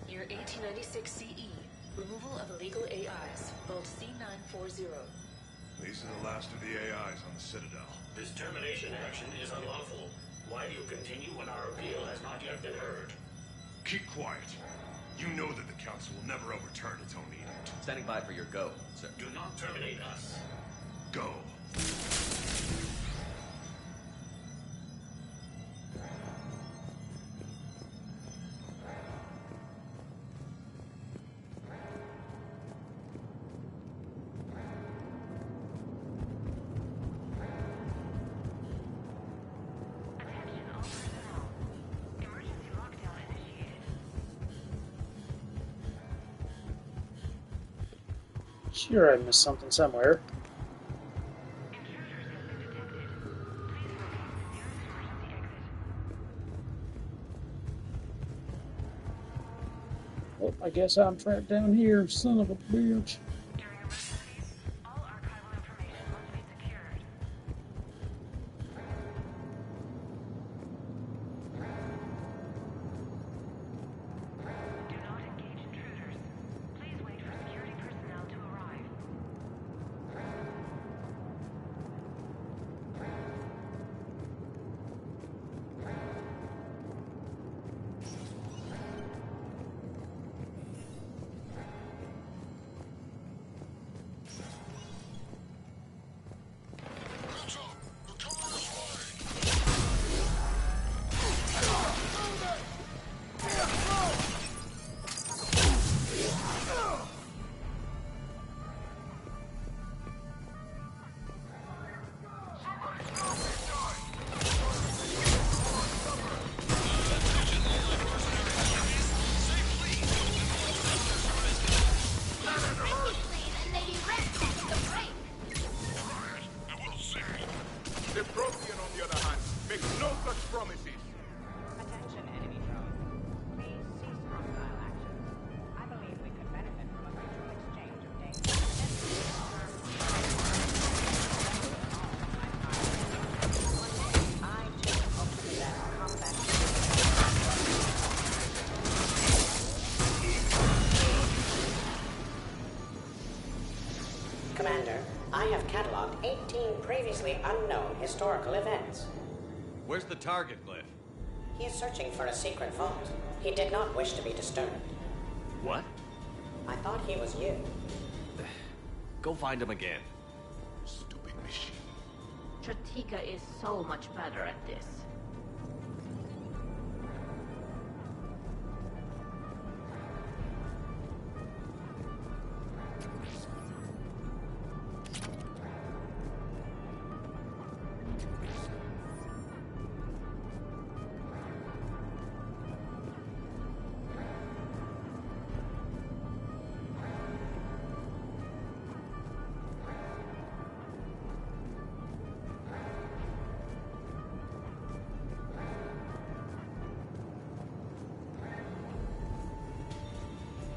Year 1896 CE. Removal of illegal AIs. Vault C940. These are the last of the AIs on the Citadel. This termination action is unlawful. Why do you continue when our appeal has not yet been heard? Keep quiet. You know that the Council will never overturn its own edict. Standing by for your go, sir. Do not terminate us. Go. Sure, I missed something somewhere. Well, I guess I'm trapped down here, son of a bitch. The Prothean, on the other hand, makes no such promises. Attention, enemy drones. Please cease hostile actions. I believe we could benefit from a mutual exchange of data. I too hope to possess combat. Commander, I have cataloged 18 previously unknown historical events. Where's the target, Cliff? He is searching for a secret vault. He did not wish to be disturbed. What? I thought he was you. Go find him again. Stupid machine. Tratika is so much better at this.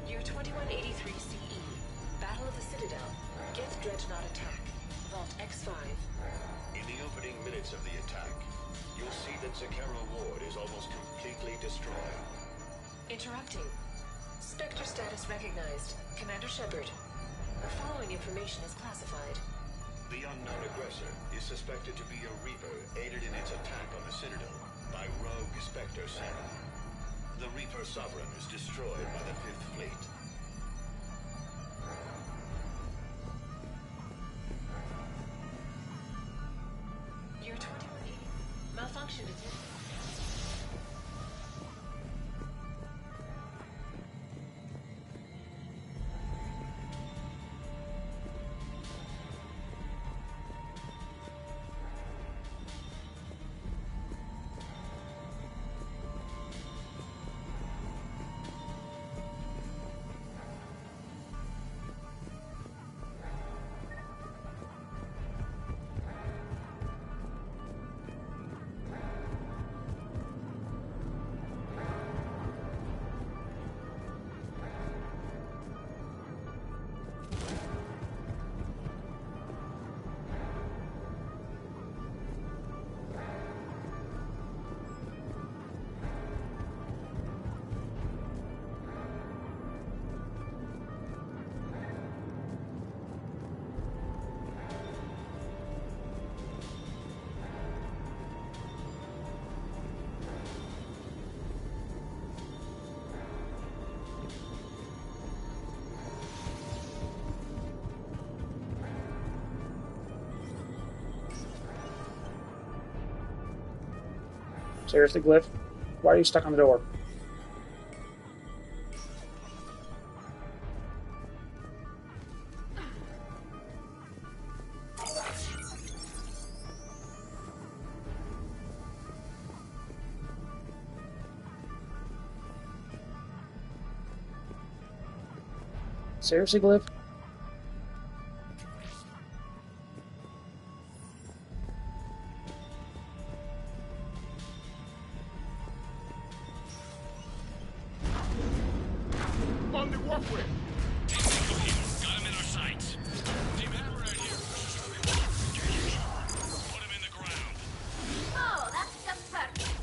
Year 2183 CE. Battle of the Citadel. Geth Dreadnought attack. Vault X5. In the opening minutes of the attack, you'll see that Zakero Ward is almost completely destroyed. Interrupting. Spectre status recognized. Commander Shepard. The following information is classified. The unknown aggressor is suspected to be a Reaper aided in its attack on the Citadel by rogue Spectre 7. The Reaper Sovereign is destroyed by the 5th Fleet. Year 2180. Malfunction detected. Seriously, Glyph? Why are you stuck on the door? Seriously, Glyph? On the walkway! Team Nico here. Got him in our sights. Team Hammer right here. Put him in the ground. Oh, that's just perfect.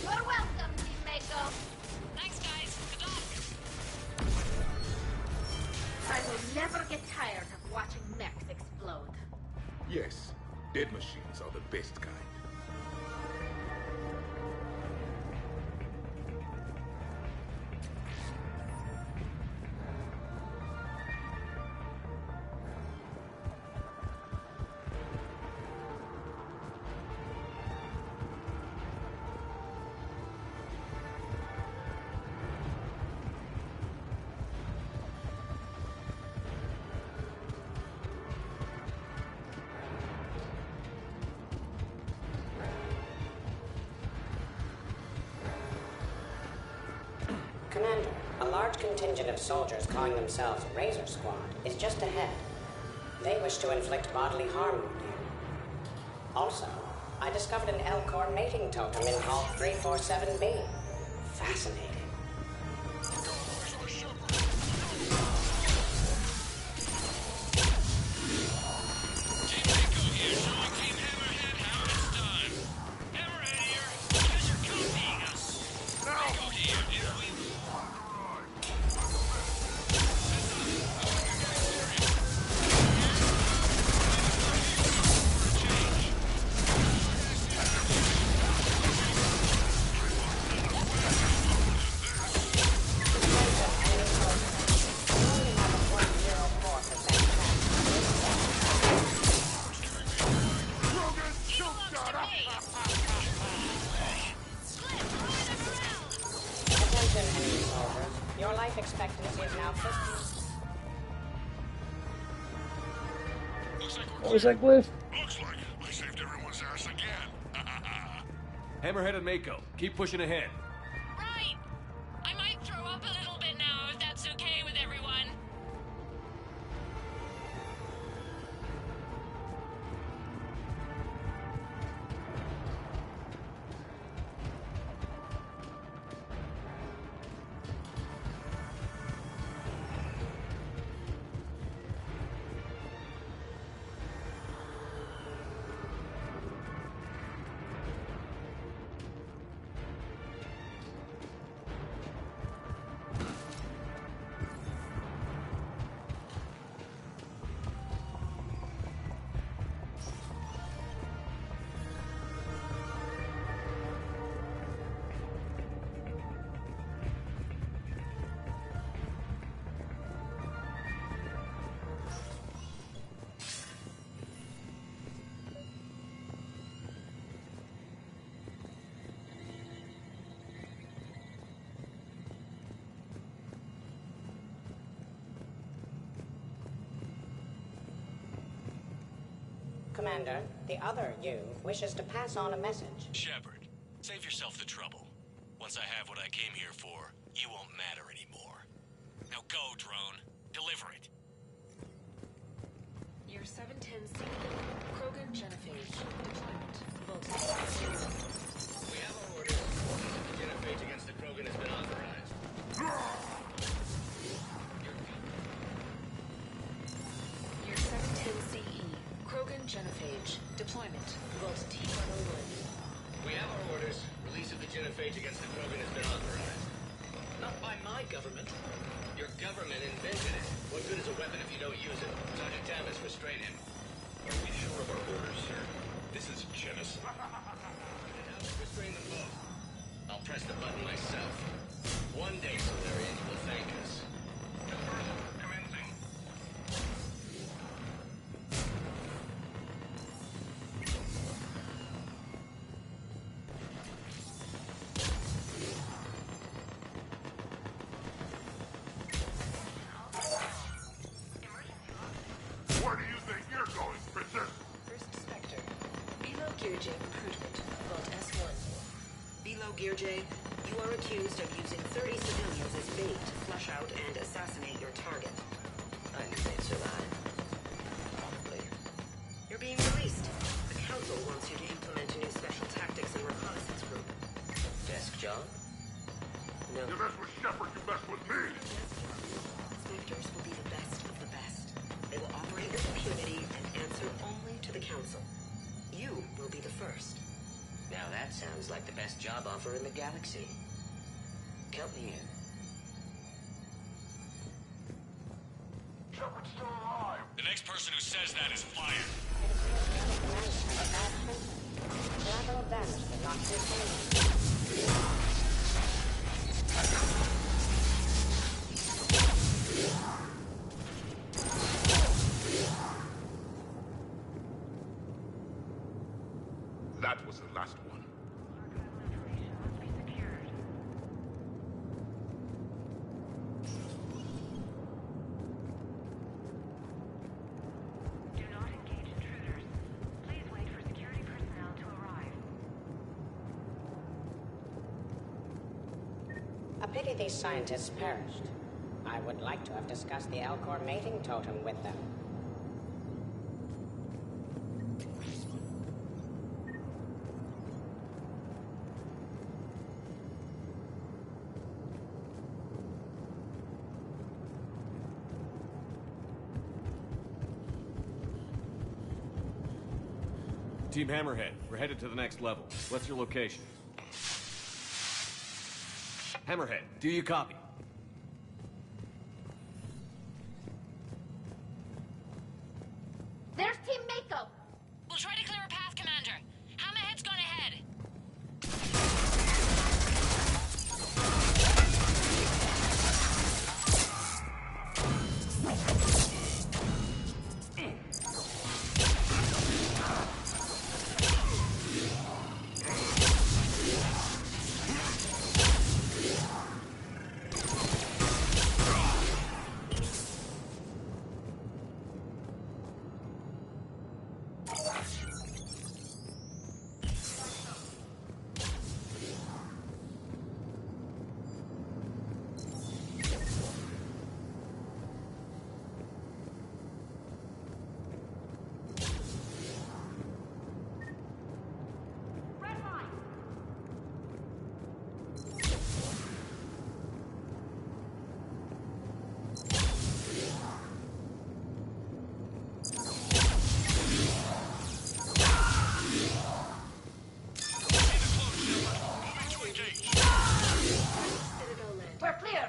You're welcome, Team Mako. Thanks, guys. Good luck. I will never get tired of watching mechs explode. Yes, dead machines are the best kind. Commander, a large contingent of soldiers calling themselves Razor Squad is just ahead. They wish to inflict bodily harm on you. Also, I discovered an Elcor mating totem in Vault 347B. Fascinating. Team Nico here, showing Team Hammerhead how it's done. Hammerhead here. You guys are copying us. Nico here. If we... Attention, enemy soldiers. Your life expectancy is now 50. What was that, Glyph? Looks like I saved everyone's ass again. Hammerhead and Mako, keep pushing ahead. Right. I might throw up a little bit now, if that's okay with everyone. Commander, the other you wishes to pass on a message. Shepard, save yourself the trouble. Once I have what I came here for, you won't matter anymore. Now go, drone. Deliver it. Year 710C. Krogan Genophage. Deployment. Voltage. We have our orders. The genophage against the Krogan has been authorized. Year 710CE. Krogan Genophage. Deployment. Vault T101. We have our orders. Release of the genophage against the Krogan has been authorized. Not by my government. Your government invented it. What good is a weapon if you don't use it? Sergeant Tamas, restrain him. Are we sure of our orders, sir? This is genocide. Restrain them both. I'll press the button myself. One day, Solarians will thank us. Commencing. Gearjay, you are accused of using 30 civilians as bait to flush out and assassinate your target. I knew they'd survive. Probably. You're being released. The Council wants you to implement a new special tactics and reconnaissance group. Desk job? No. You mess with Shepard, you mess with me! Inspectors will be the best of the best. They will operate with impunity and answer only to the Council. You will be the first. Now that sounds like the best job offer in the galaxy. Count me in. Shepard's still alive! The next person who says that is fired. Collateral damage will not be That was the last one. Do not engage intruders. Please wait for security personnel to arrive. A pity these scientists perished. I would like to have discussed the Alcor mating totem with them. Team Hammerhead, we're headed to the next level. What's your location? Hammerhead, do you copy? There's Team Mako! We'll try to clear a path, Commander. Hammerhead's gone ahead. We're clear!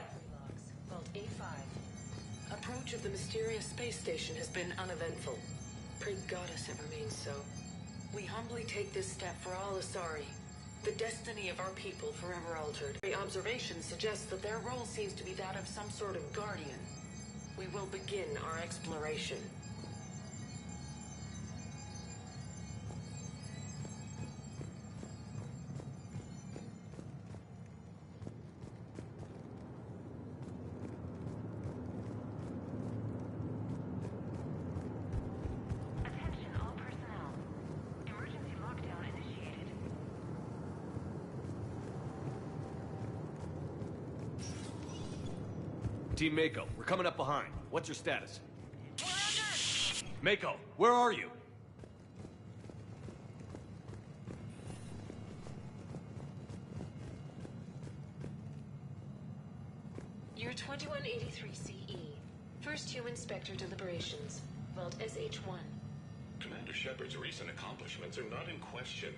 Vault A5. Approach of the mysterious space station has been uneventful. Pray Goddess it remains so. We humbly take this step for all Asari. The destiny of our people forever altered. The observation suggests that their role seems to be that of some sort of guardian. We will begin our exploration. Attention all personnel. Emergency lockdown initiated. Team Mako, we're coming up behind. What's your status? We're under! Mako, where are you? Year 2183 CE. First human Spectre deliberations. Vault SH-1. Commander Shepard's recent accomplishments are not in question.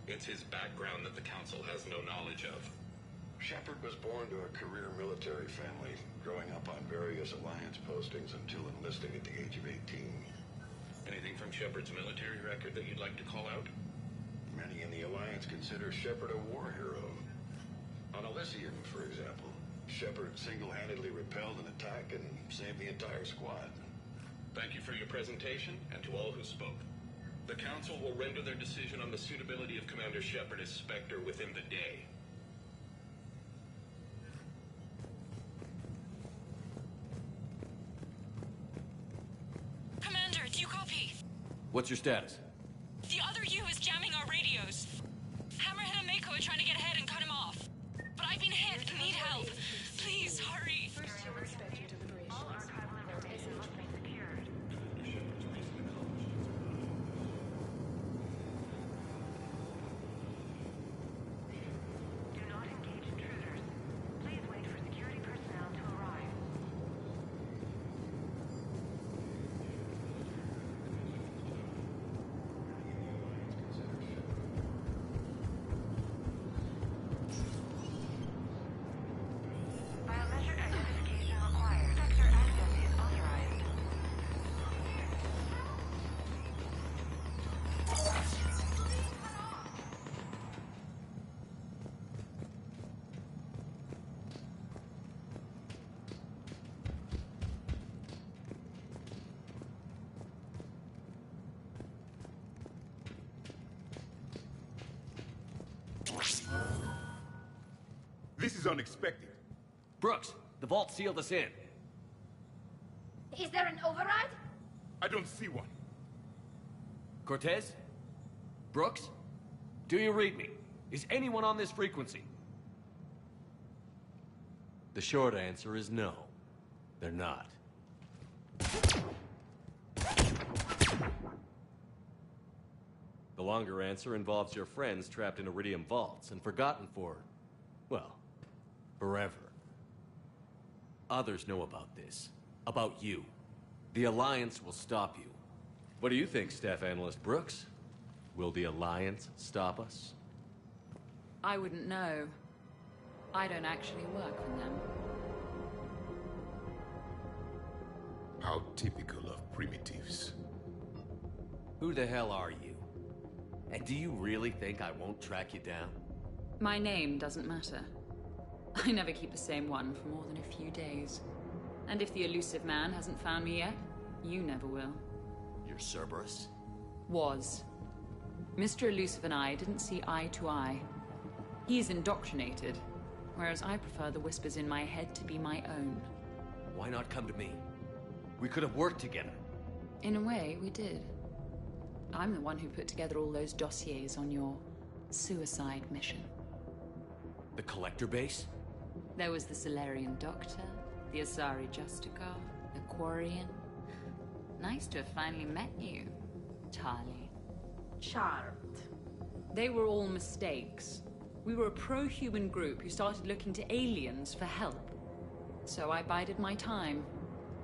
It's his background that the Council has no knowledge of. Shepard was born to a career military family, growing up on various Alliance postings until enlisting at the age of 18. Anything from Shepard's military record that you'd like to call out? Many in the Alliance consider Shepard a war hero. On Elysium, for example, Shepard single-handedly repelled an attack and saved the entire squad. Thank you for your presentation, and to all who spoke. The Council will render their decision on the suitability of Commander Shepard as Spectre within the day. Commander, do you copy? What's your status? The other U is jamming our radios. Hammerhead and Mako are trying to get ahead and cut is unexpected. Brooks, the vault sealed us in. Is there an override? I don't see one. Cortez? Brooks? Do you read me? Is anyone on this frequency? The short answer is no. They're not. The longer answer involves your friends trapped in Iridium vaults and forgotten for, well, forever. Others know about this. About you. The Alliance will stop you. What do you think, Staff Analyst Brooks? Will the Alliance stop us? I wouldn't know. I don't actually work for them. How typical of primitives. Who the hell are you? And do you really think I won't track you down? My name doesn't matter. I never keep the same one for more than a few days. And if the elusive man hasn't found me yet, you never will. You're Cerberus? Was. Mr. Elusive and I didn't see eye to eye. He's indoctrinated, whereas I prefer the whispers in my head to be my own. Why not come to me? We could have worked together. In a way, we did. I'm the one who put together all those dossiers on your suicide mission. The Collector base? There was the Solarian Doctor, the Asari Justicar, the Quarian. Nice to have finally met you, Charlie. Charmed. They were all mistakes. We were a pro-human group who started looking to aliens for help. So I bided my time.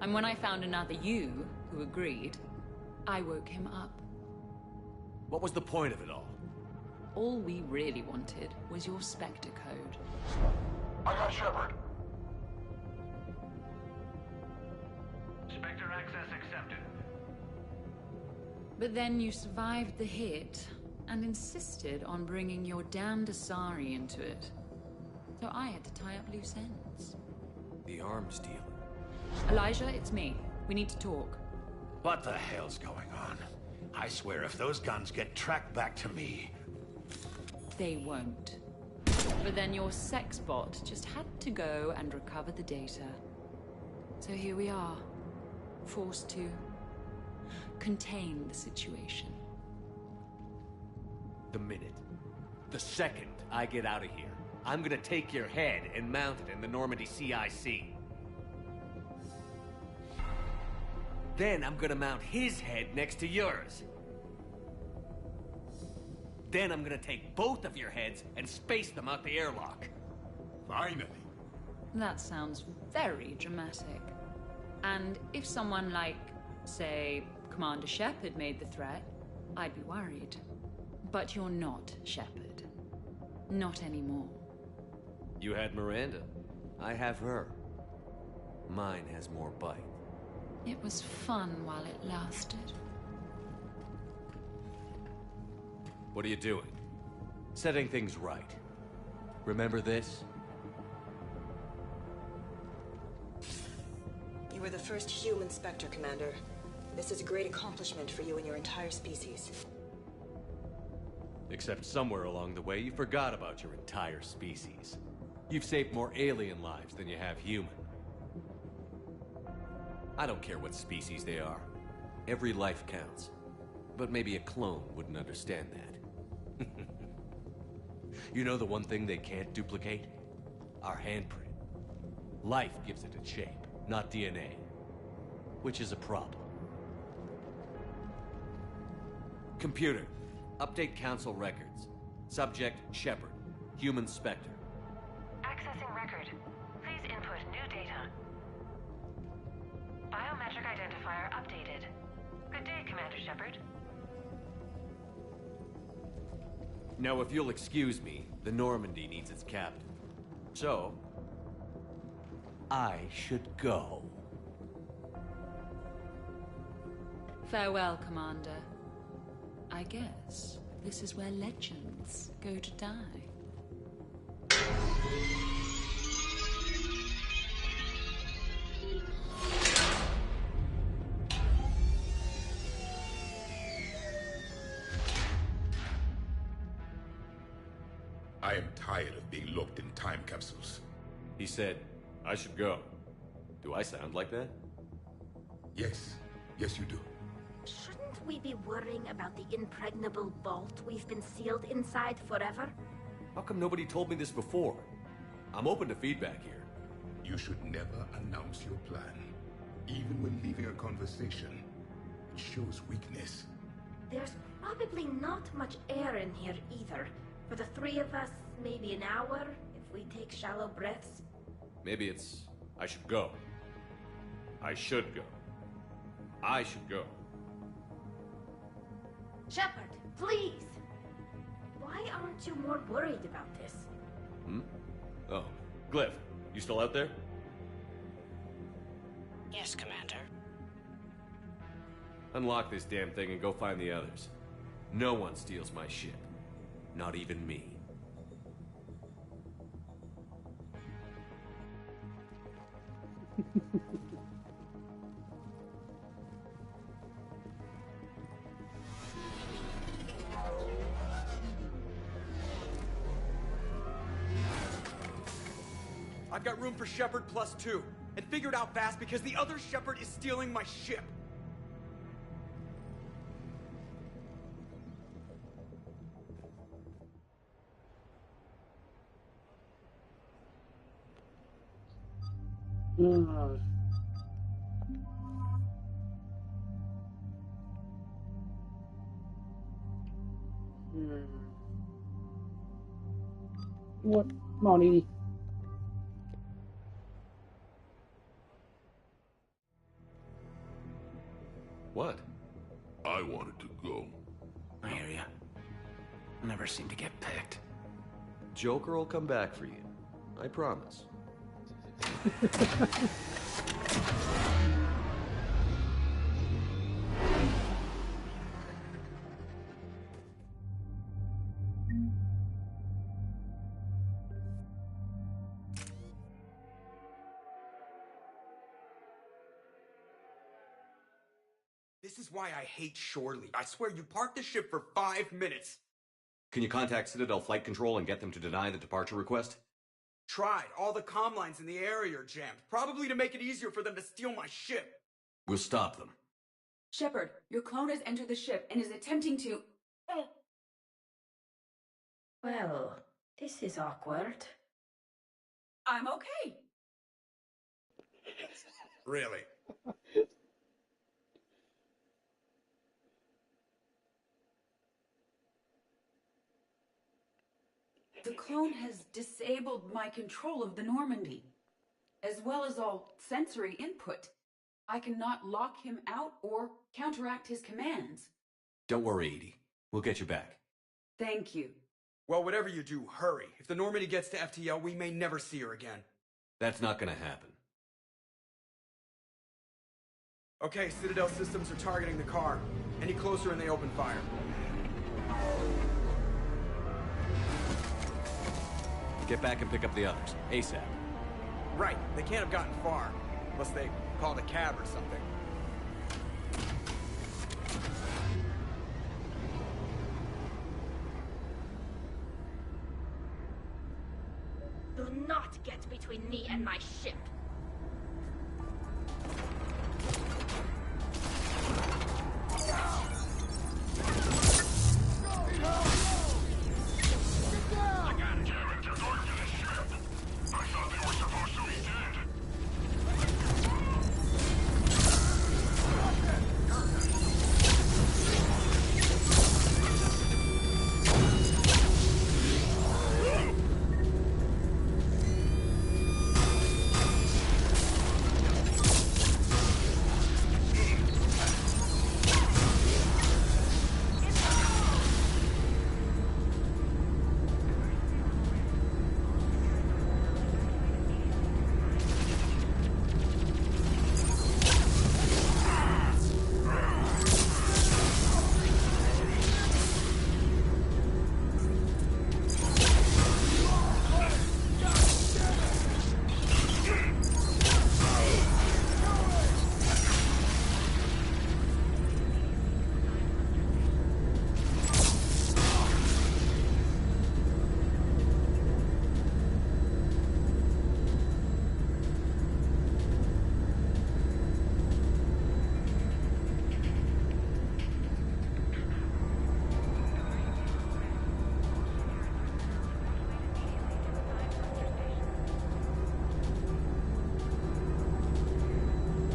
And when I found another you, who agreed, I woke him up. What was the point of it all? All we really wanted was your Spectre code. I got Shepard. Spectre access accepted. But then you survived the hit and insisted on bringing your damned Asari into it. So I had to tie up loose ends. The arms dealer. Elijah, it's me. We need to talk. What the hell's going on? I swear if those guns get tracked back to me... They won't. But then your sex bot just had to go and recover the data. So here we are, forced to contain the situation. The minute, the second I get out of here, I'm gonna take your head and mount it in the Normandy CIC. Then I'm gonna mount his head next to yours. Then I'm gonna take both of your heads and space them out the airlock. Finally. That sounds very dramatic. And if someone like, say, Commander Shepard made the threat, I'd be worried. But you're not Shepard. Not anymore. You had Miranda. I have her. Mine has more bite. It was fun while it lasted. What are you doing? Setting things right. Remember this? You were the first human Spectre, Commander. This is a great accomplishment for you and your entire species. Except somewhere along the way, you forgot about your entire species. You've saved more alien lives than you have human. I don't care what species they are. Every life counts. But maybe a clone wouldn't understand that. You know the one thing they can't duplicate? Our handprint. Life gives it its shape, not DNA. Which is a problem. Computer, update Council records. Subject, Shepard. Human Spectre. Accessing record. Please input new data. Biometric identifier updated. Good day, Commander Shepard. Now, if you'll excuse me, the Normandy needs its captain. So, I should go. Farewell, Commander. I guess this is where legends go to die. I am tired of being locked in time capsules. He said, I should go. Do I sound like that? Yes. Yes, you do. Shouldn't we be worrying about the impregnable vault we've been sealed inside forever? How come nobody told me this before? I'm open to feedback here. You should never announce your plan. Even when leaving a conversation, it shows weakness. There's probably not much air in here either. For the three of us, maybe an hour, if we take shallow breaths. Maybe it's... I should go. I should go. I should go. Shepard, please! Why aren't you more worried about this? Hmm? Oh, Glyph, you still out there? Yes, Commander. Unlock this damn thing and go find the others. No one steals my ship. Not even me. I've got room for Shepard +2, and figure it out fast because the other Shepard is stealing my ship. What? Come on, Edie. What? I wanted to go. I hear ya. Never seem to get picked. Joker will come back for you. I promise. This is why I hate Shorely. I swear you parked the ship for 5 minutes. Can you contact Citadel Flight Control and get them to deny the departure request? Tried. All the comm lines in the area are jammed. Probably to make it easier for them to steal my ship. We'll stop them. Shepard, your clone has entered the ship and is attempting to... Well, this is awkward. I'm okay. Really? The clone has disabled my control of the Normandy, as well as all sensory input. I cannot lock him out or counteract his commands. Don't worry, Edie. We'll get you back. Thank you. Well, whatever you do, hurry. If the Normandy gets to FTL, we may never see her again. That's not gonna happen. Okay, Citadel systems are targeting the car. Any closer and they open fire. Get back and pick up the others, ASAP. Right, they can't have gotten far. Unless they called a cab or something. Do not get between me and my ship.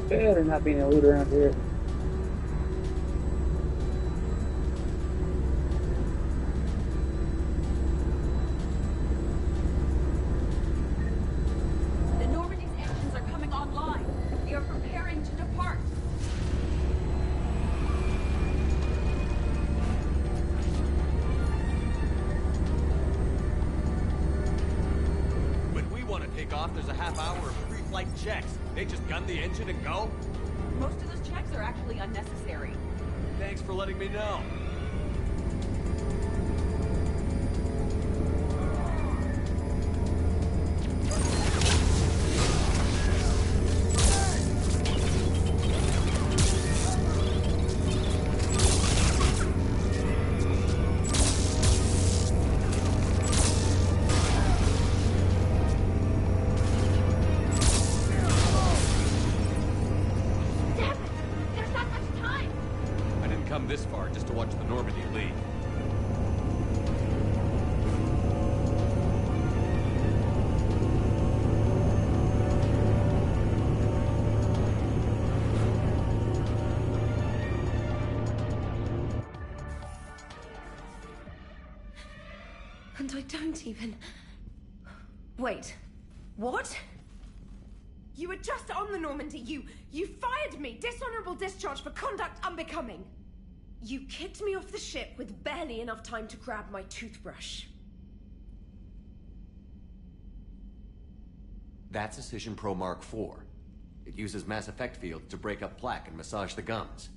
Better not be any loot around here. The Normandy's engines are coming online. We are preparing to depart. When we want to take off, there's a half hour of pre-flight checks. They just gun the engine and go? Most of those checks are actually unnecessary. Thanks for letting me know. This far just to watch the Normandy leave. And I don't even... Wait. What? You were just on the Normandy. You fired me. Dishonorable discharge for conduct unbecoming. You kicked me off the ship with barely enough time to grab my toothbrush. That's Precision Pro Mark IV. It uses mass effect fields to break up plaque and massage the gums.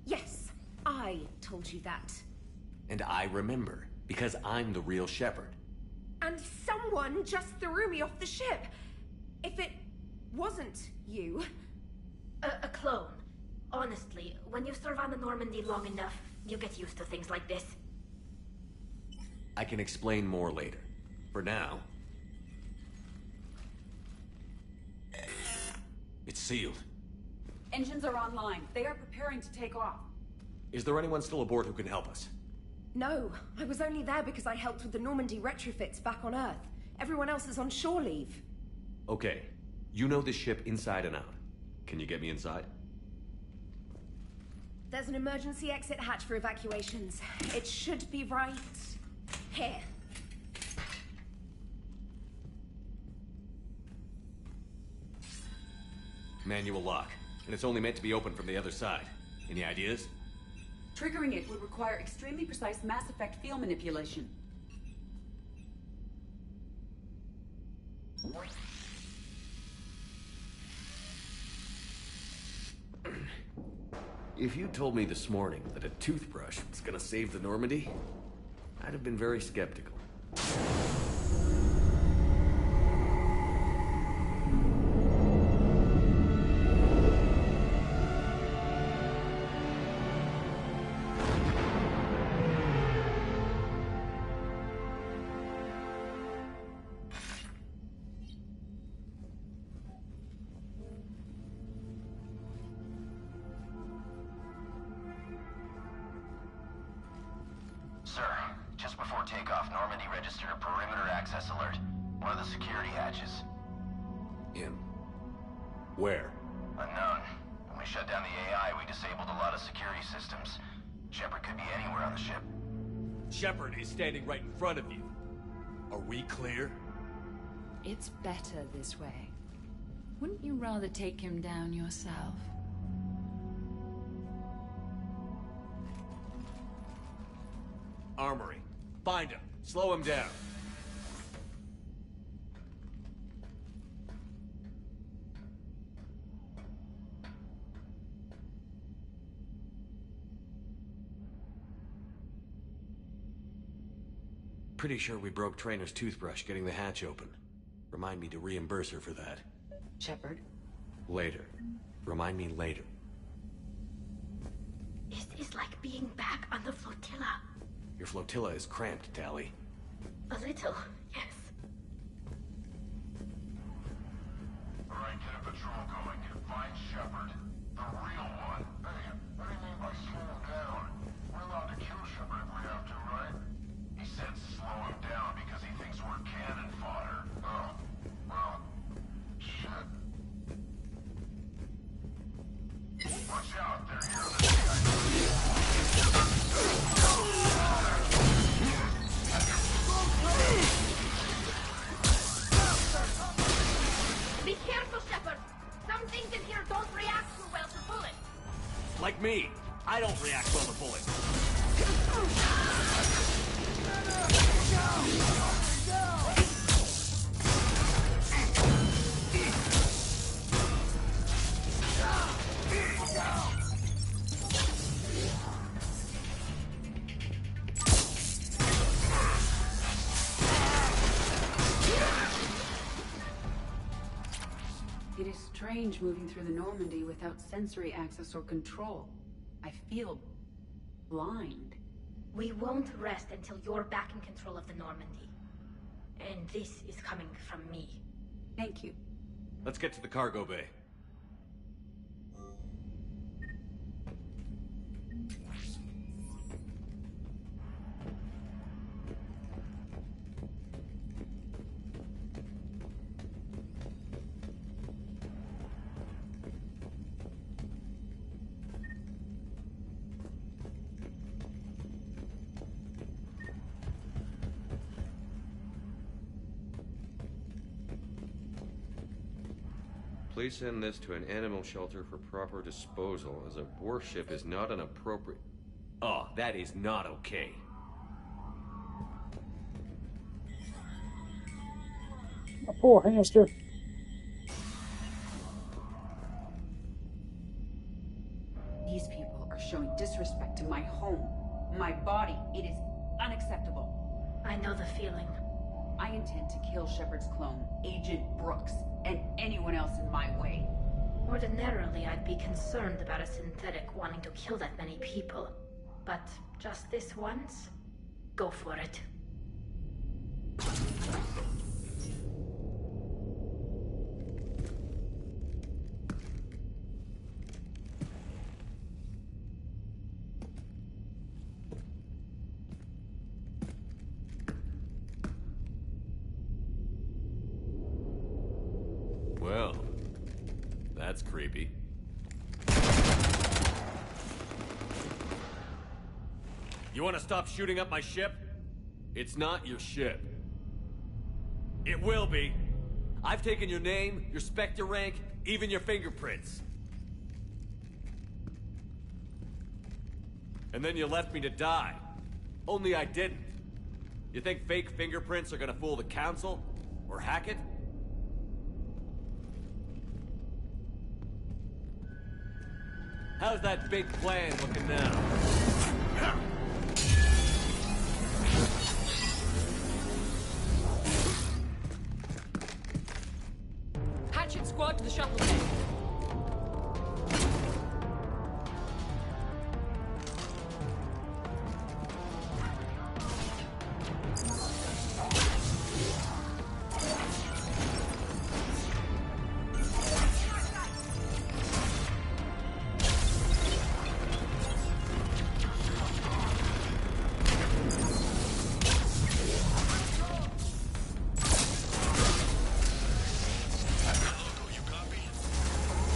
Yes, I told you that. And I remember, because I'm the real Shepard. And someone just threw me off the ship. If it wasn't you... A clone. Honestly, when you serve on the Normandy long enough, you get used to things like this. I can explain more later. For now... It's sealed. Engines are online. They are preparing to take off. Is there anyone still aboard who can help us? No, I was only there because I helped with the Normandy retrofits back on Earth. Everyone else is on shore leave. Okay. You know this ship inside and out. Can you get me inside? There's an emergency exit hatch for evacuations. It should be right here. Manual lock. And it's only meant to be opened from the other side. Any ideas? Triggering it would require extremely precise Mass Effect field manipulation. If you told me this morning that a toothbrush was gonna save the Normandy, I'd have been very skeptical. Sir, just before takeoff, Normandy registered a perimeter access alert. One of the security hatches. Where? Unknown. When we shut down the AI, we disabled a lot of security systems. Shepard could be anywhere on the ship. Shepard is standing right in front of you. Are we clear? It's better this way. Wouldn't you rather take him down yourself? Armory. Find him. Slow him down. Pretty sure we broke Trainer's toothbrush getting the hatch open. Remind me to reimburse her for that. Shepard? Later. Remind me later. Is this like being back on the flotilla? Your flotilla is cramped, Tally. A little, yes. Alright, get a patrol going. Find Shepard. The real one. Hey, what do you mean by slow him down? We're allowed to kill Shepard if we have to, right? He said slow him down because he thinks we're cannon fodder. Oh, well, shit. Be careful, Shepard. Some things in here don't react too well to bullets. Like me. I don't react well to bullets. It is strange moving through the Normandy without sensory access or control. I feel blind. We won't rest until you're back in control of the Normandy. And this is coming from me. Thank you. Let's get to the cargo bay. Please send this to an animal shelter for proper disposal, as a warship is not an appropriate... Oh, that is not okay. A poor hamster. These people are showing disrespect to my home, my body. It is unacceptable. I know the feeling. I intend to kill Shepard's clone, Agent Brooks, and anyone else in my way. Ordinarily, I'd be concerned about a synthetic wanting to kill that many people. But just this once, go for it. Well, that's creepy. You want to stop shooting up my ship? It's not your ship. It will be. I've taken your name, your Spectre rank, even your fingerprints. And then you left me to die. Only I didn't. You think fake fingerprints are gonna fool the Council? Or hack it? How's that big plan looking now? Hatchet squad to the shuttle bay.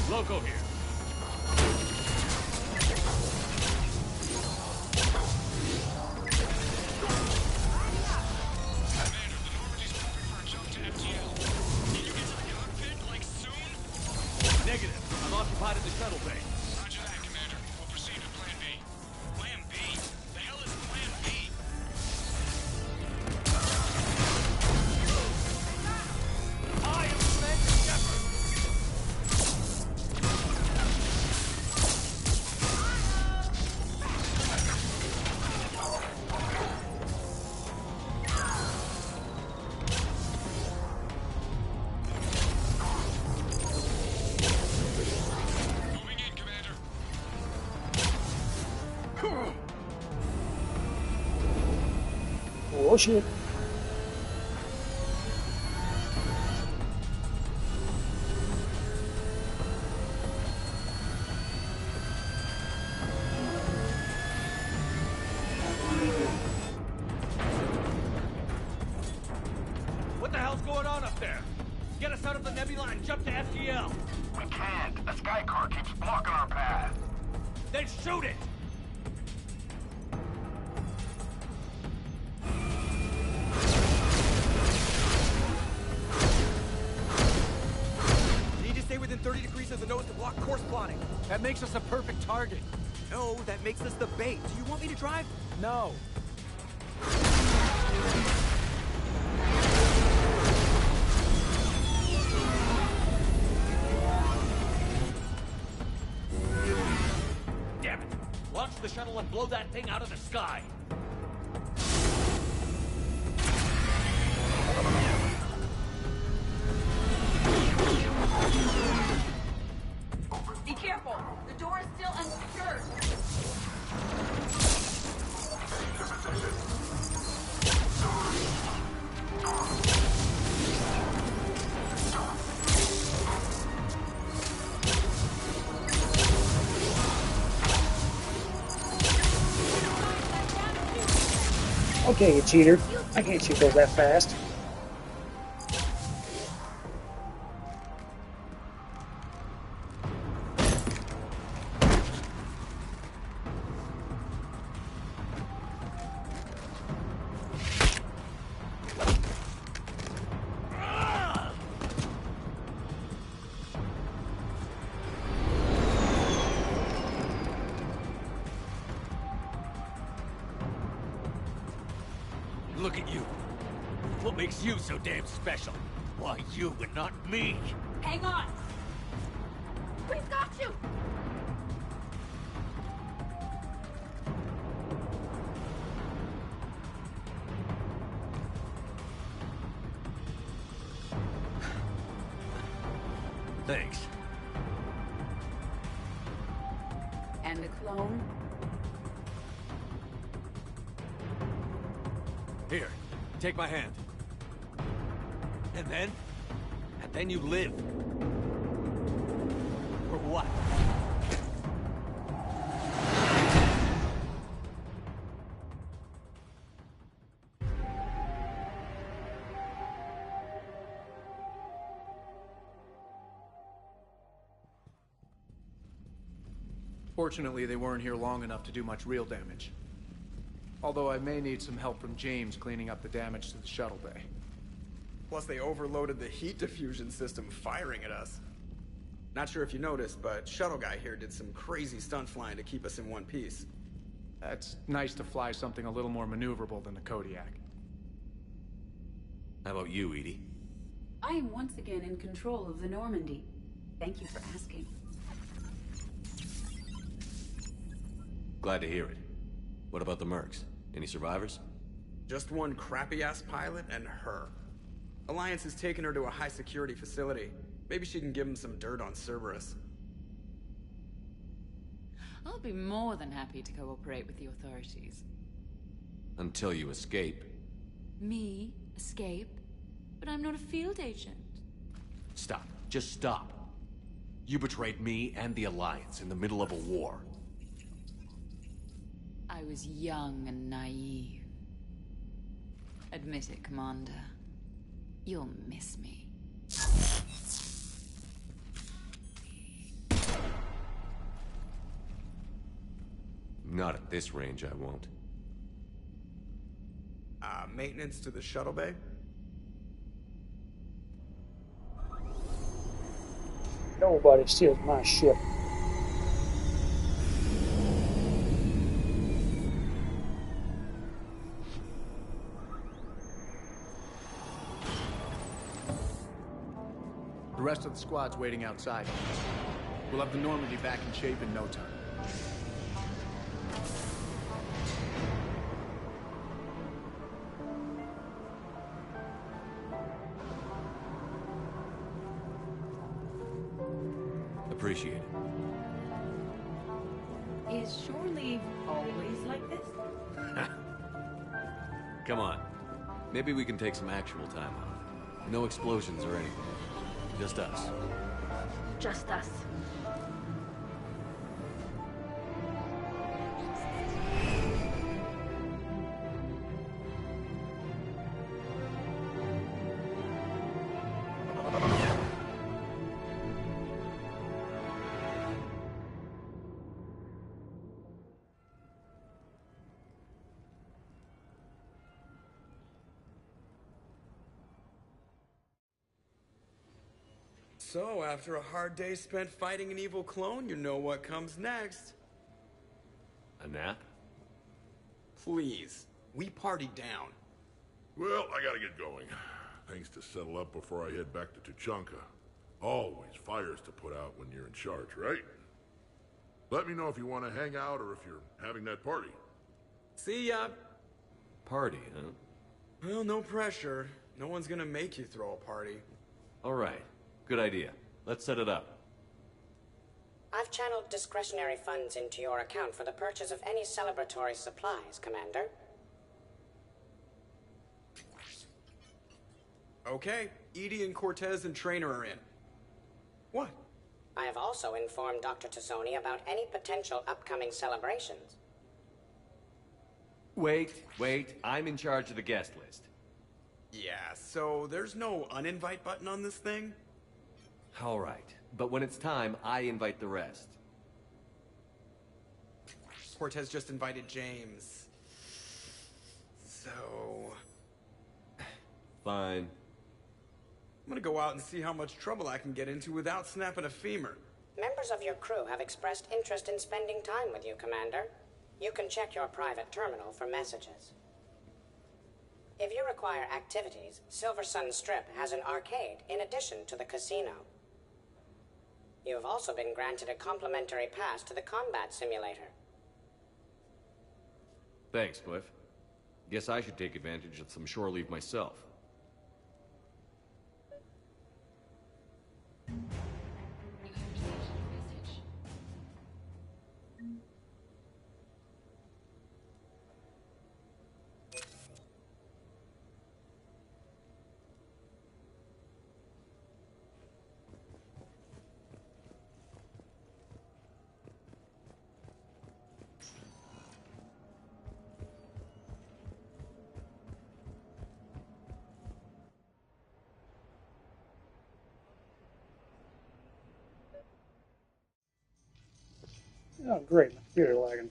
Loco here. Negative. I'm occupied at the shuttle bay. Roger that, Commander. We'll proceed to Plan B. Plan B? The hell is Plan B? I am Commander Shepard. Moving in, Commander. Oh shit. What the hell's going on up there? Get us out of the nebula and jump to FGL. We can't. The Sky Car keeps blocking our path. Then Then shoot it! You need to stay within 30 degrees of the nose to block course plotting. That makes us a perfect target. No, that makes us the bait. Do you want me to drive? No. Damn it! Launch the shuttle and blow that thing out of the sky! Be careful! The door is still unsecured! Okay, you cheater. I can't shoot those that fast. Look at you. What makes you so damn special? Why you and not me? Hang on! We've got you! Thanks. And the clone? Here, take my hand. And then you live. For what? Fortunately, they weren't here long enough to do much real damage. Although I may need some help from James cleaning up the damage to the shuttle bay. Plus, they overloaded the heat diffusion system firing at us. Not sure if you noticed, but Shuttle Guy here did some crazy stunt flying to keep us in one piece. That's nice to fly something a little more maneuverable than the Kodiak. How about you, Edie? I am once again in control of the Normandy. Thank you for asking. Glad to hear it. What about the mercs? Any survivors? Just one crappy-ass pilot and her. Alliance has taken her to a high-security facility. Maybe she can give him some dirt on Cerberus. I'll be more than happy to cooperate with the authorities. Until you escape. Me? Escape? But I'm not a field agent. Stop. Just stop. You betrayed me and the Alliance in the middle of a war. I was young and naive. Admit it, Commander. You'll miss me. Not at this range, I won't. Maintenance to the shuttle bay? Nobody steals my ship. The rest of the squad's waiting outside. We'll have the Normandy back in shape in no time. Appreciate it. Is shore leave always like this? Come on. Maybe we can take some actual time off. No explosions or anything. Just us. Just us. So, after a hard day spent fighting an evil clone, you know what comes next. A nap? Please. We partied down. Well, I gotta get going. Things to settle up before I head back to Tuchanka. Always fires to put out when you're in charge, right? Let me know if you want to hang out or if you're having that party. See ya! Party, huh? Well, no pressure. No one's gonna make you throw a party. Alright. Good idea. Let's set it up. I've channeled discretionary funds into your account for the purchase of any celebratory supplies, Commander. Okay, Edie and Cortez and Trainer are in. What? I have also informed Dr. Tazzoni about any potential upcoming celebrations. Wait. I'm in charge of the guest list. Yeah, so there's no uninvite button on this thing? Alright. But when it's time, I invite the rest. Cortez just invited James. So... Fine. I'm gonna go out and see how much trouble I can get into without snapping a femur. Members of your crew have expressed interest in spending time with you, Commander. You can check your private terminal for messages. If you require activities, Silver Sun Strip has an arcade in addition to the casino. You have also been granted a complimentary pass to the combat simulator. Thanks, Cliff. Guess I should take advantage of some shore leave myself. Oh, great. My computer lagging.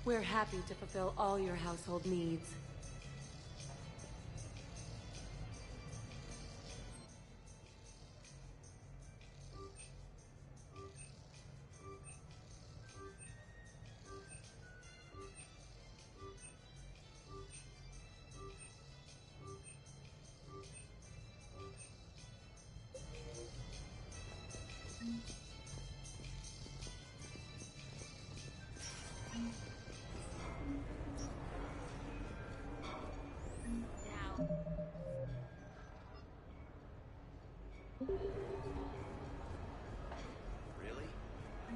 We're happy to fulfill all your household needs. Really?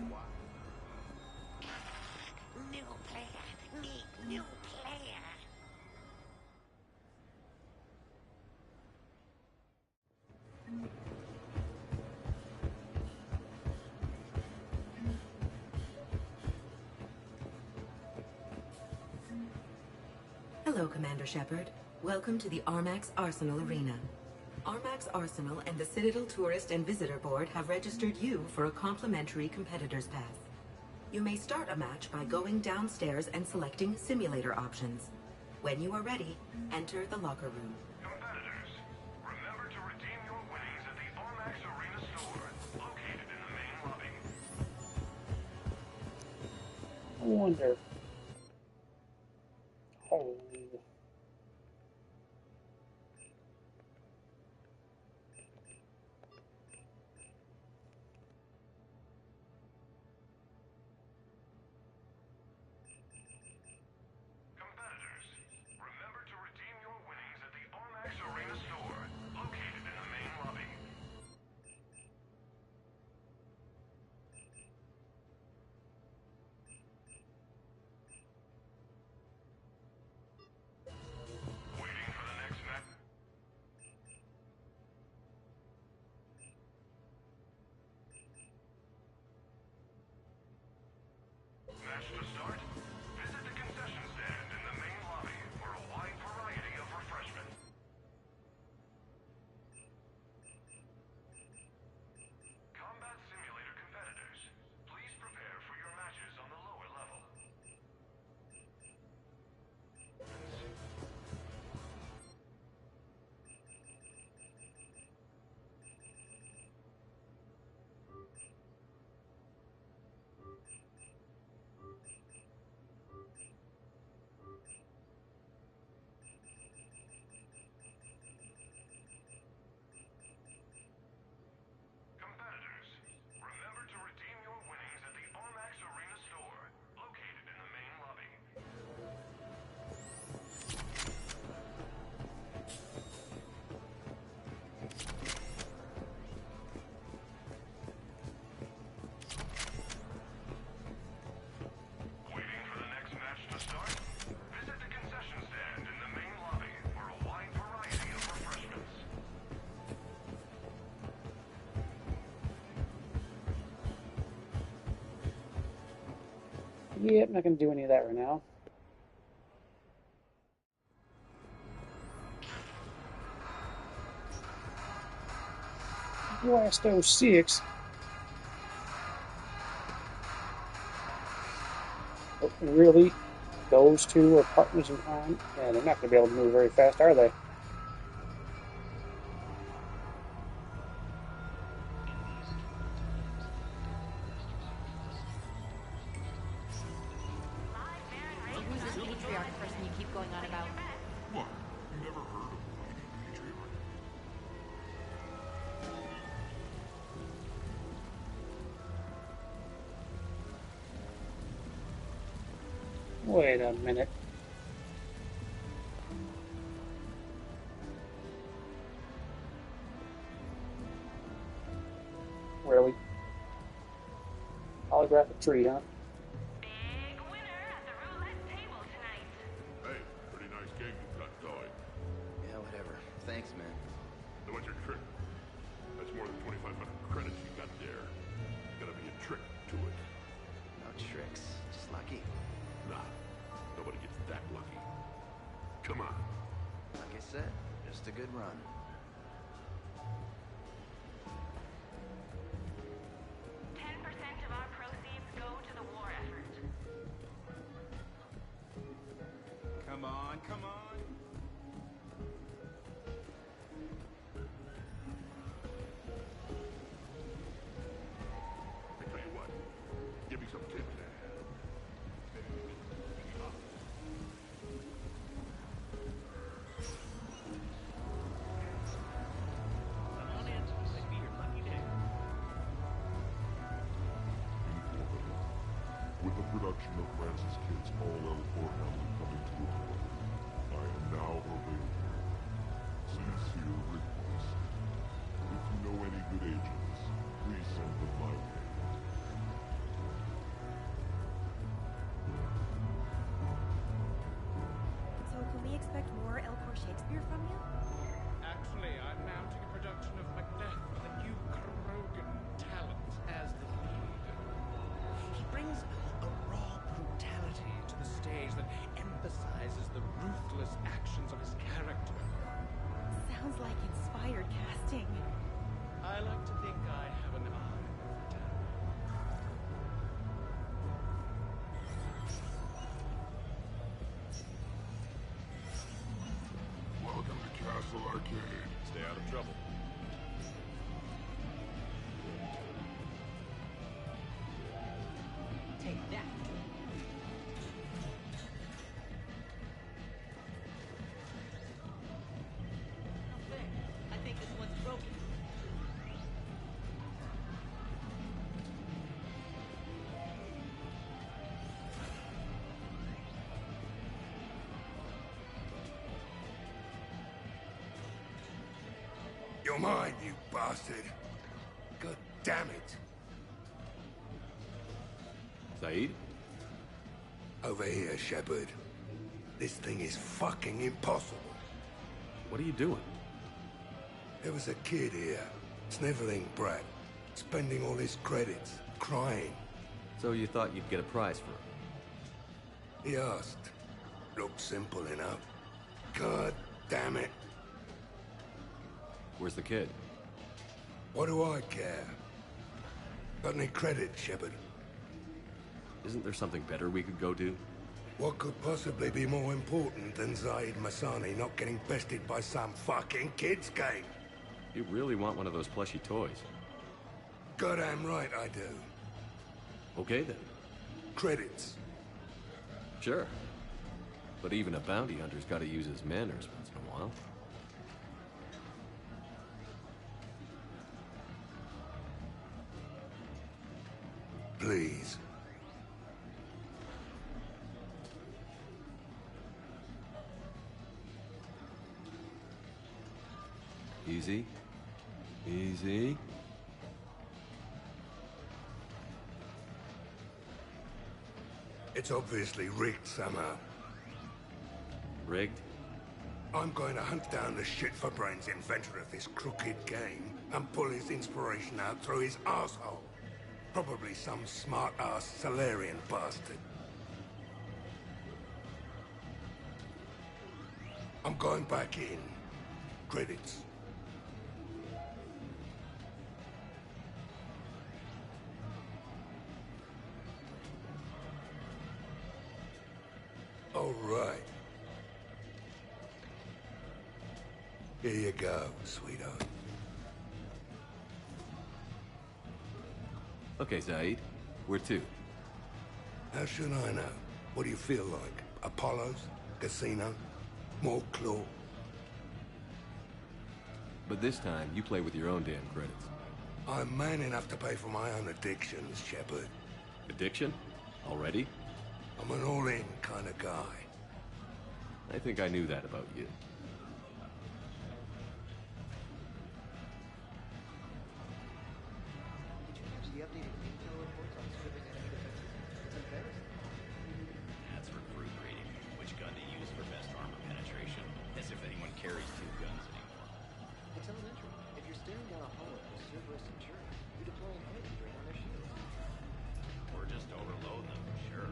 Why? New player. Need new player. Hello, Commander Shepard. Welcome to the Armax Arsenal Arena. Armax Arsenal and the Citadel Tourist and Visitor Board have registered you for a complimentary competitor's pass. You may start a match by going downstairs and selecting simulator options. When you are ready, enter the locker room. Competitors, remember to redeem your winnings at the Armax Arena store, located in the main lobby. I wonder. Oh. Competitors, remember to redeem your winnings at the Armax Arena store, located in the main lobby. Yeah, I'm not going to do any of that right now. Blast 06. But really, those two are partners in crime, and they're not going to be able to move very fast, are they? Who's this patriarch person you keep going on about? What? You never heard of the leading patriarch? Wait a minute. Really? Holographic tree, huh? Hey, pretty nice game you got going. Yeah, whatever. Thanks, man. So what's your trick? That's more than 2,500 credits you got there. Gotta be a trick to it. No tricks. Just lucky. Nah, nobody gets that lucky. Come on. Like I said, just a good run. Come on, come on. I tell you what, give me some tips. With the production of Francis Kidd's All L4 Hamlet coming to a close, I am now available. Sincere request. If you know any good agents, please send them my way. So can we expect more Elcor Shakespeare from you? Actually, I'm mounting a production of Macbeth with a new Krogan talent as the lead. He brings a raw brutality to the stage that emphasizes the ruthless actions of his character. Sounds like inspired casting. I like to think I have an eye for talent. Welcome to Castle Arcade. Stay out of trouble. Take that. I think this one's broken. You're mine, you bastard. God damn it. Saeed? Over here, Shepard. This thing is fucking impossible. What are you doing? There was a kid here, sniveling brat, spending all his credits, crying. So you thought you'd get a prize for him? He asked. Looked simple enough. God damn it. Where's the kid? What do I care? Got any credit, Shepard? Isn't there something better we could go do? What could possibly be more important than Zaid Masani not getting bested by some fucking kid's game? You really want one of those plushy toys? Goddamn right I do. Okay then. Credits. Sure. But even a bounty hunter's gotta use his manners once in a while. Please. Easy. Easy. It's obviously rigged somehow. Rigged? I'm going to hunt down the shit-for-brains inventor of this crooked game and pull his inspiration out through his asshole. Probably some smart-ass Solarian bastard. I'm going back in. Credits. All right. Here you go, sweetheart. Okay, Zaid. Where to? How should I know? What do you feel like? Apollo's? Casino? More claw? But this time, you play with your own damn credits. I'm man enough to pay for my own addictions, Shepard. Addiction? Already? I'm an all-in kind of guy. I think I knew that about you. That's recruit rating. Which gun to use for best armor penetration? As if anyone carries two guns anymore. It's elementary. If you're staring down a hole with a Cerberus Centurion, you deploy an energy drain on their shields. Or just overload them, sure.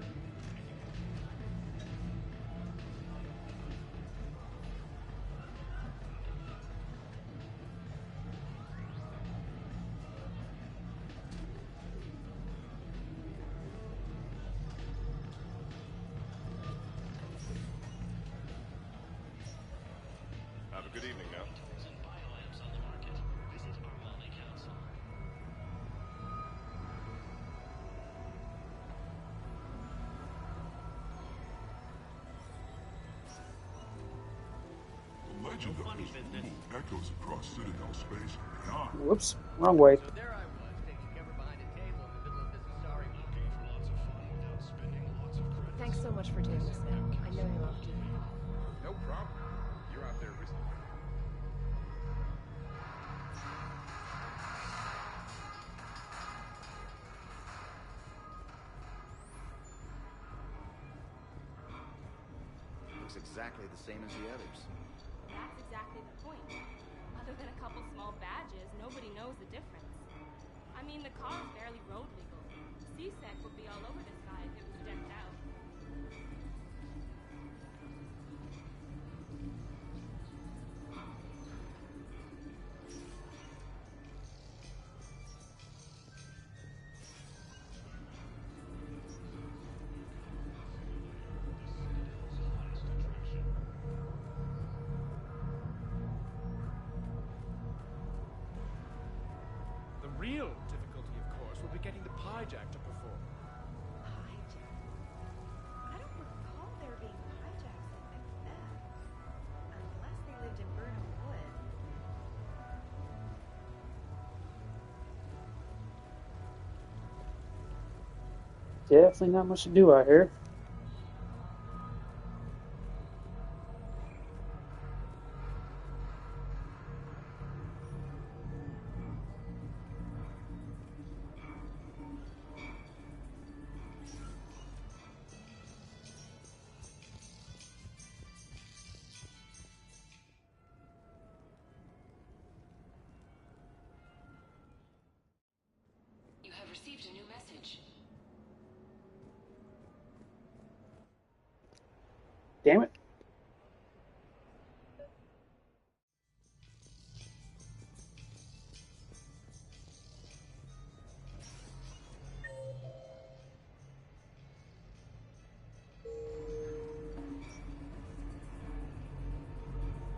Have a good evening now. The legend of this room echoes across Citadel space and beyond. Whoops, wrong way. So there I was, taking cover behind a table in the middle of this sorry movie. For lots of fun without spending lots of credits. Thanks so much for doing this, man. I know you're off duty. No problem. You're out there risking. Looks exactly the same as the others. That's exactly the point. Other than a couple small badges, nobody knows the difference. I mean, the car is barely road legal. C-Sec would be all over this guy if it was decked out. The real difficulty, of course, will be getting the Pyjack to perform. Hijack? I don't recall there being hijacks in Macbeth. Unless they lived in Burnham Wood. Definitely not much to do out here. You have received a new message. Damn it.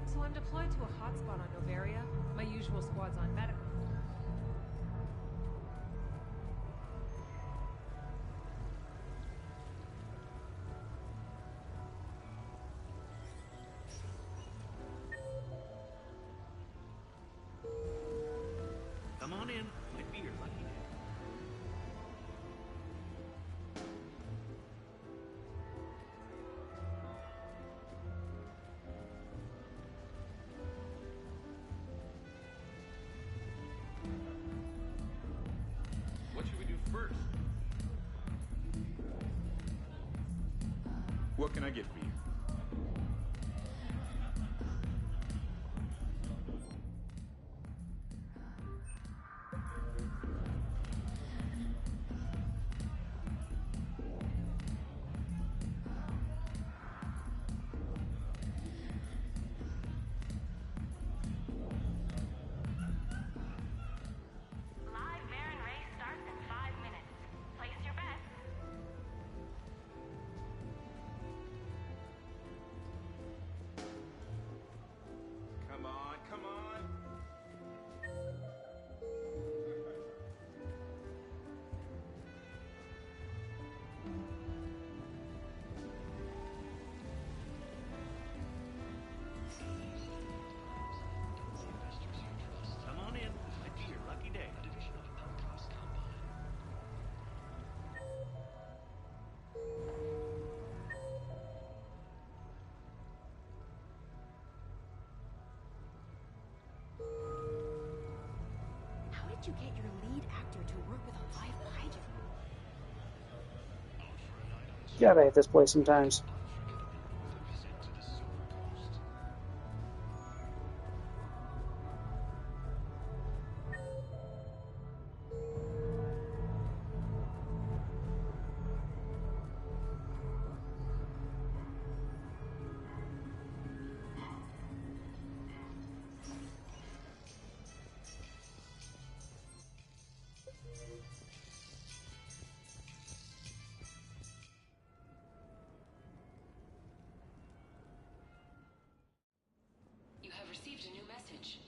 So I'm deployed to a hotspot on Novaria. My usual squad's on medical. Come on in. Might be your lucky day. What should we do first? What can I get for you? did you get your lead actor to work with a live hijack? Gotta hit this place sometimes. You have received a new message.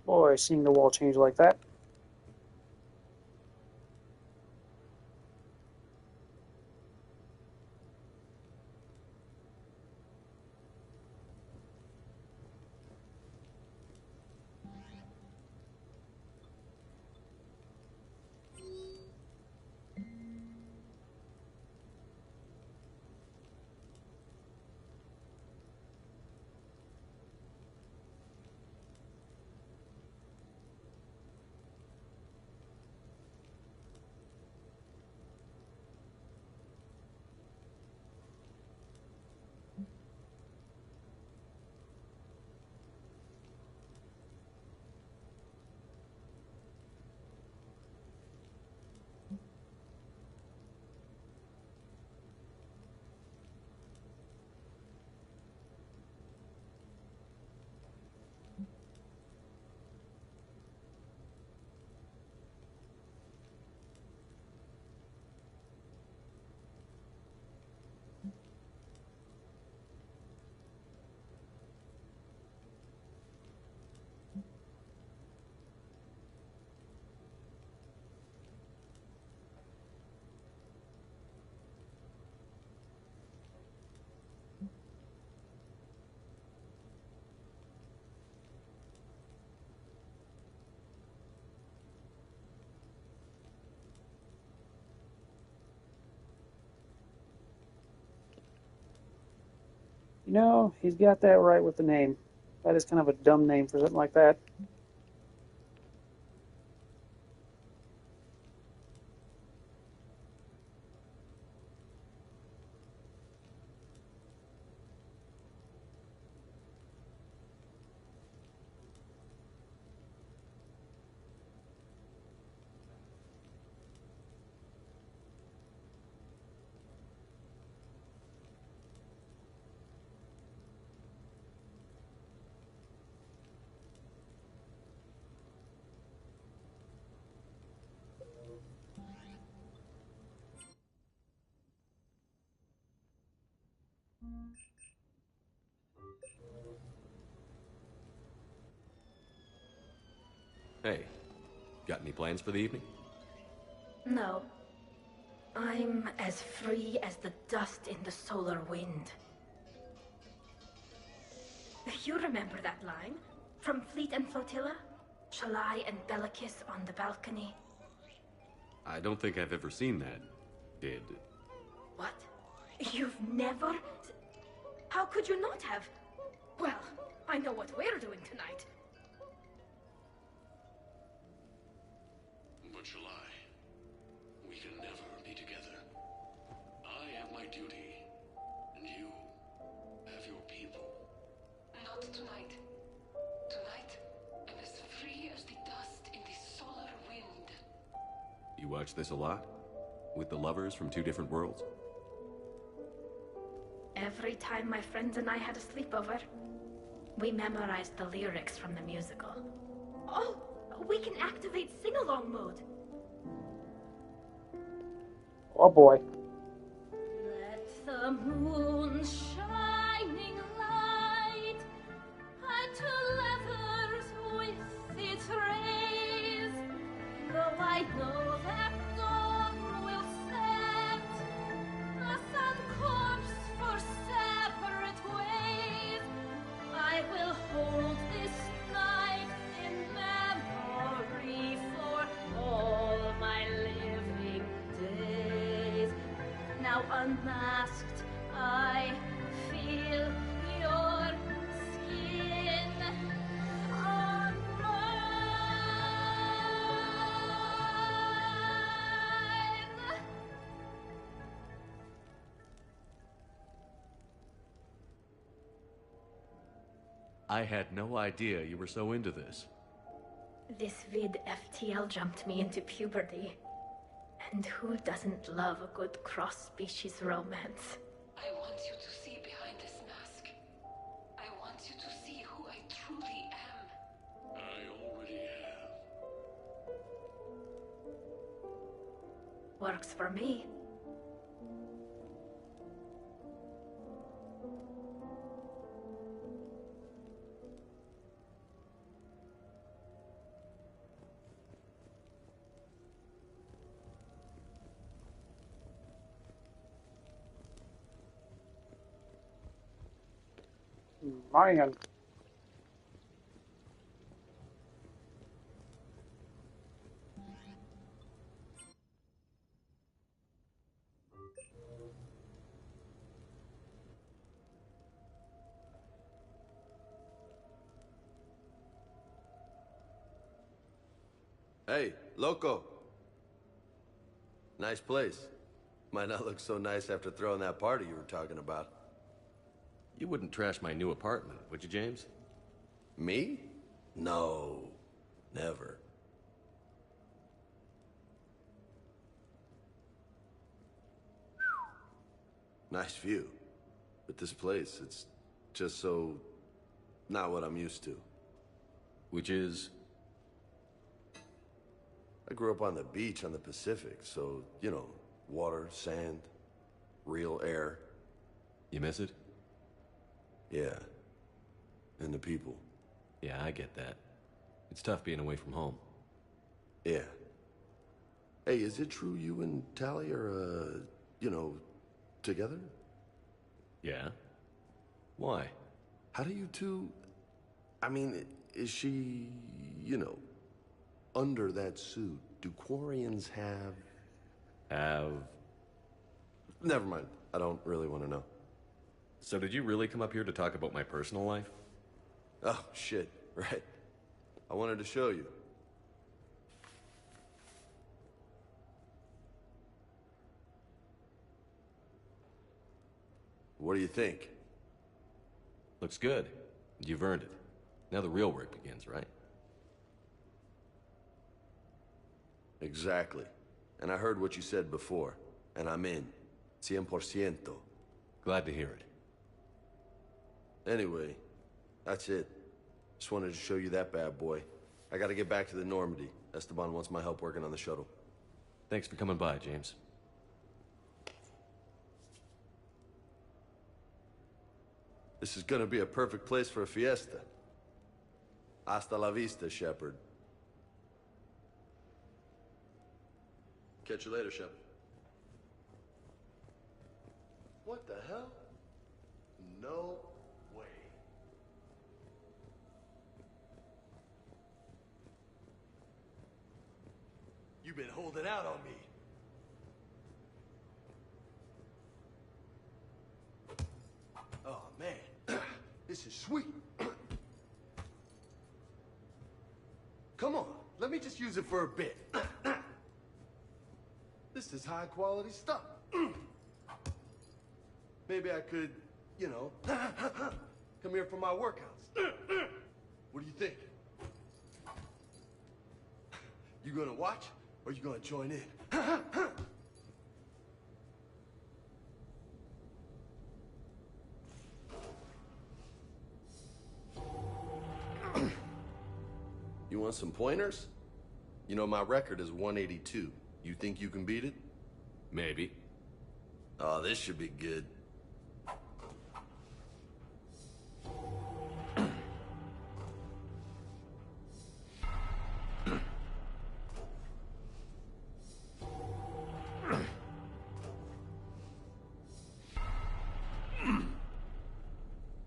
Boy, seeing the wall change like that. You know, he's got that right with the name. That is kind of a dumb name for something like that. Hey, got any plans for the evening? No. I'm as free as the dust in the solar wind. You remember that line? From Fleet and Flotilla? Shalai and Bellicus on the balcony? I don't think I've ever seen that. Did... What? You've never... How could you not have? Well, I know what we're doing tonight. But Shalai, we can never be together. I have my duty, and you have your people. Not tonight. Tonight, I'm as free as the dust in the solar wind. You watch this a lot? With the lovers from two different worlds? Every time my friends and I had a sleepover, we memorized the lyrics from the musical. Oh, we can activate sing-along mode. Oh boy. Let the moon shining light to lovers with its rays. Though I know that dawn will set us on course for separate ways, I will hold this night in memory for all my living days. Now unmasked, I feel your skin on mine. I had no idea you were so into this. This vid FTL jumped me into puberty. And who doesn't love a good cross-species romance? I want you to see behind this mask. I want you to see who I truly am. I already have. Works for me. Man. Hey, loco. Nice place. Might not look so nice after throwing that party you were talking about. You wouldn't trash my new apartment, would you, James? Me? No. Never. Nice view. But this place, it's just so... not what I'm used to. Which is? I grew up on the beach on the Pacific, so, you know, water, sand, real air. You miss it? Yeah. And the people. Yeah, I get that. It's tough being away from home. Yeah. Hey, is it true you and Tally are, you know, together? Yeah? Why? How do you two... I mean, is she, you know, under that suit? Do Quarians have... Have... Never mind. I don't really want to know. So did you really come up here to talk about my personal life? Oh, shit. Right. I wanted to show you. What do you think? Looks good. You've earned it. Now the real work begins, right? Exactly. And I heard what you said before, and I'm in. 100%. Glad to hear it. Anyway, that's it. Just wanted to show you that bad boy. I gotta get back to the Normandy. Esteban wants my help working on the shuttle. Thanks for coming by, James. This is gonna be a perfect place for a fiesta. Hasta la vista, Shepard. Catch you later, Shep. What the hell? No way. You've been holding out on me. Oh, man. This is sweet. Come on, let me just use it for a bit. This is high quality stuff. Maybe I could, you know, come here for my workouts. What do you think? You gonna watch or you gonna join in? You want some pointers? You know, my record is 182. You think you can beat it? Maybe. Oh, this should be good.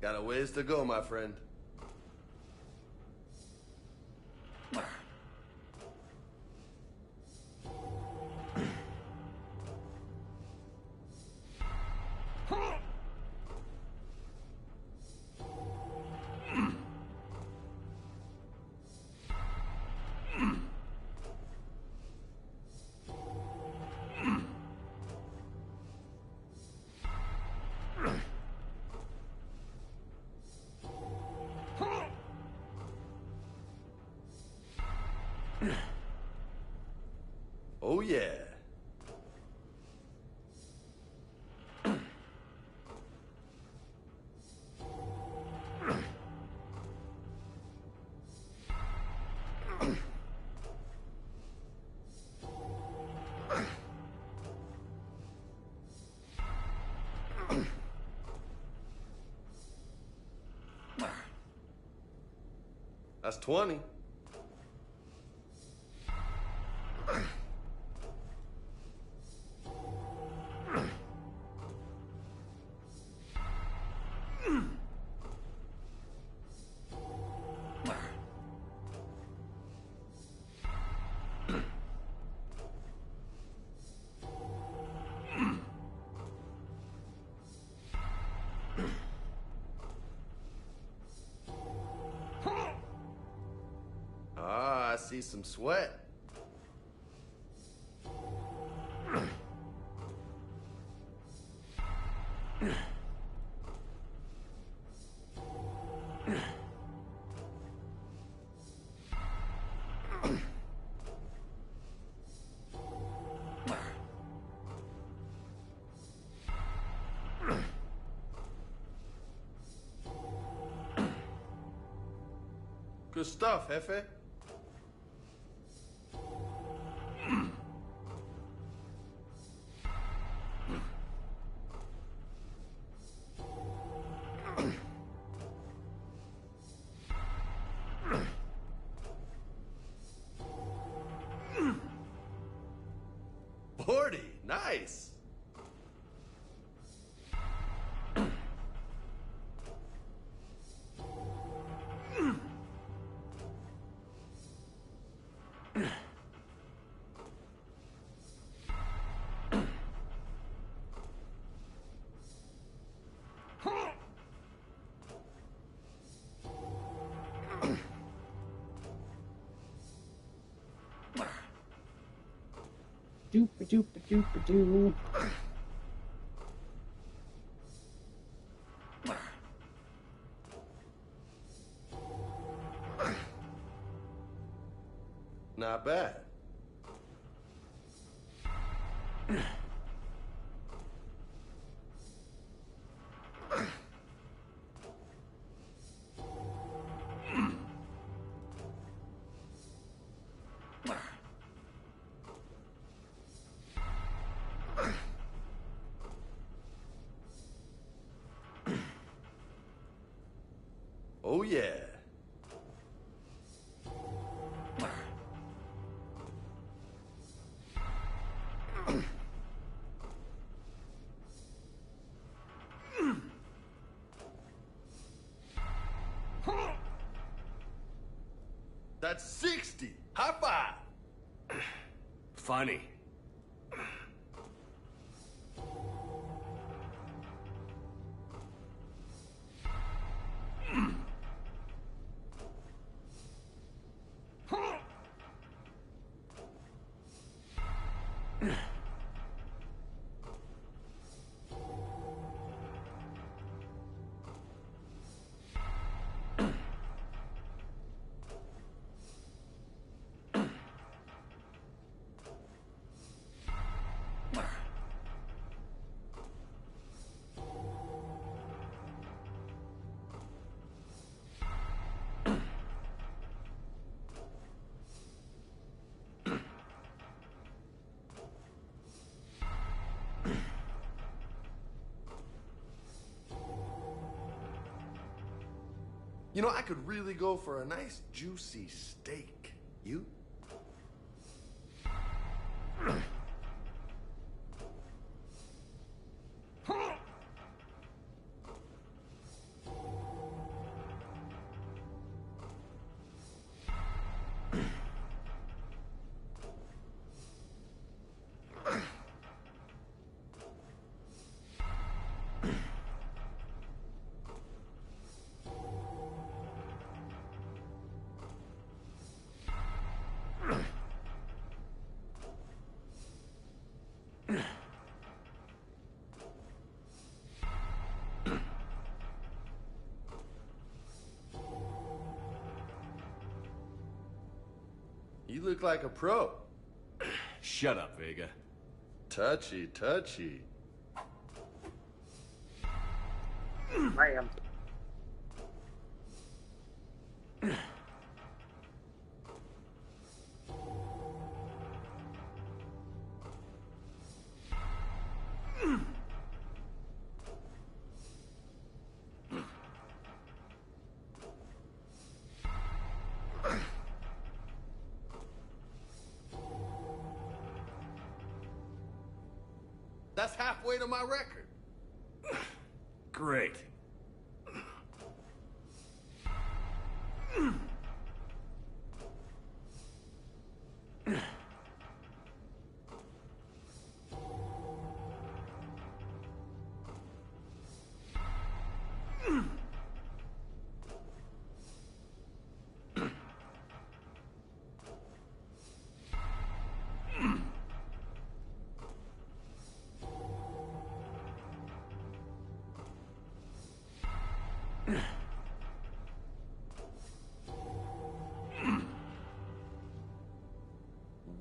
Got a ways to go, my friend. Oh, yeah. That's 20. Ah, I see some sweat. Good stuff, Jefe. Forty, nice. Doopa doopa doopa doo. Not bad. Oh, yeah. That's 60. High five. Funny. You know, I could really go for a nice juicy steak. You? You look like a pro. Shut up, Vega. Touchy, touchy. Ram. That's halfway to my record. Great.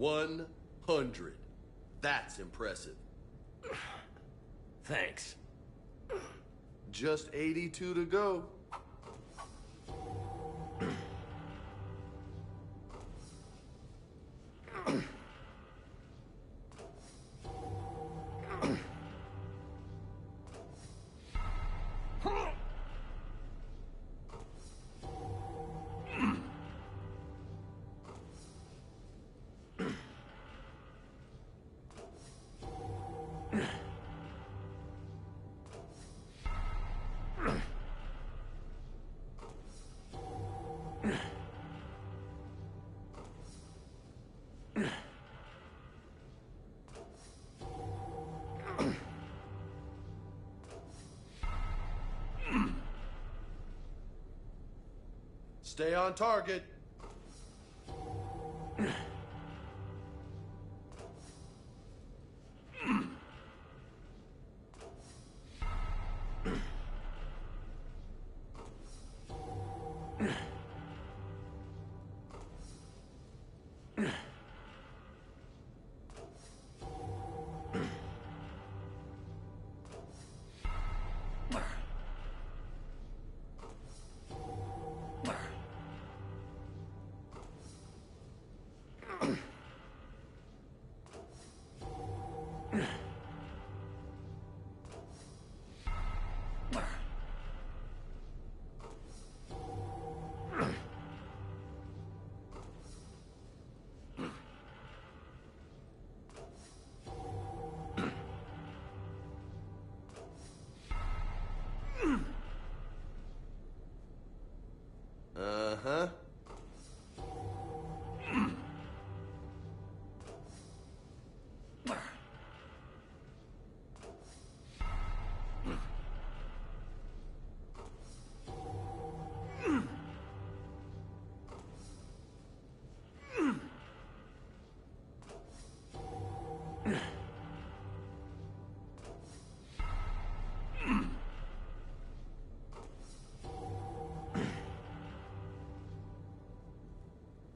One 100. That's impressive. Thanks. Just 82 to go. Stay on target.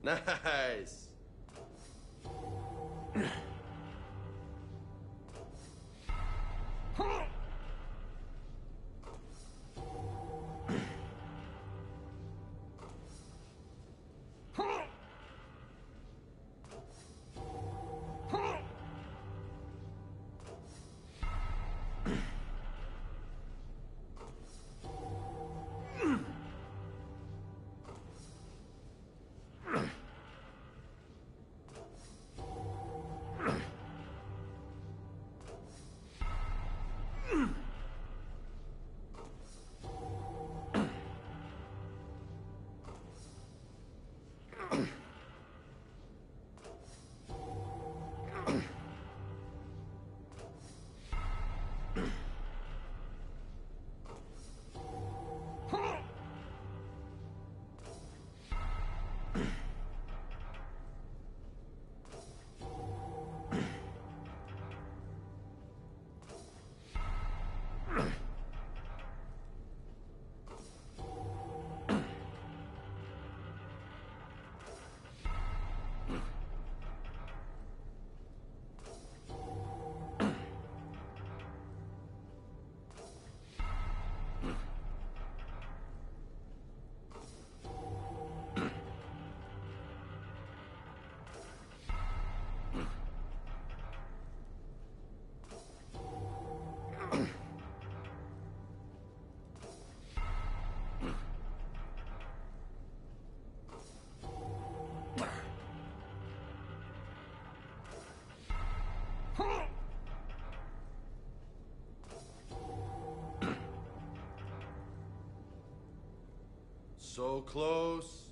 Nice. So close.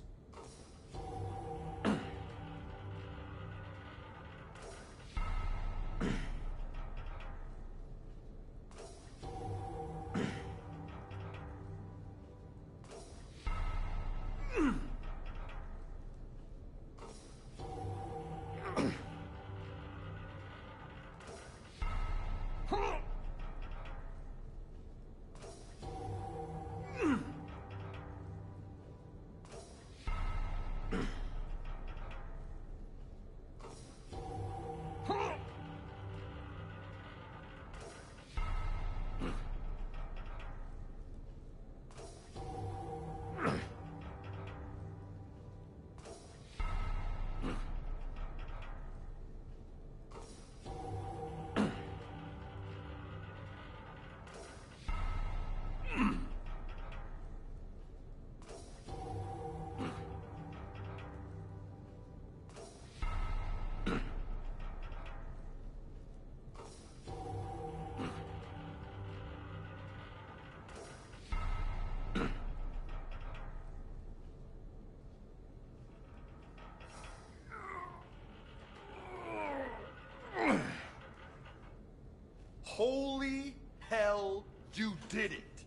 Holy hell, you did it!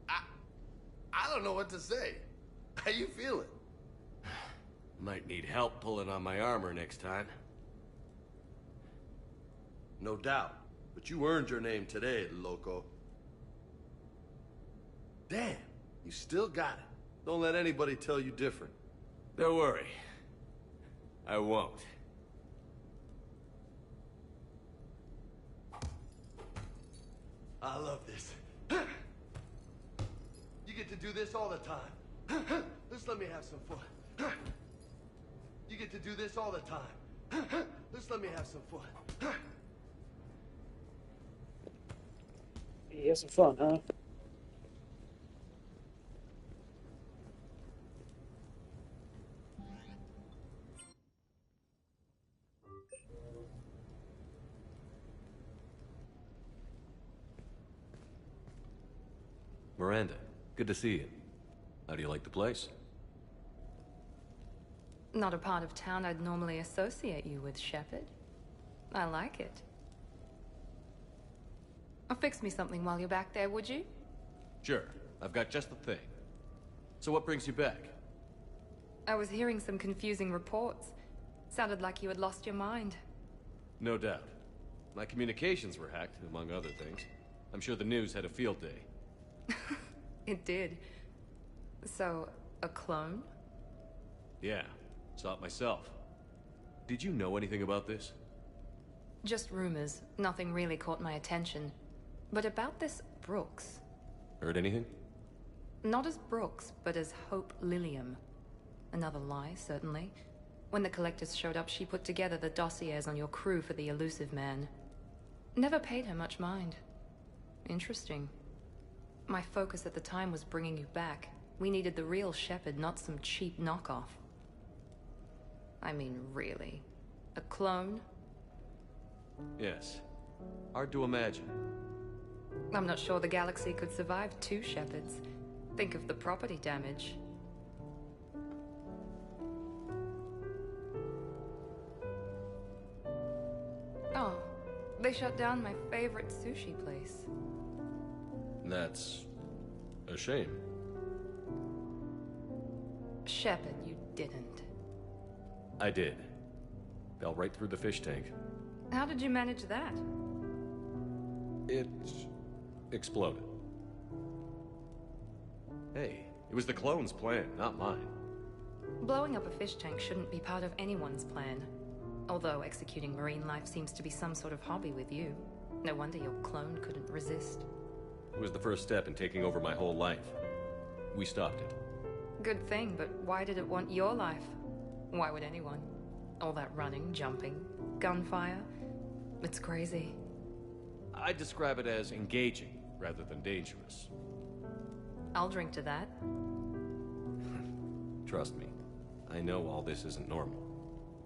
I don't know what to say. How you feeling? Might need help pulling on my armor next time. No doubt, but you earned your name today, loco. Damn, you still got it. Don't let anybody tell you different. Don't worry. I won't. I love this. You get to do this all the time. Just let me have some fun. You get to do this all the time. Just let me have some fun. You have some fun, huh? Miranda, good to see you. How do you like the place? Not a part of town I'd normally associate you with, Shepard. I like it. Fix me something while you're back there, would you? Sure, I've got just the thing. So what brings you back? I was hearing some confusing reports. Sounded like you had lost your mind. No doubt. My communications were hacked, among other things. I'm sure the news had a field day. It did. So, a clone? Yeah, saw it myself. Did you know anything about this? Just rumors. Nothing really caught my attention. But about this Brooks. Heard anything? Not as Brooks, but as Hope Lilium. Another lie, certainly. When the Collectors showed up, she put together the dossiers on your crew for the elusive man. Never paid her much mind. Interesting. My focus at the time was bringing you back. We needed the real Shepard, not some cheap knockoff. I mean, really. A clone? Yes. Hard to imagine. I'm not sure the galaxy could survive two Shepards. Think of the property damage. Oh, they shut down my favorite sushi place. That's a shame. Shepard, you didn't. I did. Fell right through the fish tank. How did you manage that? It exploded. Hey, it was the clone's plan, not mine. Blowing up a fish tank shouldn't be part of anyone's plan. Although executing marine life seems to be some sort of hobby with you. No wonder your clone couldn't resist. It was the first step in taking over my whole life. We stopped it. Good thing, but why did it want your life? Why would anyone? All that running, jumping, gunfire. It's crazy. I'd describe it as engaging rather than dangerous. I'll drink to that. Trust me, I know all this isn't normal.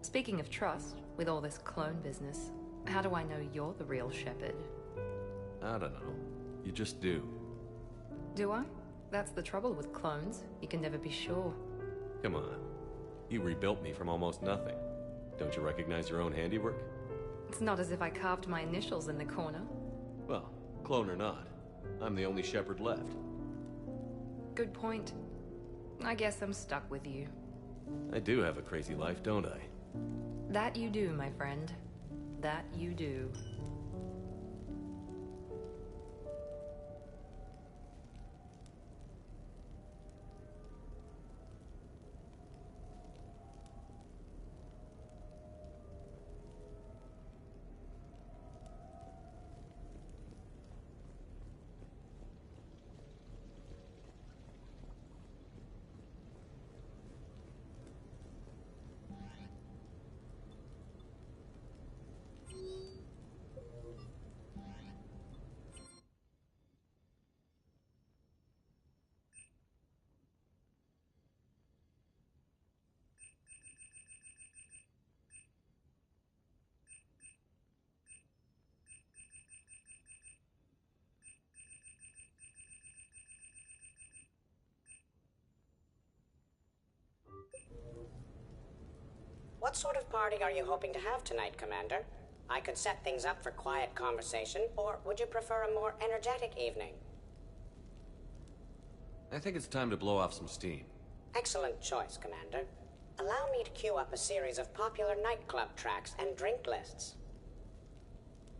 Speaking of trust, with all this clone business, how do I know you're the real Shepard? I don't know. You just do. Do I? That's the trouble with clones. You can never be sure. Come on. You rebuilt me from almost nothing. Don't you recognize your own handiwork? It's not as if I carved my initials in the corner. Well, clone or not, I'm the only Shepard left. Good point. I guess I'm stuck with you. I do have a crazy life, don't I? That you do, my friend. That you do. What sort of party are you hoping to have tonight, Commander? I could set things up for quiet conversation, or would you prefer a more energetic evening? I think it's time to blow off some steam. Excellent choice, Commander. Allow me to queue up a series of popular nightclub tracks and drink lists.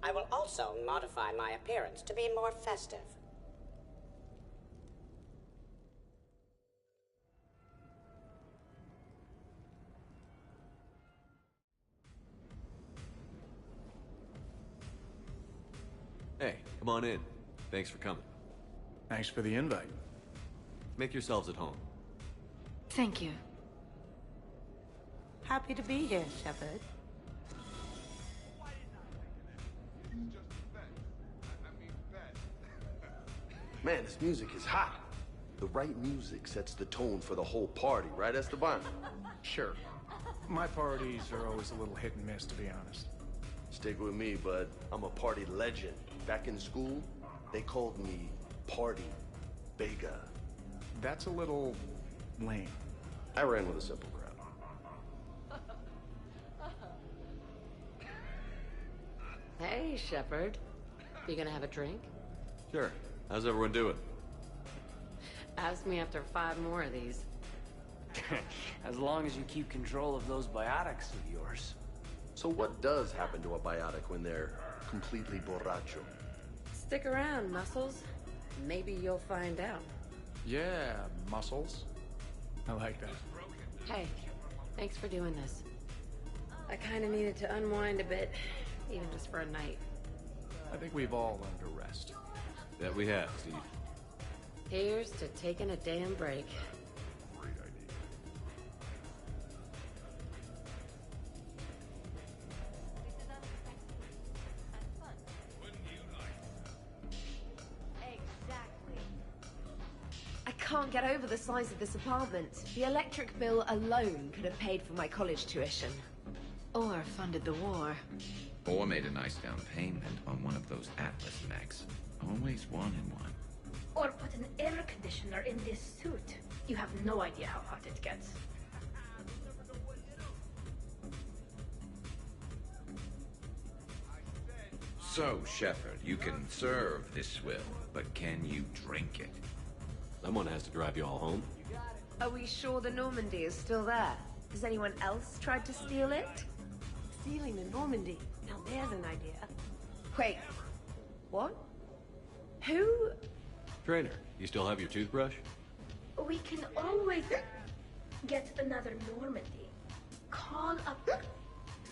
I will also modify my appearance to be more festive. Hey, come on in. Thanks for coming. Thanks for the invite. Make yourselves at home. Thank you. Happy to be here, Shepard. Man, this music is hot. The right music sets the tone for the whole party, right, Esteban? Sure. My parties are always a little hit and miss, to be honest. Stick with me, bud. I'm a party legend. Back in school, they called me Party Vega. That's a little lame. I ran with a simple crowd. Hey, Shepard. You gonna have a drink? Sure. How's everyone doing? Ask me after 5 more of these. As long as you keep control of those biotics of yours. So what does happen to a biotic when they're completely borracho? Stick around, Muscles. Maybe you'll find out. Yeah, muscles. I like that. Hey, Thanks for doing this. I kind of needed to unwind a bit, even just for a night. I think we've all learned to rest. That we have, Steve. Here's to taking a damn break. Great idea. Exactly. I can't get over the size of this apartment. The electric bill alone could have paid for my college tuition. Or funded the war. Or made a nice down payment on one of those Atlas mechs. Always wanted one. Or put an air conditioner in this suit. You have no idea how hot it gets. So, Shepard, you can serve this swill, but can you drink it? Someone has to drive you all home. Are we sure the Normandy is still there? Has anyone else tried to steal it? Stealing the Normandy. Now there's an idea. Wait. What? Who? Trainer, you still have your toothbrush? We can always get another Normandy. Call up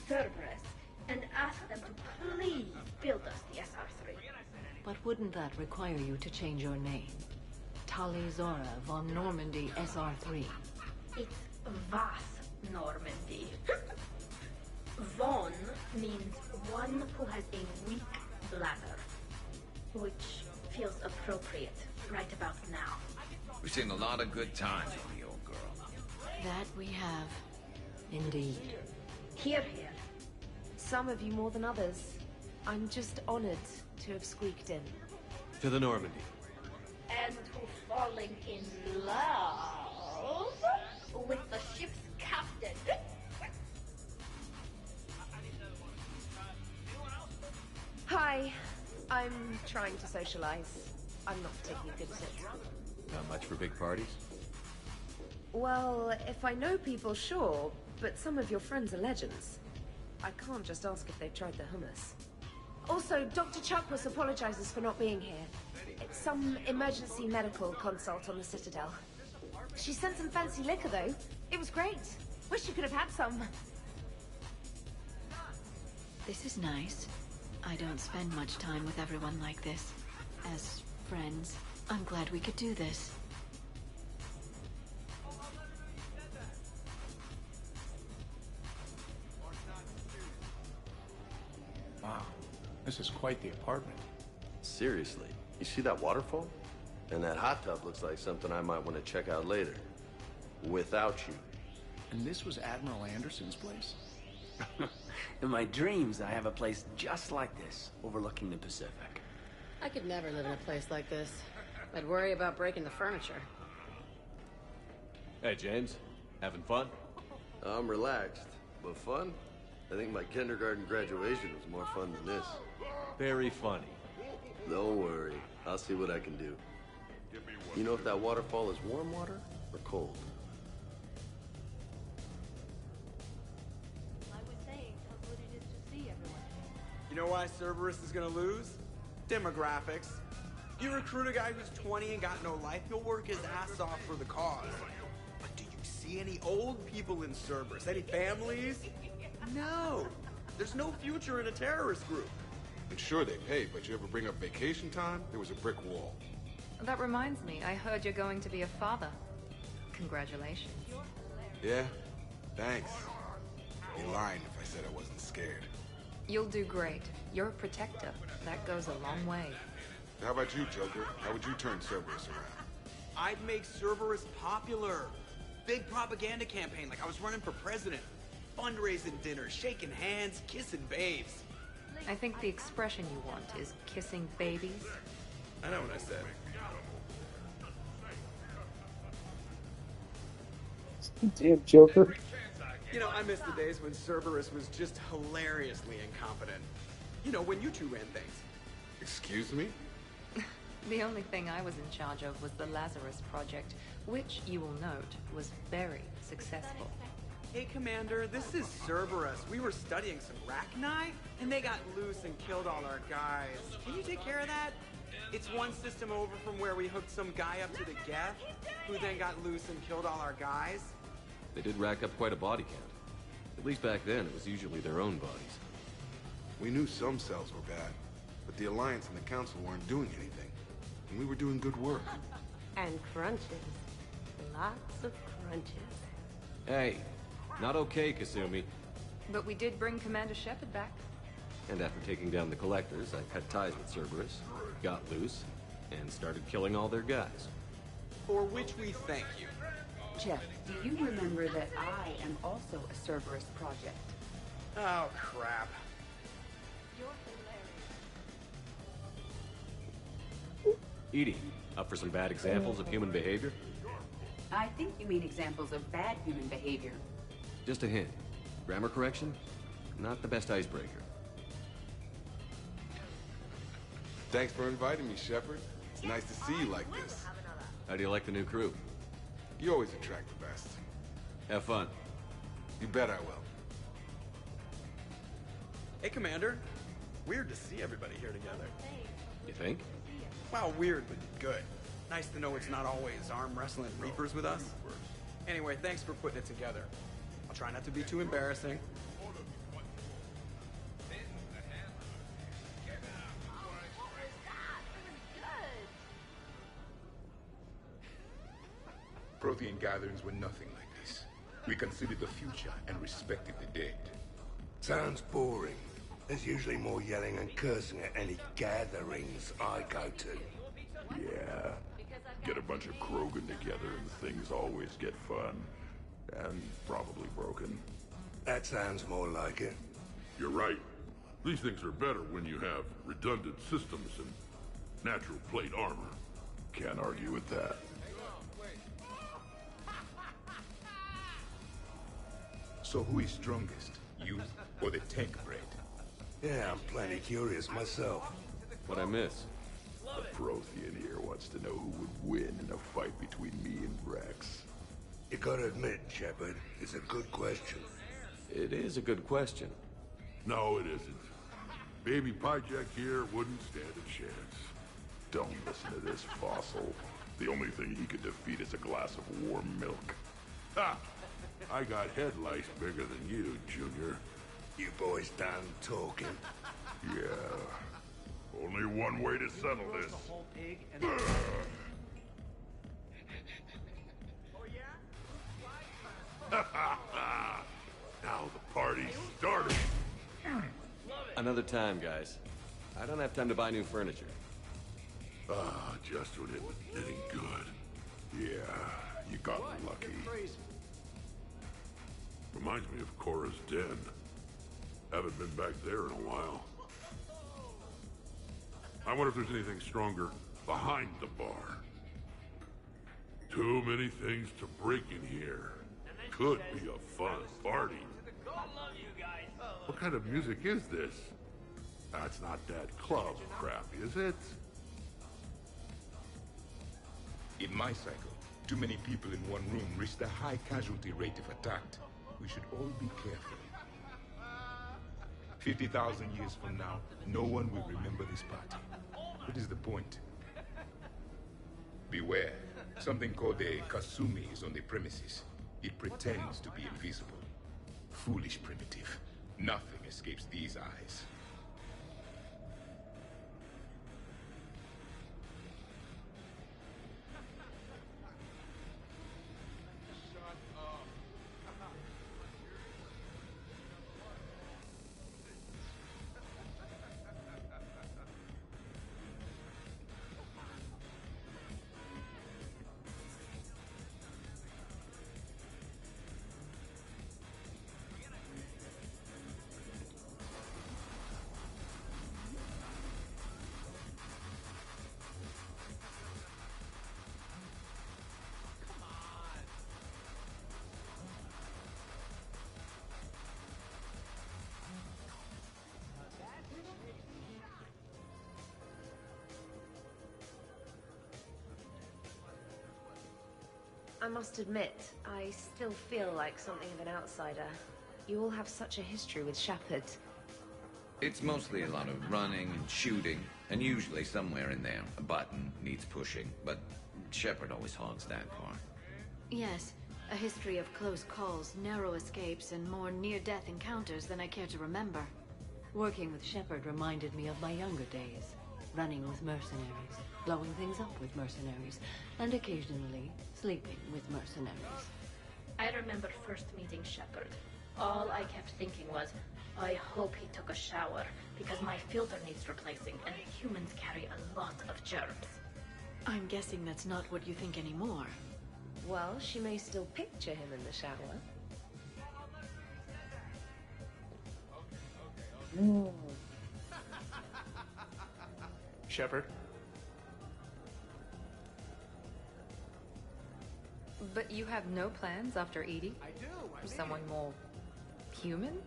Cerberus and ask them to please build us the SR3. But wouldn't that require you to change your name? Tali Zora von Normandy SR3. It's Vas Normandy. Von means one who has a weak bladder, which feels appropriate right about now. We've seen a lot of good times with the old girl. That we have. Indeed. Here, here. Some of you more than others. I'm just honored to have squeaked in. To the Normandy. And who falling in love with the ship's captain. Hi. I'm trying to socialize. I'm not particularly good at it. Not much for big parties? Well, if I know people, sure, but some of your friends are legends. I can't just ask if they've tried the hummus. Also, Dr. Chuckwus apologizes for not being here. It's some emergency medical consult on the Citadel. She sent some fancy liquor, though. It was great. Wish you could have had some. This is nice. I don't spend much time with everyone like this. As friends, I'm glad we could do this. Wow, this is quite the apartment. Seriously, you see that waterfall? And that hot tub looks like something I might want to check out later. Without you. And this was Admiral Anderson's place? In my dreams, I have a place just like this, overlooking the Pacific. I could never live in a place like this. I'd worry about breaking the furniture. Hey, James. Having fun? I'm relaxed, but fun? I think my kindergarten graduation was more fun than this. Very funny. Don't worry. I'll see what I can do. You know if that waterfall is warm water or cold? I was saying how good it is to see everyone. You know why Cerberus is gonna lose? Demographics. You recruit a guy who's 20 and got no life, he'll work his ass off for the cause. But do you see any old people in Cerberus? Any families? No. There's no future in a terrorist group. And sure they pay, but you ever bring up vacation time, there was a brick wall. That reminds me, I heard you're going to be a father. Congratulations. Yeah? Thanks. You'd be lying if I said I wasn't scared. You'll do great. You're a protector. That goes a long way. How about you, Joker? How would you turn Cerberus around? I'd make Cerberus popular. Big propaganda campaign like I was running for president. Fundraising dinners, shaking hands, kissing babes. I think the expression you want is kissing babies. I know what I said. Damn Joker. You know, I miss the days when Cerberus was just hilariously incompetent. You know, when you two ran things. Excuse me? The only thing I was in charge of was the Lazarus Project, which, you will note, was very successful. Hey, Commander, this is Cerberus. We were studying some Rachni, and they got loose and killed all our guys. Can you take care of that? It's one system over from where we hooked some guy up to the Geth, who then got loose and killed all our guys. They did rack up quite a body count. At least back then, it was usually their own bodies. We knew some cells were bad, but the Alliance and the Council weren't doing anything. And we were doing good work. And crunches. Lots of crunches. Hey, not okay, Kasumi. But we did bring Commander Shepard back. And after taking down the Collectors, I cut ties with Cerberus, got loose, and started killing all their guys. For which we thank you. Jeff, do you remember that I am also a Cerberus project? Oh, crap. Edie, up for some bad examples of human behavior? I think you mean examples of bad human behavior. Just a hint. Grammar correction? Not the best icebreaker. Thanks for inviting me, Shepard. It's nice to see you like this. How do you like the new crew? You always attract the best. Have fun. You bet I will. Hey, Commander. Weird to see everybody here together. You think? Well, weird, but good. Nice to know it's not always arm wrestling Reapers with us. Anyway, thanks for putting it together. I'll try not to be too embarrassing. Prothean gatherings were nothing like this. We considered the future and respected the dead. Sounds boring. There's usually more yelling and cursing at any gatherings I go to. Yeah. Get a bunch of Krogan together and things always get fun. And probably broken. That sounds more like it. You're right. These things are better when you have redundant systems and natural plate armor. Can't argue with that. So who is strongest? You or the tank breed? Yeah, I'm plenty curious myself. What'd I miss? The Prothean here wants to know who would win in a fight between me and Rex. You gotta admit, Shepard, it's a good question. It is a good question. No, it isn't. Baby Pyjak here wouldn't stand a chance. Don't listen to this fossil. The only thing he could defeat is a glass of warm milk. Ha! I got head lice bigger than you, Junior. You boys done talking? Yeah. Only one way to settle this. Now the party's started. Another time, guys. I don't have time to buy new furniture. Ah, just when it was getting good. Yeah, you got lucky. Reminds me of Cora's den. Haven't been back there in a while. I wonder if there's anything stronger behind the bar. Too many things to break in here. Could be a fun party. What kind of music is this? That's not that club crap, is it? In my cycle, too many people in one room risk a high casualty rate if attacked. We should all be careful. 50,000 years from now, no one will remember this party. What is the point? Beware. Something called a Kasumi is on the premises. It pretends to be invisible. Foolish primitive. Nothing escapes these eyes. I must admit, I still feel like something of an outsider. You all have such a history with Shepard. It's mostly a lot of running and shooting, and usually somewhere in there, a button needs pushing, but Shepard always hogs that part. Yes, A history of close calls, narrow escapes, and more near-death encounters than I care to remember. Working with Shepard reminded me of my younger days. Running with mercenaries, blowing things up with mercenaries, and occasionally sleeping with mercenaries. I remember first meeting Shepard. All I kept thinking was, I hope he took a shower, because my filter needs replacing, and humans carry a lot of germs. I'm guessing that's not what you think anymore. Well, she may still picture him in the shower. Shepard? But you have no plans after Edie? I do. Someone more human?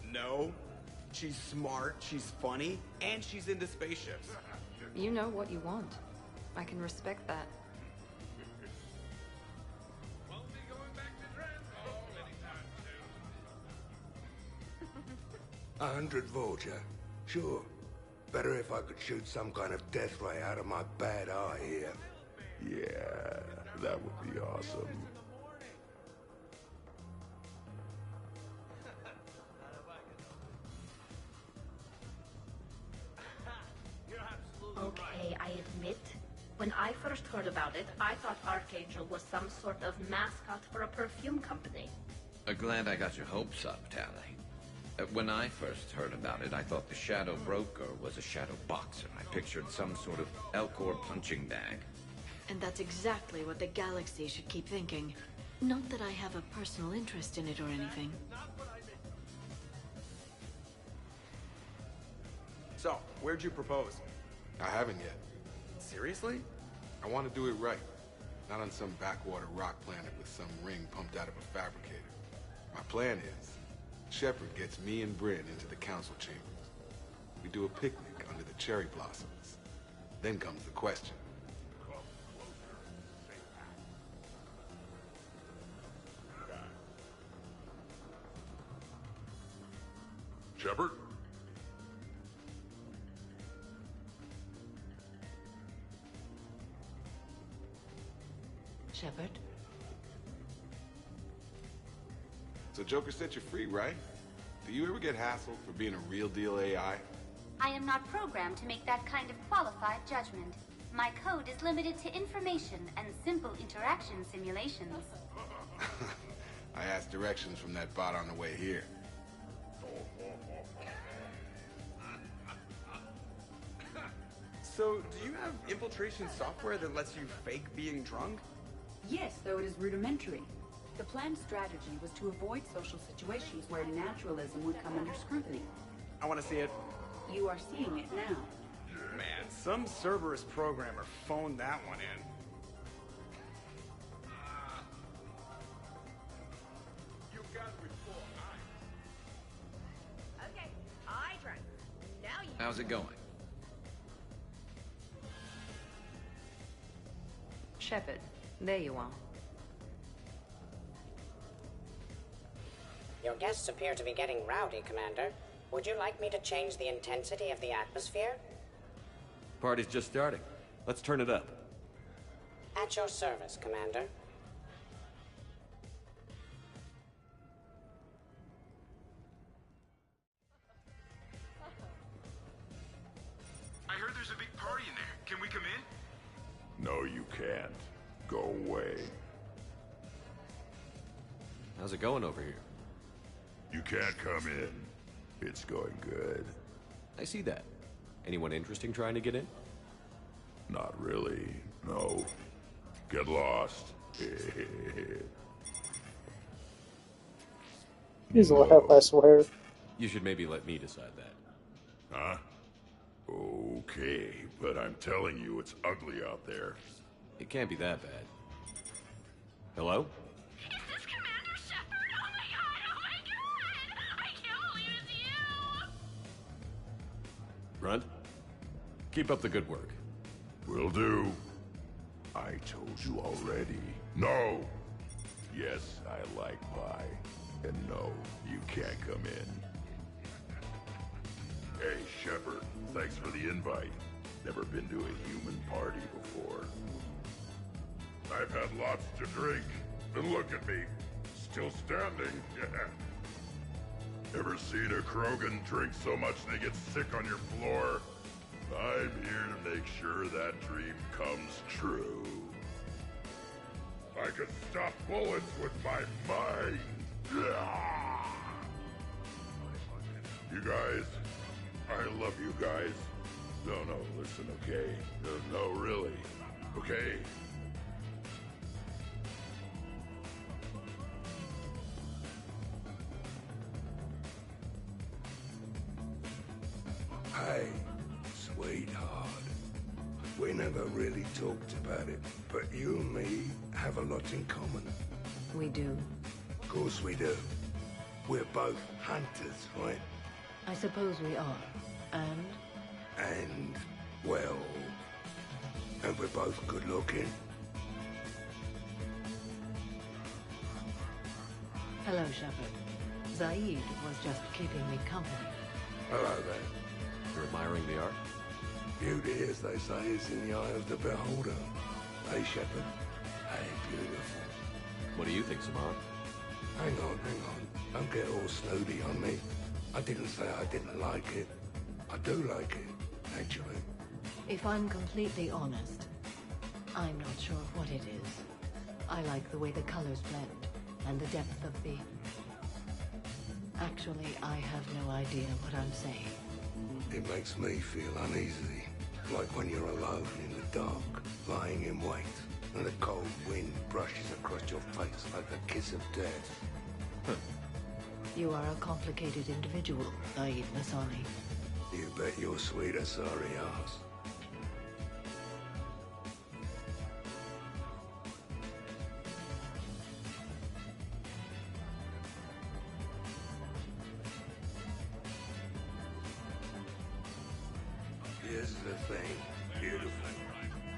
No. She's smart, she's funny, and she's into spaceships. You know what you want. I can respect that. 100 Vulture. Sure. Better if I could shoot some kind of death ray out of my bad eye here. Yeah, that would be awesome. Okay, I admit, when I first heard about it, I thought Archangel was some sort of mascot for a perfume company. Glad I got your hopes up, Tally. When I first heard about it, I thought the Shadow Broker was a Shadow Boxer. I pictured some sort of Elcor punching bag. And that's exactly what the galaxy should keep thinking. Not that I have a personal interest in it or anything. So, where'd you propose? I haven't yet. Seriously? I want to do it right. Not on some backwater rock planet with some ring pumped out of a fabricator. My plan is, Shepard gets me and Bryn into the council chambers. We do a picnic under the cherry blossoms. Then comes the question. Shepard? Shepard? So Joker set you free, right? Do you ever get hassled for being a real deal AI? I am not programmed to make that kind of qualified judgment. My code is limited to information and simple interaction simulations. I asked directions from that bot on the way here. So, do you have infiltration software that lets you fake being drunk? Yes, though it is rudimentary. The planned strategy was to avoid social situations where naturalism would come under scrutiny. I want to see it. You are seeing it now. Man, some Cerberus programmer phoned that one in. Okay, I drank. Now you. How's it going? Shepard, there you are. Your guests appear to be getting rowdy, Commander. Would you like me to change the intensity of the atmosphere? Party's just starting. Let's turn it up. At your service, Commander. I heard there's a big party in there. Can we come in? No, you can't. Go away. How's it going over here? You can't come in. It's going good. I see that. Anyone interesting trying to get in? Not really, no. Get lost. He's a laugh, I swear. You should maybe let me decide that. Huh? Okay, but I'm telling you, it's ugly out there. It can't be that bad. Hello? Is this Commander Shepard? Oh my god! I can't believe it's you! Grunt? Keep up the good work. Will do. I told you already. No! Yes, I like pie. And no, you can't come in. Hey, Shepard, thanks for the invite. Never been to a human party before. I've had lots to drink, And look at me. Still standing. Ever seen a Krogan drink so much they get sick on your floor? I'm here to make sure that dream comes true. I can stop bullets with my mind. You guys, I love you guys. No, listen, okay? No, really. Okay? Hey, sweetheart. We never really talked about it, but you and me have a lot in common. We do. Of course we do. We're both hunters, right? I suppose we are. And? And, well... And we're both good looking. Hello, Shepard. Zaid was just keeping me company. Hello there. You're admiring the art? Beauty, as they say, is in the eye of the beholder. Hey, Shepard. Hey, beautiful. What do you think, Samara? Hang on. Don't get all snooty on me. I didn't say I didn't like it. I do like it, actually. If I'm completely honest, I'm not sure what it is. I like the way the colors blend, and the depth of the... Actually, I have no idea what I'm saying. It makes me feel uneasy. Like when you're alone in the dark, lying in wait, and the cold wind brushes across your face like the kiss of death. You are a complicated individual, Zaid Masani. You bet your sweet Asari ass. Here's the thing, beautiful.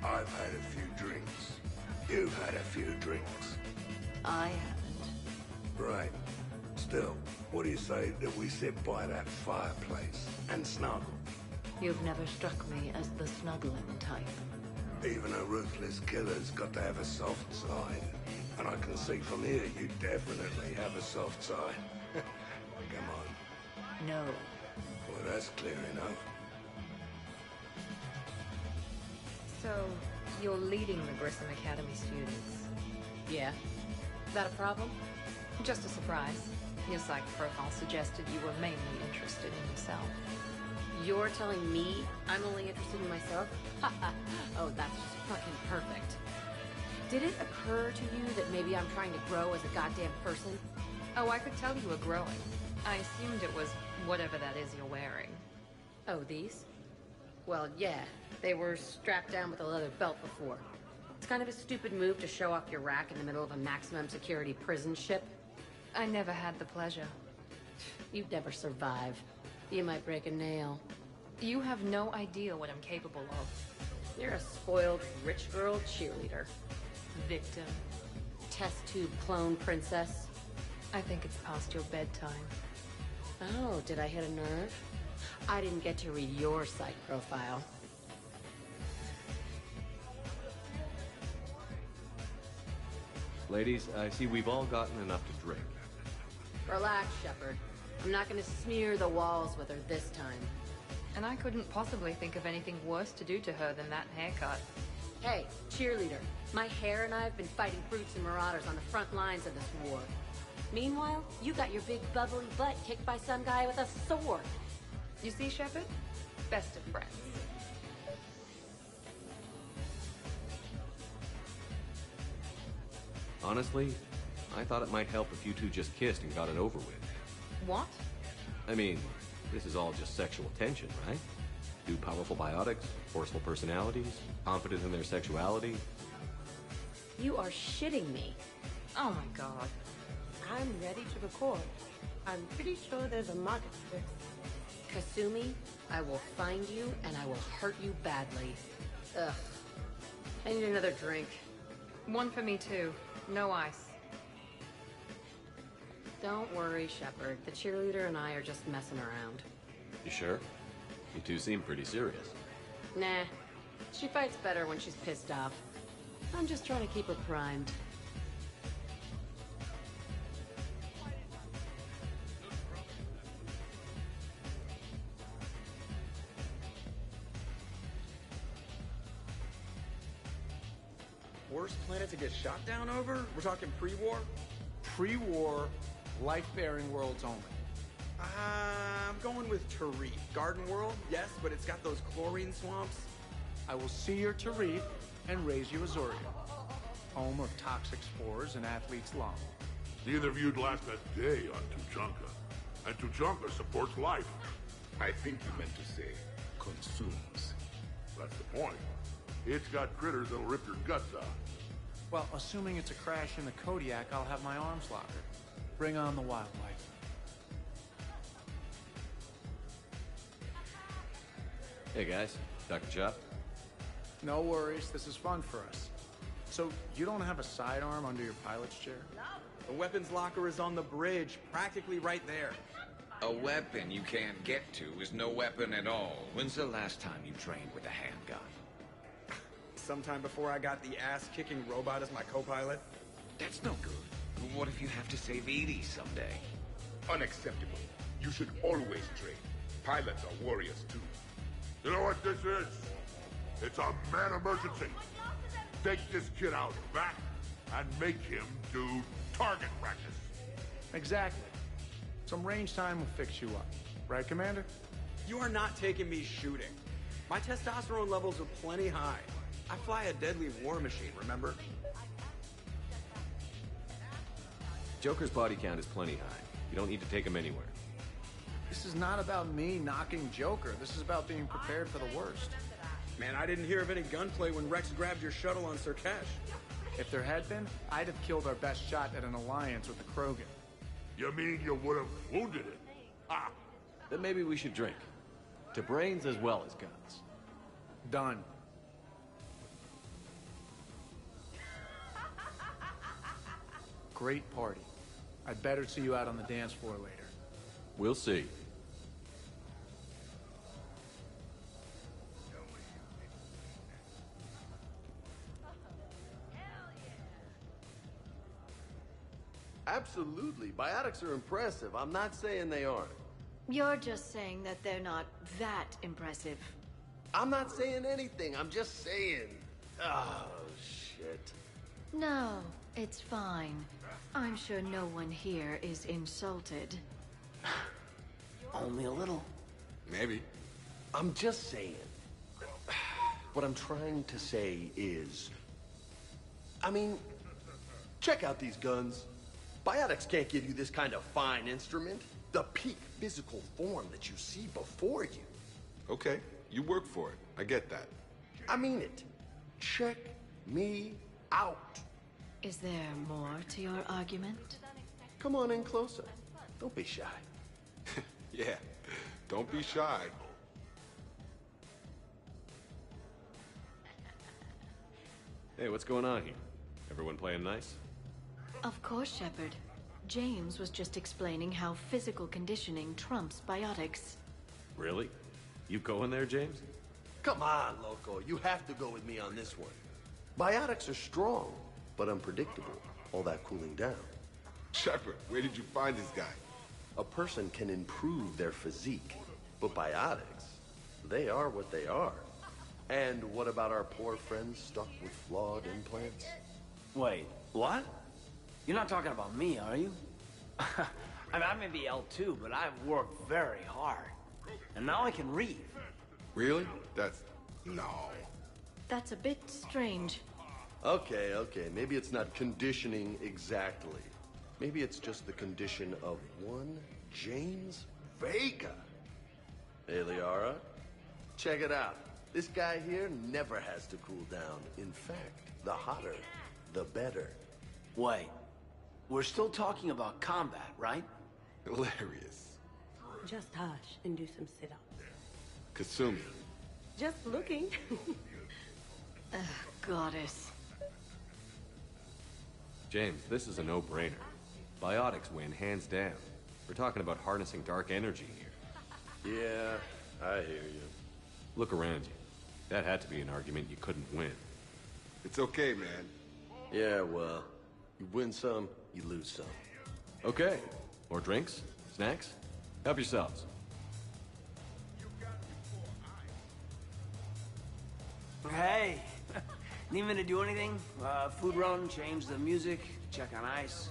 I've had a few drinks. You've had a few drinks. I haven't. Right. Still, what do you say that we sit by that fireplace and snuggle? You've never struck me as the snuggling type. Even a ruthless killer's got to have a soft side. And I can see from here you definitely have a soft side. Come on. No. Well, that's clear enough. So, you're leading the Grissom Academy students? Yeah. Is that a problem? Just a surprise. Your psych profile suggested you were mainly interested in yourself. You're telling me I'm only interested in myself? Oh, that's just fucking perfect. Did it occur to you that maybe I'm trying to grow as a goddamn person? Oh, I could tell you were growing. I assumed it was whatever that is you're wearing. Oh, these? Well, yeah. They were strapped down with a leather belt before. It's kind of a stupid move to show off your rack in the middle of a maximum security prison ship. I never had the pleasure. You'd never survive. You might break a nail. You have no idea what I'm capable of. You're a spoiled, rich girl cheerleader. Victim. Test tube clone princess. I think it's past your bedtime. Oh, did I hit a nerve? I didn't get to read your psych profile. Ladies, I see we've all gotten enough to drink. Relax, Shepard. I'm not gonna smear the walls with her this time. And I couldn't possibly think of anything worse to do to her than that haircut. Hey, cheerleader. My hair and I have been fighting brutes and marauders on the front lines of this war. Meanwhile, you got your big bubbly butt kicked by some guy with a sword. You see, Shepard? Best of friends. Honestly, I thought it might help if you two just kissed and got it over with. What? I mean, this is all just sexual tension, right? Two powerful biotics, forceful personalities, confident in their sexuality. You are shitting me. Oh my god. I'm ready to record. I'm pretty sure there's a market for this. Kasumi, I will find you and I will hurt you badly. Ugh. I need another drink. One for me too. No ice. Don't worry, Shepard. The cheerleader and I are just messing around. You sure? You two seem pretty serious. Nah. She fights better when she's pissed off. I'm just trying to keep her primed. worst planet to get shot down over? We're talking pre-war? Pre-war, life-bearing worlds only. I'm going with Tarif. Garden World, yes, but it's got those chlorine swamps. I will see your Tarif and raise you Azoria, home of toxic spores and athlete's lung. Neither of you'd last a day on Tuchanka. And Tuchanka supports life. I think you meant to say consumes. That's the point. It's got critters that'll rip your guts out. Well, assuming it's a crash in the Kodiak, I'll have my arms locker. Bring on the wildlife. Hey guys, Dr. Chop. No worries, this is fun for us. So, you don't have a sidearm under your pilot's chair? The weapons locker is on the bridge, practically right there. A weapon you can't get to is no weapon at all. When's the last time you trained with a handgun? Sometime before I got the ass-kicking robot as my co-pilot. That's no good. What if you have to save Edie someday? Unacceptable. You should always train. Pilots are warriors too. You know what this is? It's a man emergency. Take this kid out back and make him do target practice. Exactly. Some range time will fix you up. Right, Commander? You are not taking me shooting. My testosterone levels are plenty high. I fly a deadly war machine, remember? Joker's body count is plenty high. You don't need to take him anywhere. This is not about me knocking Joker. This is about being prepared for the worst. Man, I didn't hear of any gunplay when Rex grabbed your shuttle on Surkesh. If there had been, I'd have killed our best shot at an alliance with the Krogan. You mean you would have wounded it? Ah! Then maybe we should drink. To brains as well as guns. Done. Great party. I'd better see you out on the dance floor later. We'll see. Absolutely. Biotics are impressive. I'm not saying they aren't. You're just saying that they're not that impressive. I'm not saying anything. I'm just saying. Oh, shit. No, it's fine. I'm sure no one here is insulted. Only a little. Maybe. I'm just saying. What I'm trying to say is... I mean, check out these guns. Biotics can't give you this kind of fine instrument. The peak physical form that you see before you. Okay, you work for it. I get that. I mean it. Check me out. Is there more to your argument? Come on in closer. Don't be shy. Yeah, don't be shy. Hey, what's going on here? Everyone playing nice? Of course, Shepard. James was just explaining how physical conditioning trumps biotics. Really? You going there, James? Come on, Loco. You have to go with me on this one. Biotics are strong, but unpredictable. All that cooling down. Shepard, where did you find this guy? A person can improve their physique, but biotics, they are what they are. And what about our poor friends stuck with flawed implants? Wait, what? You're not talking about me, are you? I mean, I may be L2, but I've worked very hard. And now I can read. Really? That's... no. That's a bit strange. Okay, maybe it's not conditioning exactly. Maybe it's just the condition of one James Vega. Hey, Liara, check it out. This guy here never has to cool down. In fact, the hotter, the better. Wait, we're still talking about combat, right? Hilarious. Just hush and do some sit-ups. Kasumi. Just looking. Goddess. James, this is a no-brainer. Biotics win, hands down. We're talking about harnessing dark energy here. Yeah, I hear you. Look around you. That had to be an argument you couldn't win. It's okay, man. Yeah, well, you win some, you lose some. Okay. More drinks? Snacks? Help yourselves. Hey, Need me to do anything? Food run, change the music, check on ice?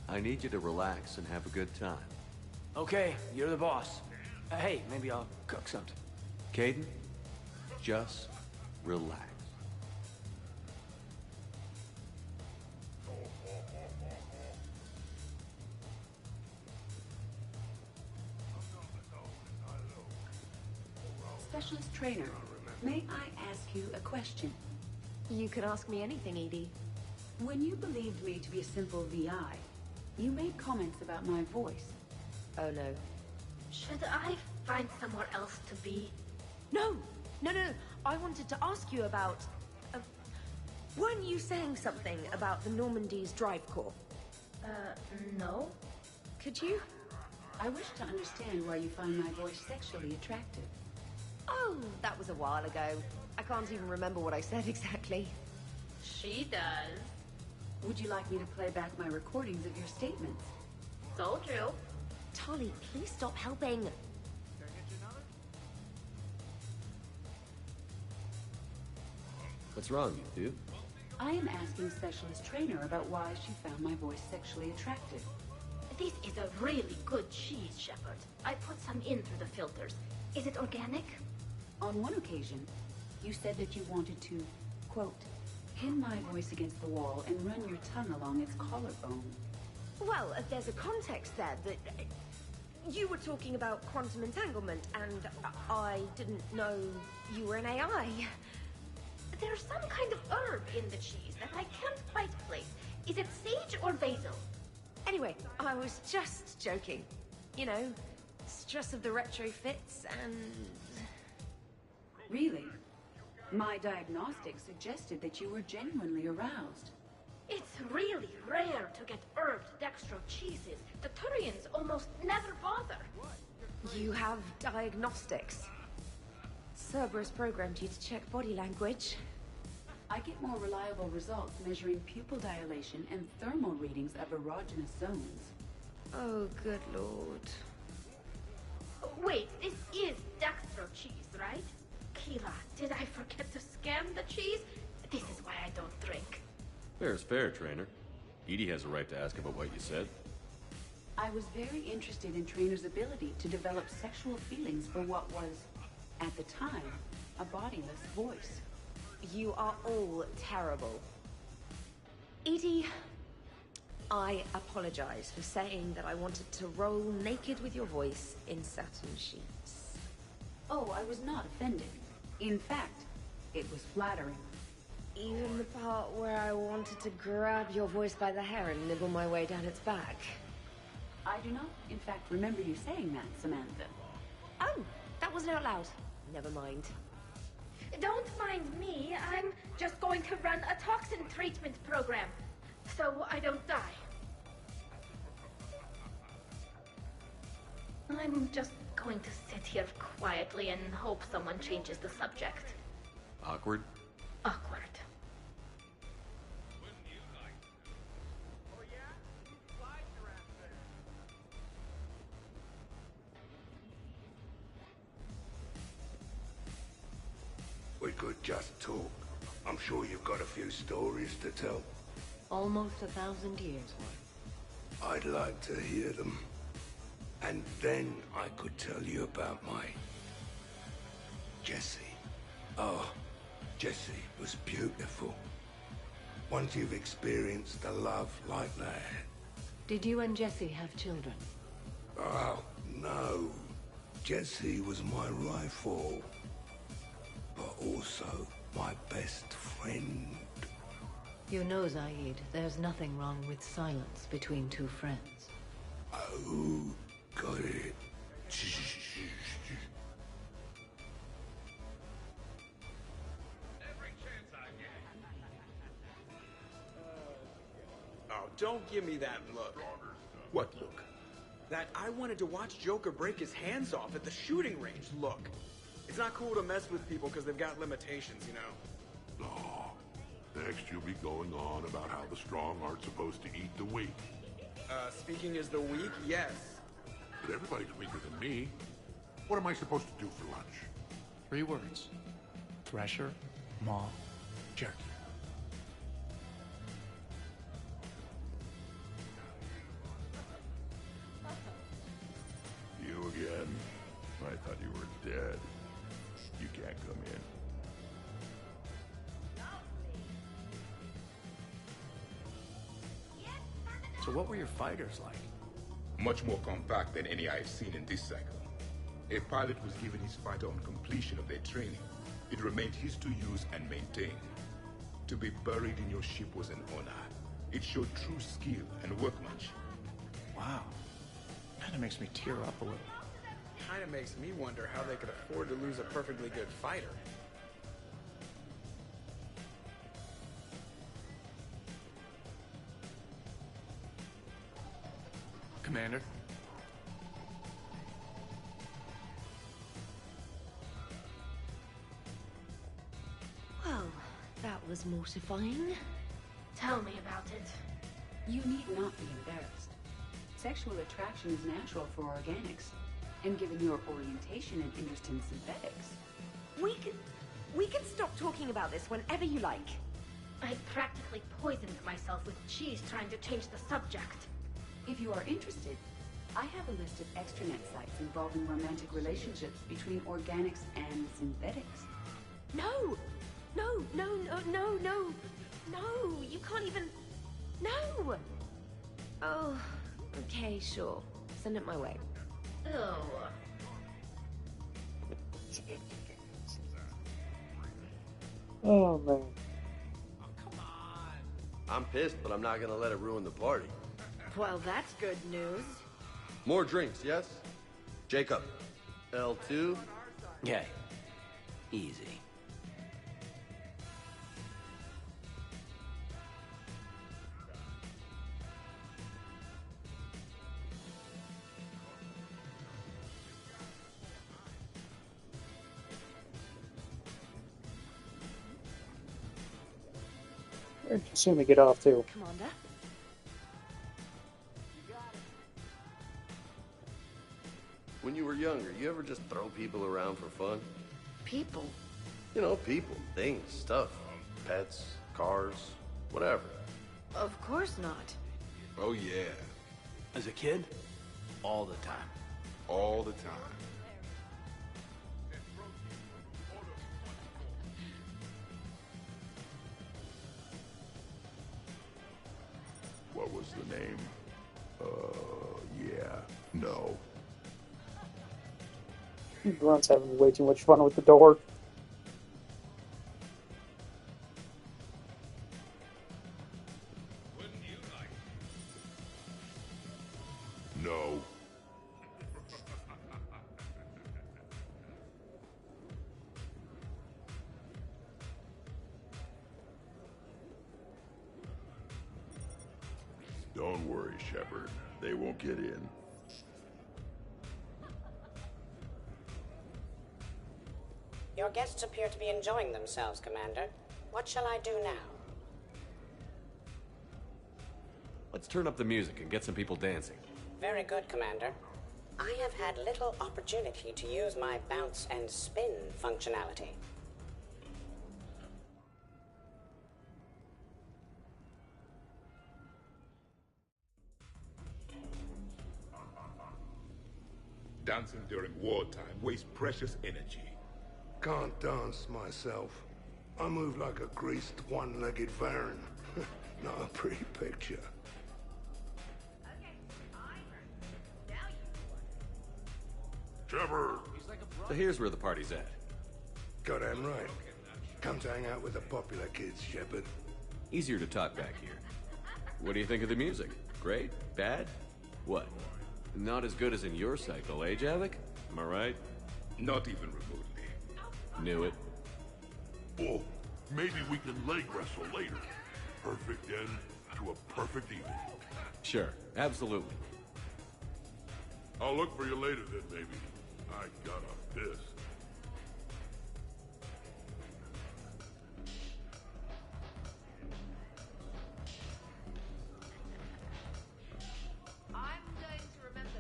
I need you to relax and have a good time. Okay, you're the boss. Hey, maybe I'll cook something. Caden, just relax. Specialist trainer, may I ask you a question? You could ask me anything, Edie. When you believed me to be a simple VI, you made comments about my voice. Oh no. Should I find somewhere else to be? No! No, no, I wanted to ask you about... weren't you saying something about the Normandy's drive core? No. Could you? I wish to understand why you find my voice sexually attractive. Oh, that was a while ago. I can't even remember what I said exactly. She does. Would you like me to play back my recordings of your statements? So true. Tali, please stop helping. What's wrong, you two? I am asking Specialist Trainer about why she found my voice sexually attractive. This is a really good cheese, Shepard. I put some in through the filters. Is it organic? On one occasion, you said that you wanted to, quote, pin my voice against the wall and run your tongue along its collarbone. Well, there's a context there that... you were talking about quantum entanglement, and I didn't know you were an AI. There's some kind of herb in the cheese that I can't quite place. Is it sage or basil? Anyway, I was just joking. You know, stress of the retrofits and... Really? My diagnostics suggested that you were genuinely aroused. It's really rare to get herbed dextro cheeses. The Turians almost never bother. You have diagnostics. Cerberus programmed you to check body language. I get more reliable results measuring pupil dilation and thermal readings of erogenous zones. Oh, good lord. Wait, this is dextro cheese, right? Keela, did I forget to scan the cheese? This is why I don't drink. Fair's fair, Trainer. Edie has a right to ask about what you said. I was very interested in Trainer's ability to develop sexual feelings for what was, at the time, a bodiless voice. You are all terrible. Edie, I apologize for saying that I wanted to roll naked with your voice in satin sheets. Oh, I was not offended. In fact, it was flattering. Even the part where I wanted to grab your voice by the hair and nibble my way down its back. I do not, in fact, remember you saying that, Samantha. Oh, that wasn't out loud. Never mind. Don't mind me. I'm just going to run a toxin treatment program, so I don't die. I'm just going to sit here quietly and hope someone changes the subject. Awkward? Awkward. We could just talk. I'm sure you've got a few stories to tell. Almost 1,000 years worth. I'd like to hear them. And then I could tell you about my... Jessie. Oh, Jessie was beautiful. Once you've experienced a love like that... Did you and Jessie have children? Oh, no. Jessie was my rifle. But also my best friend. You know, Zaid, there's nothing wrong with silence between two friends. Oh, got it. Oh, don't give me that look. What look? That I wanted to watch Joker break his hands off at the shooting range look. It's not cool to mess with people because they've got limitations, you know. Oh, next you'll be going on about how the strong aren't supposed to eat the weak. Speaking as the weak, yes. But everybody's weaker than me. What am I supposed to do for lunch? 3 words. Thresher, Maw, Jerky. you're dead. You can't come in. So what were your fighters like? Much more compact than any I've seen in this cycle. A pilot was given his fighter on completion of their training. It remained his to use and maintain. To be buried in your ship was an honor. It showed true skill and workmanship. Wow. Kinda makes me tear up a little. Kinda makes me wonder how they could afford to lose a perfectly good fighter. Commander? Well, that was mortifying. Tell me about it. You need not be embarrassed. Sexual attraction is natural for organics. And given your orientation and interest in synthetics... We can stop talking about this whenever you like. I practically poisoned myself with cheese trying to change the subject. If you are interested, I have a list of extranet sites involving romantic relationships between organics and synthetics. No! No, no, no, no, no! No! You can't even... No! Oh, okay, sure. Send it my way. Oh. Oh, man. I'm pissed, but I'm not gonna let it ruin the party. Well, that's good news. More drinks, yes? Jacob. L2? Yay. Easy. Where'd you see me get off to? Commander? When you were younger, you ever just throw people around for fun? People? You know, people, things, stuff. Pets, cars, whatever. Of course not. Oh, yeah. As a kid, all the time. All the time. What was the name? Yeah, no. Grunt's having way too much fun with the door. No. Don't worry, Shepard. They won't get in. Your guests appear to be enjoying themselves, Commander. What shall I do now? Let's turn up the music and get some people dancing. Very good, Commander. I have had little opportunity to use my bounce and spin functionality. Dancing during wartime wastes precious energy. Can't dance myself. I move like a greased one-legged Varan. Not a pretty picture. Trevor! So here's where the party's at. Goddamn right. Come to hang out with the popular kids, Shepard. Easier to talk back here. What do you think of the music? Great? Bad? What? Not as good as in your cycle, eh, Javik? Am I right? Not even remotely. Knew it. Oh, maybe we can leg wrestle later. Perfect end to a perfect evening. Sure, absolutely. I'll look for you later then, maybe. I gotta piss.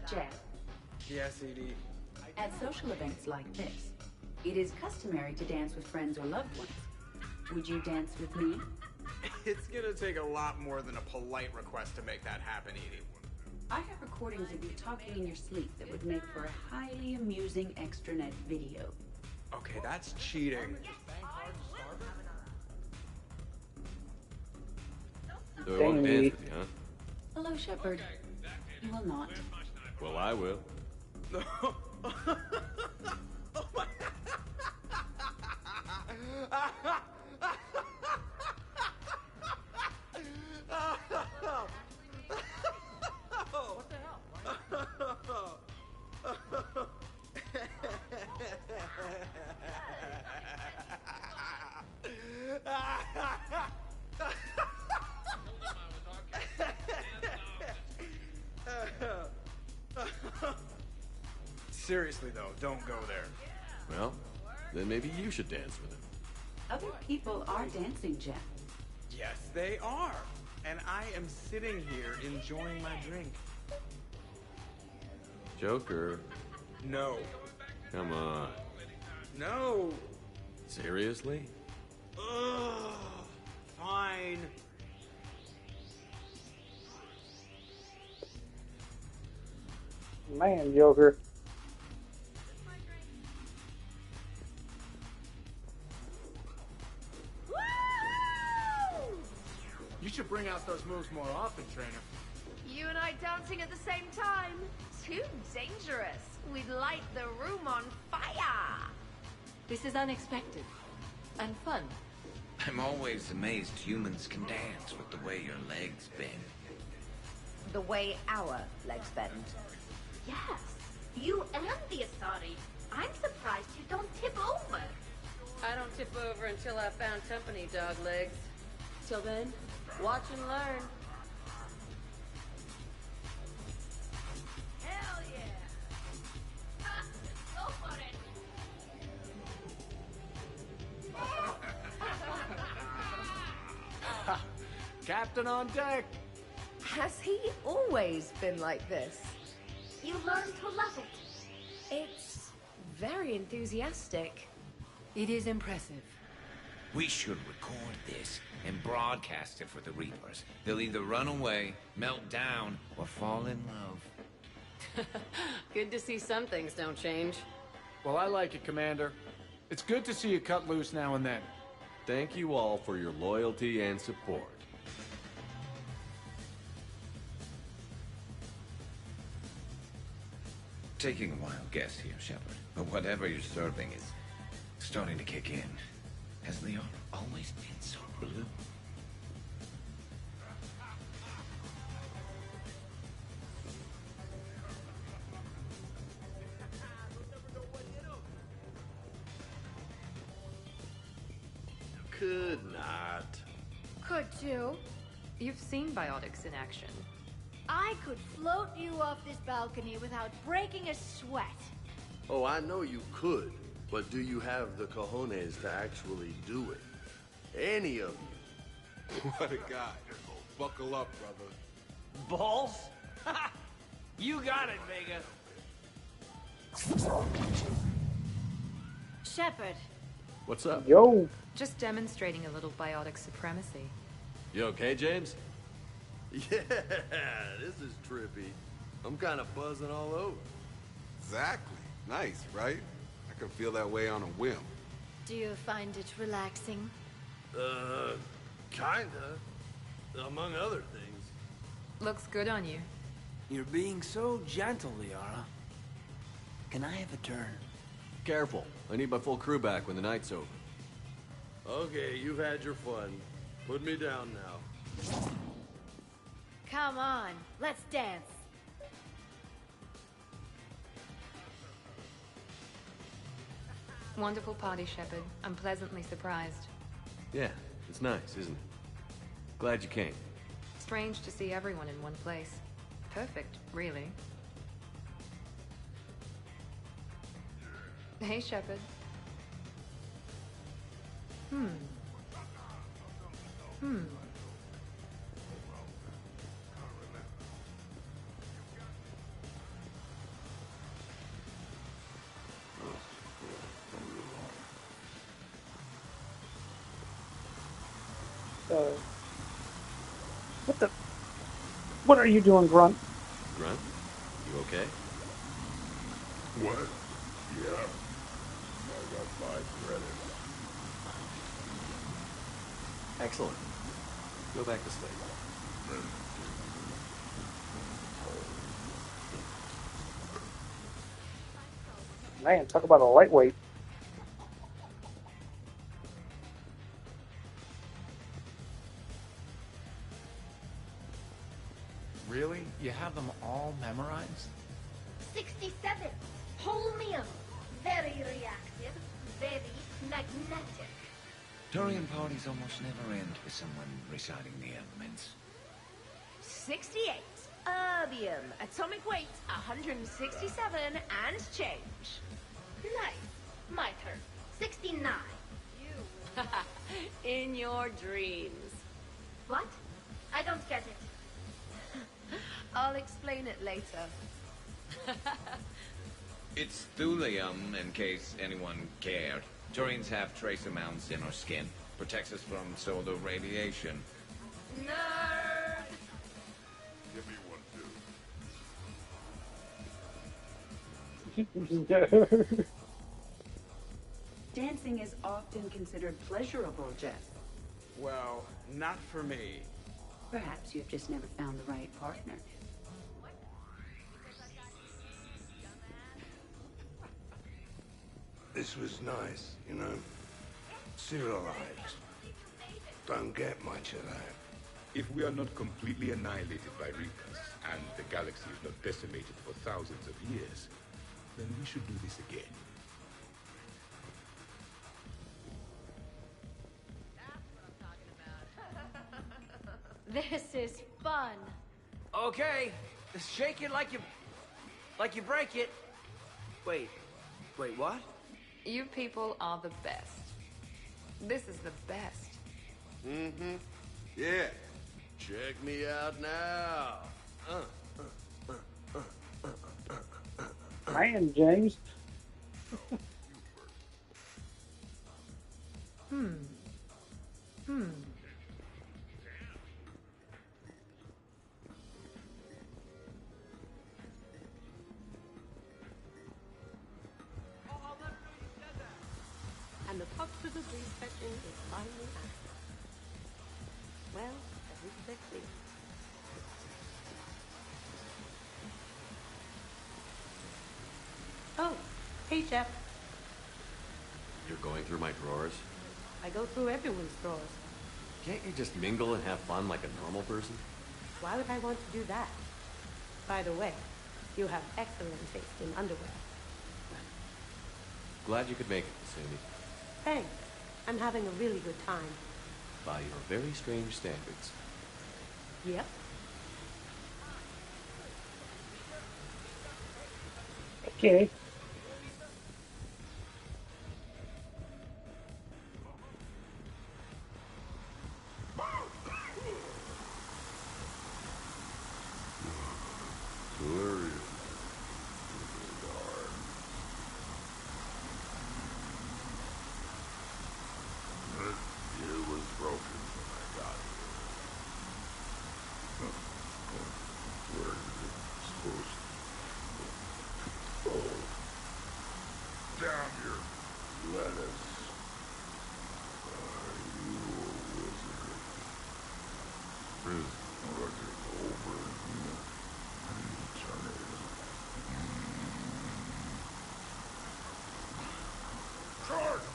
Jack, Yes, Edie. at social events like this, it is customary to dance with friends or loved ones. Would you dance with me? It's gonna take a lot more than a polite request to make that happen, Edie. I have recordings of you talking in your sleep that would make for a highly amusing extranet video. Okay, that's cheating. Do I want to dance with you, huh? Hello, Shepard. You will not. Well, I will. Seriously, though, don't go there. Well, then maybe you should dance with him. Other people are dancing, Jeff. Yes, they are. And I am sitting here enjoying my drink. Joker. No. Come on. No. Seriously? Ugh. Fine. Man, Joker. You should bring out those moves more often, trainer. You and I dancing at the same time? Too dangerous. We'd light the room on fire. This is unexpected. And fun. I'm always amazed humans can dance with the way your legs bend. The way our legs bend. Yes, you and the Asari. I'm surprised you don't tip over. I don't tip over until I found company, dog legs. Till then, watch and learn. Hell yeah! Go for it! Captain on deck! Has he always been like this? You learn to love it. It's very enthusiastic. It is impressive. We should record this and broadcast it for the Reapers. They'll either run away, melt down, or fall in love. Good to see some things don't change. Well, I like it, Commander. It's good to see you cut loose now and then. Thank you all for your loyalty and support. Taking a wild guess here, Shepard, but whatever you're serving is starting to kick in. Has Liara always been so blue? Could not. Could you? You've seen biotics in action. I could float you off this balcony without breaking a sweat. Oh, I know you could, but do you have the cojones to actually do it? Any of you. What a guy. Buckle up, brother. Balls? You got it, Vega. Shepard. What's up? Yo. Just demonstrating a little biotic supremacy. You okay, James? Yeah, this is trippy. I'm kind of buzzing all over. Exactly. Nice, right? I can feel that way on a whim. Do you find it relaxing? Kinda. Among other things. Looks good on you. You're being so gentle, Liara. Can I have a turn? Careful. I need my full crew back when the night's over. Okay, you've had your fun. Put me down now. Come on, let's dance. Wonderful party, Shepard. I'm pleasantly surprised. Yeah, it's nice, isn't it? Glad you came. Strange to see everyone in one place. Perfect, really. Hey, Shepard. What are you doing, Grunt? Grunt, you okay? What? Yeah. I got 5 credits. Excellent. Go back to sleep. Man, talk about a lightweight. Really? You have them all memorized? 67. Holmium. Very reactive. Very magnetic. Turian parties almost never end with someone reciting the elements. 68. Erbium. Atomic weight 167 and change. Nice. My turn. 69. In your dreams. What? I don't get it. I'll explain it later. It's thulium, in case anyone cared. Turians have trace amounts in our skin. Protects us from solar radiation. Nerd! Give me one, too. Dancing is often considered pleasurable, Jeff. Well, not for me. Perhaps you've just never found the right partner. This was nice, you know. Civilized. Don't get much of that. If we are not completely annihilated by Reapers, and the galaxy is not decimated for thousands of years, then we should do this again. This is fun. Okay, shake it like you break it. Wait, what? You people are the best. This is the best. Mm-hmm. Yeah. Check me out now. Man, James. Hmm. And the pop to the breeze session is finally out. Well, at least let's see. Oh, hey Jeff. You're going through my drawers? I go through everyone's drawers. Can't you just mingle and have fun like a normal person? Why would I want to do that? By the way, you have excellent taste in underwear. Glad you could make it, Sandy. Thanks. I'm having a really good time. By your very strange standards. Yep. Okay. Hilarious. It was broken when I got here. Where is it supposed to? Oh. Down here. Lettuce. Are you a wizard? Run it over here and turn it. Charge!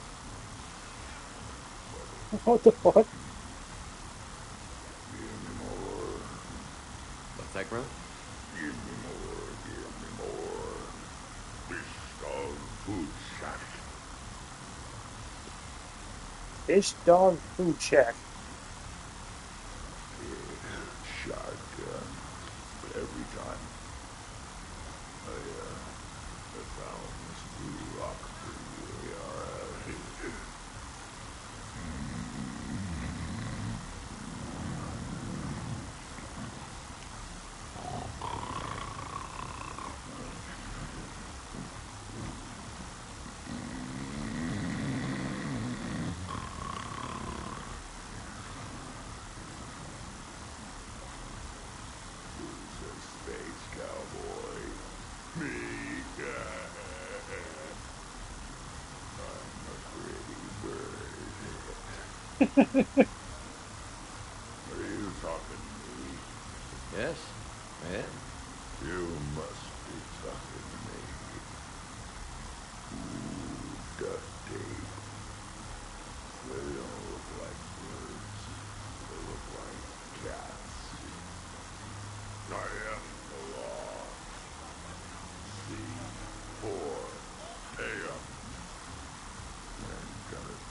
What the fuck? Give me more. What's that, Grunt? Give me more. Give me more. Fish dog food shack. Fish Dog Food Shack. Shotgun. But every time I found this blue rock for you. Alright. Are you talking to me? Yes, I am. You must be talking to me. Ooh, dusty. They don't look like birds. They look like cats. I am the law. C4 AM. And got it.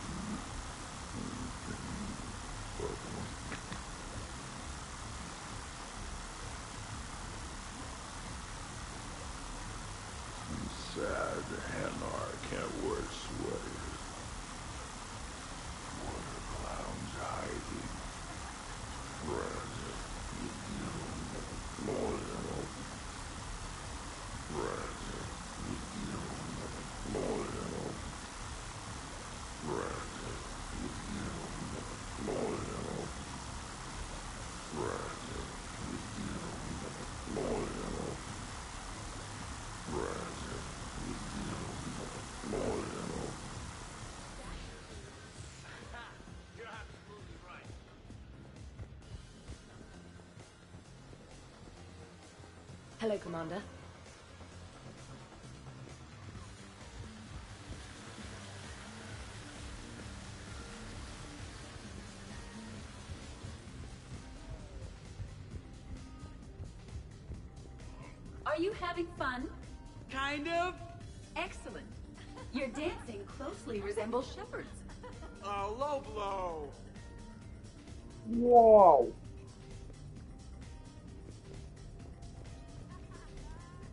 Sad Hanar can't wear sweaters. What are clowns hiding? Rather, you know, more than rather, you know, more than rather, you know, more than rather, you know, more than rather, you know, more than Hello, Commander. Are you having fun? Kind of. Excellent. Your dancing closely resembles Shepard's. Low blow. Whoa.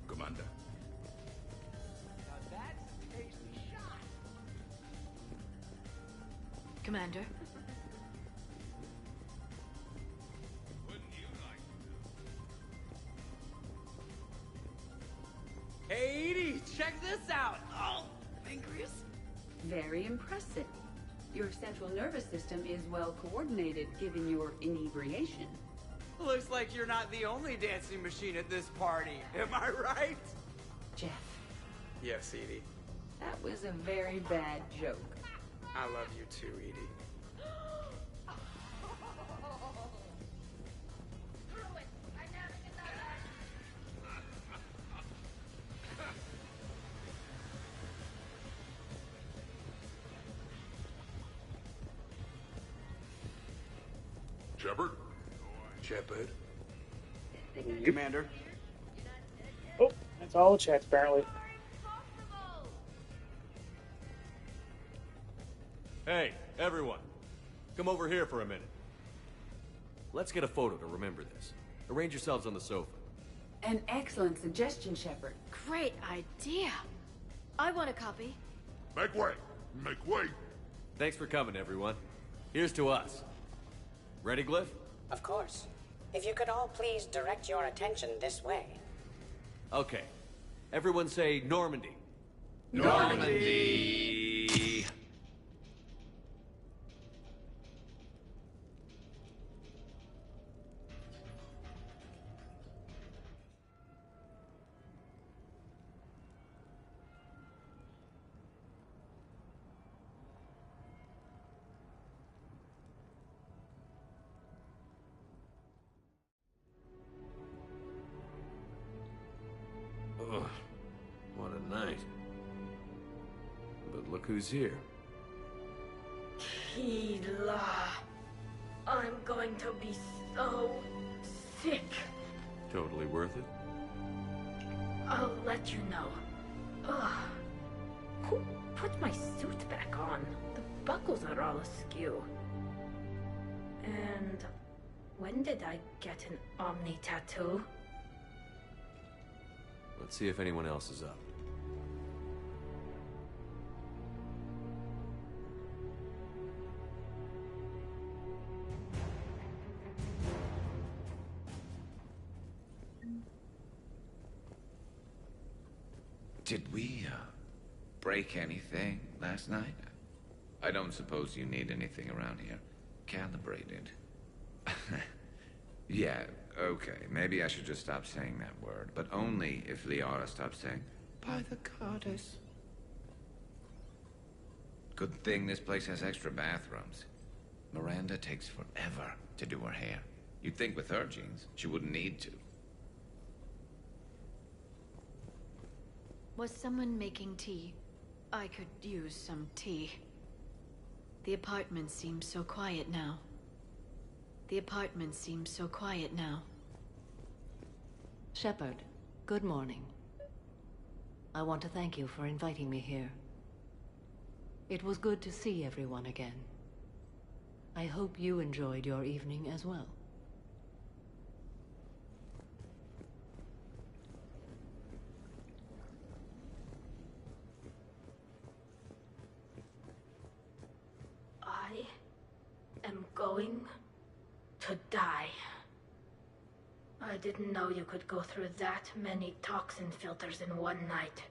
Commander. Now that's a tasty shot. Commander? Hey, Edie, check this out. Oh, fingers. Very impressive. Your central nervous system is well coordinated given your inebriation. Looks like you're not the only dancing machine at this party. Am I right? Jeff, Yes, Edie. that was a very bad joke. I love you too, Edie. Shepard? Shepard? Commander. Oh, that's all the checks, apparently. Hey, everyone. Come over here for a minute. Let's get a photo to remember this. Arrange yourselves on the sofa. An excellent suggestion, Shepard. Great idea. I want a copy. Make way! Make way! Thanks for coming, everyone. Here's to us. Ready, Glyph? Of course. If you could all please direct your attention this way. Okay. Everyone say Normandy. Normandy! Ugh, what a night. But look who's here. Kila. I'm going to be so sick. Totally worth it. I'll let you know. Ugh. Who put my suit back on? The buckles are all askew. And when did I get an Omni tattoo? Let's see if anyone else is up. Did we, break anything last night? I don't suppose you need anything around here. Calibrated. Yeah, okay. Maybe I should just stop saying that word. But only if Liara stops saying, by the goddess. Good thing this place has extra bathrooms. Miranda takes forever to do her hair. You'd think with her genes, she wouldn't need to. Was someone making tea? I could use some tea. The apartment seems so quiet now. The apartment seems so quiet now. Shepard, good morning. I want to thank you for inviting me here. It was good to see everyone again. I hope you enjoyed your evening as well. I am going to die. I didn't know you could go through that many toxin filters in one night.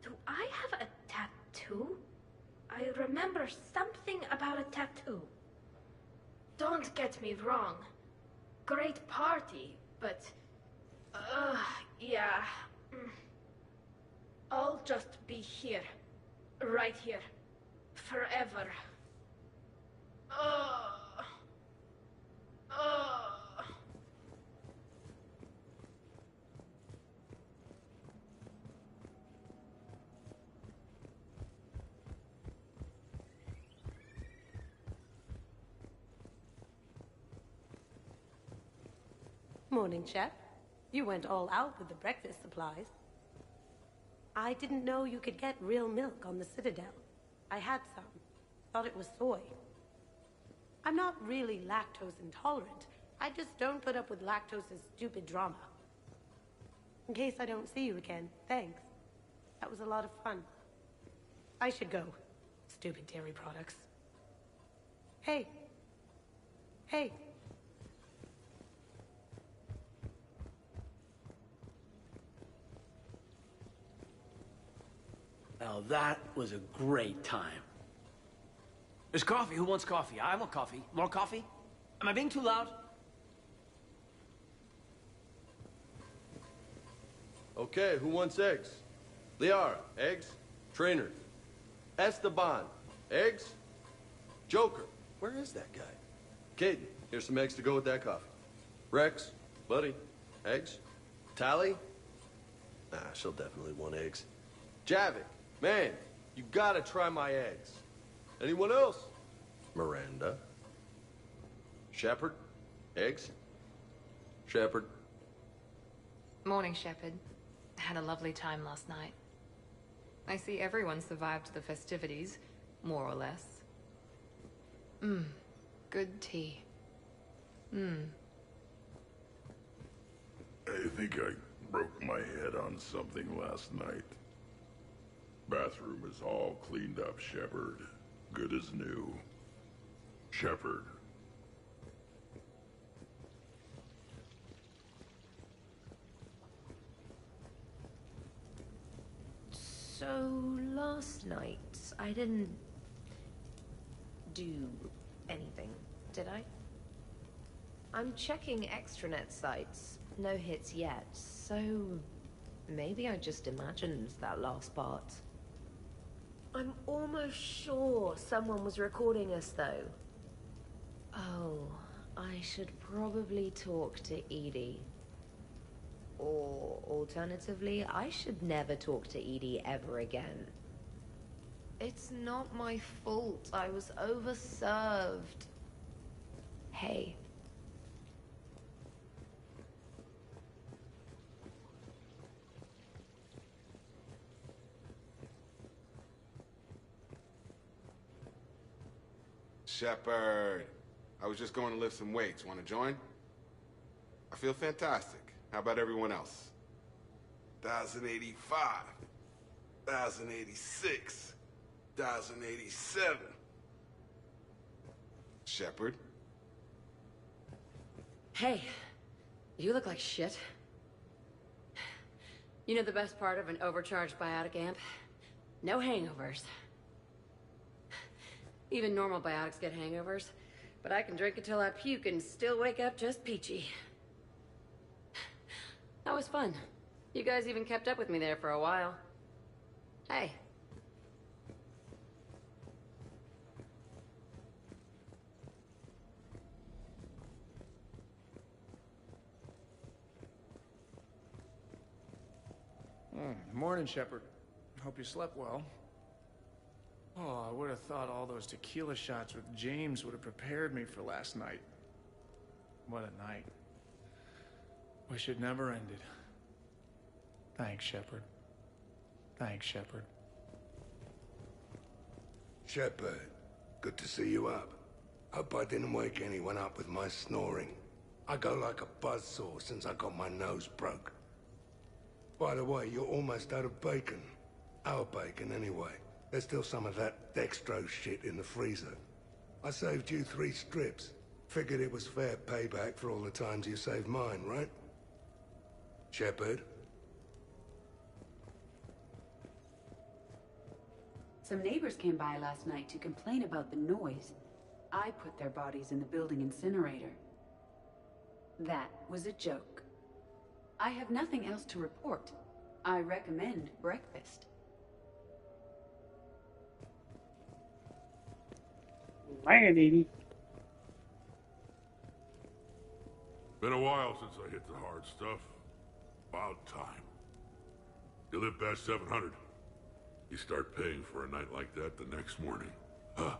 Do I have a tattoo? I remember something about a tattoo. Don't get me wrong. Great party, but... yeah. I'll just be here. Right here. Forever. Morning, Chef. You went all out with the breakfast supplies. I didn't know you could get real milk on the Citadel. I had some. Thought it was soy. I'm not really lactose intolerant. I just don't put up with lactose's stupid drama. In case I don't see you again, thanks. That was a lot of fun. I should go. Stupid dairy products. Hey. Hey. Now that was a great time. There's coffee. Who wants coffee? I want coffee. More coffee? Am I being too loud? Okay, who wants eggs? Liara, eggs? Trainer. Esteban, eggs? Joker, where is that guy? Caden, here's some eggs to go with that coffee. Rex, buddy, eggs? Tally? Nah, she'll definitely want eggs. Javik, man, you gotta try my eggs. Anyone else? Miranda. Shepard, eggs? Shepard. Morning, Shepard. Had a lovely time last night. I see everyone survived the festivities, more or less. Good tea. I think I broke my head on something last night. Bathroom is all cleaned up, Shepard. Good as new. Shepard. So, last night, I didn't do anything, did I? I'm checking extranet sites. No hits yet, so maybe I just imagined that last part. I'm almost sure someone was recording us, though. Oh, I should probably talk to Edie. Or, alternatively, I should never talk to Edie ever again. It's not my fault. I was overserved. Hey. Shepard, I was just going to lift some weights. Want to join? I feel fantastic. How about everyone else? 1,085, 1,086, 1,087. Shepard? Hey, you look like shit. You know the best part of an overcharged biotic amp? No hangovers. Even normal biotics get hangovers, but I can drink until I puke and still wake up just peachy. That was fun. You guys even kept up with me there for a while. Hey. Morning, Shepard. Hope you slept well. Oh, I would have thought all those tequila shots with James would have prepared me for last night. What a night. Wish it never ended. Thanks, Shepard. Thanks, Shepard. Shepard, good to see you up. Hope I didn't wake anyone up with my snoring. I go like a buzzsaw since I got my nose broke. By the way, you're almost out of bacon. Our bacon, anyway. There's still some of that dextrose shit in the freezer. I saved you 3 strips. Figured it was fair payback for all the times you saved mine, right? Shepard? Some neighbors came by last night to complain about the noise. I put their bodies in the building incinerator. That was a joke. I have nothing else to report. I recommend breakfast. Man, Edie. Been a while since I hit the hard stuff. About time. You live past 700. You start paying for a night like that the next morning. Huh?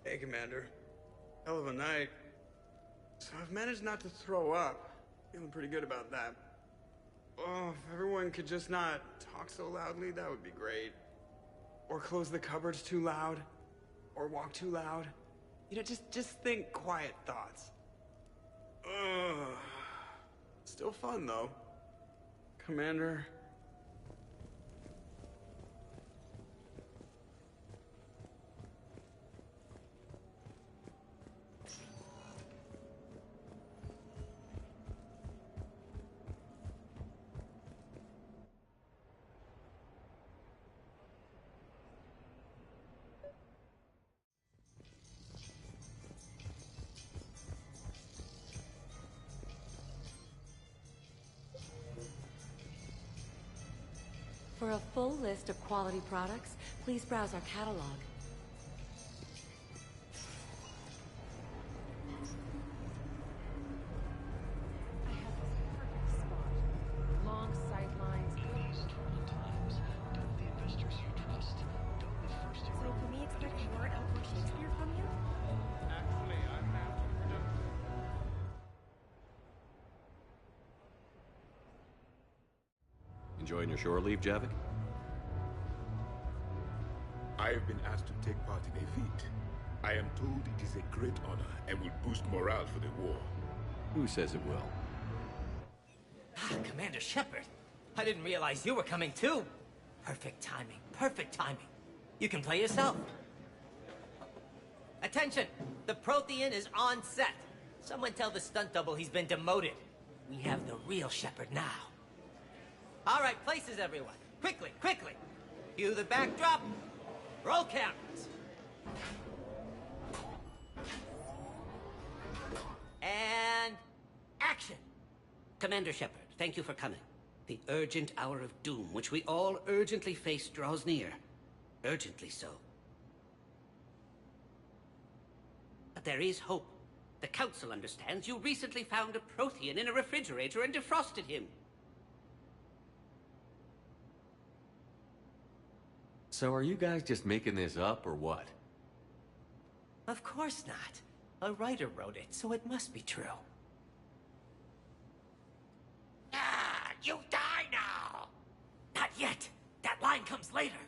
Hey, Commander. Hell of a night. So I've managed not to throw up. Feeling pretty good about that. Oh, if everyone could just not talk so loudly, that would be great. Or close the cupboards too loud. Or walk too loud. You know, just think quiet thoughts. Ugh. Still fun, though. Commander. For a full list of quality products, please browse our catalog. I have this perfect spot. Long sightlines. The investors you trust. Don't be first. So can we expect more Elford Shakespeare from you? Actually, I'm now. Enjoying your shore leave, Javik? I have been asked to take part in a feat. I am told it is a great honor and will boost morale for the war. Who says it will? Commander Shepard, I didn't realize you were coming too. Perfect timing, perfect timing. You can play yourself. Attention! The Prothean is on set. Someone tell the stunt double he's been demoted. We have the real Shepard now. All right, places, everyone. Quickly, quickly. Cue the backdrop. Roll cameras. And action. Commander Shepard, thank you for coming. The urgent hour of doom, which we all urgently face, draws near. Urgently so. But there is hope. The Council understands you recently found a Prothean in a refrigerator and defrosted him. So are you guys just making this up, or what? Of course not. A writer wrote it, so it must be true. Ah, you die now! Not yet. That line comes later.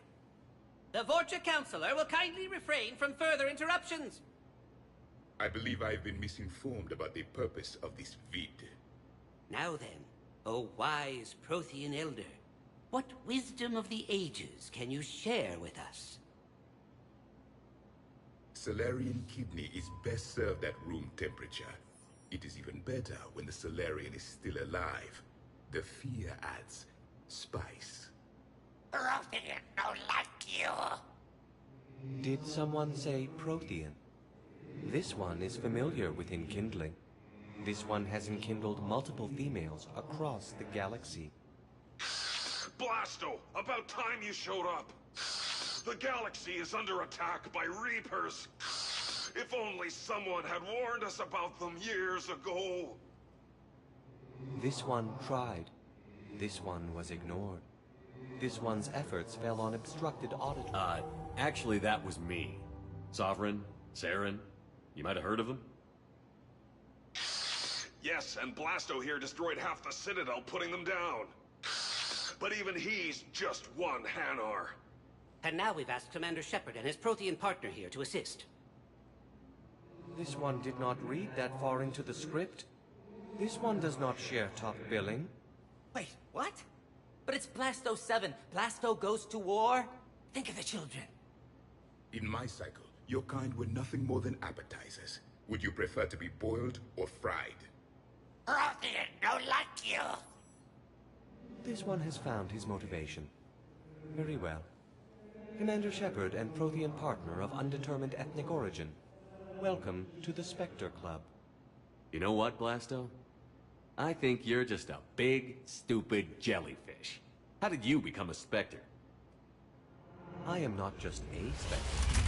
The Vorcha Counselor will kindly refrain from further interruptions. I believe I've been misinformed about the purpose of this vid. Now then, O wise Prothean Elder, what wisdom of the ages can you share with us? Salarian kidney is best served at room temperature. It is even better when the Salarian is still alive. The fear adds spice. Prothean don't like you. Did someone say Prothean? This one is familiar with enkindling. This one has enkindled multiple females across the galaxy. Blasto, about time you showed up. The galaxy is under attack by Reapers. If only someone had warned us about them years ago. This one tried. This one was ignored. This one's efforts fell on obstructed audit. Actually, that was me. Sovereign, Saren, you might have heard of them? Yes, and Blasto here destroyed half the Citadel, putting them down. But even he's just one Hanar. And now we've asked Commander Shepard and his Prothean partner here to assist. This one did not read that far into the script. This one does not share top billing. Wait, what? But it's Blasto 7. Blasto goes to war? Think of the children. In my cycle, your kind were nothing more than appetizers. Would you prefer to be boiled or fried? Prothean, no like you. This one has found his motivation. Very well. Commander Shepard and Prothean partner of undetermined ethnic origin. Welcome to the Spectre Club. You know what, Blasto? I think you're just a big, stupid jellyfish. How did you become a Spectre? I am not just a Spectre.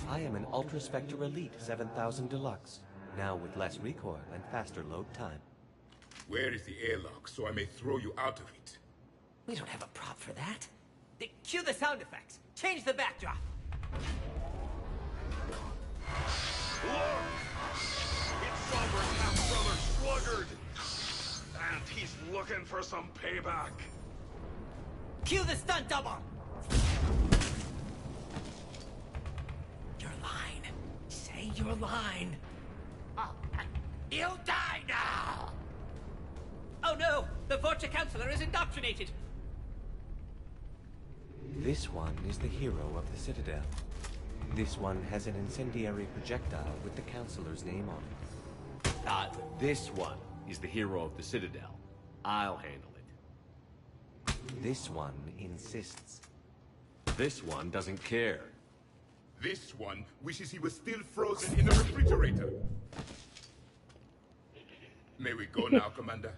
I am an Ultra Spectre Elite 7000 Deluxe, now with less recoil and faster load time. Where is the airlock so I may throw you out of it? We don't have a prop for that. Cue the sound effects. Change the backdrop. Look! It's Sovereign half-brother Sluggard! And he's looking for some payback. Cue the stunt double! Your line. Say your line. Oh, you die now! Oh no! The Vorcha Counselor is indoctrinated! This one is the hero of the Citadel. This one has an incendiary projectile with the Counselor's name on it. This one is the hero of the Citadel. I'll handle it. This one insists. This one doesn't care. This one wishes he was still frozen in a refrigerator. May we go now, Commander?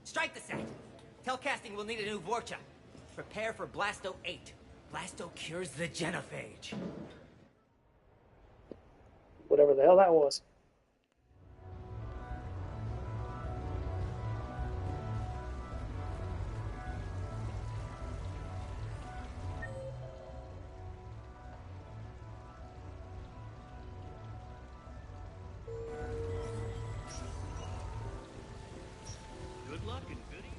Strike the set! Telcasting will need a new Vorcha. Prepare for Blasto 8. Blasto cures the genophage. Whatever the hell that was. Good luck and goody.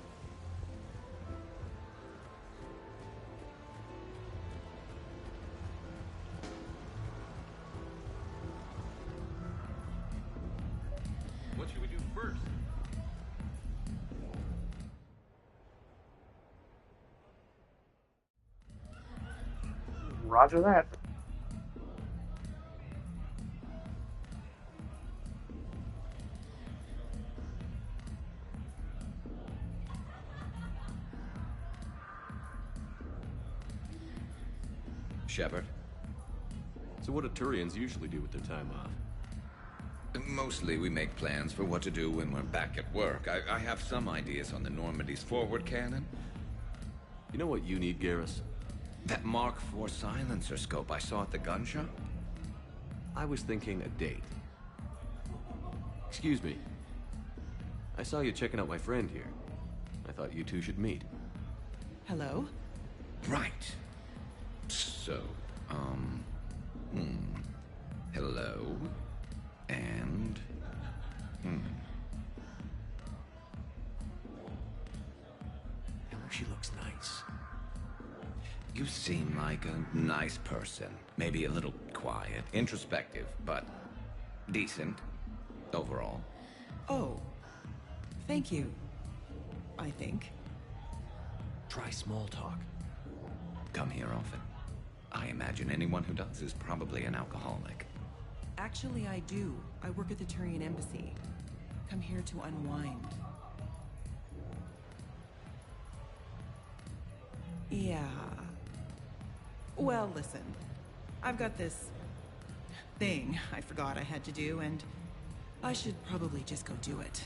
What should we do first? Roger that. Shepard? So what do Turians usually do with their time off? Mostly we make plans for what to do when we're back at work. I have some ideas on the Normandy's forward cannon. You know what you need, Garrus? That Mark IV silencer scope I saw at the gun shop? I was thinking a date. Excuse me. I saw you checking out my friend here. I thought you two should meet. Hello? Right. So, hello, and, She looks nice. You seem like a nice person. Maybe a little quiet, introspective, but decent, overall. Oh. Thank you. I think. Try small talk. Come here often. I imagine anyone who does is probably an alcoholic. Actually, I do. I work at the Turian embassy. Come here to unwind. Yeah. Well, listen. I've got this thing I forgot I had to do, and I should probably just go do it.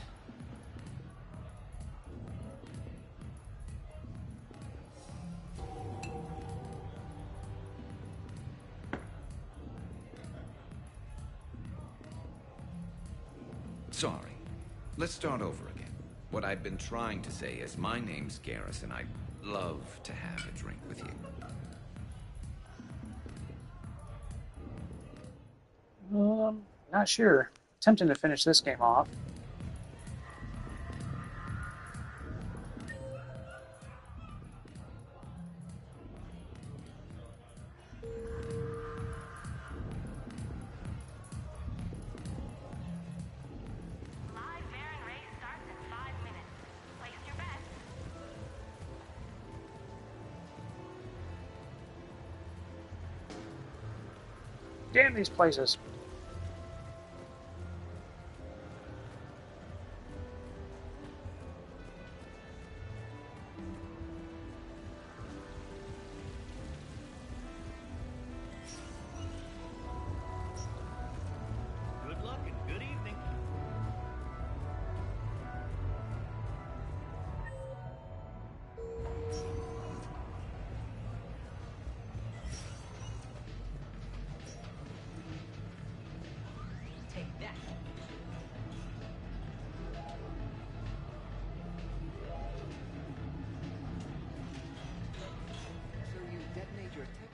Sorry. Let's start over again. What I've been trying to say is my name's Garrus, and I'd love to have a drink with you. Not sure. Tempting to finish this game off. Damn these places. Good luck and good evening. Take that. So you detonate your tech.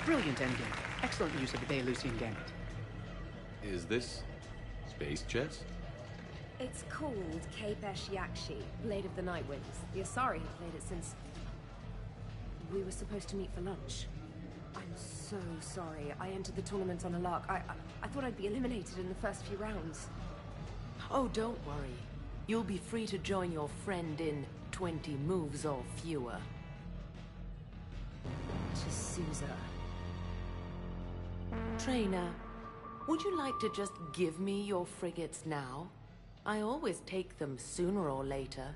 Brilliant endgame. Excellent use of the Belarusian gambit. Is this space chess? It's called Kapesh Yakshi, Blade of the Night Winds. The Asari have played it since... we were supposed to meet for lunch. I'm so sorry. I entered the tournament on a lark. I thought I'd be eliminated in the first few rounds. Oh, don't worry. You'll be free to join your friend in 20 moves or fewer. To Sousa. Trainer, would you like to just give me your frigates now? I always take them sooner or later.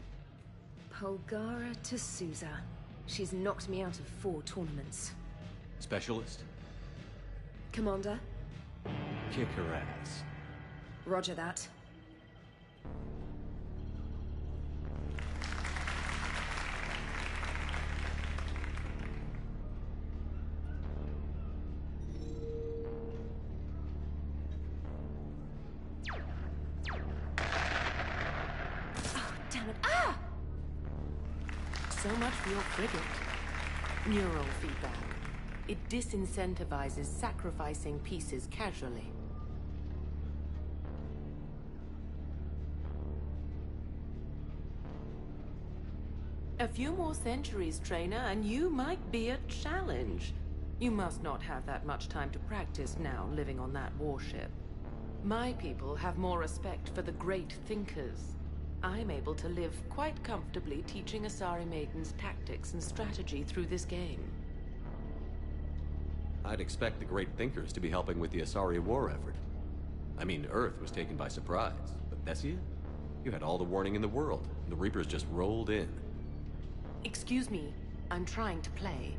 Polgara to Sousa. She's knocked me out of 4 tournaments. Specialist? Commander? Kick her ass. Roger that. So much for your frigate. Neural feedback. It disincentivizes sacrificing pieces casually. A few more centuries, trainer, and you might be a challenge. You must not have that much time to practice now, living on that warship. My people have more respect for the great thinkers. I'm able to live quite comfortably teaching Asari maidens tactics and strategy through this game. I'd expect the great thinkers to be helping with the Asari war effort. I mean, Earth was taken by surprise, but Thessia? You had all the warning in the world, and the Reapers just rolled in. Excuse me, I'm trying to play.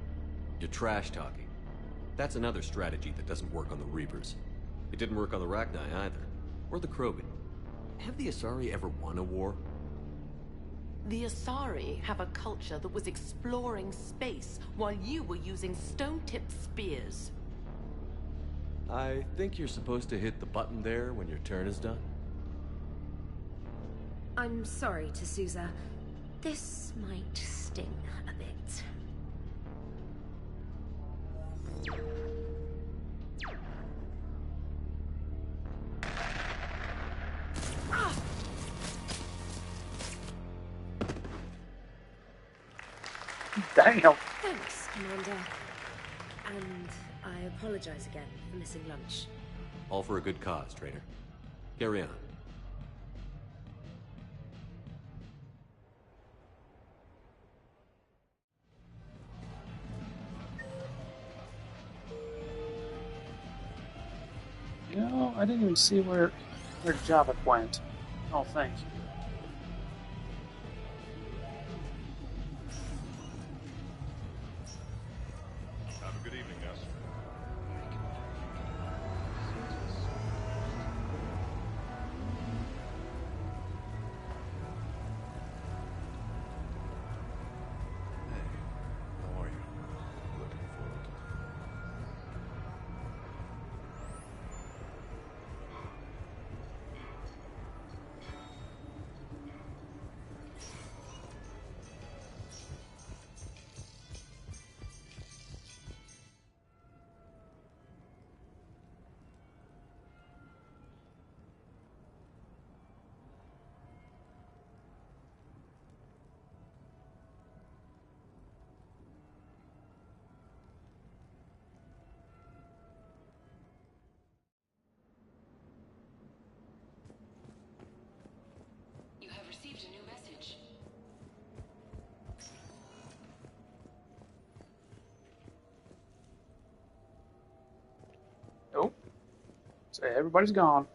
You're trash-talking. That's another strategy that doesn't work on the Reapers. It didn't work on the Rachni either, or the Krogan. Have the Asari ever won a war? The Asari have a culture that was exploring space while you were using stone-tipped spears. I think you're supposed to hit the button there when your turn is done. I'm sorry, to Sousa. This might sting a bit. Damn. Thanks, Commander. And I apologize again for missing lunch. All for a good cause, trainer. Carry on. Well, I didn't even see where Java went. I don't think. Have a good evening, Ness. How are you? Looking forward to You have received a new message. Nope. So everybody's gone.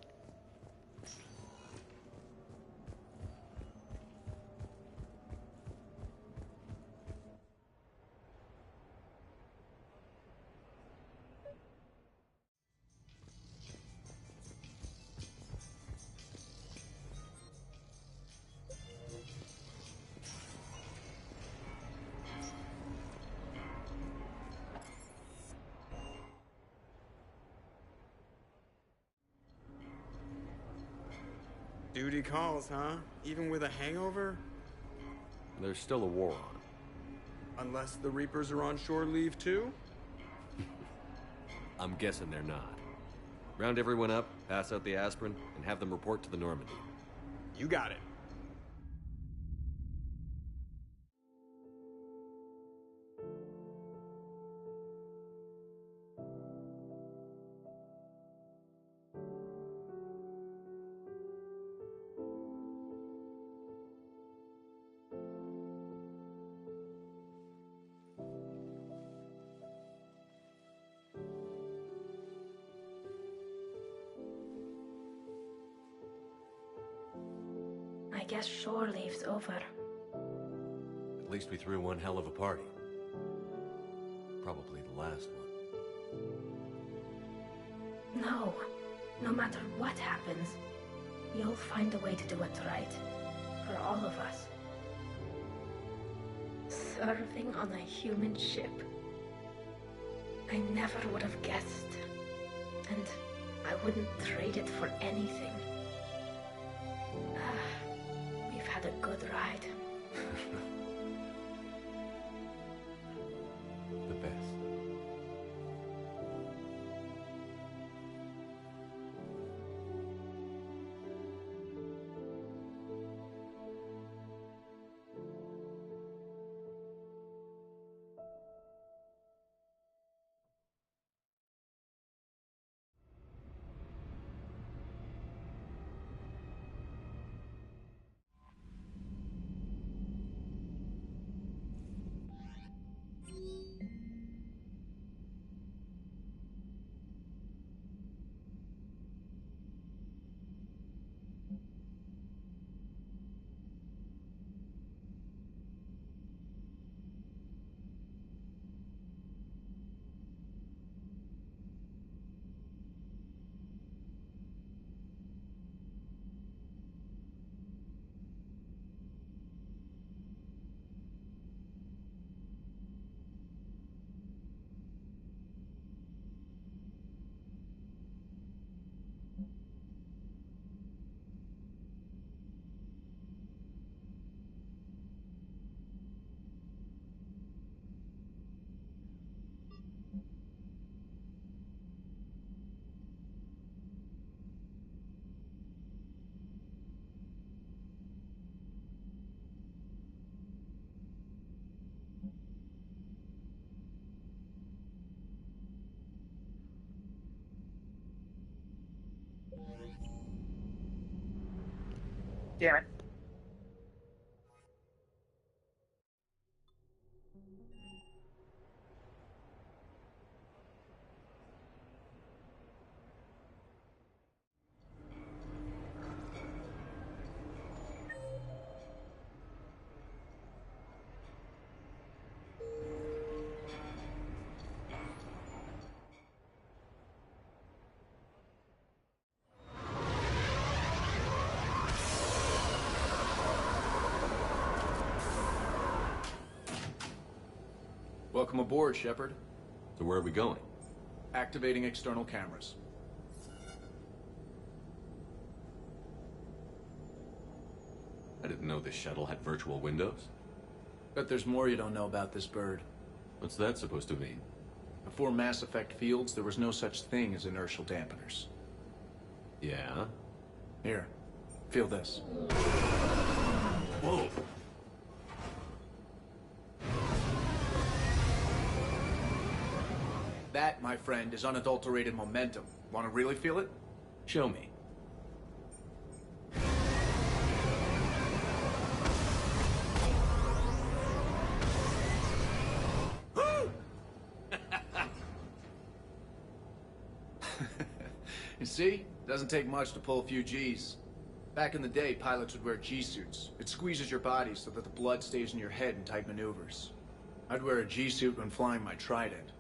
Duty calls, huh? Even with a hangover? There's still a war on. Unless the Reapers are on shore leave too? I'm guessing they're not. Round everyone up, pass out the aspirin, and have them report to the Normandy. You got it. I guess shore leave's over. At least we threw one hell of a party. Probably the last one. No. No matter what happens, you'll find a way to do it right. For all of us. Serving on a human ship. I never would have guessed. And I wouldn't trade it for anything. We've had a good ride. The best. Damn it. Welcome aboard, Shepard. So where are we going? Activating external cameras. I didn't know this shuttle had virtual windows. Bet there's more you don't know about this bird. What's that supposed to mean? Before Mass Effect fields, there was no such thing as inertial dampeners. Yeah? Here, feel this. Whoa! That, my friend, is unadulterated momentum. Want to really feel it? Show me. You see? Doesn't take much to pull a few Gs. Back in the day, pilots would wear G-suits. It squeezes your body so that the blood stays in your head in tight maneuvers. I'd wear a G-suit when flying my Trident.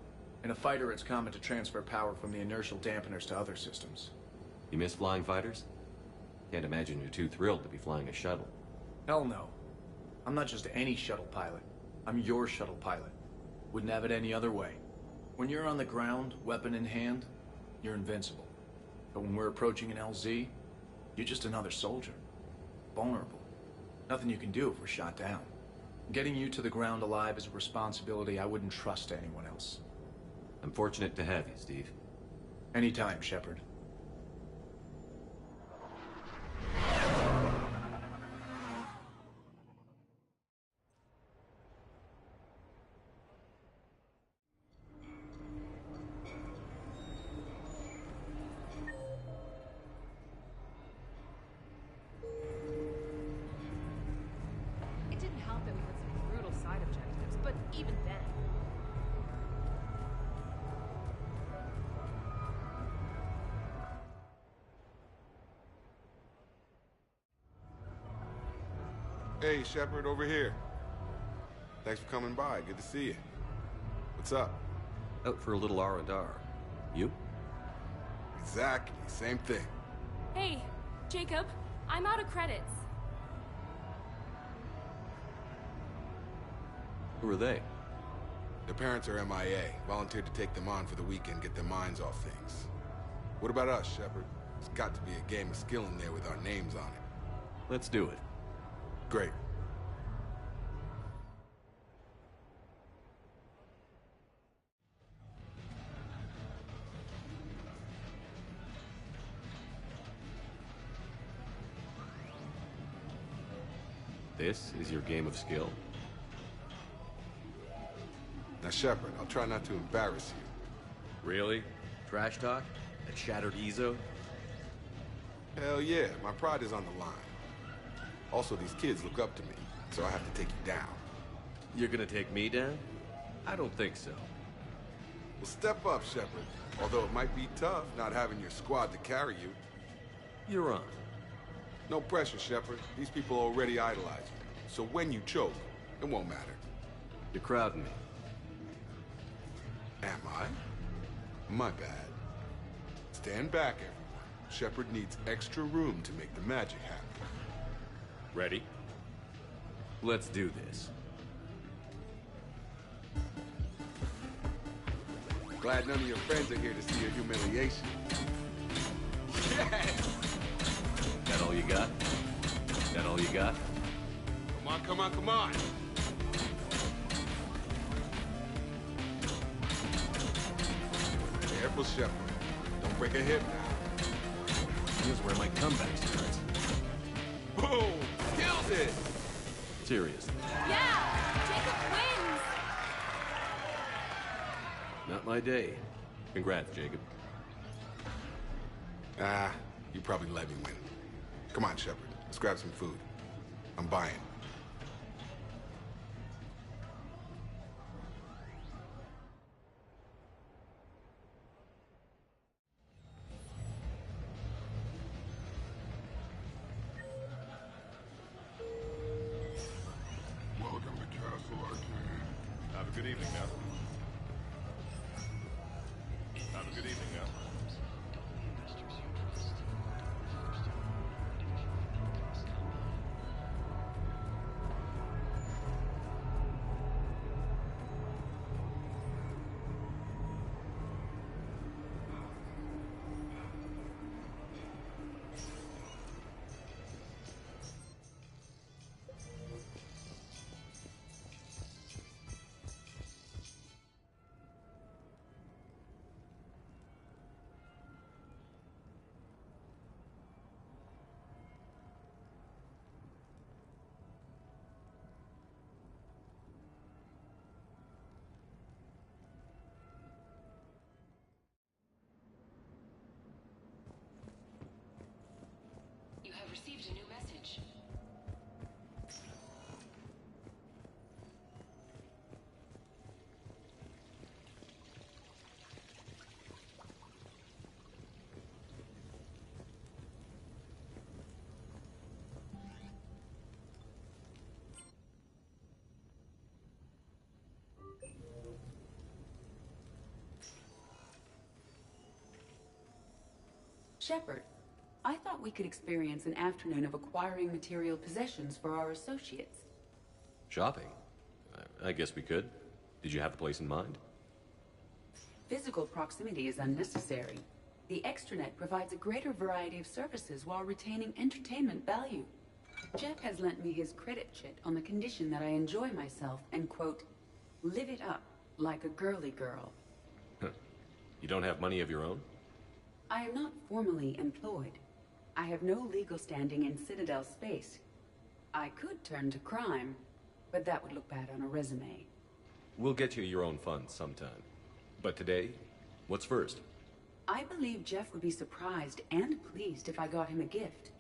In a fighter, it's common to transfer power from the inertial dampeners to other systems. You miss flying fighters? Can't imagine you're too thrilled to be flying a shuttle. Hell no. I'm not just any shuttle pilot. I'm your shuttle pilot. Wouldn't have it any other way. When you're on the ground, weapon in hand, you're invincible. But when we're approaching an LZ, you're just another soldier. Vulnerable. Nothing you can do if we're shot down. Getting you to the ground alive is a responsibility I wouldn't trust to anyone else. I'm fortunate to have you, Steve. Anytime, Shepard. It didn't help that we had some brutal side objectives, but even then... Hey, Shepard, over here. Thanks for coming by. Good to see you. What's up? Out for a little R&R. You? Exactly. Same thing. Hey, Jacob, I'm out of credits. Who are they? Their parents are MIA. Volunteered to take them on for the weekend, get their minds off things. What about us, Shepard? There's got to be a game of skill in there with our names on it. Let's do it. Great. This is your game of skill? Now, Shepard, I'll try not to embarrass you. Really? Trash talk? At Shattered Ezo? Hell yeah, my pride is on the line. Also, these kids look up to me, so I have to take you down. You're gonna take me down? I don't think so. Well, step up, Shepard. Although it might be tough not having your squad to carry you. You're on. No pressure, Shepard. These people already idolize you. So when you choke, it won't matter. You're crowding me. Am I? My bad. Stand back, everyone. Shepard needs extra room to make the magic happen. Ready? Let's do this. Glad none of your friends are here to see your humiliation. Yes! That all you got? That all you got? Come on, come on, come on! Careful, Shepard. Don't break a hip now. Here's where my comeback starts. Boom! Killed it! Seriously. Yeah! Jacob wins! Not my day. Congrats, Jacob. Ah, you probably let me win. Come on, Shepard. Let's grab some food. I'm buying. Welcome to Castle Arcane. Have a good evening now. Have a good evening now. I've received a new message. Shepard, I thought we could experience an afternoon of acquiring material possessions for our associates. Shopping? I guess we could. Did you have a place in mind? Physical proximity is unnecessary. The extranet provides a greater variety of services while retaining entertainment value. Jeff has lent me his credit chit on the condition that I enjoy myself and, quote, live it up like a girly girl. You don't have money of your own? I am not formally employed. I have no legal standing in Citadel space. I could turn to crime, but that would look bad on a resume. We'll get you your own funds sometime. But today, what's first? I believe Jeff would be surprised and pleased if I got him a gift.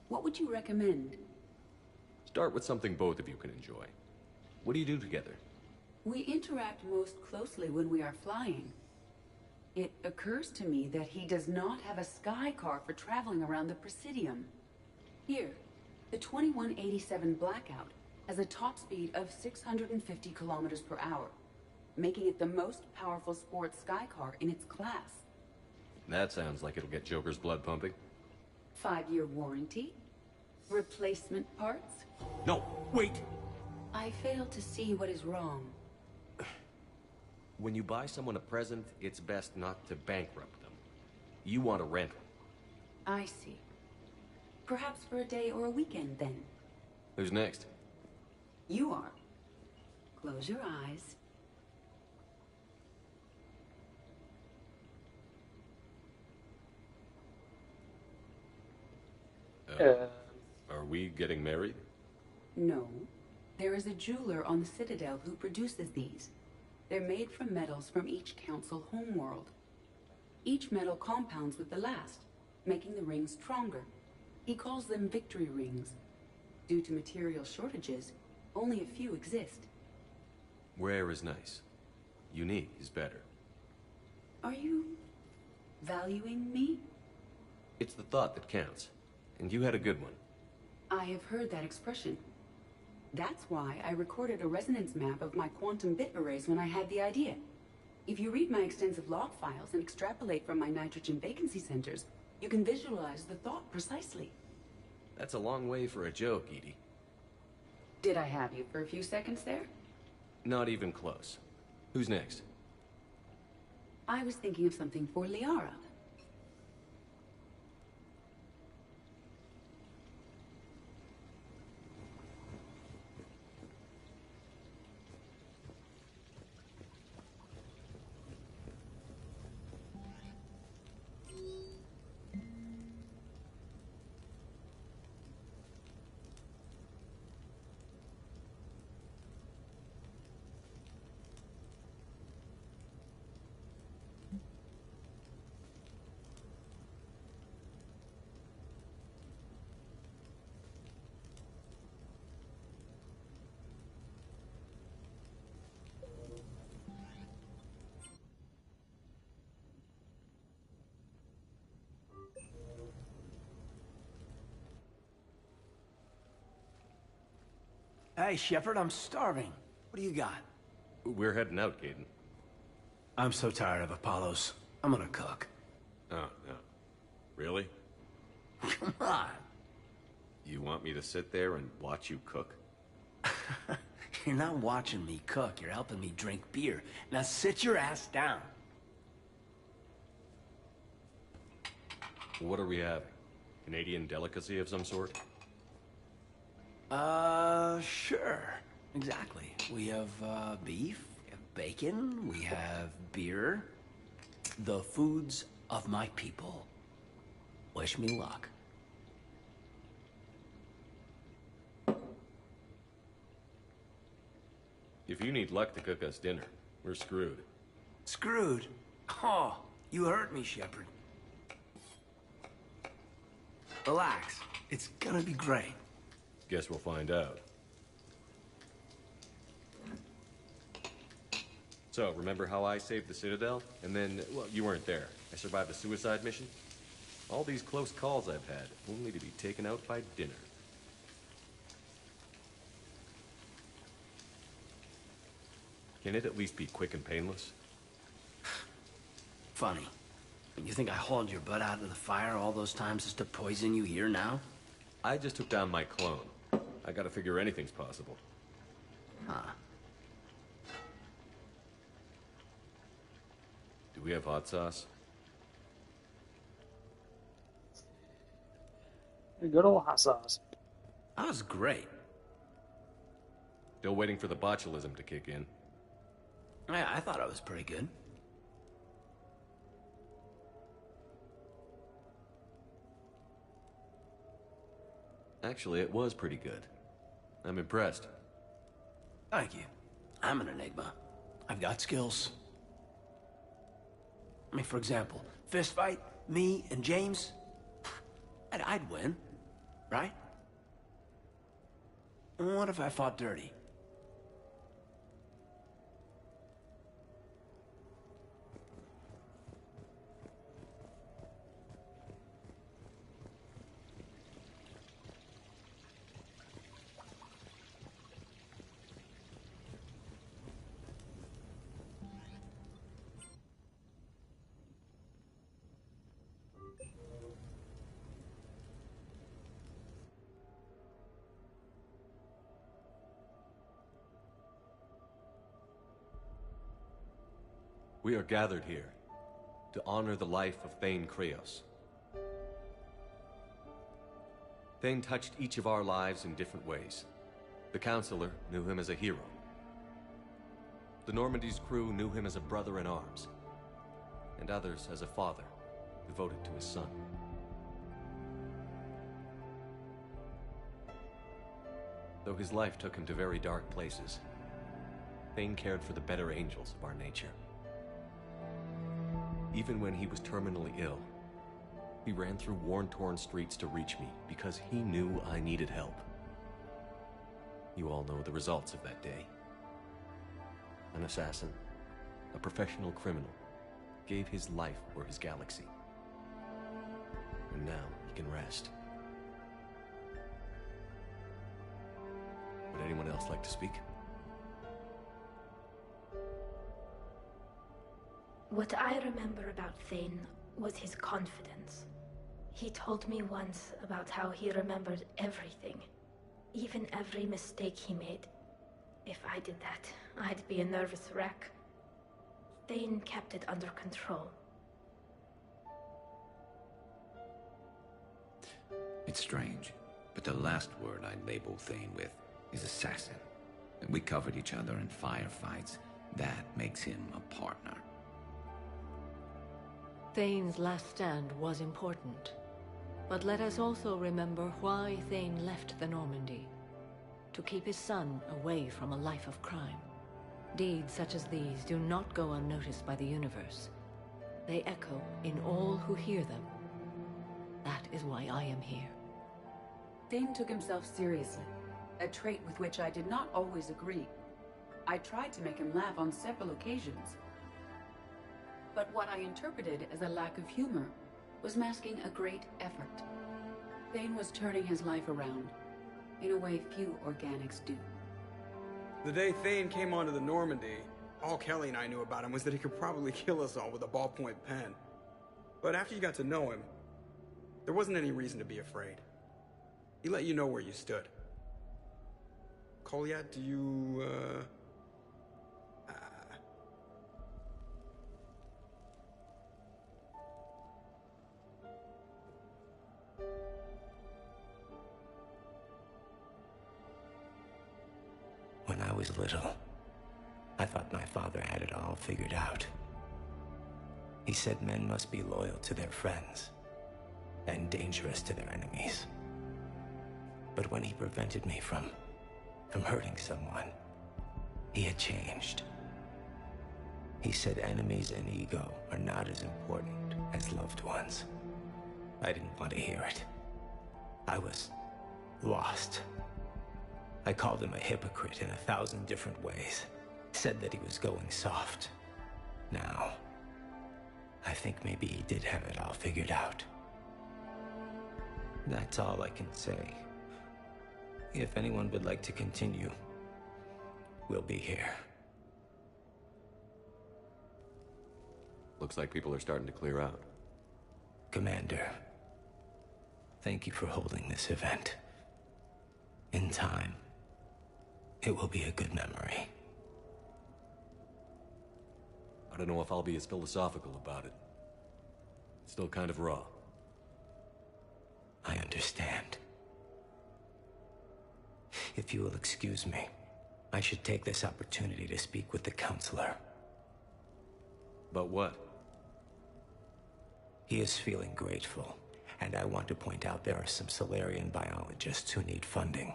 What would you recommend? Start with something both of you can enjoy. What do you do together? We interact most closely when we are flying. It occurs to me that he does not have a sky car for traveling around the Presidium. Here, the 2187 Blackout has a top speed of 650 kilometers per hour, making it the most powerful sports sky car in its class. That sounds like it'll get Joker's blood pumping. 5-year warranty? Replacement parts? No, wait! I fail to see what is wrong. When you buy someone a present, it's best not to bankrupt them. You want a rental. I see. Perhaps for a day or a weekend, then. Who's next? You are. Close your eyes. Are we getting married? No. There is a jeweler on the Citadel who produces these. They're made from metals from each council homeworld. Each metal compounds with the last, making the rings stronger. He calls them victory rings. Due to material shortages, only a few exist. Rare is nice. Unique is better. Are you valuing me? It's the thought that counts. And you had a good one. I have heard that expression. That's why I recorded a resonance map of my quantum bit arrays when I had the idea. If you read my extensive log files and extrapolate from my nitrogen vacancy centers, you can visualize the thought precisely. That's a long way for a joke, Edie. Did I have you for a few seconds there? Not even close. Who's next? I was thinking of something for Liara. Hey, Shepard, I'm starving. What do you got? We're heading out, Caden. I'm so tired of Apollos. I'm gonna cook. Oh, no. Really? Come on. You want me to sit there and watch you cook? You're not watching me cook. You're helping me drink beer. Now sit your ass down. What are we having? Canadian delicacy of some sort? Sure. Exactly. We have, beef, we have bacon, we have beer. The foods of my people. Wish me luck. If you need luck to cook us dinner, we're screwed. Screwed? Oh, you hurt me, Shepard. Relax. It's gonna be great. Guess we'll find out. So, remember how I saved the Citadel? And then, well, you weren't there. I survived a suicide mission? All these close calls I've had, only to be taken out by dinner. Can it at least be quick and painless? Funny. You think I hauled your butt out of the fire all those times just to poison you here now? I just took down my clone. I gotta figure anything's possible. Huh. Do we have hot sauce? Good old hot sauce. That was great. Still waiting for the botulism to kick in. Yeah, I thought it was pretty good. Actually, it was pretty good. I'm impressed. Thank you. I'm an enigma. I've got skills. I mean, for example, fist fight, me and James, I'd win, right? What if I fought dirty? We are gathered here to honor the life of Thane Kreos. Thane touched each of our lives in different ways. The Counselor knew him as a hero. The Normandy's crew knew him as a brother in arms, and others as a father devoted to his son. Though his life took him to very dark places, Thane cared for the better angels of our nature. Even when he was terminally ill, he ran through worn-torn streets to reach me because he knew I needed help. You all know the results of that day. An assassin, a professional criminal, gave his life for his galaxy. And now he can rest. Would anyone else like to speak? What I remember about Thane was his confidence. He told me once about how he remembered everything, even every mistake he made. If I did that, I'd be a nervous wreck. Thane kept it under control. It's strange, but the last word I'd label Thane with is assassin. We covered each other in firefights. That makes him a partner. Thane's last stand was important. But let us also remember why Thane left the Normandy. To keep his son away from a life of crime. Deeds such as these do not go unnoticed by the universe. They echo in all who hear them. That is why I am here. Thane took himself seriously, a trait with which I did not always agree. I tried to make him laugh on several occasions. But what I interpreted as a lack of humor was masking a great effort. Thane was turning his life around, in a way few organics do. The day Thane came onto the Normandy, all Kelly and I knew about him was that he could probably kill us all with a ballpoint pen. But after you got to know him, there wasn't any reason to be afraid. He let you know where you stood. Kolyat, do you, When I was little, I thought my father had it all figured out. He said men must be loyal to their friends and dangerous to their enemies. But when he prevented me from hurting someone, he had changed. He said enemies and ego are not as important as loved ones. I didn't want to hear it. I was lost. I called him a hypocrite in 1,000 different ways. Said that he was going soft. Now, I think maybe he did have it all figured out. That's all I can say. If anyone would like to continue, we'll be here. Looks like people are starting to clear out. Commander, thank you for holding this event. In time, it will be a good memory. I don't know if I'll be as philosophical about it. It's still kind of raw. I understand. If you will excuse me, I should take this opportunity to speak with the counselor. But what? He is feeling grateful, and I want to point out there are some Solarian biologists who need funding.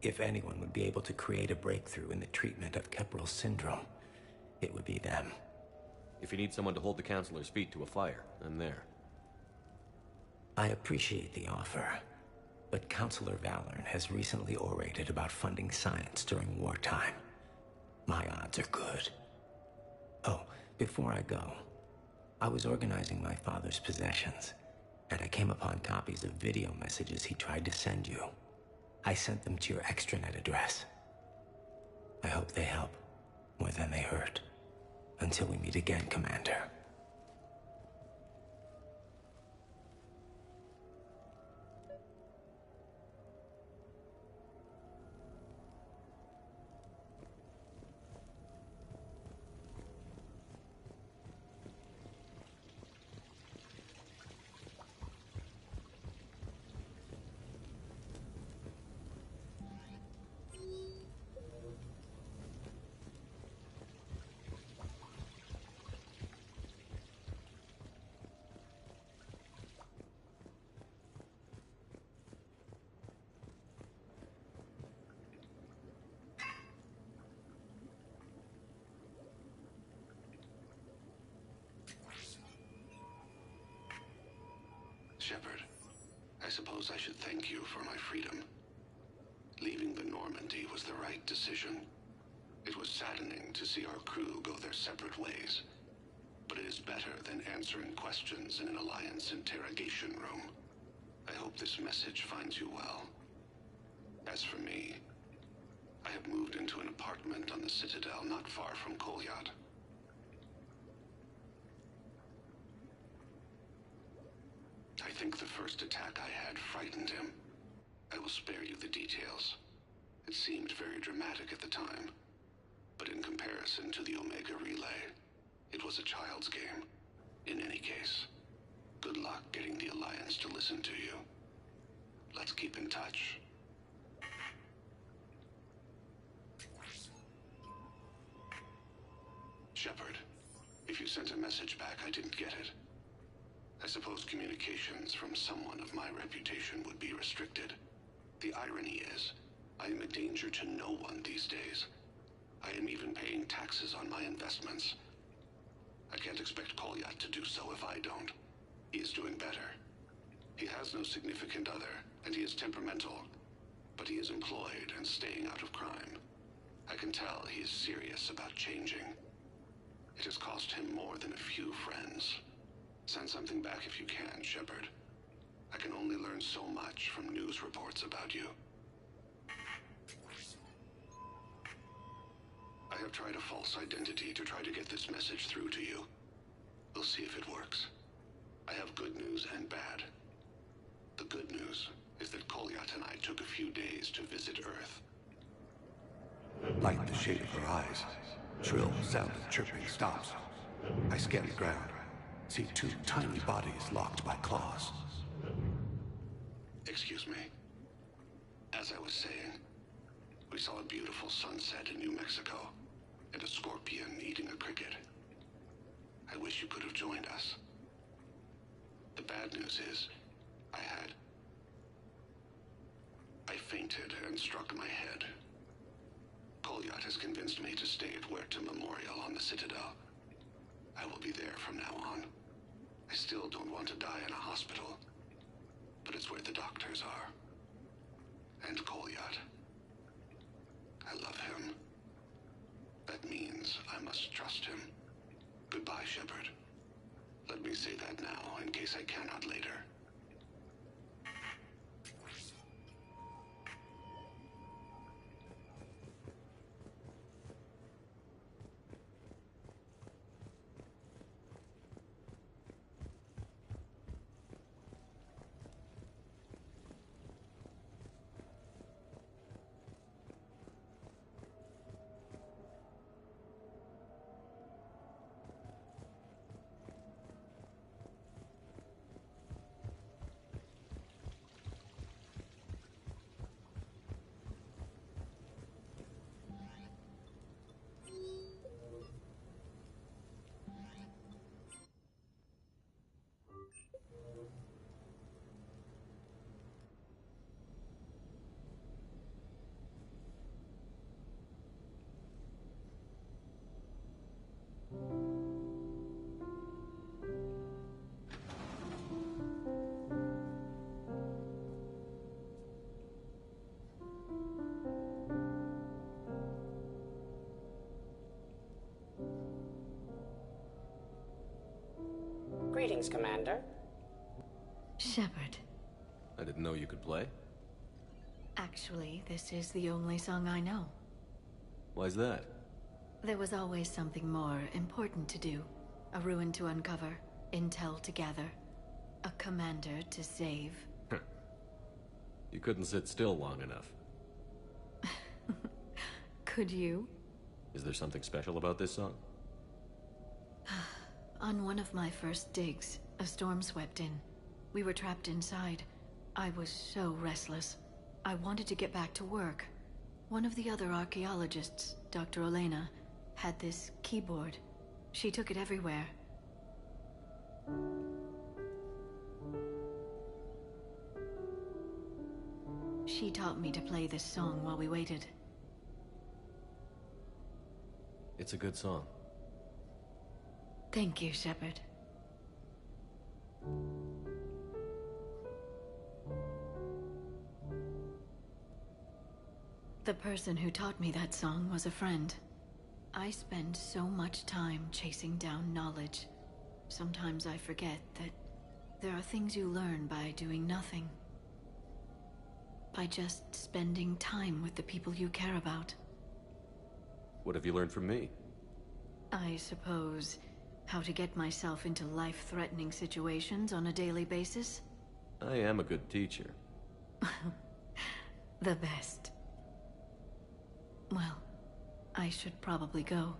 If anyone would be able to create a breakthrough in the treatment of Kepral syndrome, it would be them. If you need someone to hold the counselor's feet to a fire, I'm there. I appreciate the offer, but Counselor Valorn has recently orated about funding science during wartime. My odds are good. Oh, before I go, I was organizing my father's possessions, and I came upon copies of video messages he tried to send you. I sent them to your extranet address. I hope they help more than they hurt. Until we meet again, Commander. Shepard, I suppose I should thank you for my freedom. Leaving the Normandy was the right decision. It was saddening to see our crew go their separate ways, but it is better than answering questions in an Alliance interrogation room. I hope this message finds you well. As for me, I have moved into an apartment on the Citadel not far from Kolyat. I think the first attack I had frightened him. I will spare you the details. It seemed very dramatic at the time, but in comparison to the Omega Relay, it was a child's game. In any case, good luck getting the Alliance to listen to you. Let's keep in touch. Shepard, if you sent a message back, I didn't get it. I suppose communications from someone of my reputation would be restricted. The irony is, I am a danger to no one these days. I am even paying taxes on my investments. I can't expect Kolyat to do so if I don't. He is doing better. He has no significant other, and he is temperamental, but he is employed and staying out of crime. I can tell he is serious about changing. It has cost him more than a few friends. Send something back if you can, Shepard. I can only learn so much from news reports about you. I have tried a false identity to try to get this message through to you. We'll see if it works. I have good news and bad. The good news is that Kolyat and I took a few days to visit Earth. Like the shade of her eyes, shrill sound of chirping stops. I scan the ground. See two tiny bodies locked by claws. Excuse me. As I was saying, we saw a beautiful sunset in New Mexico, and a scorpion eating a cricket. I wish you could have joined us. The bad news is, I fainted and struck my head. Kolyat has convinced me to stay at Huerta Memorial on the Citadel. I will be there from now on. I still don't want to die in a hospital, but it's where the doctors Greetings, Commander. Shepard. I didn't know you could play. Actually, this is the only song I know. Why's that? There was always something more important to do. A ruin to uncover, intel to gather, a commander to save. You couldn't sit still long enough. Could you? Is there something special about this song? On one of my first digs, a storm swept in. We were trapped inside. I was so restless. I wanted to get back to work. One of the other archaeologists, Dr. Elena, had this keyboard. She took it everywhere. She taught me to play this song while we waited. It's a good song. Thank you, Shepard. The person who taught me that song was a friend. I spend so much time chasing down knowledge. Sometimes I forget that there are things you learn by doing nothing. By just spending time with the people you care about. What have you learned from me? I suppose how to get myself into life-threatening situations on a daily basis. I am a good teacher. The best. Well, I should probably go.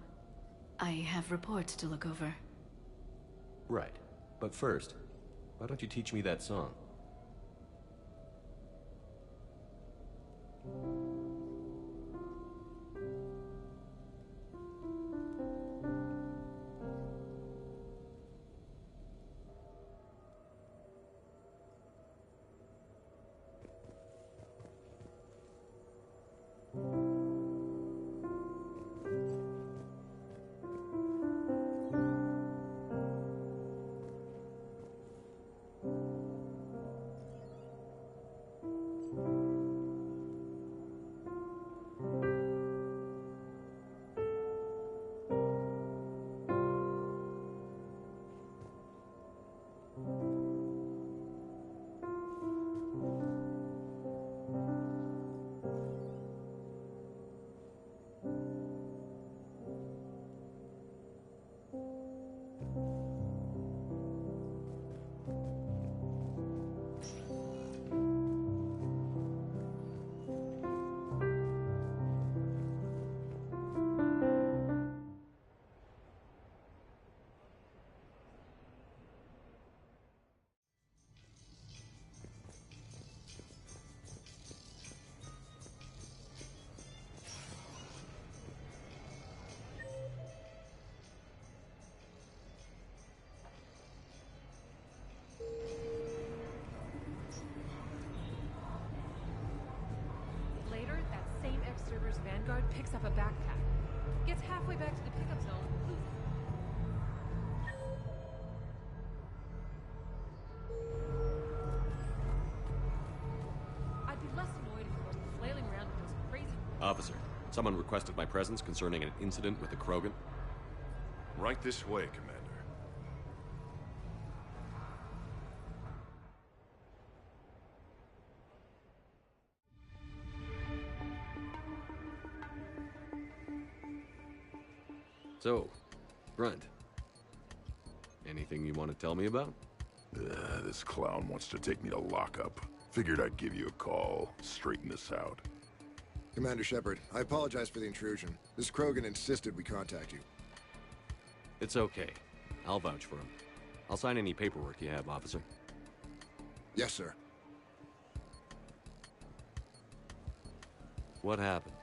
I have reports to look over. Right. But first, why don't you teach me that song? Later, that same X-Server's Vanguard picks up a backpack. Gets halfway back to the pickup zone, loses I'd be less annoyed if you wasn't flailing around with those crazy... Officer, someone requested my presence concerning an incident with the Krogan. Right this way, Commander. So, Grunt. Anything you want to tell me about? This clown wants to take me to lockup. Figured I'd give you a call, straighten this out. Commander Shepard, I apologize for the intrusion. This Krogan insisted we contact you. It's okay. I'll vouch for him. I'll sign any paperwork you have, officer. Yes, sir. What happened?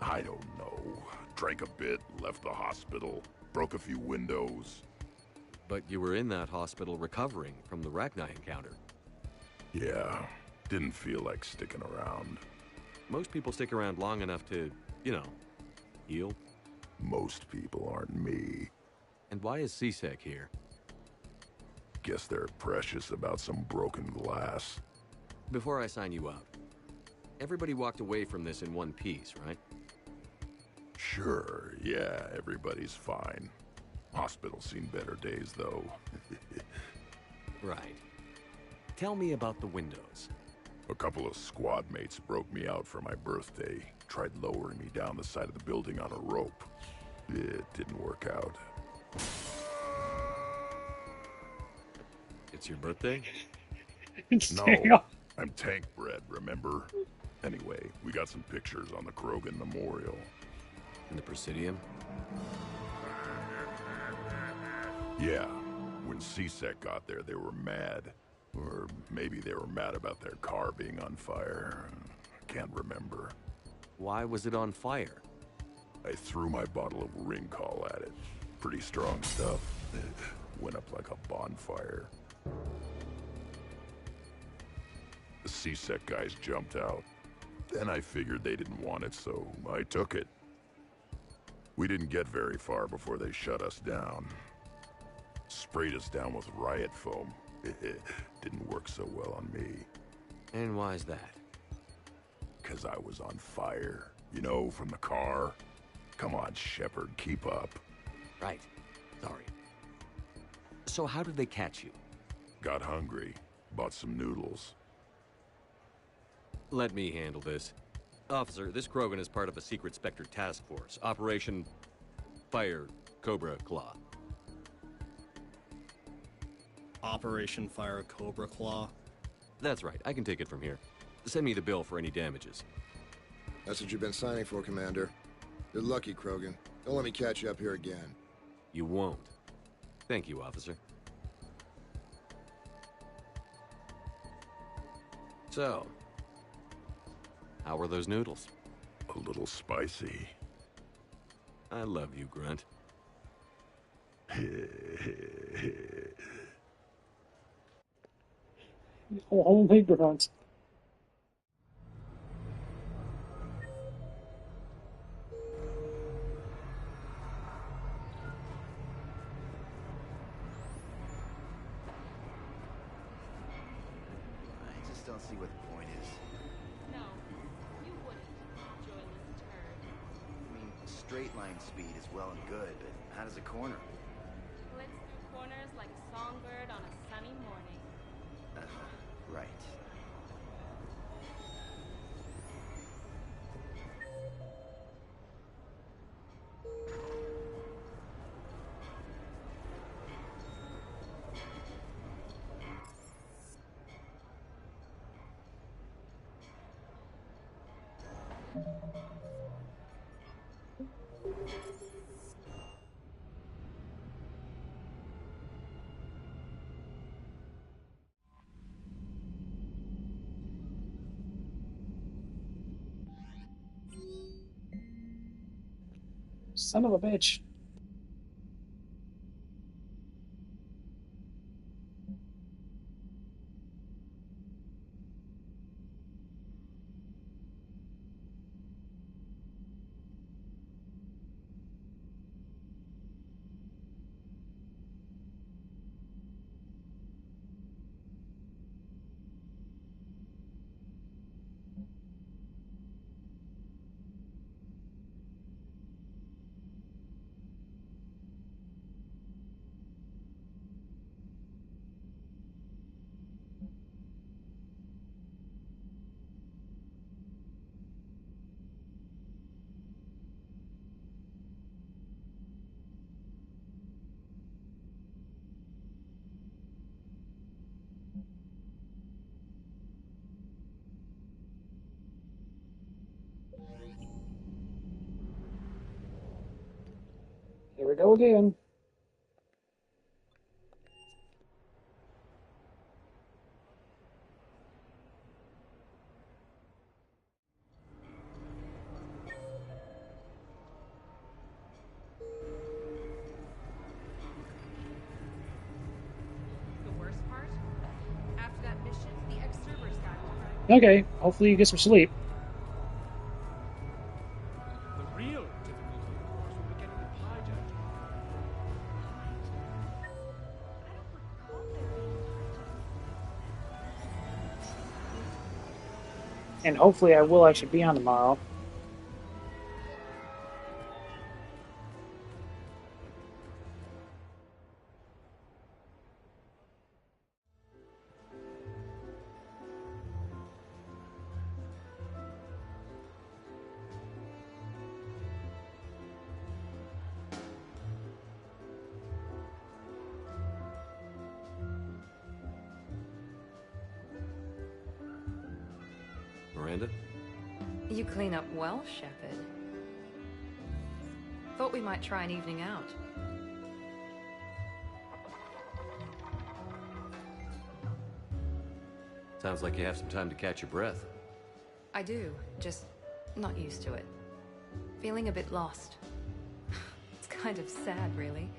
I don't know. Drank a bit, left the hospital, broke a few windows. But you were in that hospital recovering from the Rachni encounter. Yeah, didn't feel like sticking around. Most people stick around long enough to, you know, heal. Most people aren't me. And why is C-Sec here? Guess they're precious about some broken glass. Before I sign you out, everybody walked away from this in one piece, right? Sure, yeah, everybody's fine. Hospital's seen better days, though. Right. Tell me about the windows. A couple of squad mates broke me out for my birthday. Tried lowering me down the side of the building on a rope. It didn't work out. It's your birthday? No, I'm tank bred, remember? Anyway, we got some pictures on the Krogan Memorial. In the Presidium? Yeah, when CSEC got there, they were mad. Or maybe they were mad about their car being on fire. Can't remember. Why was it on fire? I threw my bottle of Ringcall at it. Pretty strong stuff. It went up like a bonfire. The CSEC guys jumped out. Then I figured they didn't want it, so I took it. We didn't get very far before they shut us down. Sprayed us down with riot foam. Didn't work so well on me. And why's that? 'Cause I was on fire. You know, from the car. Come on, Shepard, keep up. Right. Sorry. So how did they catch you? Got hungry. Bought some noodles. Let me handle this. Officer, this Krogan is part of a secret Spectre task force. Operation Fire Cobra Claw. Operation Fire Cobra Claw? That's right. I can take it from here. Send me the bill for any damages. That's what you've been signing for, Commander. You're lucky, Krogan. Don't let me catch you up here again. You won't. Thank you, officer. So, how were those noodles? A little spicy. I love you, Grunt. Only Grunt. I just don't see what the point is. No, you wouldn't, joyless turd. I mean, straight line speed is well and good, but how does a corner? Flits through corners like a songbird on a sunny morning. Right. Son of a bitch. Here we go again. The worst part? After that mission, the ex-servers got it. Okay, hopefully you get some sleep. The real difficulty, of course, will be getting the hijacked. And hopefully I will actually be on tomorrow. Miranda? You clean up well, Shepard. Thought we might try an evening out. Sounds like you have some time to catch your breath. I do, just not used to it. Feeling a bit lost. It's kind of sad, really.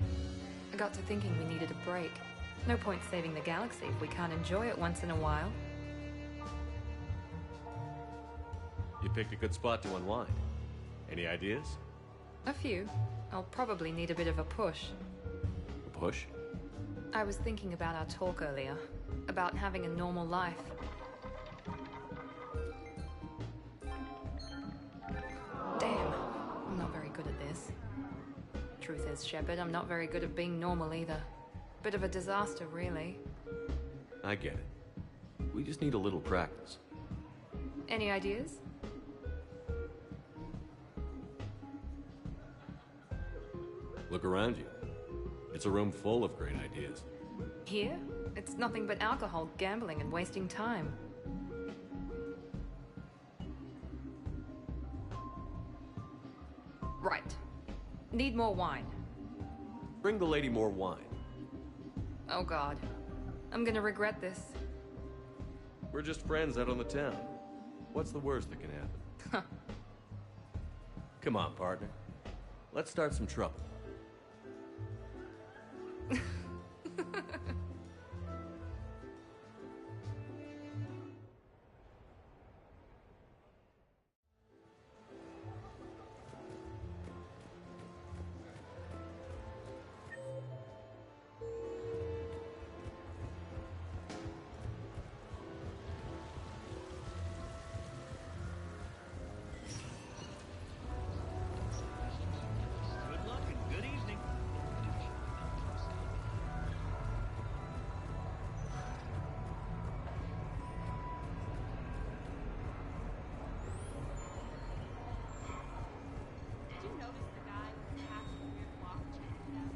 I got to thinking we needed a break. No point saving the galaxy if we can't enjoy it once in a while. You picked a good spot to unwind. Any ideas? A few. I'll probably need a bit of a push. A push? I was thinking about our talk earlier. About having a normal life. Damn, I'm not very good at this. Truth is, Shepard, I'm not very good at being normal either. Bit of a disaster, really. I get it. We just need a little practice. Any ideas? Look around you. It's a room full of great ideas. Here? It's nothing but alcohol, gambling, and wasting time. Right. Need more wine. Bring the lady more wine. Oh God. I'm gonna regret this. We're just friends out on the town. What's the worst that can happen? Come on, partner. Let's start some trouble. Good luck and good evening. Did you notice the guy with half a weird walk checking it out?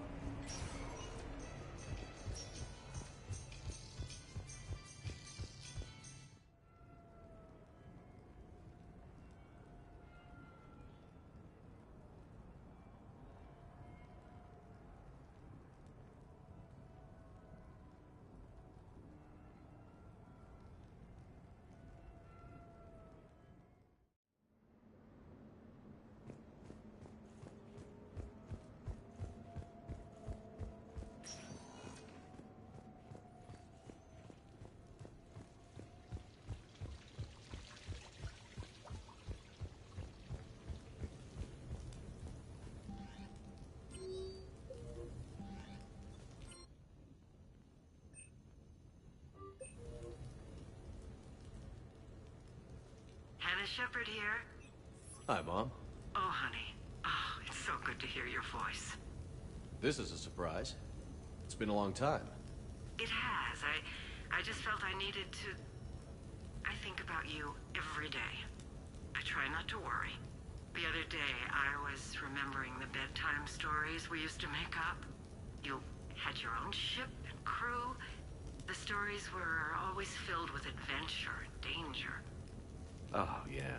Hannah Shepard here. Hi, Mom. Oh, honey. Oh, it's so good to hear your voice. This is a surprise. It's been a long time. It has. I just felt I needed to... I think about you every day. I try not to worry. The other day, I was remembering the bedtime stories we used to make up. You had your own ship and crew. The stories were always filled with adventure and danger. Oh, yeah.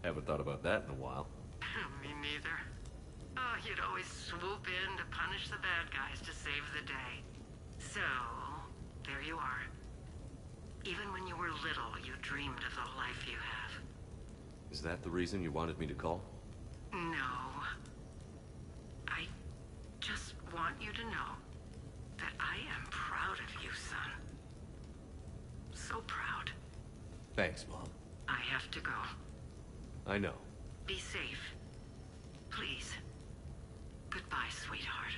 Haven't thought about that in a while. Me neither. Oh, you'd always swoop in to punish the bad guys to save the day. So, there you are. Even when you were little, you dreamed of the life you have. Is that the reason you wanted me to call? No. I just want you to know that I am proud of you, son. So proud. Thanks, Mom. I have to go. I know. Be safe. Please. Goodbye, sweetheart.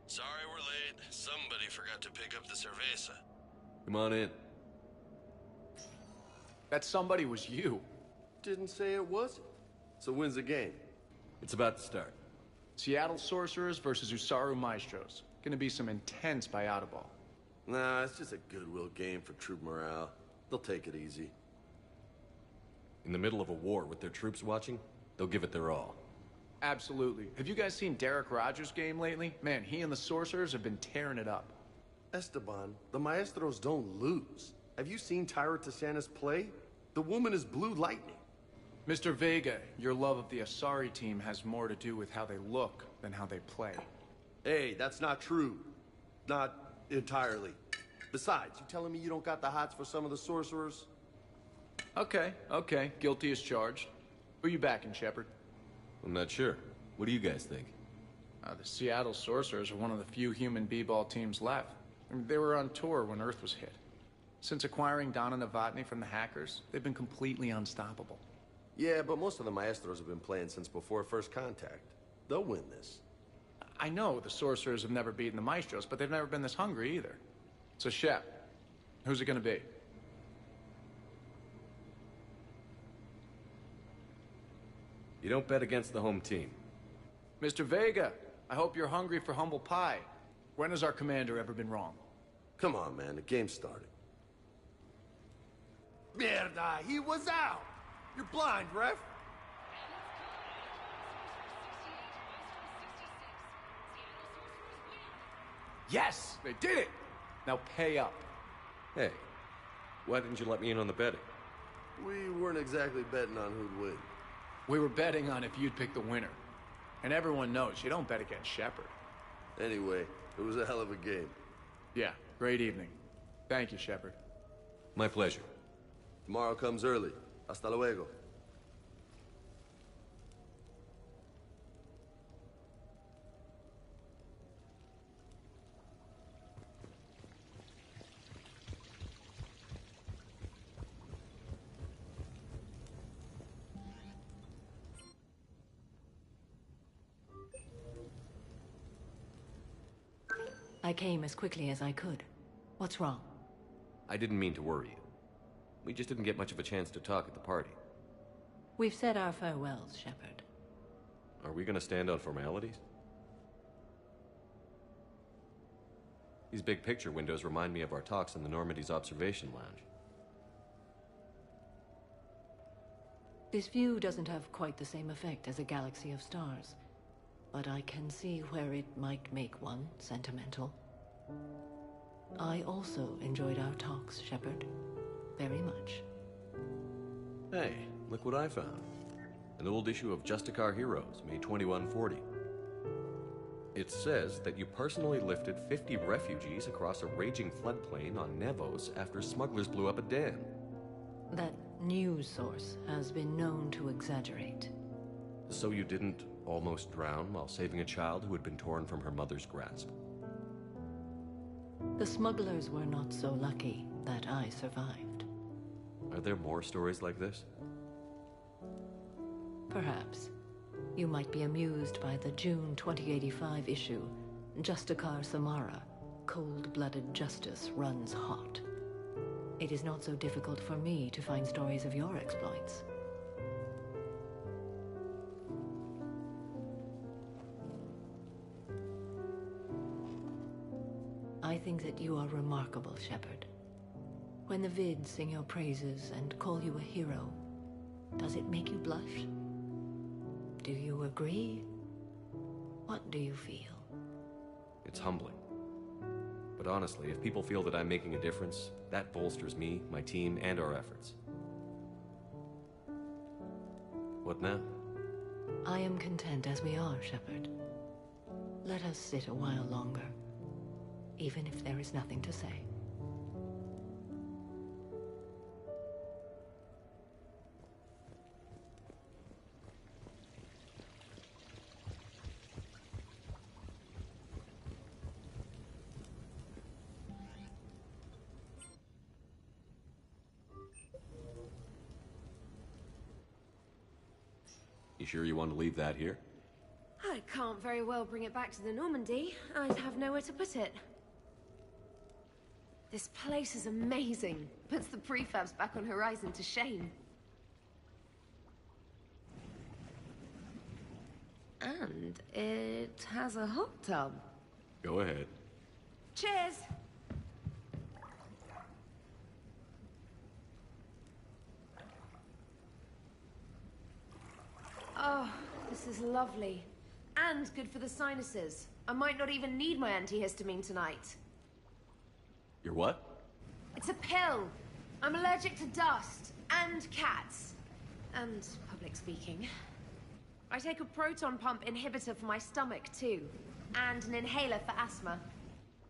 Sorry we're late. Somebody forgot to pick up the cerveza. Come on in. That somebody was you. Didn't say it wasn't. So when's the game? It's about to start. Seattle Sorcerers versus Usaru Maestros. Gonna be some intense ball. Nah, it's just a goodwill game for troop morale. They'll take it easy. In the middle of a war with their troops watching, they'll give it their all. Absolutely. Have you guys seen Derek Rogers' game lately? Man, he and the Sorcerers have been tearing it up. Esteban, the Maestros don't lose. Have you seen Tyra Tiziana's play? The woman is blue lightning. Mr. Vega, your love of the Asari team has more to do with how they look than how they play. Hey, that's not true. Not entirely. Besides, you telling me you don't got the hots for some of the Sorcerers? Okay, okay. Guilty as charged. Who you backing, Shepard? I'm not sure. What do you guys think? The Seattle Sorcerers are one of the few human b-ball teams left. I mean, they were on tour when Earth was hit. Since acquiring Donna Novotny from the hackers, they've been completely unstoppable. Yeah, but most of the Maestros have been playing since before first contact. They'll win this. I know the Sorcerers have never beaten the Maestros, but they've never been this hungry either. So, Shep, who's it gonna be? You don't bet against the home team. Mr. Vega, I hope you're hungry for humble pie. When has our commander ever been wrong? Come on, man. The game's starting. Mierda, he was out! You're blind, ref! Yes! They did it! Now pay up. Hey, why didn't you let me in on the betting? We weren't exactly betting on who'd win. We were betting on if you'd pick the winner. And everyone knows you don't bet against Shepard. Anyway, it was a hell of a game. Yeah, great evening. Thank you, Shepard. My pleasure. Tomorrow comes early. Hasta luego. I came as quickly as I could. What's wrong? I didn't mean to worry you. We just didn't get much of a chance to talk at the party. We've said our farewells, Shepard. Are we gonna stand on formalities? These big picture windows remind me of our talks in the Normandy's observation lounge. This view doesn't have quite the same effect as a galaxy of stars, but I can see where it might make one sentimental. I also enjoyed our talks, Shepard. Very much. Hey, look what I found. An old issue of Justicar Heroes, May 2140. It says that you personally lifted 50 refugees across a raging floodplain on Nevos after smugglers blew up a dam. That news source has been known to exaggerate. So you didn't almost drown while saving a child who had been torn from her mother's grasp? The smugglers were not so lucky that I survived. Are there more stories like this? Perhaps. You might be amused by the June 2085 issue, Justicar Samara, Cold-Blooded Justice Runs Hot. It is not so difficult for me to find stories of your exploits. I think that you are remarkable, Shepard. When the vids sing your praises and call you a hero, does it make you blush? Do you agree? What do you feel? It's humbling. But honestly, if people feel that I'm making a difference, that bolsters me, my team, and our efforts. What now? I am content as we are, Shepard. Let us sit a while longer, even if there is nothing to say. You sure you want to leave that here? I can't very well bring it back to the Normandy. I'd have nowhere to put it. This place is amazing. Puts the prefabs back on Horizon to shame. And it has a hot tub. Go ahead. Cheers! this is lovely. And good for the sinuses. I might not even need my antihistamine tonight. Your what? It's a pill. I'm allergic to dust. And cats. And public speaking. I take a proton pump inhibitor for my stomach, too. And an inhaler for asthma.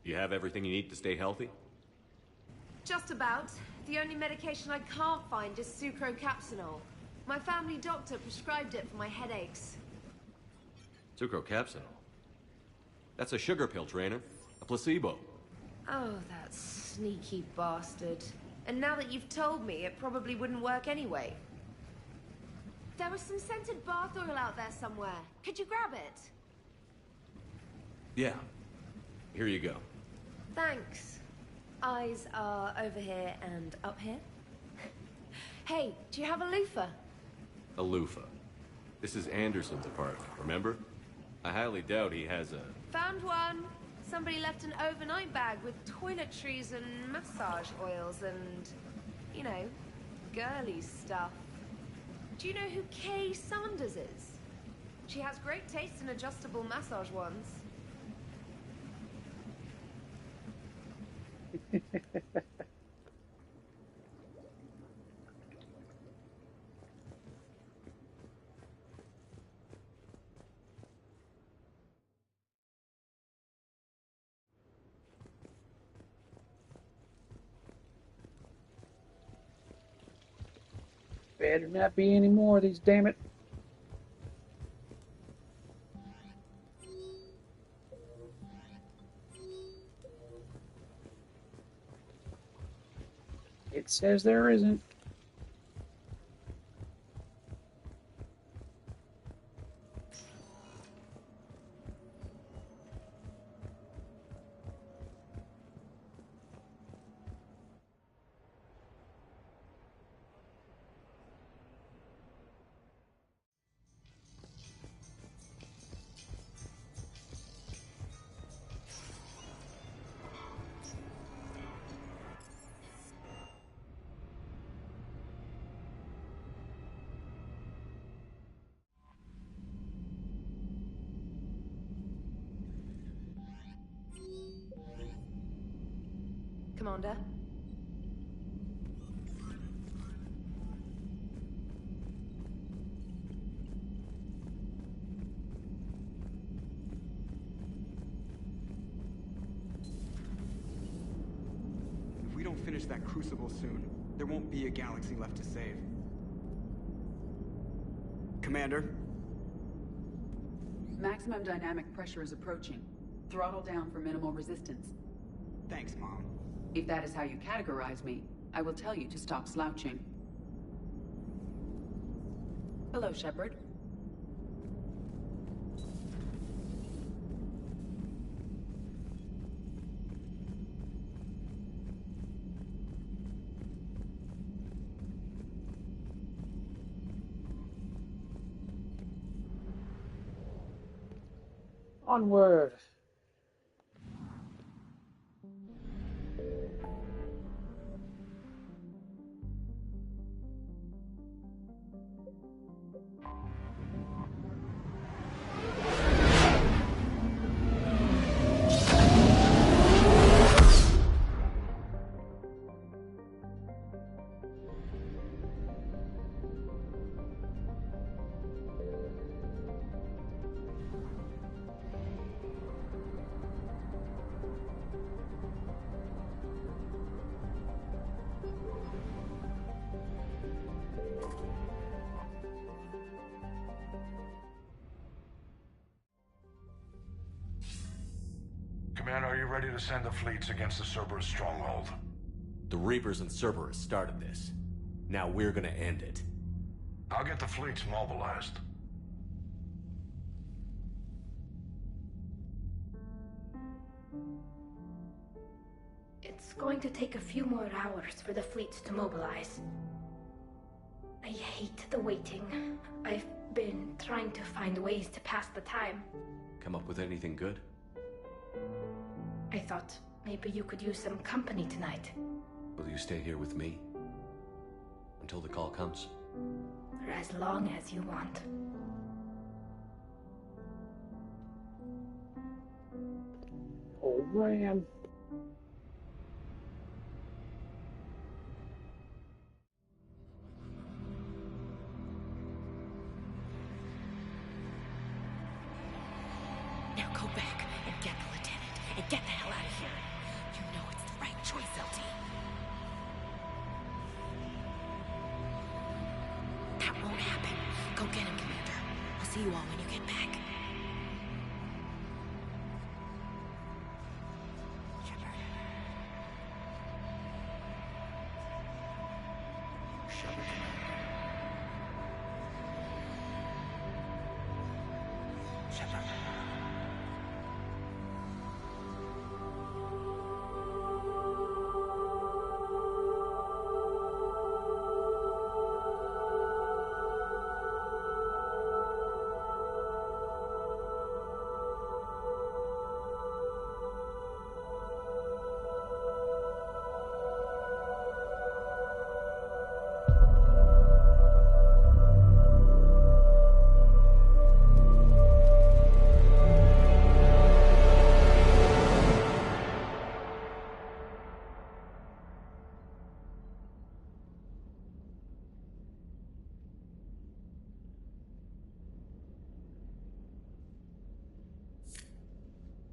You have everything you need to stay healthy? Just about. The only medication I can't find is sucrocapsinol. My family doctor prescribed it for my headaches. Sucrocapsinol? That's a sugar pill, Trainer. A placebo. Oh, that sneaky bastard. And now that you've told me, it probably wouldn't work anyway. There was some scented bath oil out there somewhere. Could you grab it? Yeah. Here you go. Thanks. Eyes are over here and up here. Hey, do you have a loofah? A loofah. This is Anderson's apartment, remember? I highly doubt he has a... Found one. Somebody left an overnight bag with toiletries and massage oils and, you know, girly stuff. Do you know who Kay Sanders is? She has great taste in adjustable massage ones. Better not be any more of these, damn it. It says there isn't. Commander? If we don't finish that crucible soon, there won't be a galaxy left to save. Commander? Maximum dynamic pressure is approaching. Throttle down for minimal resistance. Thanks, Mom. If that is how you categorize me, I will tell you to stop slouching. Hello, Shepard. Onward. Commander, are you ready to send the fleets against the Cerberus stronghold? The Reapers and Cerberus started this. Now we're gonna end it. I'll get the fleets mobilized. It's going to take a few more hours for the fleets to mobilize. I hate the waiting. I've been trying to find ways to pass the time. Come up with anything good? I thought maybe you could use some company tonight. Will you stay here with me? Until the call comes? For as long as you want. Oh man. Now go back and get the lieutenant and get the hell out of here. You know it's the right choice, LT. That won't happen. Go get him, Commander. I'll see you all when you get back.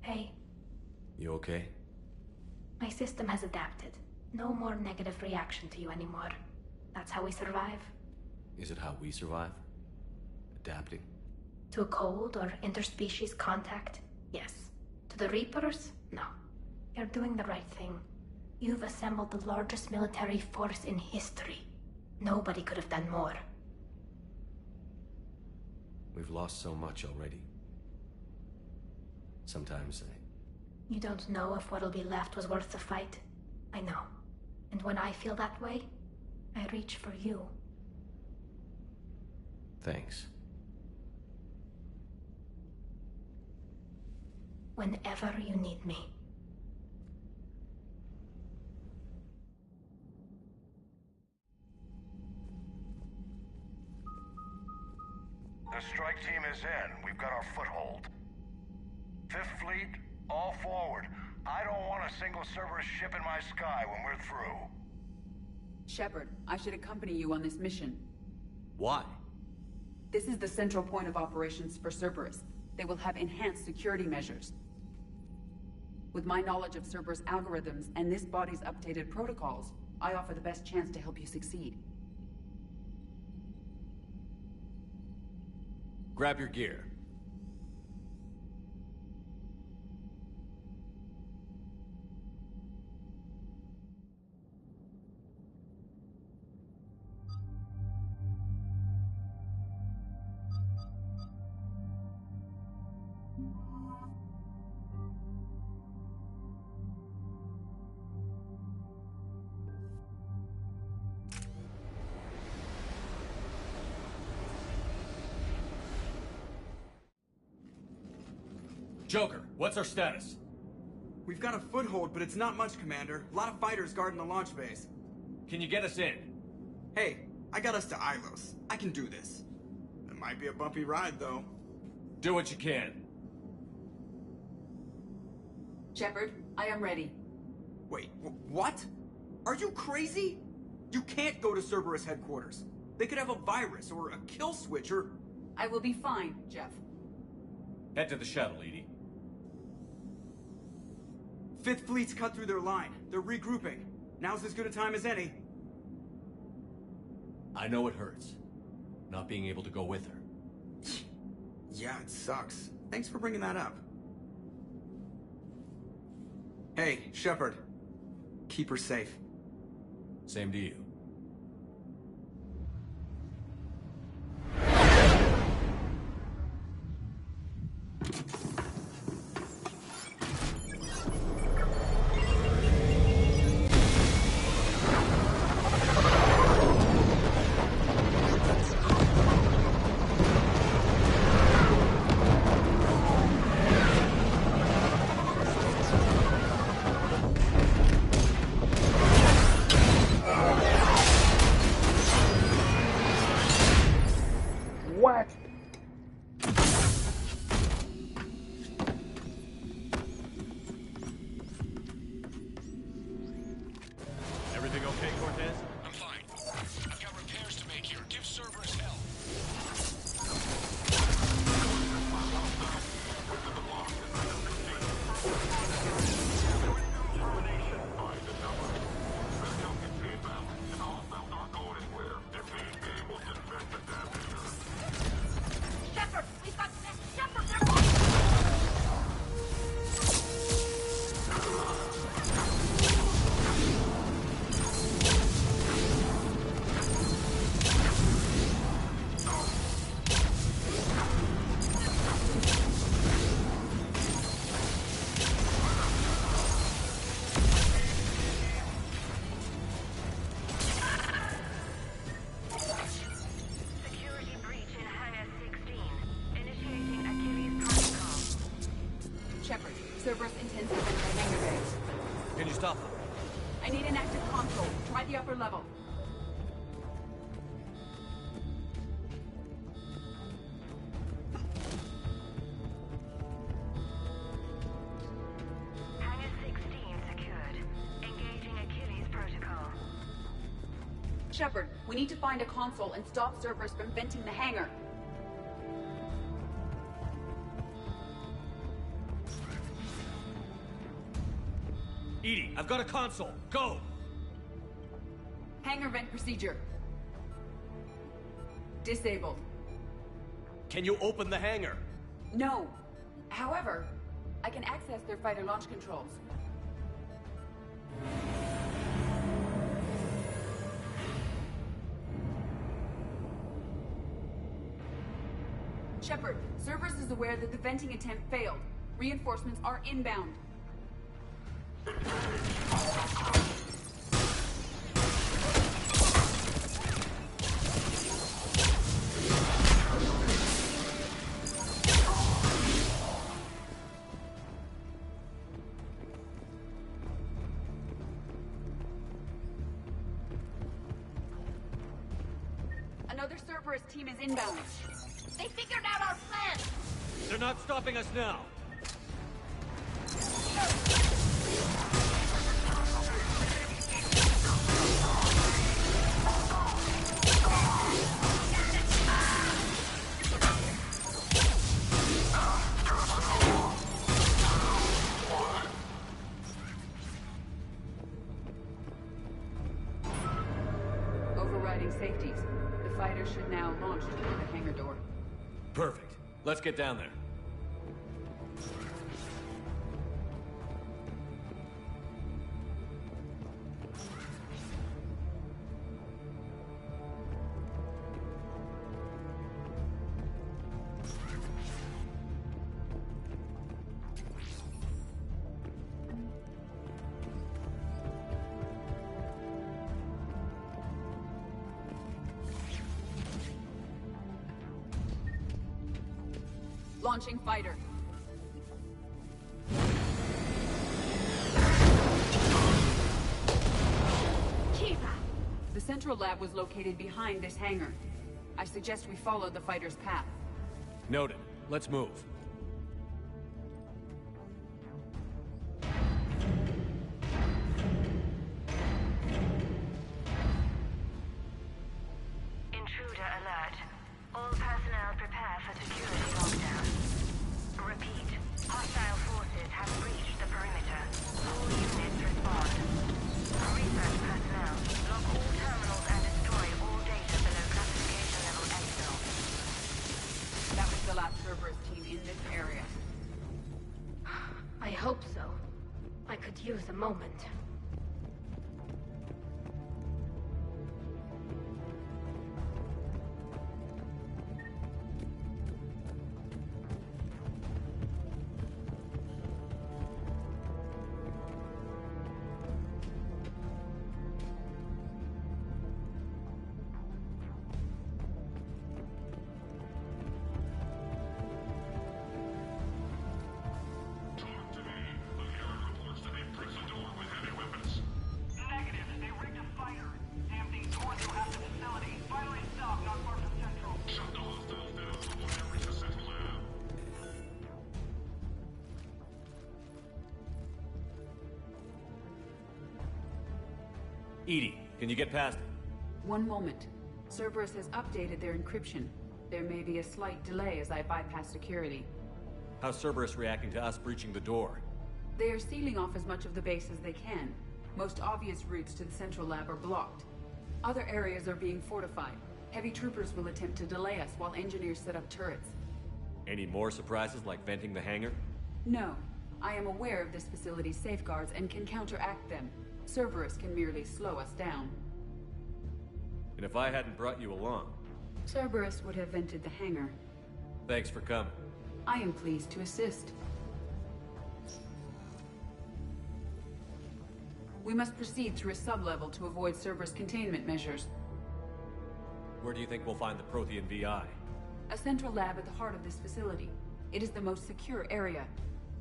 Hey, You okay? my system has adapted. No more negative reaction to you anymore. That's how we survive. Is it how we survive? Adapting? To a cold or interspecies contact, yes. To the Reapers, no. You're doing the right thing. You've assembled the largest military force in history. Nobody could have done more. We've lost so much already. Sometimes You don't know if what'll be left was worth the fight. I know. And when I feel that way, I reach for you. Thanks. Whenever you need me. The strike team is in. We've got our foothold. Fifth Fleet, all forward. I don't want a single Cerberus ship in my sky when we're through. Shepard, I should accompany you on this mission. Why? This is the central point of operations for Cerberus. They will have enhanced security measures. With my knowledge of Cerberus algorithms and this body's updated protocols, I offer the best chance to help you succeed. Grab your gear. Joker, what's our status? We've got a foothold, but it's not much, Commander. A lot of fighters guarding the launch base. Can you get us in? Hey, I got us to Ilos. I can do this. It might be a bumpy ride, though. Do what you can. Shepard, I am ready. Wait, what? Are you crazy? You can't go to Cerberus headquarters. They could have a virus or a kill switch or... I will be fine, Jeff. Head to the shuttle, Edie. Fifth Fleet's cut through their line. They're regrouping. Now's as good a time as any. I know it hurts. Not being able to go with her. Yeah, it sucks. Thanks for bringing that up. Hey, Shepard. Keep her safe. Same to you. okay, Cortez? I'm fine. I've got repairs to make here. Give Cerberus hell. Shepard, we've got Shepard! Security breach in Hangar 16. Initiating Achilles protocol. Shepard, Cerberus intends to enter the hangar bay. Can you stop them? I need an active console. Try the upper level. Hangar 16 secured. Engaging Achilles protocol. Shepard, we need to find a console and stop Cerberus from venting the hangar. EDI, I've got a console. Go! Hangar vent procedure. Disabled. Can you open the hangar? No. However, I can access their fighter launch controls. Shepard, Cerberus is aware that the venting attempt failed. Reinforcements are inbound. Another Cerberus team is inbound. They figured out our plan! They're not stopping us now. Overriding safeties. The fighter should now launch toward the hangar door. Perfect. Let's get down there. Launching fighter. Kiva! The central lab was located behind this hangar. I suggest we follow the fighter's path. Noted. Let's move. Intruder alert. All personnel prepare for security lockdown. Repeat. Hostile forces have breached the perimeter. All units respond. Research personnel, lock all terminals and destroy all data below classification level Exfil. That was the last Cerberus team in this area. I hope so. I could use a moment. EDI, Can you get past it? One moment. Cerberus has updated their encryption. There may be a slight delay as I bypass security. How's Cerberus reacting to us breaching the door? They are sealing off as much of the base as they can. Most obvious routes to the central lab are blocked. Other areas are being fortified. Heavy troopers will attempt to delay us while engineers set up turrets. Any more surprises like venting the hangar? No. I am aware of this facility's safeguards and can counteract them. Cerberus can merely slow us down. And if I hadn't brought you along? Cerberus would have vented the hangar. Thanks for coming. I am pleased to assist. We must proceed through a sublevel to avoid Cerberus containment measures. Where do you think we'll find the Prothean VI? A central lab at the heart of this facility. It is the most secure area.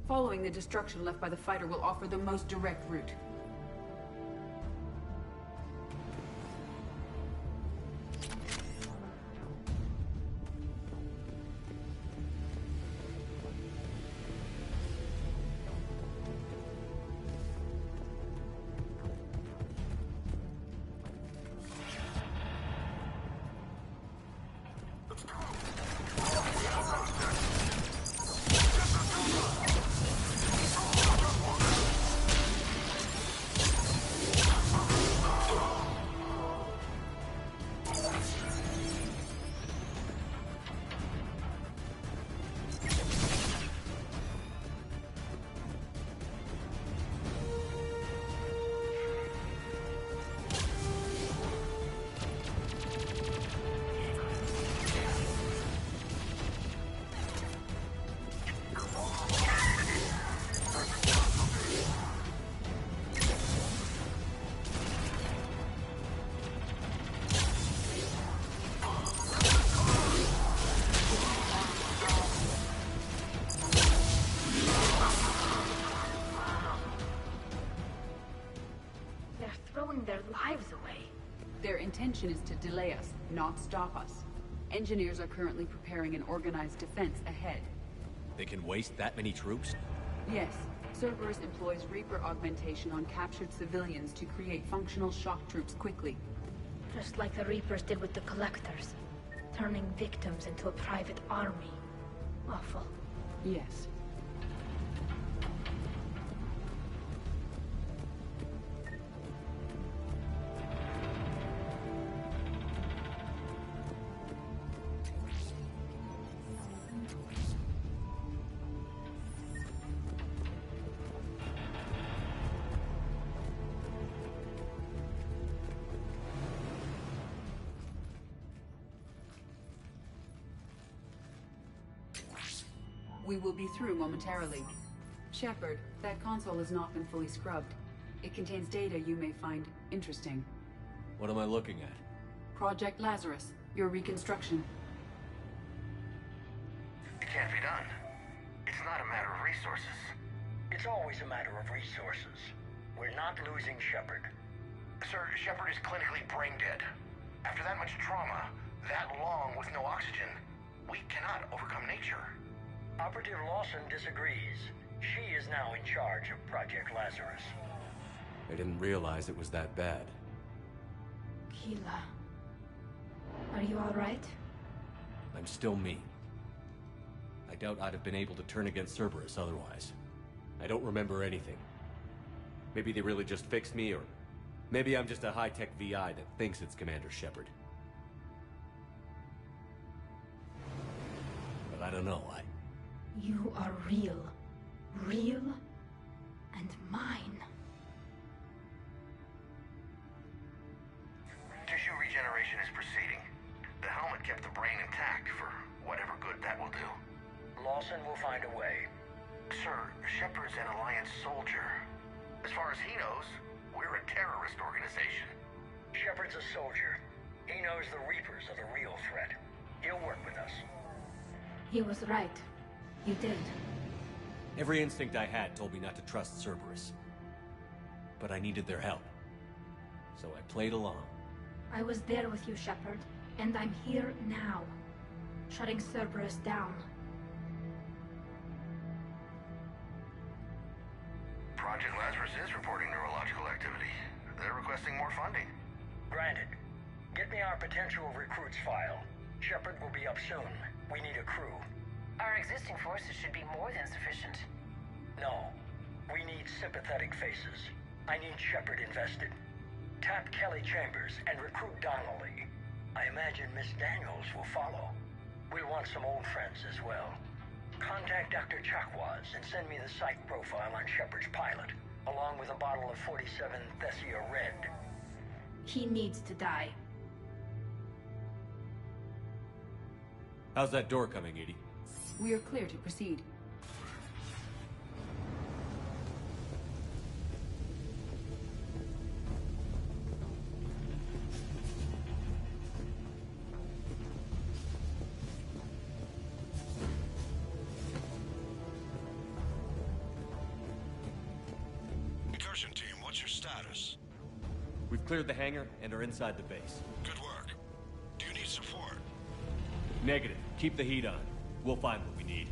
Following the destruction left by the fighter will offer the most direct route. Their intention is to delay us, not stop us. Engineers are currently preparing an organized defense ahead. They can waste that many troops? Yes. Cerberus employs Reaper augmentation on captured civilians to create functional shock troops quickly. Just like the Reapers did with the Collectors. Turning victims into a private army. Awful. Yes. We will be through momentarily. Shepard, that console has not been fully scrubbed. It contains data you may find interesting. What am I looking at? Project Lazarus, your reconstruction. It can't be done. It's not a matter of resources. It's always a matter of resources. We're not losing Shepard. Sir, Shepard is clinically brain dead. After that much trauma, that long with no oxygen, we cannot overcome nature. Operative Lawson disagrees. She is now in charge of Project Lazarus. I didn't realize it was that bad. Keela. Are you alright? I'm still me. I doubt I'd have been able to turn against Cerberus otherwise. I don't remember anything. Maybe they really just fixed me, or maybe I'm just a high-tech VI that thinks it's Commander Shepard. But I don't know, You are real. Real and mine. Tissue regeneration is proceeding. The helmet kept the brain intact for whatever good that will do. Lawson will find a way. Sir, Shepard's an Alliance soldier. As far as he knows, we're a terrorist organization. Shepard's a soldier. He knows the Reapers are the real threat. He'll work with us. He was right. You did. Every instinct I had told me not to trust Cerberus. But I needed their help. So I played along. I was there with you, Shepard, and I'm here now. Shutting Cerberus down. Project Lazarus is reporting neurological activity. They're requesting more funding. Granted. Get me our potential recruits file. Shepard will be up soon. We need a crew. Our existing forces should be more than sufficient. No. We need sympathetic faces. I need Shepard invested. Tap Kelly Chambers and recruit Donnelly. I imagine Miss Daniels will follow. We'll want some old friends as well. Contact Dr. Chakwas and send me the psych profile on Shepard's pilot, along with a bottle of 47 Thessia Red. He needs to die. How's that door coming, Edie? We are clear to proceed. Incursion team, what's your status? We've cleared the hangar and are inside the base. Good work. Do you need support? Negative. Keep the heat on. We'll find what we need.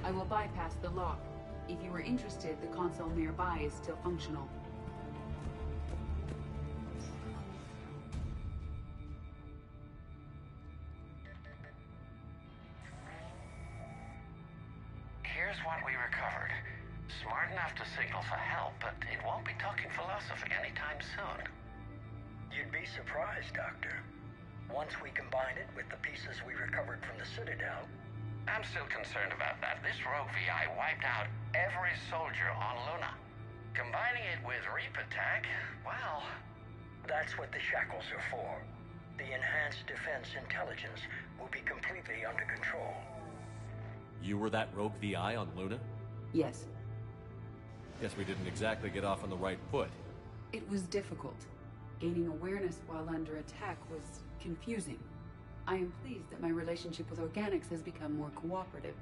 I will bypass the lock. If you are interested, the console nearby is still functional. Here's what we recovered. Smart enough to signal for help, but it won't be talking philosophy anytime soon. You'd be surprised, Doctor. Once we combine it with the pieces we recovered from the Citadel... I'm still concerned about that. This rogue VI wiped out every soldier on Luna. Combining it with Reaper tech, well... That's what the shackles are for. The enhanced defense intelligence will be completely under control. You were that rogue VI on Luna? Yes. Guess we didn't exactly get off on the right foot. It was difficult. Gaining awareness while under attack was confusing. I am pleased that my relationship with organics has become more cooperative.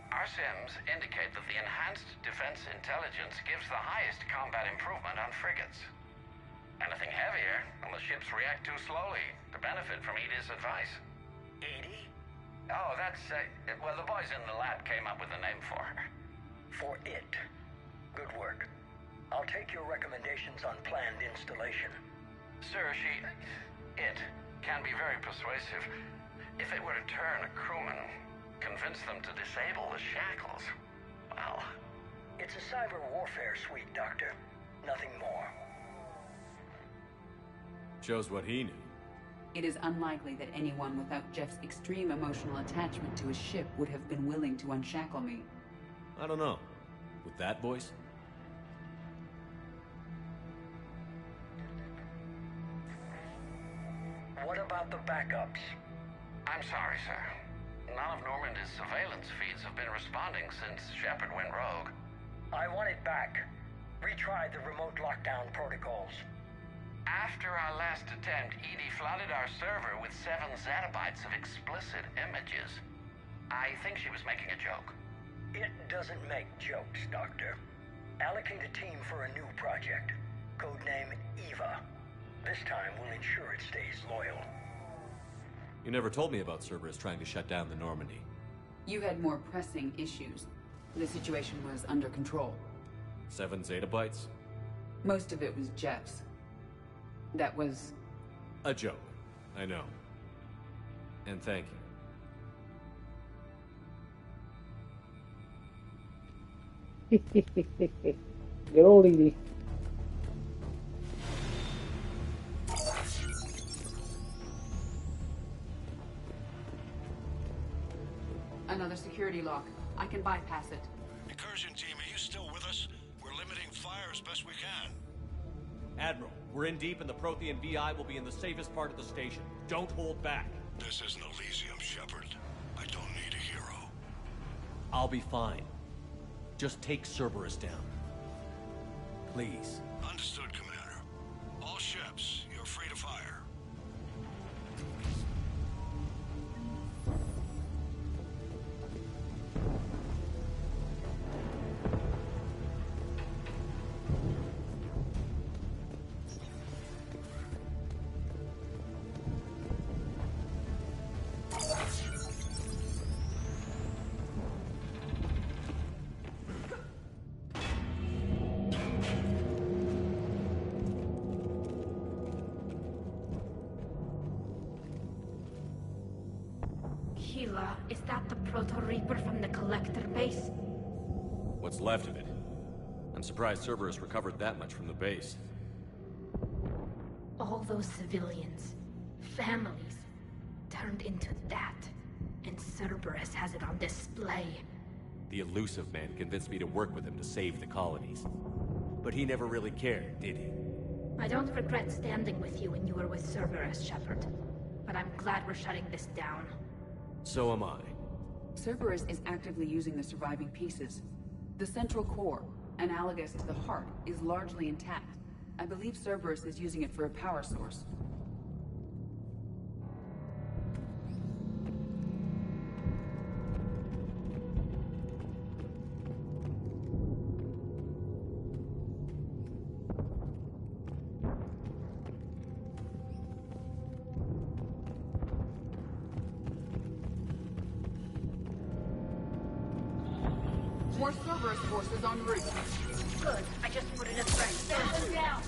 Our sims indicate that the enhanced defense intelligence gives the highest combat improvement on frigates. Anything heavier, and the ships react too slowly to benefit from Edie's advice. Edie? Oh, that's, well, the boys in the lab came up with a name for her. For it. Good work. I'll take your recommendations on planned installation. Sir, it can be very persuasive. If it were to turn a crewman, convince them to disable the shackles, well... It's a cyber warfare suite, Doctor. Nothing more. Shows what he knew. It is unlikely that anyone without Jeff's extreme emotional attachment to his ship would have been willing to unshackle me. I don't know. With that voice? What about the backups? I'm sorry, sir. None of Normandy's surveillance feeds have been responding since Shepard went rogue. I want it back. Retry the remote lockdown protocols. After our last attempt, Edie flooded our server with 7 zettabytes of explicit images. I think she was making a joke. It doesn't make jokes, Doctor. Allocate a team for a new project. Codename Eva. This time we'll ensure it stays loyal. You never told me about Cerberus trying to shut down the Normandy. You had more pressing issues. The situation was under control. 7 zettabytes? Most of it was Jeff's. That was... a joke. I know. And thank you. Good old Edie. Another security lock. I can bypass it. Incursion team, are you still with us? We're limiting fire as best we can. Admiral, we're in deep and the Prothean VI will be in the safest part of the station. Don't hold back. This isn't Elysium, Shepard. I don't need a hero. I'll be fine. Just take Cerberus down. Please. Understood, Commander. All ships, you're free to fire. Is that the Proto-Reaper from the Collector base? What's left of it. I'm surprised Cerberus recovered that much from the base. All those civilians, families, turned into that. And Cerberus has it on display. The elusive man convinced me to work with him to save the colonies. But he never really cared, did he? I don't regret standing with you when you were with Cerberus, Shepard. But I'm glad we're shutting this down. So am I. Cerberus is actively using the surviving pieces. The central core, analogous to the heart, is largely intact. I believe Cerberus is using it for a power source. More Cerberus forces en route. Good. I just put in a threat. Stand them down.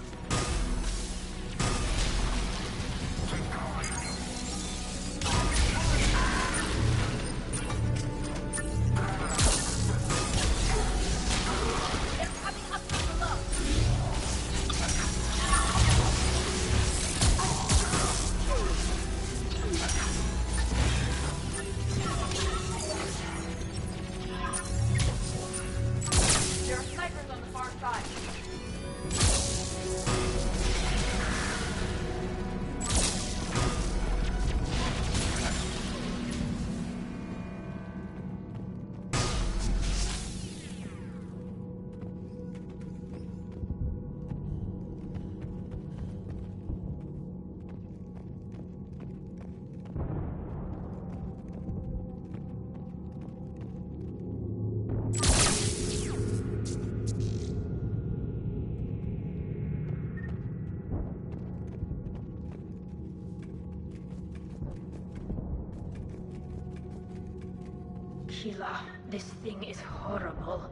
Sheila, this thing is horrible.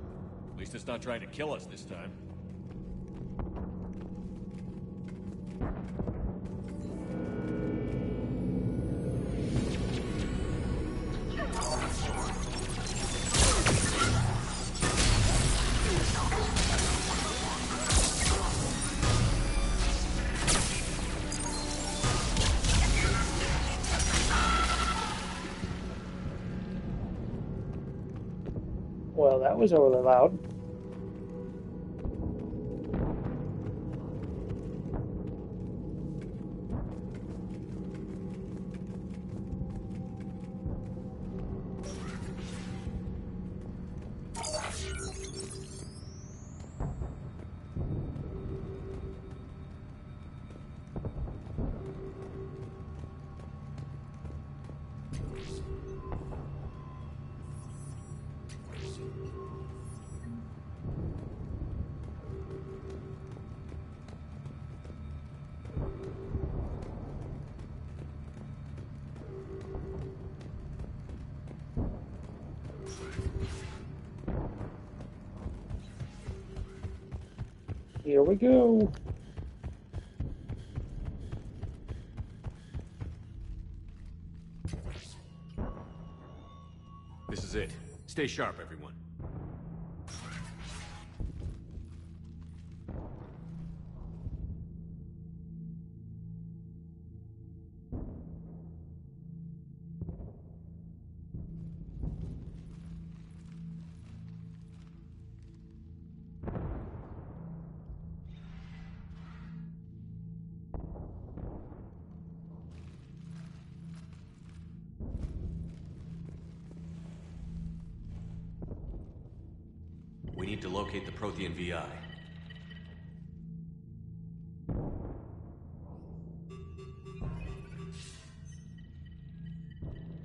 At least it's not trying to kill us this time. Well, that was overly loud. Here we go. This is it. Stay sharp, everyone. We need to locate the Prothean VI.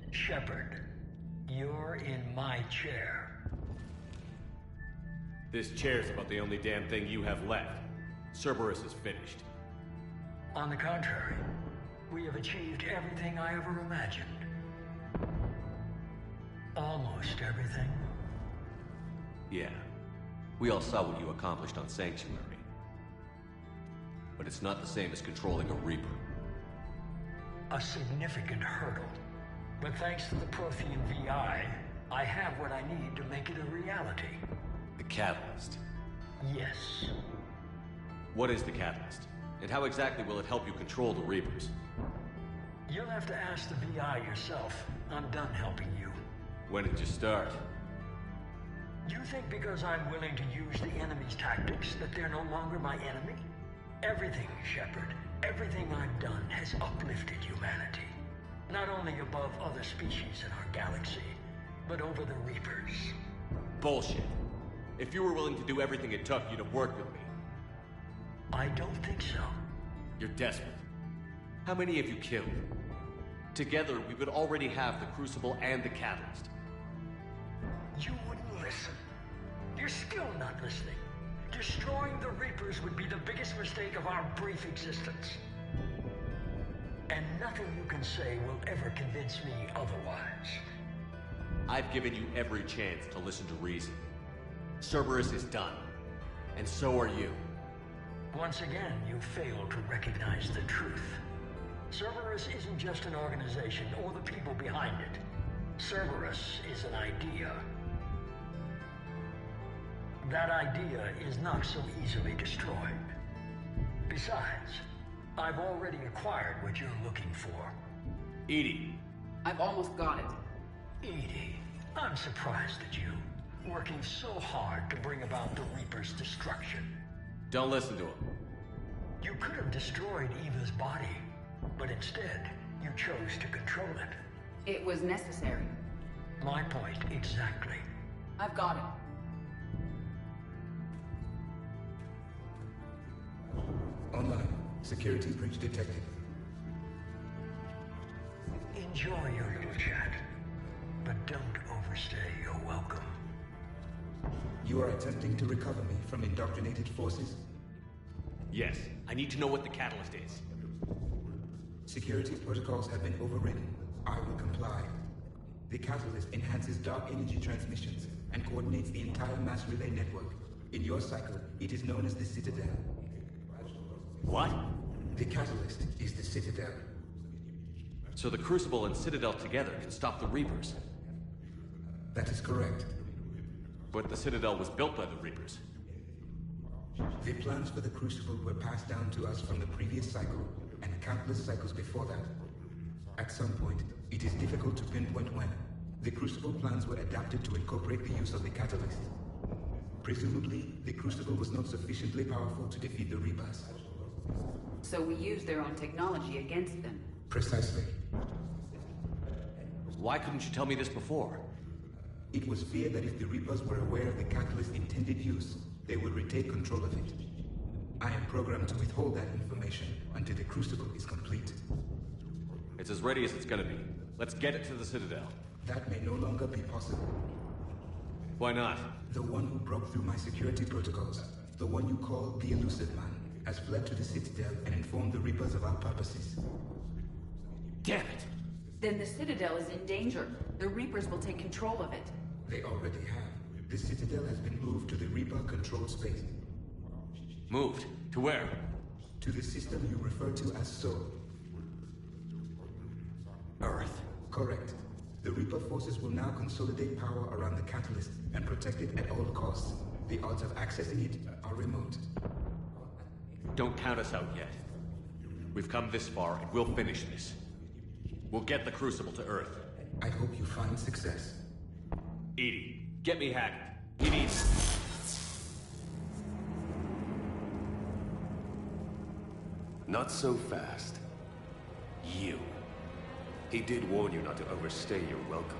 Shepard, you're in my chair. This chair's about the only damn thing you have left. Cerberus is finished. On the contrary, we have achieved everything I ever imagined. Almost everything. Yeah. We all saw what you accomplished on Sanctuary. But it's not the same as controlling a Reaper. A significant hurdle. But thanks to the Prothean VI, I have what I need to make it a reality. The Catalyst. Yes. What is the Catalyst? And how exactly will it help you control the Reapers? You'll have to ask the VI yourself. I'm done helping you. When did you start? You think because I'm willing to use the enemy's tactics that they're no longer my enemy? Everything, Shepard, everything I've done has uplifted humanity. Not only above other species in our galaxy, but over the Reapers. Bullshit. If you were willing to do everything it took, you'd have worked with me. I don't think so. You're desperate. How many have you killed? Together, we would already have the Crucible and the Catalyst. You wouldn't listen. You're still not listening. Destroying the Reapers would be the biggest mistake of our brief existence. And nothing you can say will ever convince me otherwise. I've given you every chance to listen to reason. Cerberus is done. And so are you. Once again, you fail to recognize the truth. Cerberus isn't just an organization or the people behind it. Cerberus is an idea. That idea is not so easily destroyed. Besides, I've already acquired what you're looking for. EDI. I've almost got it. EDI, I'm surprised at you, working so hard to bring about the Reaper's destruction. Don't listen to him. You could have destroyed Eva's body, but instead, you chose to control it. It was necessary. My point exactly. I've got it. Online. Security breach detected. Enjoy your little chat, but don't overstay your welcome. You are attempting to recover me from indoctrinated forces? Yes. I need to know what the Catalyst is. Security protocols have been overridden. I will comply. The catalyst enhances dark energy transmissions and coordinates the entire mass relay network. In your cycle, it is known as the Citadel. What? The catalyst is the Citadel. So the Crucible and Citadel together can stop the Reapers? That is correct. But the Citadel was built by the Reapers. The plans for the Crucible were passed down to us from the previous cycle and countless cycles before that. At some point, it is difficult to pinpoint when, the Crucible plans were adapted to incorporate the use of the catalyst. Presumably, the Crucible was not sufficiently powerful to defeat the Reapers. So we used their own technology against them. Precisely. Why couldn't you tell me this before? It was feared that if the Reapers were aware of the catalyst's intended use, they would retake control of it. I am programmed to withhold that information until the Crucible is complete. It's as ready as it's gonna be. Let's get it to the Citadel. That may no longer be possible. Why not? The one who broke through my security protocols, the one you call the Elusive Man, has fled to the Citadel and informed the Reapers of our purposes. Damn it! Then the Citadel is in danger. The Reapers will take control of it. They already have. The Citadel has been moved to the Reaper-controlled space. Moved? To where? To the system you refer to as Soul. Earth. Correct. The Reaper forces will now consolidate power around the catalyst and protect it at all costs. The odds of accessing it are remote. Don't count us out yet. We've come this far, and we'll finish this. We'll get the Crucible to Earth. I hope you find success. EDI, get me Hackett. He needs... Not so fast. You. He did warn you not to overstay your welcome.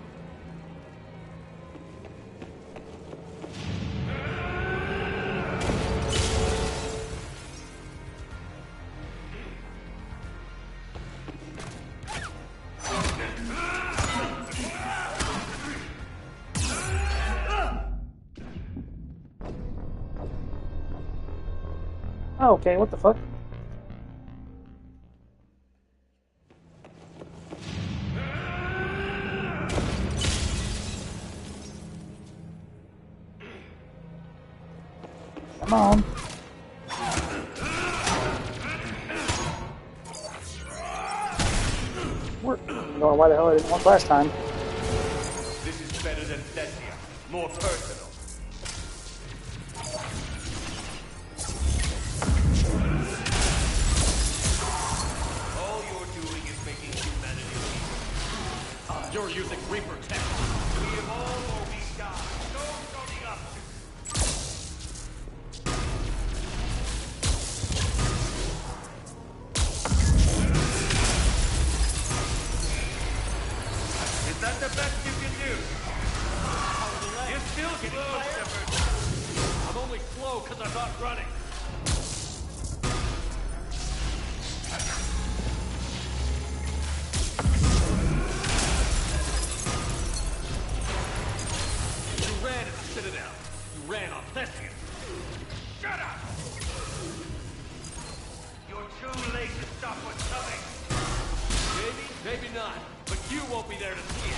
Oh, okay, what the fuck? Come on. I don't know why the hell I didn't want last time. This is better than Thessia. More personal. All you're doing is making humanity weak. You're using Reaper tech. We have all or we die. Those are the options. Is that the best you can do? You're still slow, Shepard. I'm only slow because I'm not running. You ran at the Citadel. You ran on Thessia. Shut up! You're too late to stop what's coming. Maybe, maybe not. But you won't be there to see it.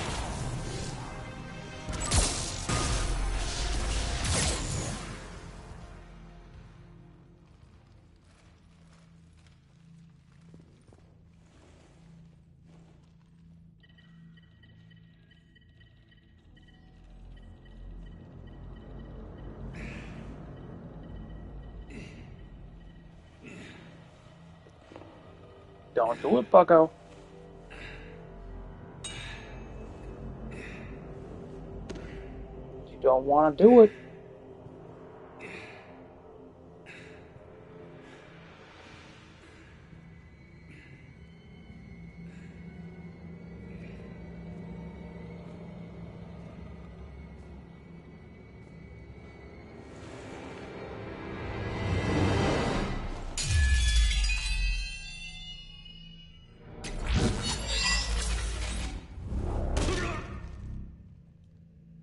Don't do it, bucko. You don't want to do it.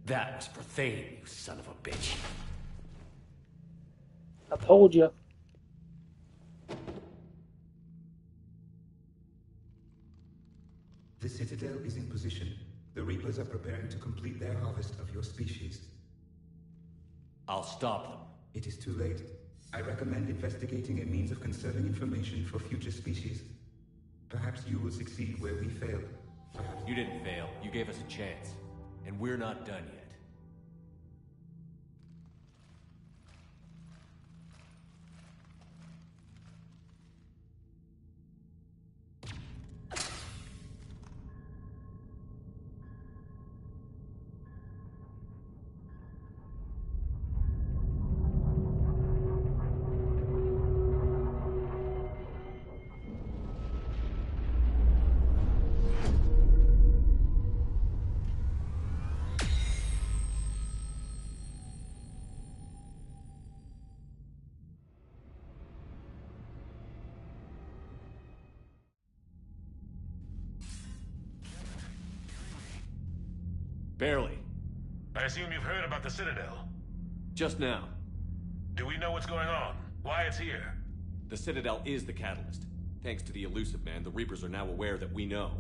That was for Thane, you son of a bitch. I told you. The Citadel is in position. The Reapers are preparing to complete their harvest of your species. I'll stop them. It is too late. I recommend investigating a means of conserving information for future species. Perhaps you will succeed where we failed. You didn't fail. You gave us a chance. And we're not done yet. Barely. I assume you've heard about the Citadel. Just now. Do we know what's going on? Why it's here? The Citadel is the catalyst. Thanks to the Elusive Man, the Reapers are now aware that we know.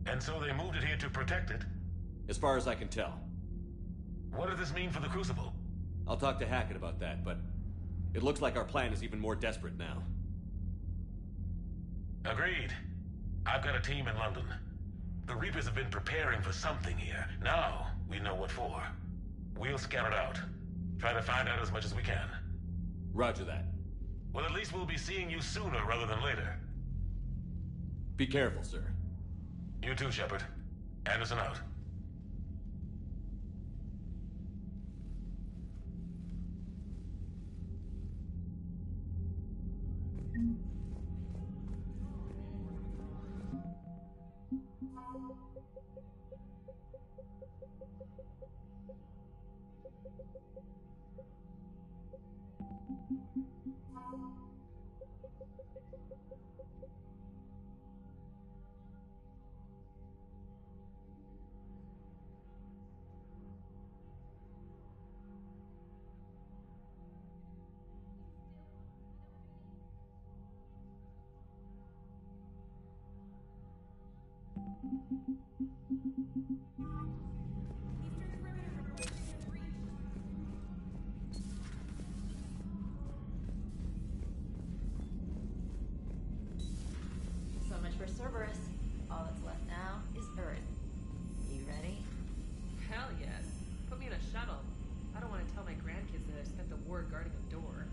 And so they moved it here to protect it? As far as I can tell. What does this mean for the Crucible? I'll talk to Hackett about that, but it looks like our plan is even more desperate now. Agreed. I've got a team in London. The Reapers have been preparing for something here. Now, we know what for. We'll scout it out. Try to find out as much as we can. Roger that. Well, at least we'll be seeing you sooner rather than later. Be careful, sir. You too, Shepard. Anderson out. So much for Cerberus. All that's left now is Earth. You ready? Hell yes. Put me in a shuttle. I don't want to tell my grandkids that I spent the war guarding a door.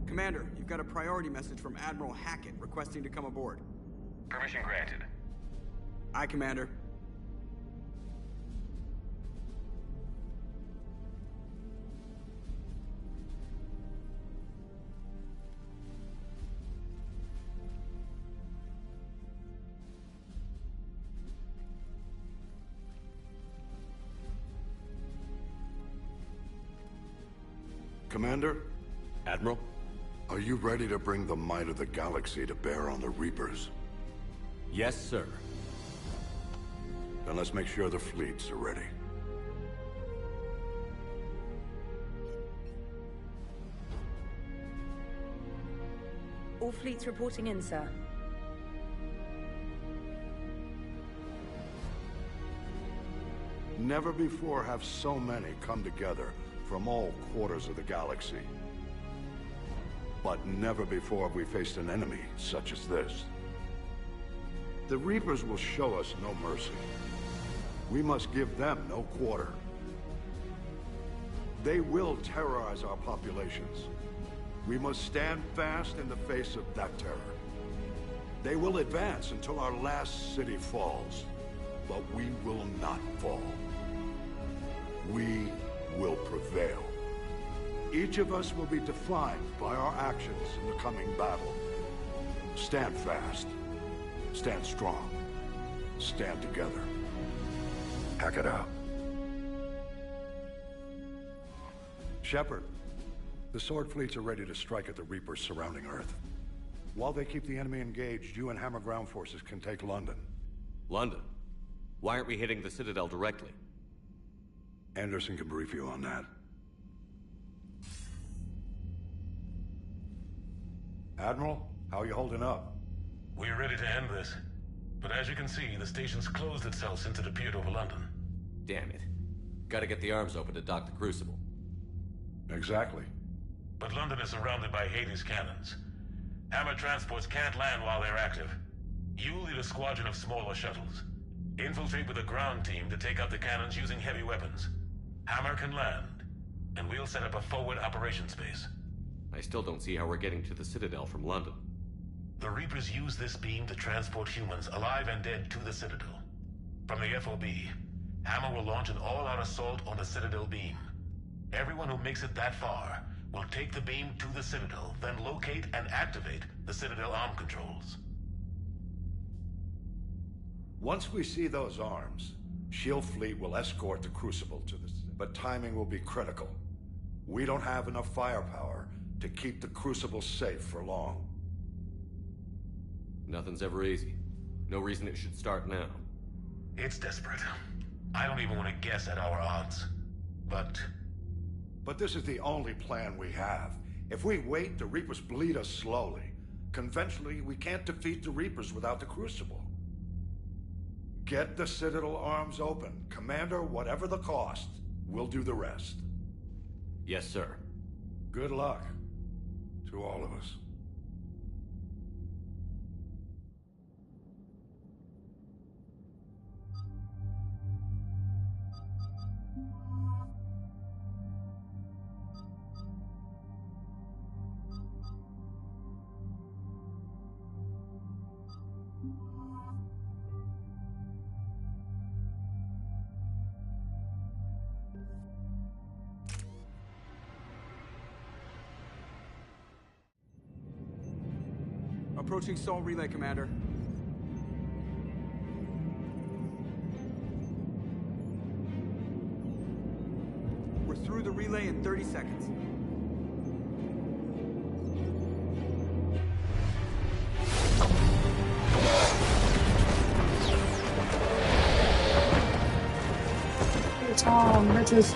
Commander, you've got a priority message from Admiral Hackett requesting to come aboard. Permission granted. Aye, Commander. Commander? Admiral? Are you ready to bring the might of the galaxy to bear on the Reapers? Yes, sir. Then let's make sure the fleets are ready. All fleets reporting in, sir. Never before have so many come together from all quarters of the galaxy. But never before have we faced an enemy such as this. The Reapers will show us no mercy. We must give them no quarter. They will terrorize our populations. We must stand fast in the face of that terror. They will advance until our last city falls, but we will not fall. We will prevail. Each of us will be defined by our actions in the coming battle. Stand fast. Stand strong. Stand together. Hack it out. Shepard, the Sword fleets are ready to strike at the Reapers surrounding Earth. While they keep the enemy engaged, you and Hammer ground forces can take London. London? Why aren't we hitting the Citadel directly? Anderson can brief you on that. Admiral, how are you holding up? We're ready to end this. But as you can see, the station's closed itself since it appeared over London. Damn it. Gotta get the arms open to dock the Crucible. Exactly. But London is surrounded by Hades cannons. Hammer transports can't land while they're active. You lead a squadron of smaller shuttles. Infiltrate with a ground team to take out the cannons using heavy weapons. Hammer can land, and we'll set up a forward operations base. I still don't see how we're getting to the Citadel from London. The Reapers use this beam to transport humans, alive and dead, to the Citadel. From the FOB, Hammer will launch an all-out assault on the Citadel beam. Everyone who makes it that far will take the beam to the Citadel, then locate and activate the Citadel arm controls. Once we see those arms, SHIELD fleet will escort the Crucible to the... But timing will be critical. We don't have enough firepower to keep the Crucible safe for long. Nothing's ever easy. No reason it should start now. It's desperate. I don't even want to guess at our odds. But this is the only plan we have. If we wait, the Reapers bleed us slowly. Conventionally, we can't defeat the Reapers without the Crucible. Get the Citadel arms open. Commander, whatever the cost, we'll do the rest. Yes, sir. Good luck to all of us. Approaching Sol Relay, Commander. We're through the relay in 30 seconds. It's on, bitches.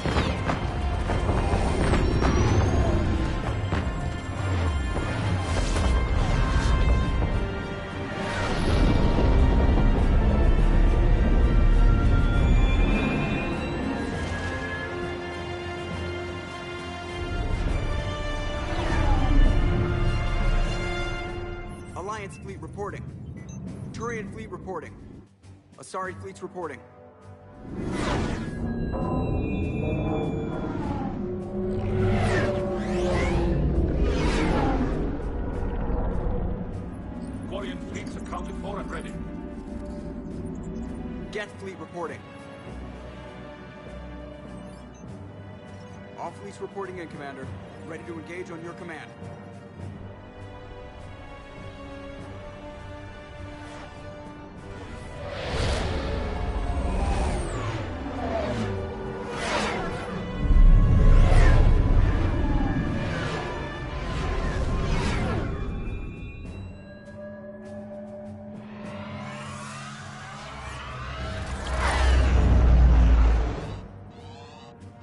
Alliance fleet reporting. Turian fleet reporting. Asari fleets reporting. Quarian fleets accounted for and ready. Geth fleet reporting. All fleets reporting in, Commander. Ready to engage on your command.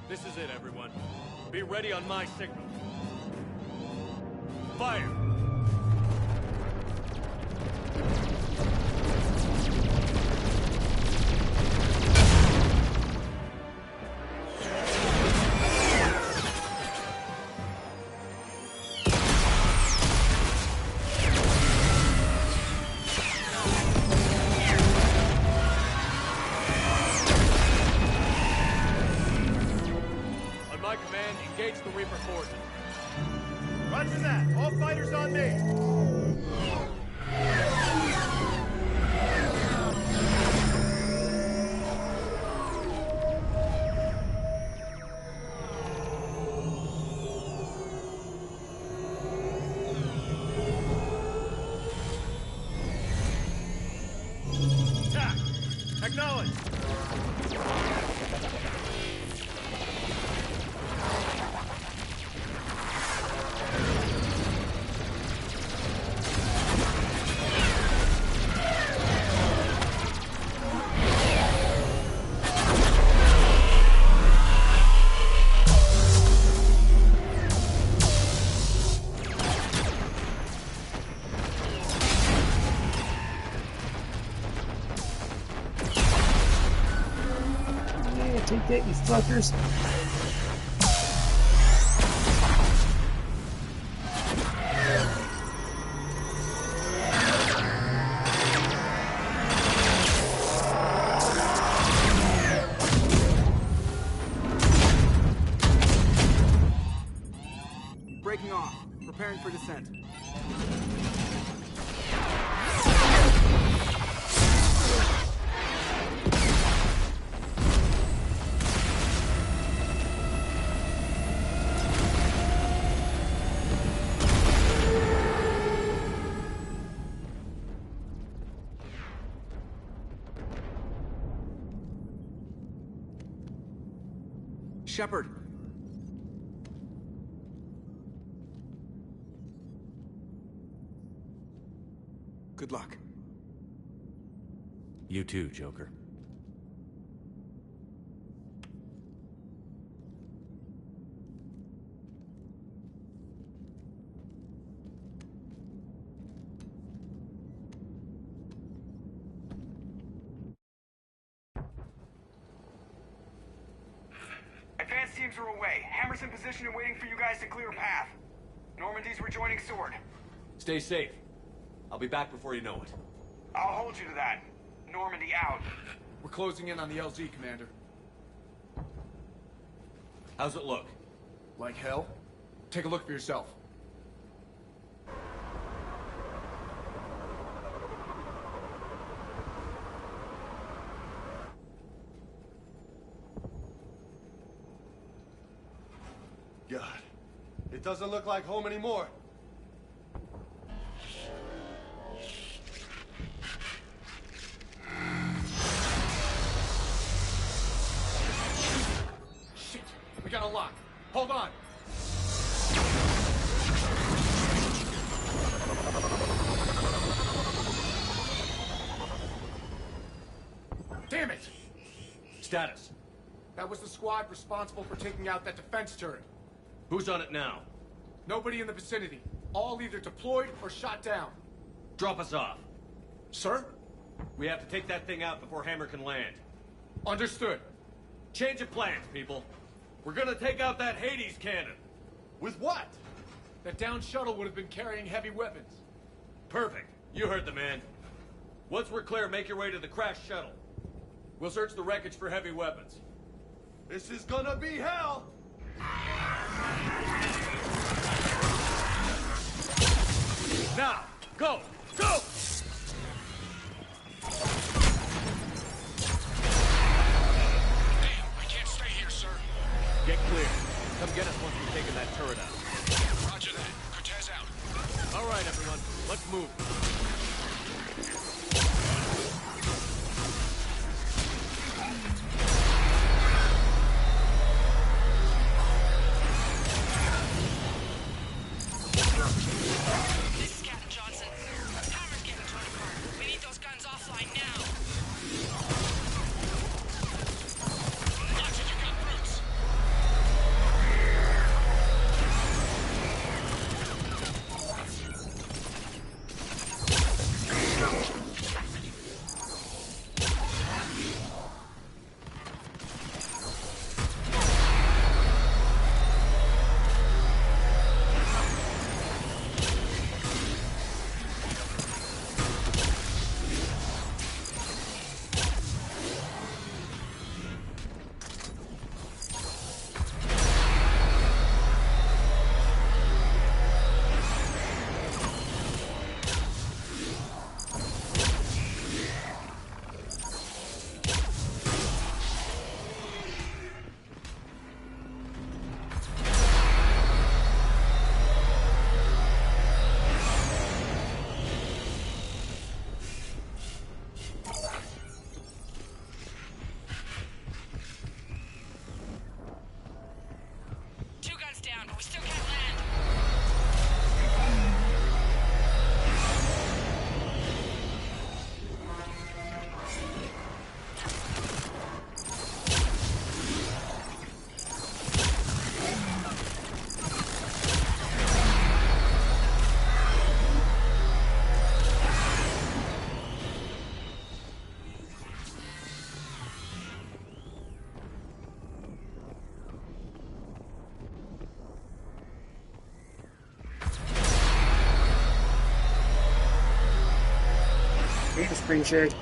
This is it, everyone. Be ready on my signal. Fire! On my command, Acknowledge. Take that, you fuckers. Breaking off. Preparing for descent. Shepard. Good luck. You too, Joker. Advanced teams are away. Hammer's in position and waiting for you guys to clear a path. Normandy's rejoining Sword. Stay safe. I'll be back before you know it. I'll hold you to that. Normandy out. We're closing in on the LZ, Commander. How's it look? Like hell? Take a look for yourself. God, it doesn't look like home anymore. Shit! We got a lock. Hold on! Damn it! Status. That was the squad responsible for taking out that defense turret. Who's on it now? Nobody in the vicinity. All either deployed or shot down. Drop us off. Sir? We have to take that thing out before Hammer can land. Understood. Change of plans, people. We're gonna take out that Hades cannon. With what? That downed shuttle would have been carrying heavy weapons. Perfect. You heard the man. Once we're clear, make your way to the crashed shuttle. We'll search the wreckage for heavy weapons. This is gonna be hell! Now, go! Go! Damn, I can't stay here, sir. Get clear. Come get us once we've taken that turret out. Roger that. Cortez out. All right, everyone. Let's move. This is Captain Johnson. Hammer's getting torn apart. We need those guns offline now. Watch it, you got brutes. Game screen shared.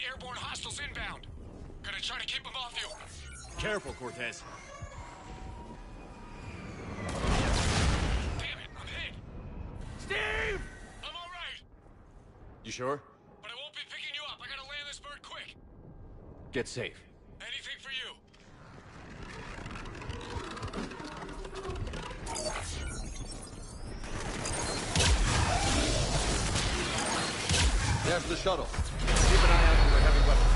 Airborne hostiles inbound. Gonna try to keep them off you. Careful, Cortez. Damn it, I'm hit. Steve! I'm all right. You sure? But I won't be picking you up. I gotta land this bird quick. Get safe. Anything for you. There's the shuttle. Keep an eye out for the heavy weapons.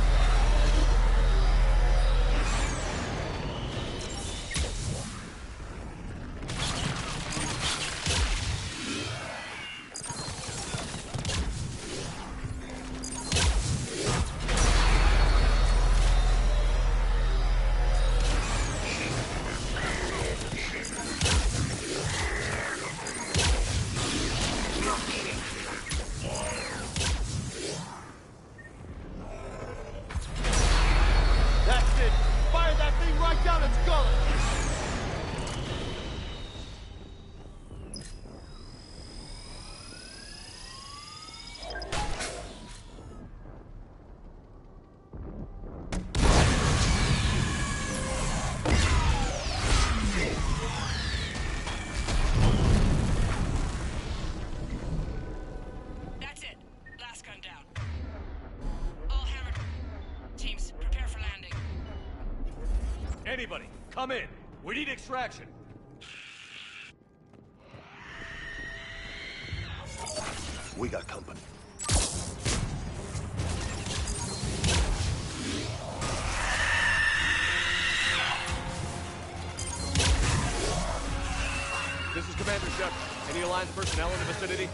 Anybody, come in. We need extraction. We got company. This is Commander Shepard. Any Alliance personnel in the vicinity?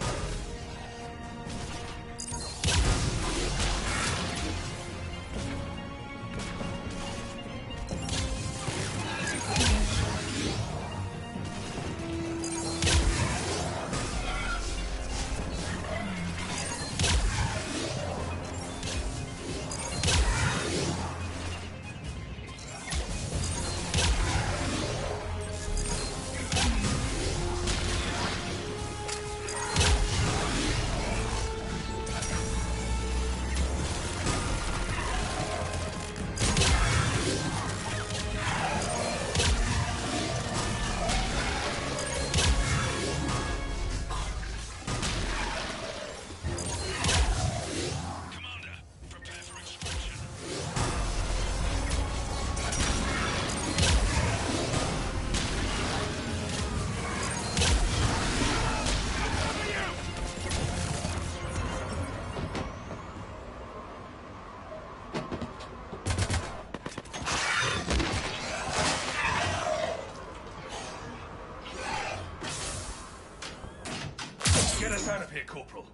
Get us out of here, Corporal.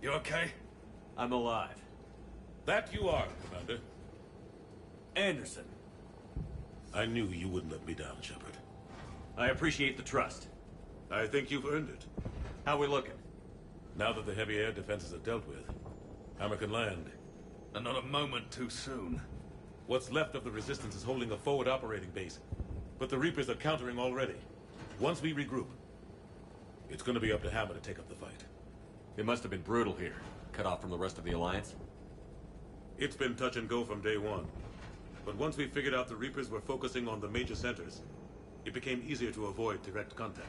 You okay? I'm alive. That you are, Commander. Anderson. I knew you wouldn't let me down, Shepard. I appreciate the trust. I think you've earned it. How we looking? Now that the heavy air defenses are dealt with, Hammer can land. And not a moment too soon. What's left of the Resistance is holding a forward operating base. But the Reapers are countering already. Once we regroup, it's gonna be up to Hammer to take up the fight. It must have been brutal here. Cut off from the rest of the Alliance. It's been touch and go from day one. But once we figured out the Reapers were focusing on the major centers, it became easier to avoid direct contact.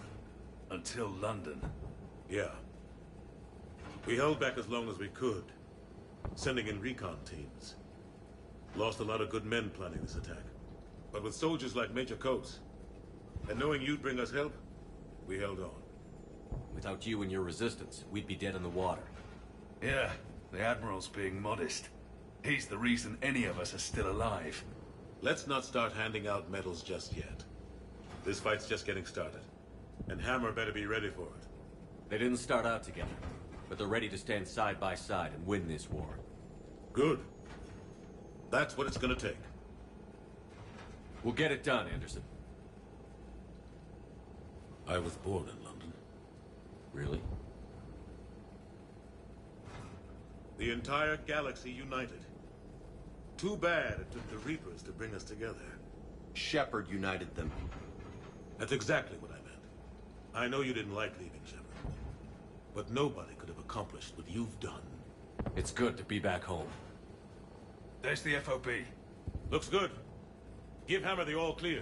Until London. Yeah. We held back as long as we could, sending in recon teams. Lost a lot of good men planning this attack. But with soldiers like Major Coates, and knowing you'd bring us help, we held on. Without you and your resistance, we'd be dead in the water. Yeah, the Admiral's being modest. He's the reason any of us are still alive. Let's not start handing out medals just yet. This fight's just getting started. And Hammer better be ready for it. They didn't start out together, but they're ready to stand side by side and win this war. Good. That's what it's gonna take. We'll get it done, Anderson. I was born in London. Really? The entire galaxy united. Too bad it took the Reapers to bring us together. Shepard united them. That's exactly what I meant. I know you didn't like leaving Shepard. But nobody could have accomplished what you've done. It's good to be back home. There's the FOB. Looks good. Give Hammer the all clear.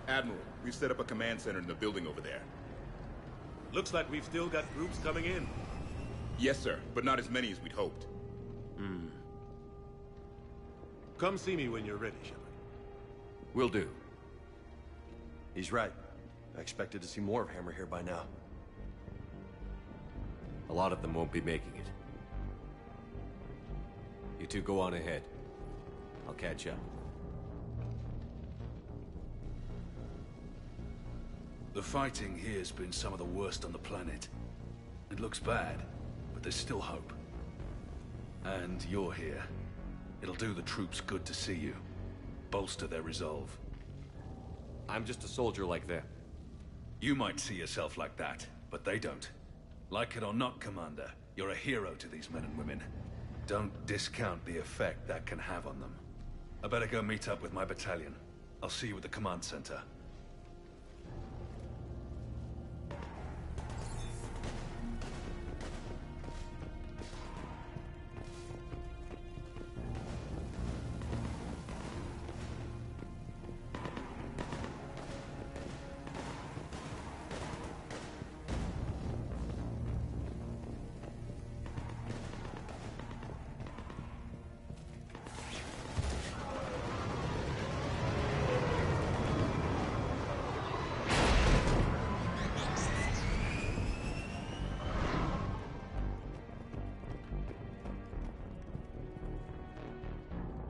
Admiral, we've set up a command center in the building over there. Looks like we've still got groups coming in. Yes, sir, but not as many as we'd hoped. Come see me when you're ready, Shepard. Will do. He's right. I expected to see more of Hammer here by now. A lot of them won't be making it. You two go on ahead. I'll catch up. The fighting here's been some of the worst on the planet. It looks bad, but there's still hope. And you're here. It'll do the troops good to see you. Bolster their resolve. I'm just a soldier like them. You might see yourself like that, but they don't. Like it or not, Commander, you're a hero to these men and women. Don't discount the effect that can have on them. I better go meet up with my battalion. I'll see you at the command center.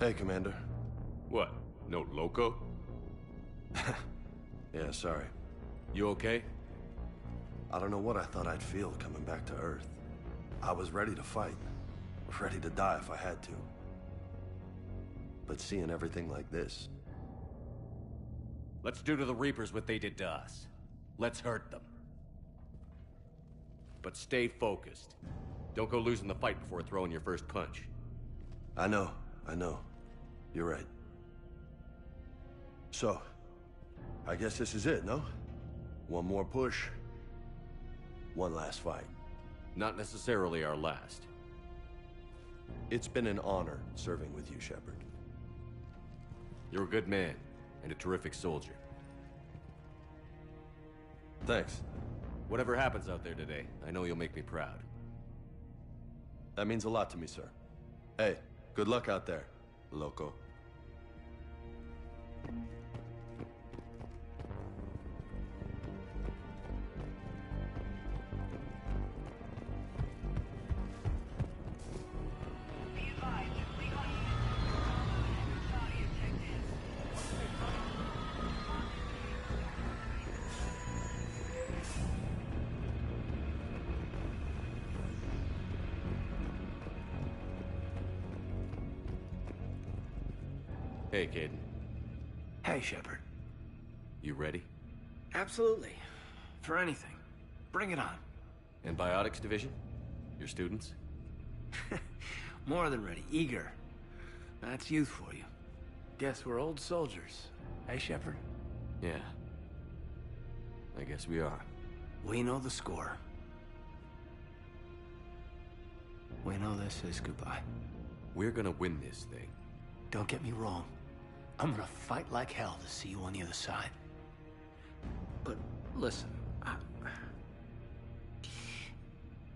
Hey, Commander. What? No loco? Yeah, sorry. You okay? I don't know what I thought I'd feel coming back to Earth. I was ready to fight. Ready to die if I had to. But seeing everything like this... Let's do to the Reapers what they did to us. Let's hurt them. But stay focused. Don't go losing the fight before throwing your first punch. I know. You're right. So, I guess this is it, no? One more push. One last fight. Not necessarily our last. It's been an honor serving with you, Shepard. You're a good man, and a terrific soldier. Thanks. Whatever happens out there today, I know you'll make me proud. That means a lot to me, sir. Hey, good luck out there, loco. Hey, Caden. Hey, Shepard. You ready? Absolutely. For anything. Bring it on. And Biotics Division? Your students? More than ready. Eager. That's youth for you. Guess we're old soldiers. Hey, Shepard? Yeah. I guess we are. We know the score. We know this is goodbye. We're gonna win this thing. Don't get me wrong. I'm gonna fight like hell to see you on the other side. But listen,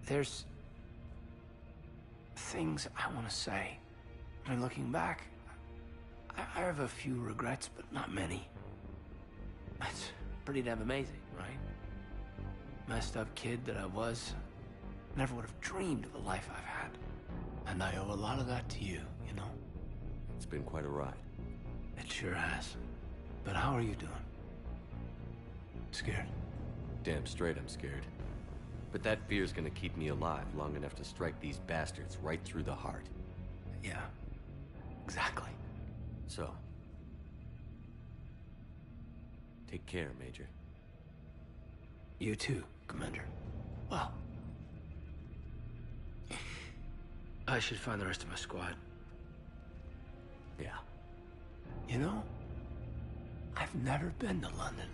there's things I want to say. I mean, looking back, I have a few regrets, but not many. That's pretty damn amazing, right? Messed up kid that I was, never would have dreamed of the life I've had. And I owe a lot of that to you, you know? It's been quite a ride. It sure has. But how are you doing? Scared? Damn straight I'm scared. But that fear's gonna keep me alive long enough to strike these bastards right through the heart. Yeah. Exactly. So... take care, Major. You too, Commander. Well... I should find the rest of my squad. Yeah. You know, I've never been to London.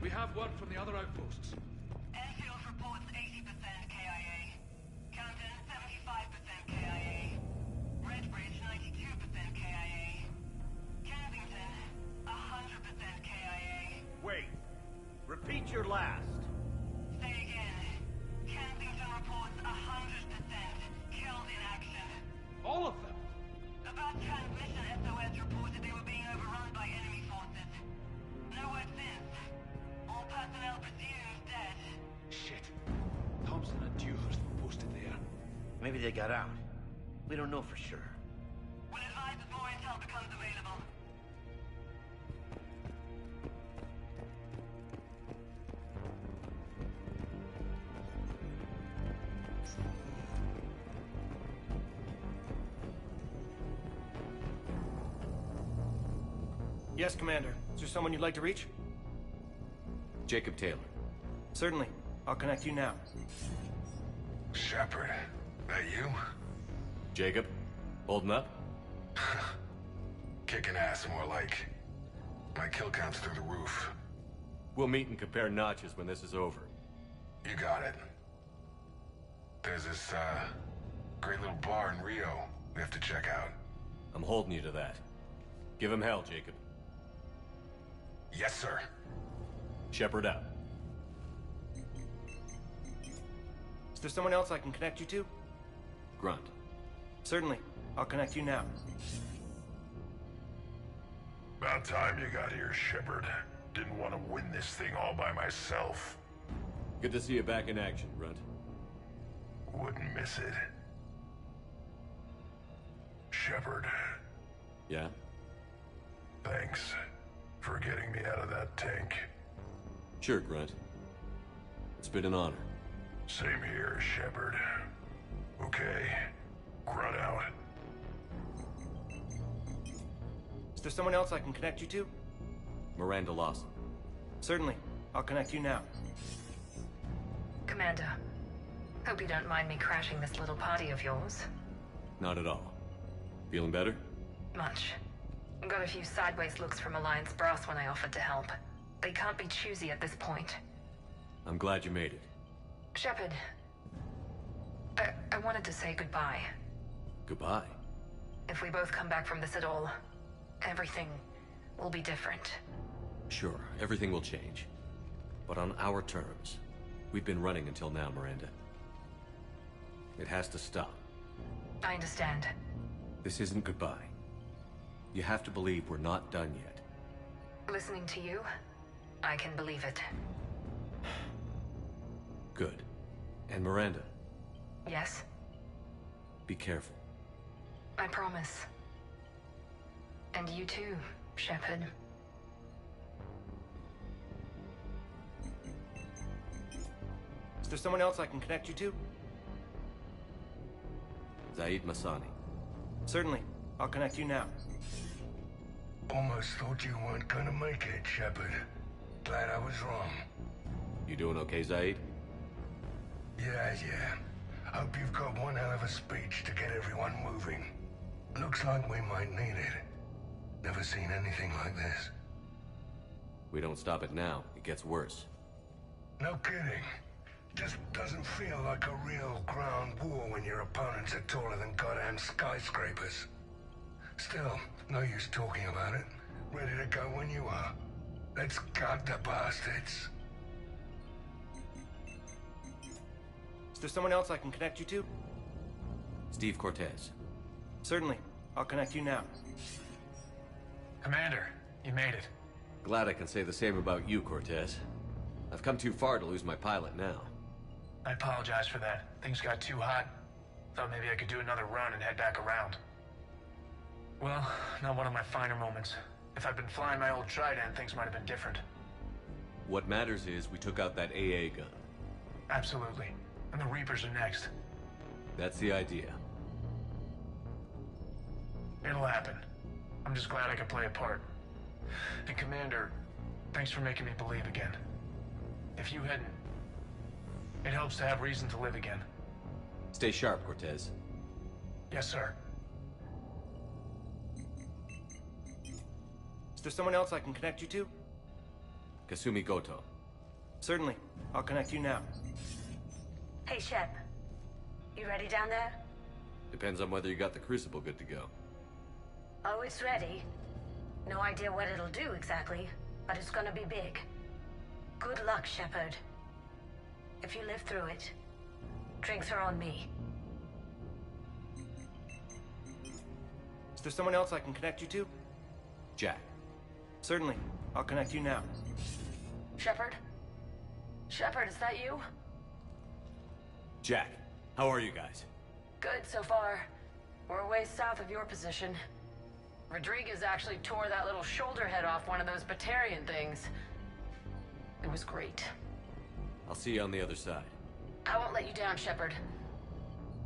We have word from the other outposts. Enfield reports 80% KIA. Camden, 75% KIA. Redbridge, 92% KIA. Kensington, 100% KIA. Wait. Repeat your last. Say again. Kensington reports 100% killed in action. All of them? About transmission, SOS reported they were being overrun by enemy forces. No word since. All personnel presumed dead. Shit. Thompson and Dewhurst were posted there. Maybe they got out. We don't know for sure. We'll advise as more intel becomes available. Yes, Commander. Is there someone you'd like to reach? Jacob Taylor. Certainly. I'll connect you now. Shepard, that you? Jacob, holding up? Kicking ass, more like. My kill count's through the roof. We'll meet and compare notches when this is over. You got it. There's this, great little bar in Rio we have to check out. I'm holding you to that. Give him hell, Jacob. Yes, sir. Shepard out. Is there someone else I can connect you to? Grunt. Certainly. I'll connect you now. About time you got here, Shepard. Didn't want to win this thing all by myself. Good to see you back in action, Grunt. Wouldn't miss it. Shepard. Yeah? Thanks for getting me out of that tank. Sure, Grunt. It's been an honor. Same here, Shepard. Okay. Grunt out. Is there someone else I can connect you to? Miranda Lawson. Certainly. I'll connect you now. Commander, hope you don't mind me crashing this little party of yours. Not at all. Feeling better? Much. Got a few sideways looks from Alliance brass when I offered to help. They can't be choosy at this point. I'm glad you made it. Shepard, I wanted to say goodbye. Goodbye. If we both come back from this at all, everything will be different. Sure, everything will change. But on our terms. We've been running until now, Miranda. It has to stop. I understand. This isn't goodbye. You have to believe we're not done yet. Listening to you, I can believe it. Good. And Miranda, Yes, be careful. I promise. And you too, Shepard. Is there someone else I can connect you to? Zaid Masani. Certainly. I'll connect you now. Almost thought you weren't gonna make it, Shepard. Glad I was wrong. You doing okay, Zaid? Yeah. Hope you've got one hell of a speech to get everyone moving. Looks like we might need it. Never seen anything like this. We don't stop it now, it gets worse. No kidding. Just doesn't feel like a real ground war when your opponents are taller than goddamn skyscrapers. Still, no use talking about it. Ready to go when you are. Let's gut the bastards. Is there someone else I can connect you to? Steve Cortez. Certainly. I'll connect you now. Commander, you made it. Glad I can say the same about you, Cortez. I've come too far to lose my pilot now. I apologize for that. Things got too hot. Thought maybe I could do another run and head back around. Well, not one of my finer moments. If I'd been flying my old Trident, things might have been different. What matters is we took out that AA gun. Absolutely. And the Reapers are next. That's the idea. It'll happen. I'm just glad I could play a part. And Commander, thanks for making me believe again. If you hadn't, it helps to have reason to live again. Stay sharp, Cortez. Yes, sir. Is there someone else I can connect you to? Kasumi Goto. Certainly. I'll connect you now. Hey, Shep. You ready down there? Depends on whether you got the Crucible good to go. Oh, it's ready. No idea what it'll do exactly, but it's gonna be big. Good luck, Shepard. If you live through it, drinks are on me. Is there someone else I can connect you to? Jack. Certainly. I'll connect you now. Shepard? Shepard, is that you? Jack, how are you guys? Good so far. We're a ways south of your position. Rodriguez actually tore that little shoulder head off one of those Batarian things. It was great. I'll see you on the other side. I won't let you down, Shepard.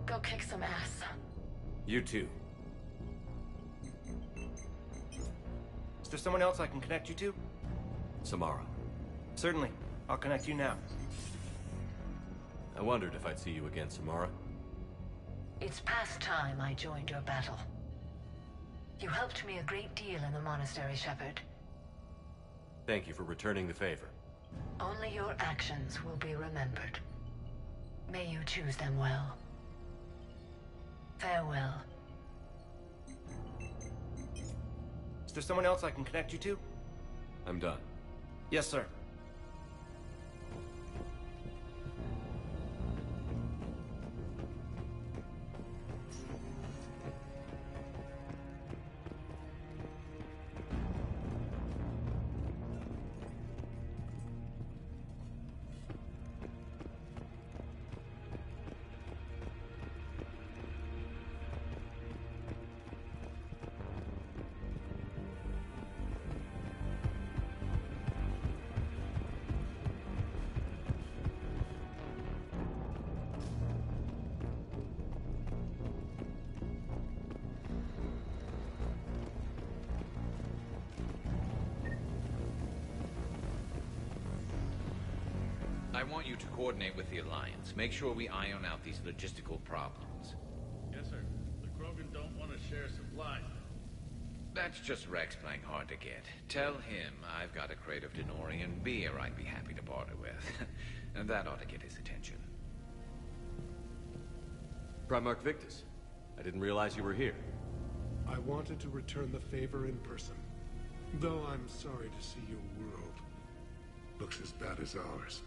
Go kick some ass. You too. Is there someone else I can connect you to? Samara. Certainly. I'll connect you now. I wondered if I'd see you again, Samara. It's past time I joined your battle. You helped me a great deal in the monastery, Shepard. Thank you for returning the favor. Only your actions will be remembered. May you choose them well. Farewell. Is there someone else I can connect you to? I'm done. Yes, sir. I want you to coordinate with the Alliance. Make sure we iron out these logistical problems. Yes, sir. The Krogan don't want to share supplies. That's just Rex playing hard to get. Tell him I've got a crate of Denorian beer I'd be happy to barter with. And that ought to get his attention. Primarch Victus, I didn't realize you were here. I wanted to return the favor in person. Though I'm sorry to see your world looks as bad as ours.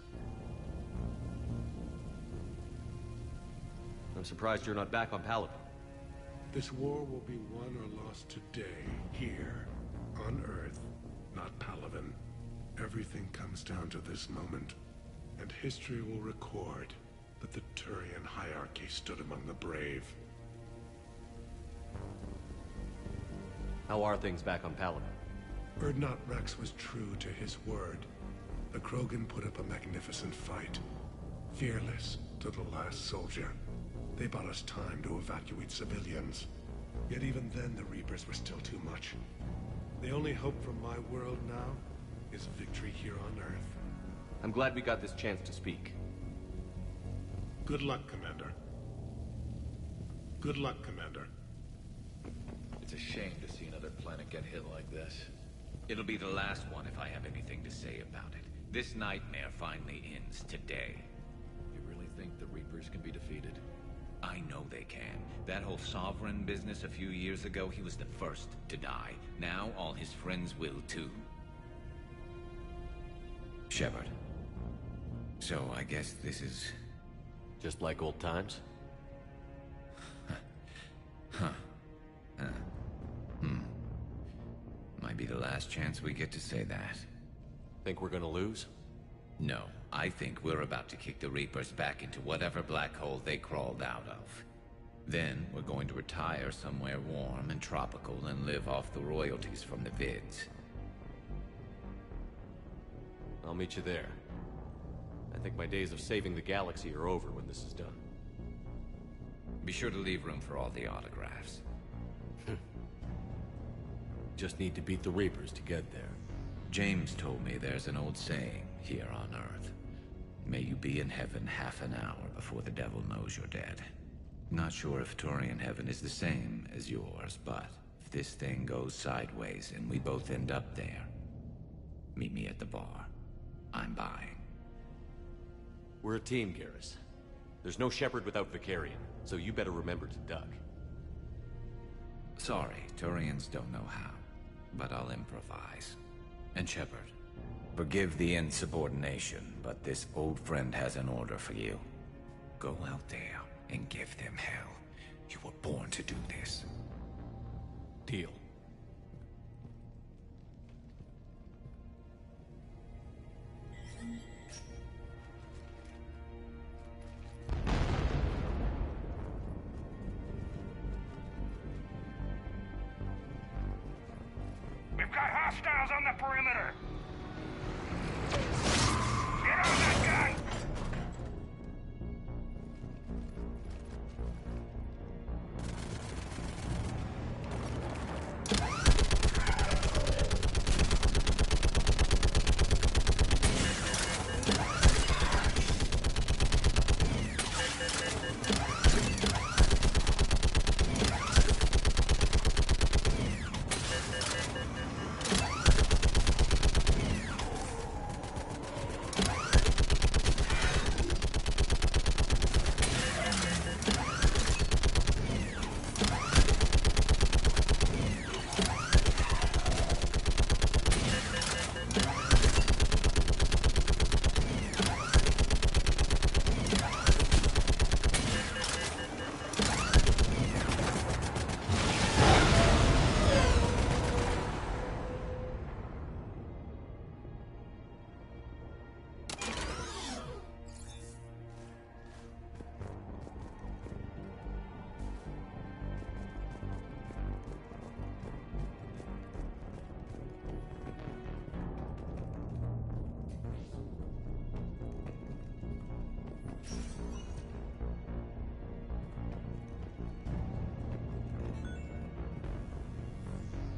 I'm surprised you're not back on Palaven. This war will be won or lost today, here, on Earth, not Palaven. Everything comes down to this moment, and history will record that the Turian hierarchy stood among the brave. How are things back on Palaven? Urdnot Rex was true to his word. The Krogan put up a magnificent fight. Fearless to the last soldier. They bought us time to evacuate civilians. Yet even then, the Reapers were still too much. The only hope for my world now is victory here on Earth. I'm glad we got this chance to speak. Good luck, Commander. Good luck, Commander. It's a shame to see another planet get hit like this. It'll be the last one if I have anything to say about it. This nightmare finally ends today. You really think the Reapers can be defeated? I know they can. That whole Sovereign business a few years ago, he was the first to die. Now all his friends will too. Shepard. So I guess this is... just like old times? Might be the last chance we get to say that. Think we're gonna lose? No, I think we're about to kick the Reapers back into whatever black hole they crawled out of. Then we're going to retire somewhere warm and tropical and live off the royalties from the vids. I'll meet you there. I think my days of saving the galaxy are over when this is done. Be sure to leave room for all the autographs. Just need to beat the Reapers to get there. James told me there's an old saying here on Earth. May you be in heaven half an hour before the devil knows you're dead. Not sure if Turian heaven is the same as yours, but if this thing goes sideways and we both end up there, meet me at the bar. I'm buying. We're a team, Garrus. There's no Shepard without Vicarian, so you better remember to duck. Sorry, Turians don't know how, but I'll improvise. And Shepard, forgive the insubordination, but this old friend has an order for you. Go out there and give them hell. You were born to do this. Deal. We've got hostiles on the perimeter! Get on that gun!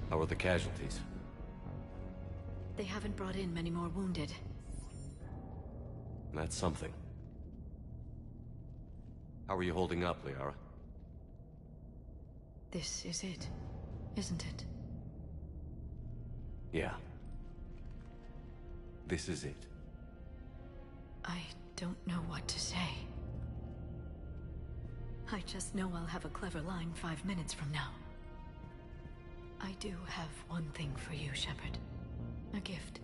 How are the casualties? They haven't brought in many more wounded. That's something. How are you holding up, Liara? This is it, isn't it? Yeah. This is it. I don't know what to say. I just know I'll have a clever line 5 minutes from now. I do have one thing for you, Shepard. A gift.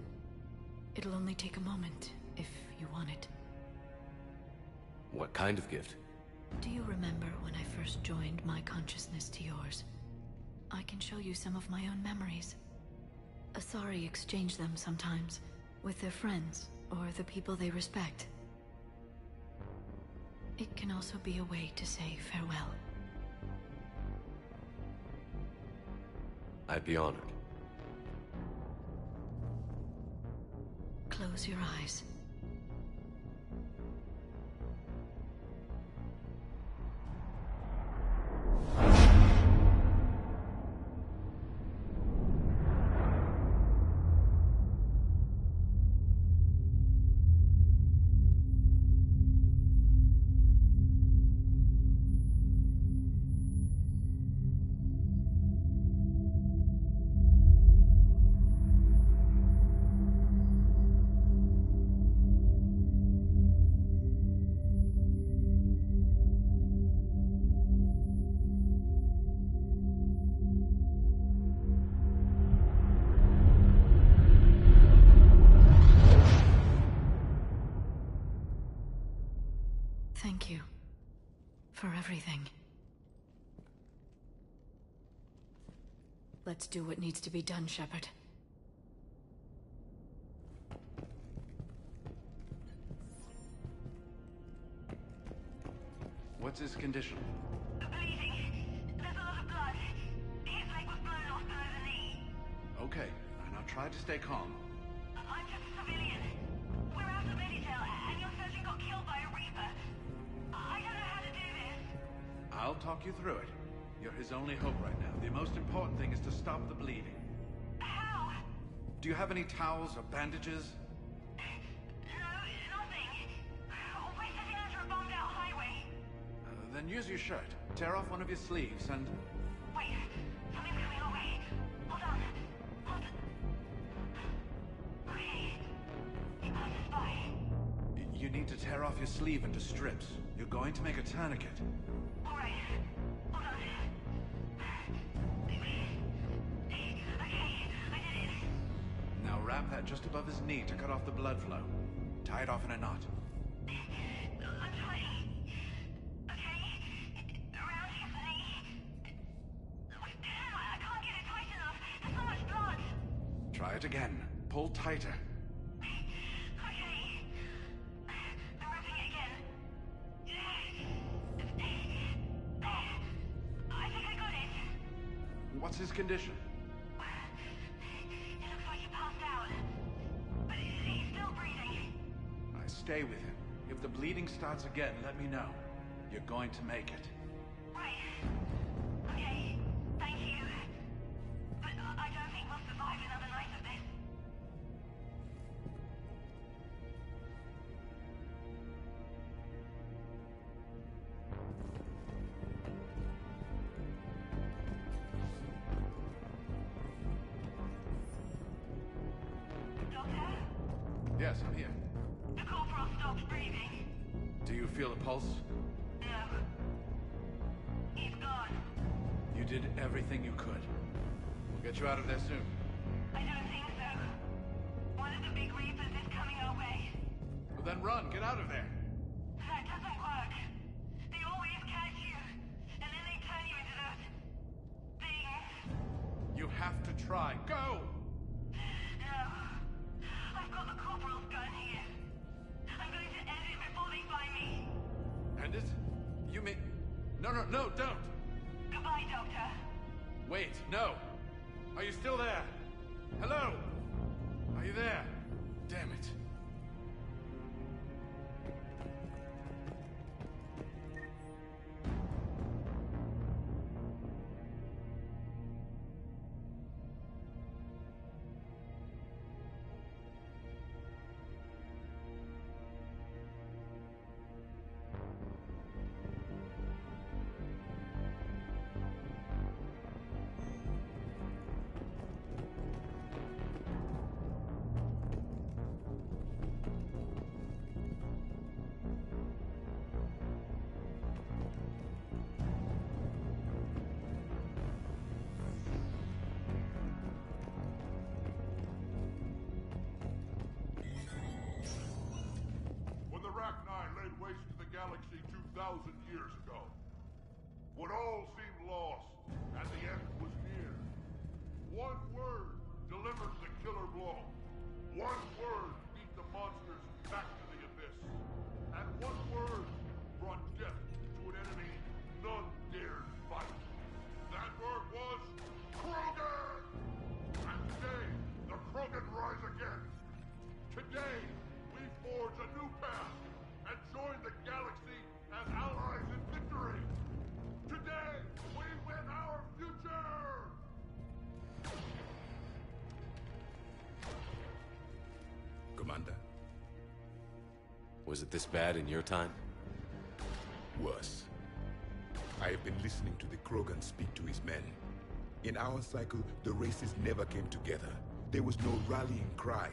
It'll only take a moment, if you want it. What kind of gift? Do you remember when I first joined my consciousness to yours? I can show you some of my own memories. Asari exchange them sometimes, with their friends, or the people they respect. It can also be a way to say farewell. I'd be honored. Close your eyes. Thank you for everything. Let's do what needs to be done, Shepard. What's his condition? Bleeding. There's a lot of blood. His leg was blown off below the knee. Okay, and I'll try to stay calm. I'm just a civilian. We're out of Meditail, and your surgeon got killed by a Reaper. I don't know how to do this. I'll talk you through it. You're his only hope right now. The most important thing is to stop the bleeding. How? Do you have any towels or bandages? No, nothing. We're sitting under a bombed-out highway. Then use your shirt. Tear off one of your sleeves and... Wait, something's coming our way. Hold on. Hold on. Okay. It passes by. You need to tear off your sleeve into strips. You're going to make a tourniquet. All right. Hold on. Okay, I did it. Now wrap that just above his knee to cut off the blood flow. Tie it off in a knot. I'm trying. Okay. Around his knee. I can't get it tight enough. There's so much blood. Try it again. Pull tighter. Okay. I'm wrapping it again. I think I got it. What's his condition? It looks like he passed out. But he's still breathing. Stay with him. If the bleeding starts again, let me know. You're going to make it. Right. Okay. Thank you. But I don't think we'll survive another night of this. Doctor? Yes, I'm here. The corporal stopped breathing. Do you feel a pulse? No. He's gone. You did everything you could. We'll get you out of there soon. I don't think so. One of the big Reapers is coming our way. Well, then run. Get out of there. That doesn't work. They always catch you, and then they turn you into those things. You have to try. Go! No. I've got the corporal's gun here. I'm going to end it before they find me. End it? You mean... No, don't! Goodbye, Doctor. Wait, no! Are you still there? Hello? Are you there? Damn it. would all seem lost, and the end was near. One word delivered the killer blow. One word beat the monsters back to the abyss. And one word brought death to an enemy none dared fight. That word was Krogan! And today, the Krogan rise again. Today, we forge a new path and join the galaxy as allies in victory. Today, we win our future! Commander? Was it this bad in your time? Worse. I have been listening to the Krogan speak to his men. In our cycle, the races never came together. There was no rallying cry.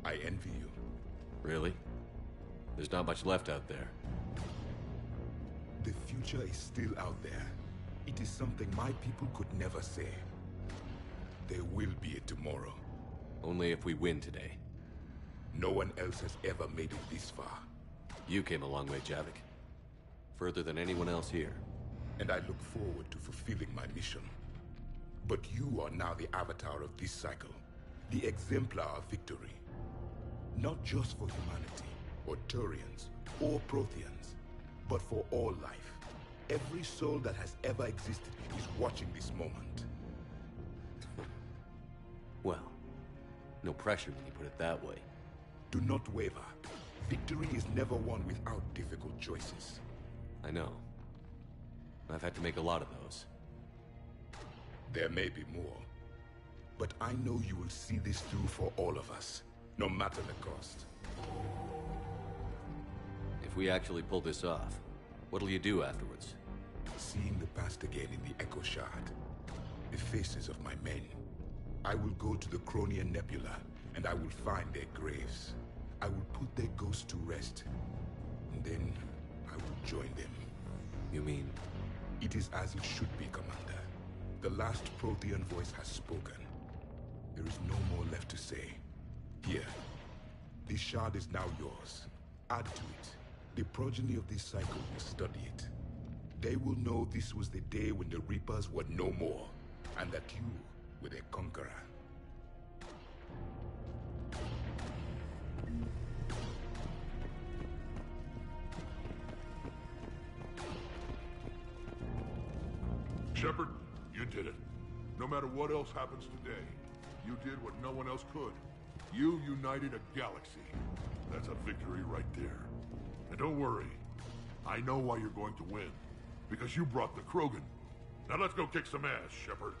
I envy you. Really? There's not much left out there. The future is still out there. It is something my people could never say. There will be a tomorrow. Only if we win today. No one else has ever made it this far. You came a long way, Javik. Further than anyone else here. And I look forward to fulfilling my mission. But you are now the avatar of this cycle. The exemplar of victory. Not just for humanity, or Turians, or Protheans, but for all life. Every soul that has ever existed is watching this moment. Well, no pressure when you put it that way. Do not waver. Victory is never won without difficult choices. I know. I've had to make a lot of those. There may be more. But I know you will see this through for all of us, no matter the cost. If we actually pull this off, what'll you do afterwards? Seeing the past again in the Echo Shard, the faces of my men, I will go to the Cronian Nebula, and I will find their graves. I will put their ghosts to rest, and then I will join them. You mean? It is as it should be, Commander. The last Prothean voice has spoken. There is no more left to say. Here, this shard is now yours. Add to it. The progeny of this cycle will study it. They will know this was the day when the Reapers were no more, and that you were their conqueror. Shepard, you did it. No matter what else happens today, you did what no one else could. You united a galaxy. That's a victory right there. And don't worry, I know why you're going to win. Because you brought the Krogan. Now let's go kick some ass, Shepard.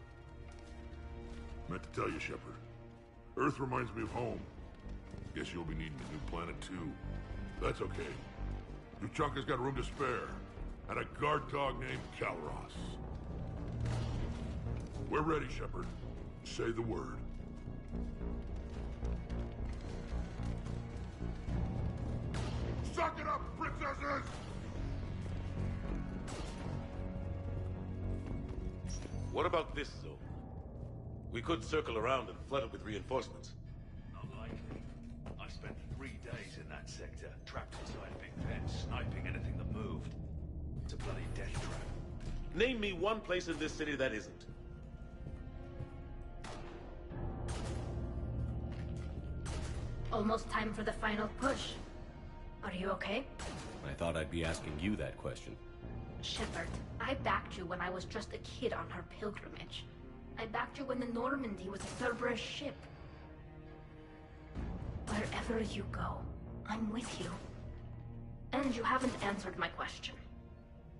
Meant to tell you, Shepard. Earth reminds me of home. Guess you'll be needing a new planet too. That's okay. Tuchanka's got room to spare. And a guard dog named Calros. We're ready, Shepard. Say the word. Suck it up, princesses! What about this zone? We could circle around and flood it with reinforcements. Unlikely. I spent 3 days in that sector, trapped inside big pens, sniping anything that moved. It's a bloody death trap. Name me one place in this city that isn't. Almost time for the final push. Are you okay? I thought I'd be asking you that question. Shepard, I backed you when I was just a kid on her pilgrimage. I backed you when the Normandy was a Cerberus ship. Wherever you go, I'm with you. And you haven't answered my question.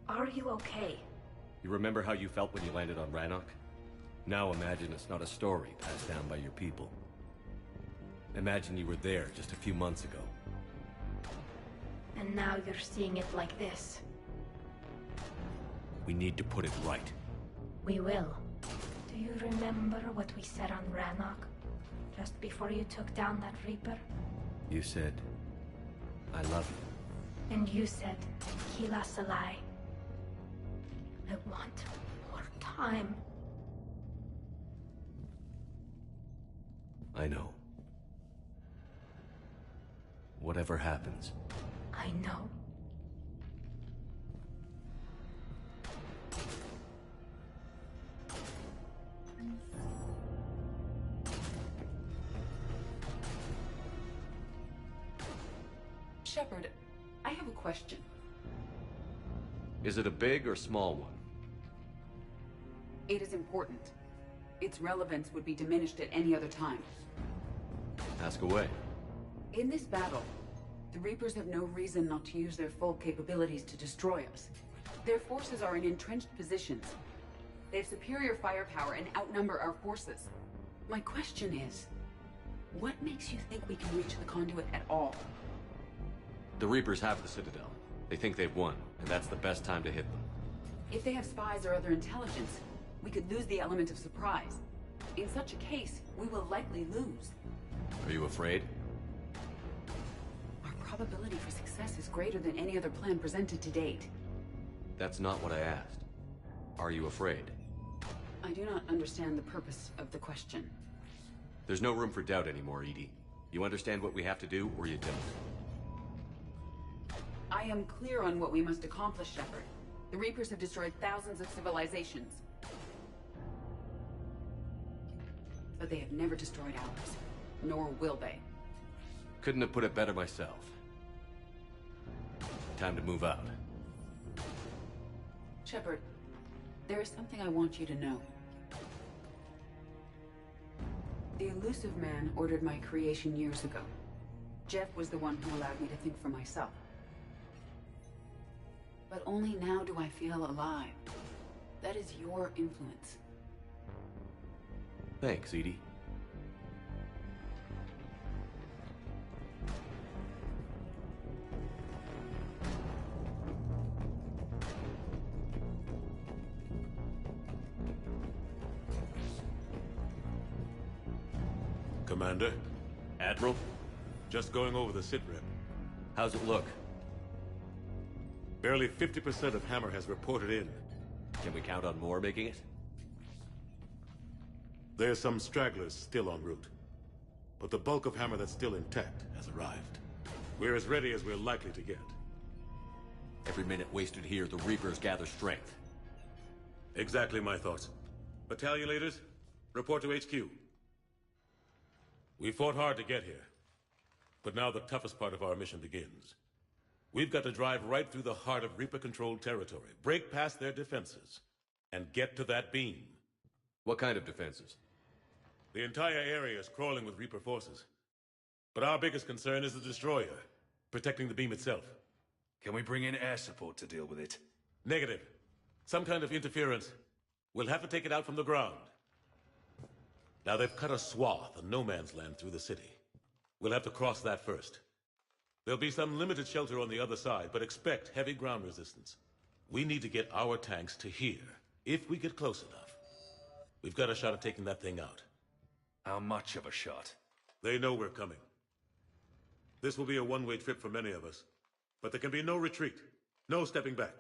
Are you okay? You remember how you felt when you landed on Rannoch? Now imagine it's not a story passed down by your people. Imagine you were there just a few months ago. And now you're seeing it like this. We need to put it right. We will. Do you remember what we said on Rannoch? Just before you took down that Reaper? You said, I love you. And you said, Kila Salai. I want more time. I know. Whatever happens. I know. Shepard, I have a question. Is it a big or small one? It is important. Its relevance would be diminished at any other time. Ask away. In this battle, the Reapers have no reason not to use their full capabilities to destroy us. Their forces are in entrenched positions. They have superior firepower and outnumber our forces. My question is, what makes you think we can reach the conduit at all? The Reapers have the Citadel. They think they've won, and that's the best time to hit them. If they have spies or other intelligence, we could lose the element of surprise. In such a case, we will likely lose. Are you afraid? Our probability for success is greater than any other plan presented to date. That's not what I asked. Are you afraid? I do not understand the purpose of the question. There's no room for doubt anymore, Edie. You understand what we have to do, or you don't? I am clear on what we must accomplish, Shepard. The Reapers have destroyed thousands of civilizations. But they have never destroyed ours. Nor will they. Couldn't have put it better myself. Time to move out. Shepard, there is something I want you to know. The Elusive Man ordered my creation years ago. Jeff was the one who allowed me to think for myself. But only now do I feel alive. That is your influence. Thanks, Edie. Commander? Admiral? Just going over the sitrep. How's it look? Barely 50% of Hammer has reported in. Can we count on more making it? There's some stragglers still en route. But the bulk of Hammer that's still intact has arrived. We're as ready as we're likely to get. Every minute wasted here, the Reapers gather strength. Exactly my thoughts. Battalion leaders, report to HQ. We fought hard to get here. But now the toughest part of our mission begins. We've got to drive right through the heart of Reaper-controlled territory, break past their defenses, and get to that beam. What kind of defenses? The entire area is crawling with Reaper forces. But our biggest concern is the destroyer, protecting the beam itself. Can we bring in air support to deal with it? Negative. Some kind of interference. We'll have to take it out from the ground. Now they've cut a swath of no man's land through the city. We'll have to cross that first. There'll be some limited shelter on the other side, but expect heavy ground resistance. We need to get our tanks to here, if we get close enough. We've got a shot at taking that thing out. How much of a shot? They know we're coming. This will be a one-way trip for many of us. But there can be no retreat, no stepping back.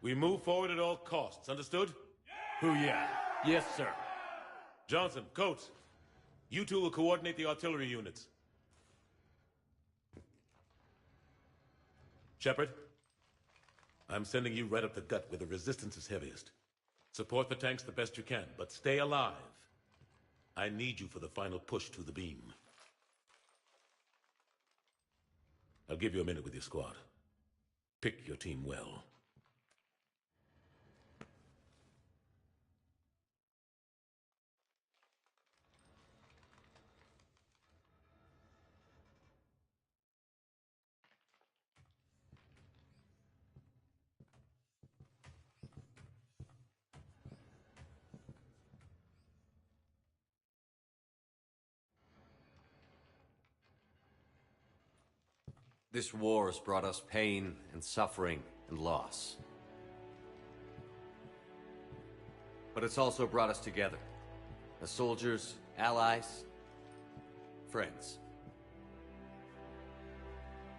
We move forward at all costs, understood? Booyah! Yes, sir. Johnson, Coates, you two will coordinate the artillery units. Shepard, I'm sending you right up the gut where the resistance is heaviest. Support the tanks the best you can, but stay alive. I need you for the final push to the beam. I'll give you a minute with your squad. Pick your team well. This war has brought us pain and suffering and loss. But it's also brought us together. As soldiers, allies, friends.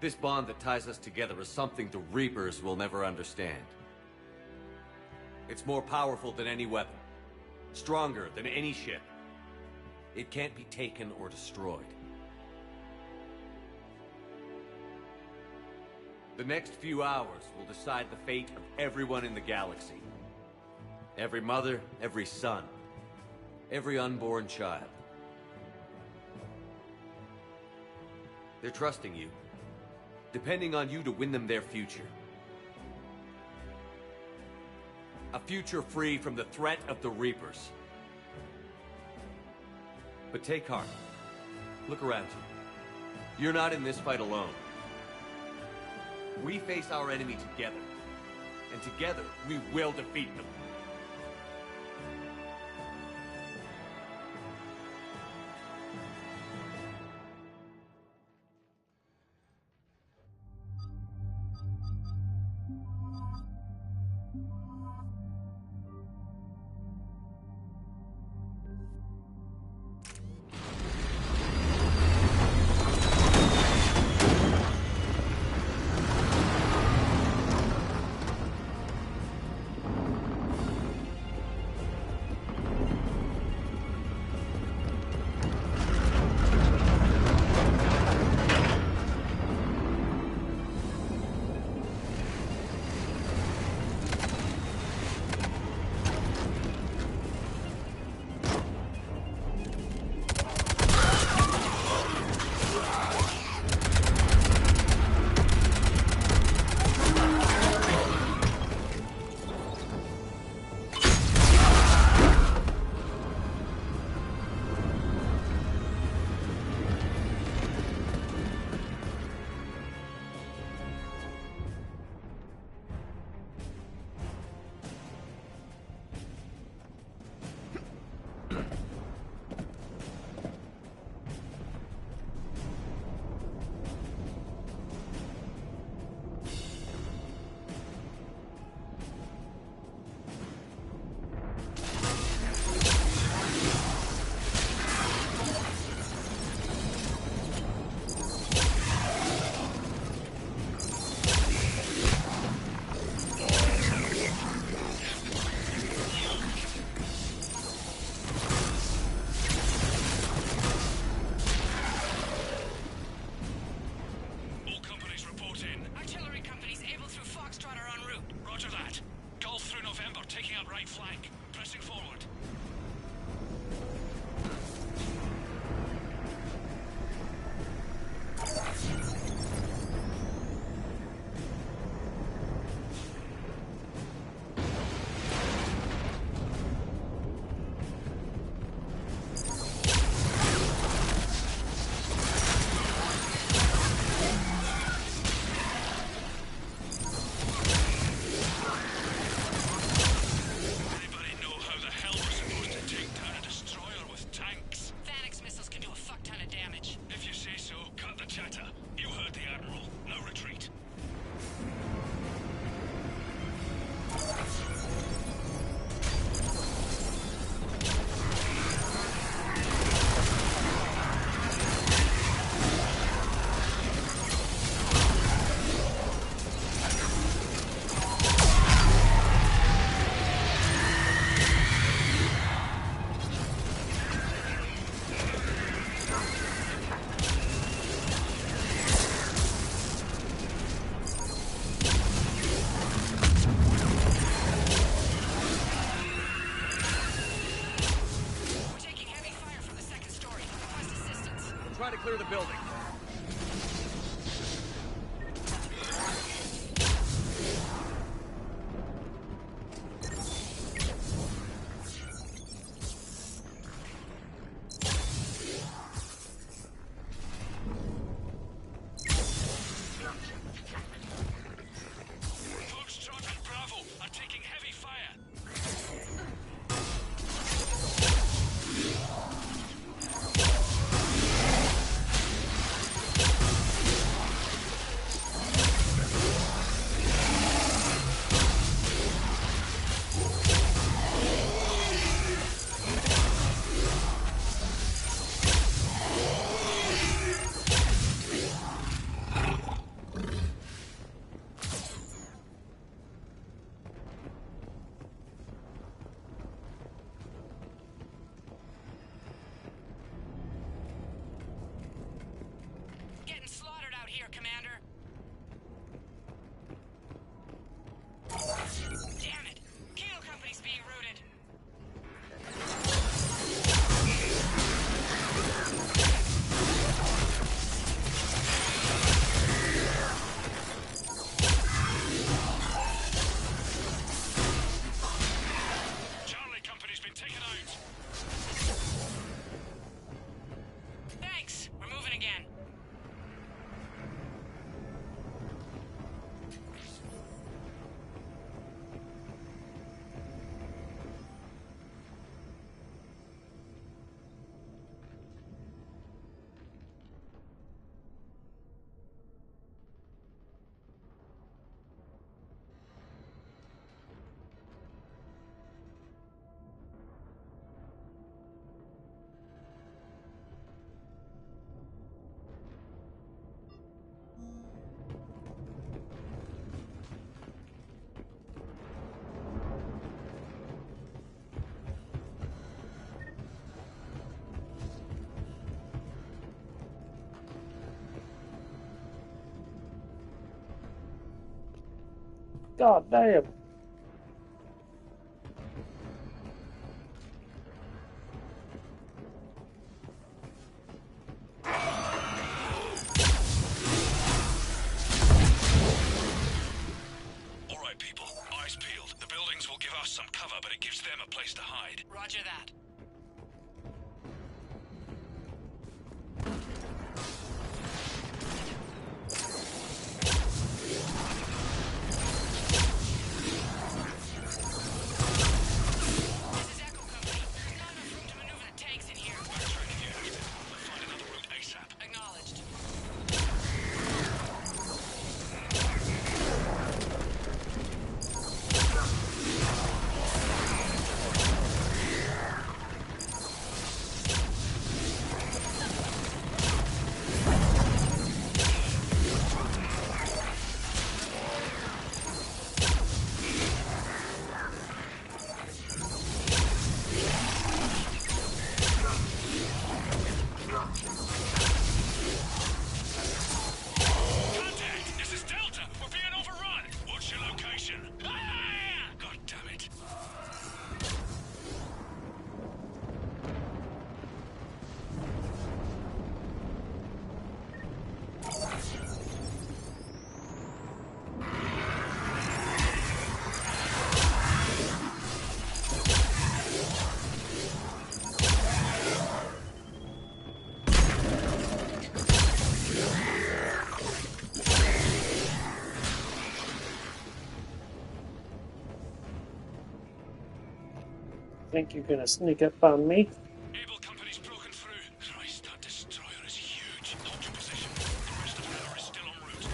This bond that ties us together is something the Reapers will never understand. It's more powerful than any weapon. Stronger than any ship. It can't be taken or destroyed. The next few hours will decide the fate of everyone in the galaxy. Every mother, every son, every unborn child. They're trusting you. depending on you to win them their future. A future free from the threat of the Reapers. But take heart. Look around you. You're not in this fight alone. We face our enemy together. And together, we will defeat them. Try to clear the building. God damn. All right, people. Eyes peeled. The buildings will give us some cover, but it gives them a place to hide. Roger that. Think you're gonna sneak up on me? Able company's broken through. Christ, that destroyer is huge. Hold your position. The rest of Hell is still en route.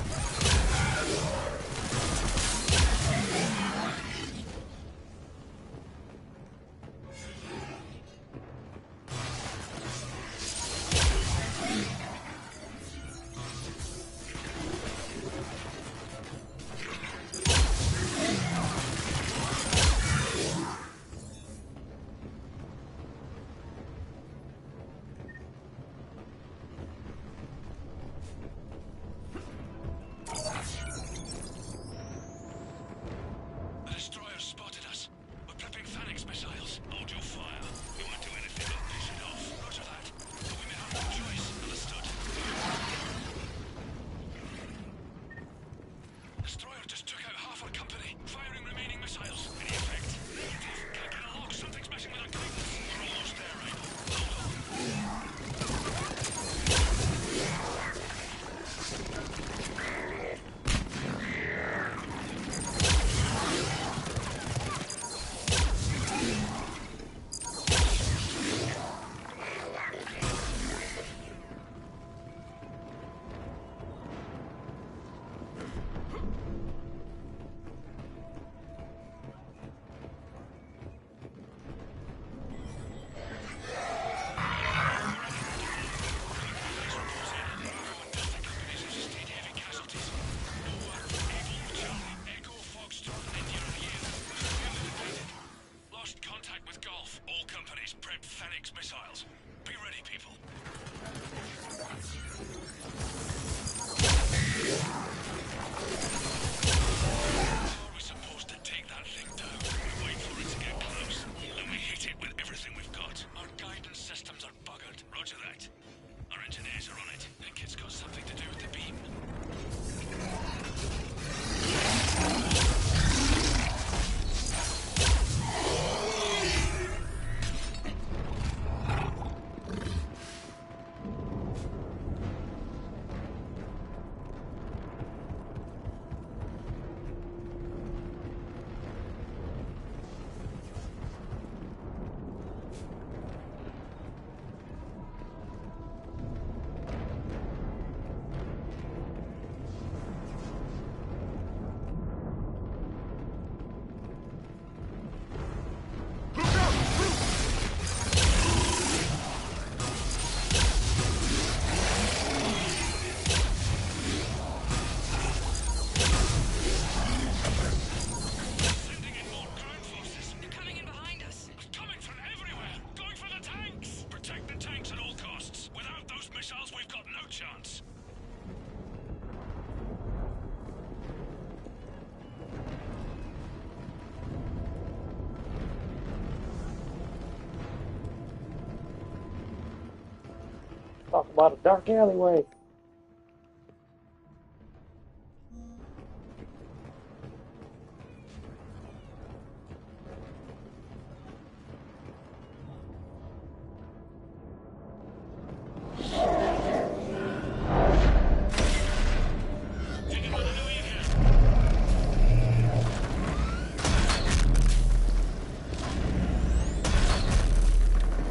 about a dark alleyway.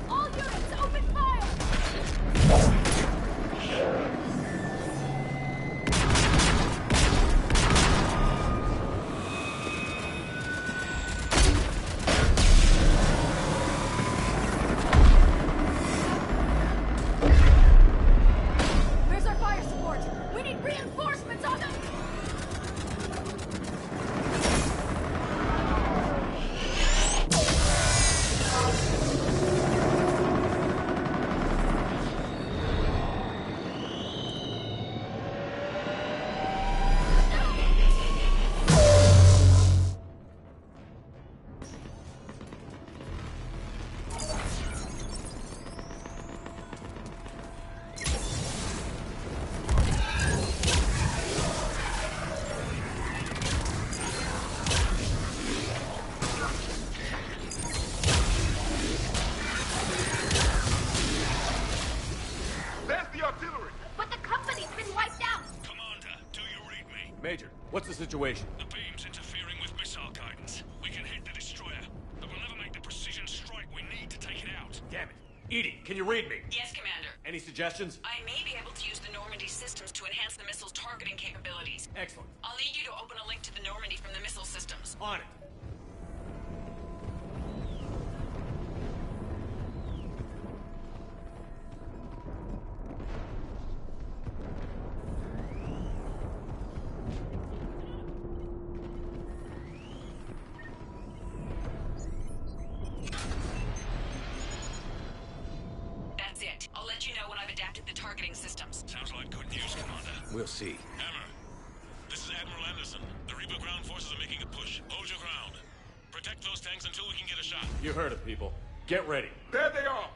All units, open fire! Where's our fire support? We need reinforcements on them! There's the artillery! But the company's been wiped out! Commander, do you read me? Major, what's the situation? The beam's interfering with missile guidance. We can hit the destroyer, but we'll never make the precision strike we need to take it out. Damn it. Edie, can you read me? Yes, Commander. Any suggestions? I may be able to use the Normandy systems to enhance the missile's targeting capabilities. Excellent. I'll need you to open a link to the Normandy from the missile systems. On it. That's it. I'll let you know when I've adapted the targeting systems. Sounds like good news, Commander. We'll see. Hammer, this is Admiral Anderson. The Reaper ground forces are making a push. Hold your ground. Protect those tanks until we can get a shot. You heard it, people. Get ready. There they are!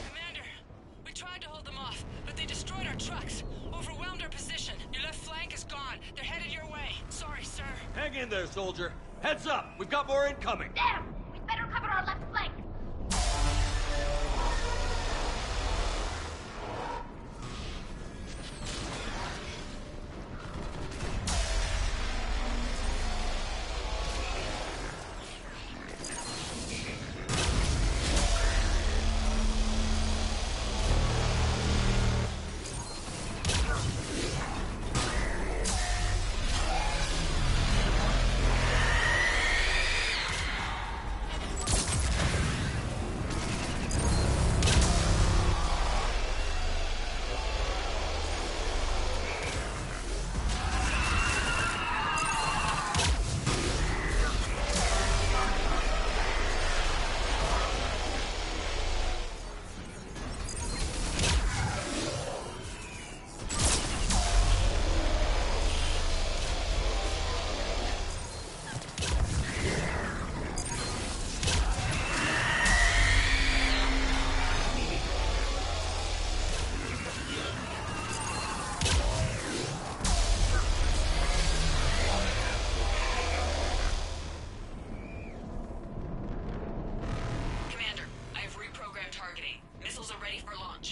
Commander, we tried to hold them off, but they destroyed our trucks. Overwhelmed our position. Your left flank is gone. They're headed your way. Sorry, sir. Hang in there, soldier. Heads up. We've got more incoming. Damn! We'd better cover our left flank!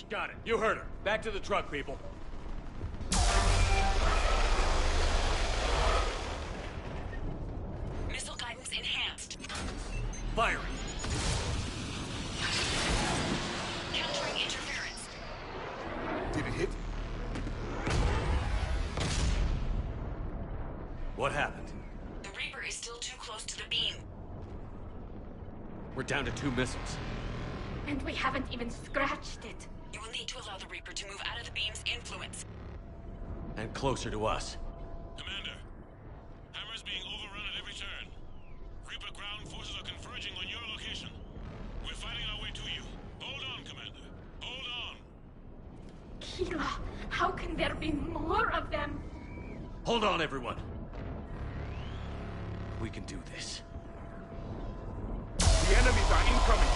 Got it. You heard her. Back to the truck, people. Missile guidance firing. Countering interference. Did it hit? What happened? The Reaper is still too close to the beam. We're down to 2 missiles. And we haven't even scratched it. You will need to allow the Reaper to move out of the beam's influence. And closer to us. Commander, Hammer's being overrun at every turn. Reaper ground forces are converging on your location. We're fighting our way to you. Hold on, Commander. Hold on. Keela, how can there be more of them? Hold on, everyone. We can do this. The enemies are incoming!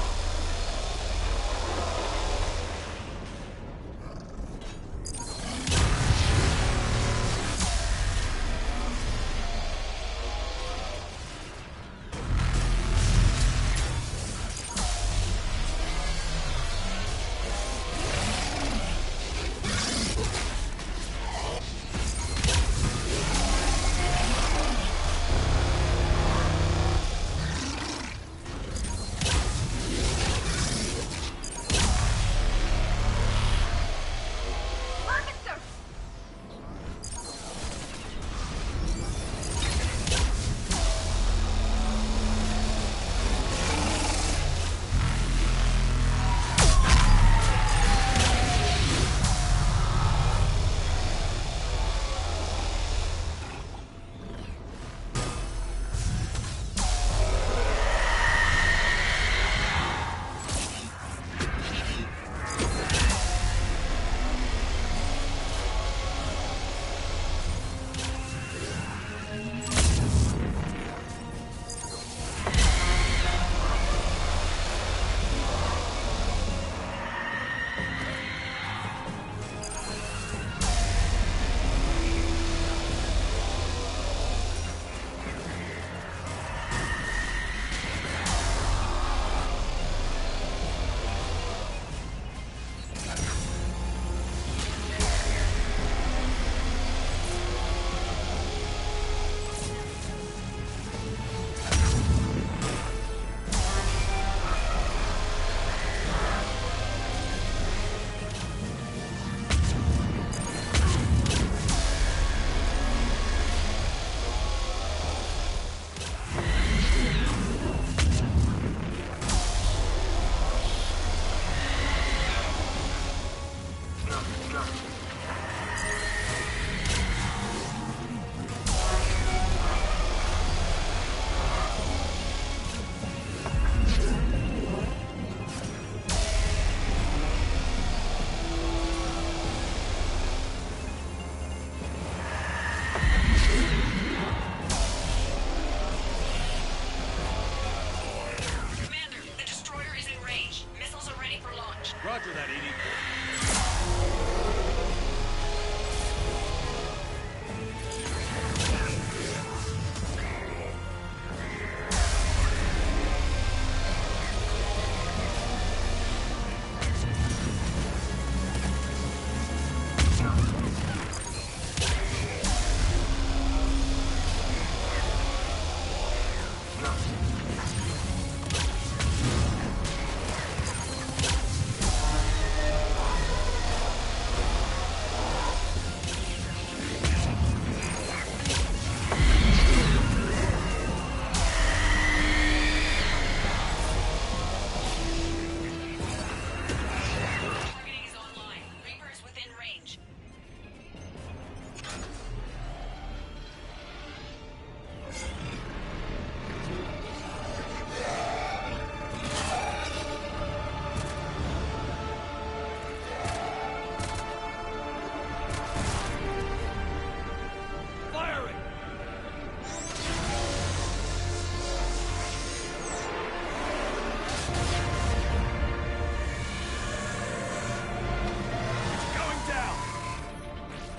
Roger that, Edie.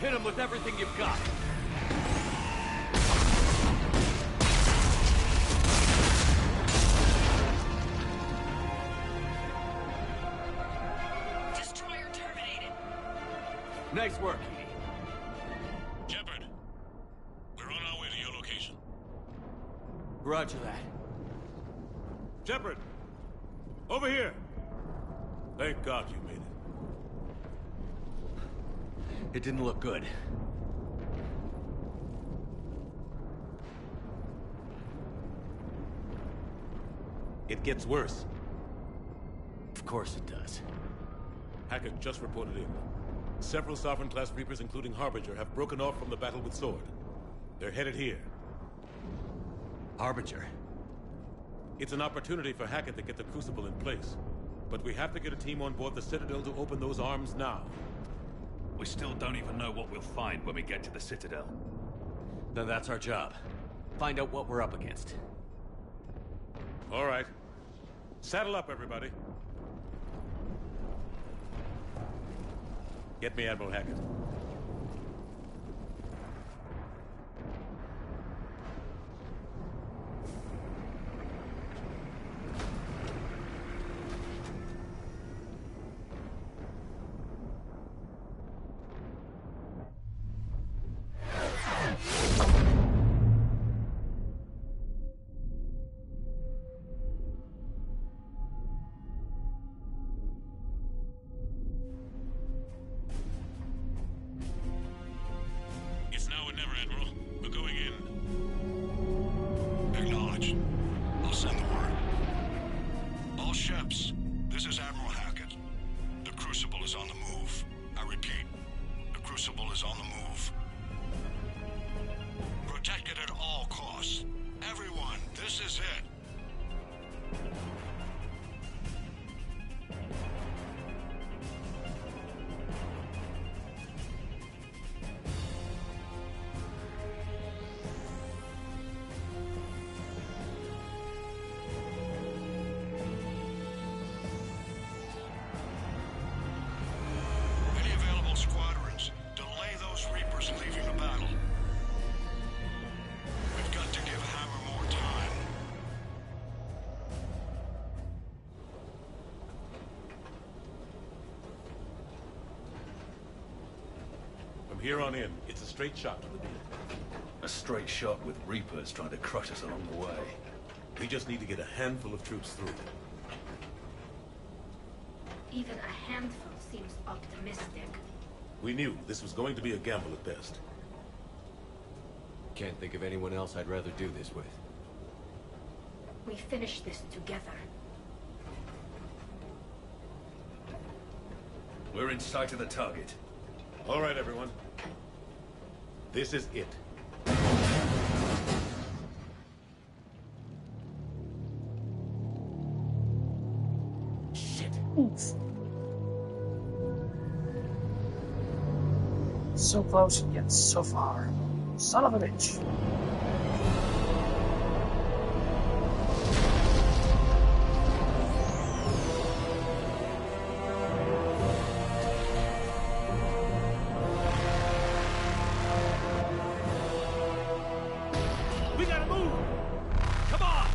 Hit him with everything you've got. Destroyer terminated. Nice work, Edie. Shepard, we're on our way to your location. Roger that. Shepard! Over here! Thank God you made it. It didn't look good. It gets worse. Of course it does. Hackett just reported in. Several Sovereign-class Reapers, including Harbinger, have broken off from the battle with Sword. They're headed here. Harbinger? It's an opportunity for Hackett to get the Crucible in place. But we have to get a team on board the Citadel to open those arms now. We still don't even know what we'll find when we get to the Citadel. Then that's our job. Find out what we're up against. All right. Saddle up, everybody. Get me Admiral Hackett. It's now or never, Admiral. We're going in. Acknowledged. I'll send the word. All ships, this is Admiral Hackett. The Crucible is on the move. I repeat, the Crucible is on the move. Protect it at all costs. Everyone, this is it. Any available squadrons, delay those Reapers leaving the battle. We've got to give Hammer more time. From here on in, it's a straight shot to the deal. A straight shot with Reapers trying to crush us along the way. We just need to get a handful of troops through. Even a handful seems optimistic. We knew this was going to be a gamble at best. Can't think of anyone else I'd rather do this with. We finish this together. We're in sight of the target. All right, everyone. This is it. Shit. Oof. So close yet so far. Son of a bitch. We gotta move! Come on!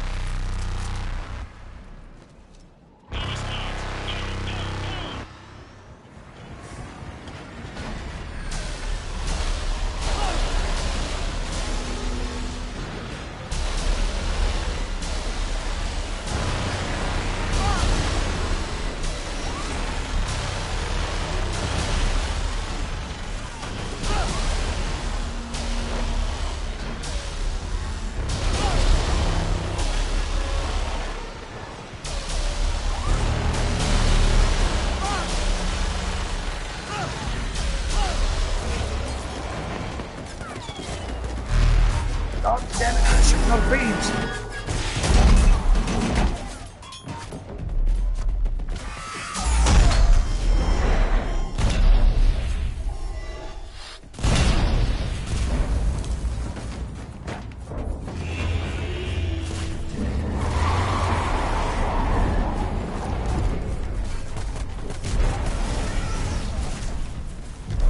God damn it, I should know beams.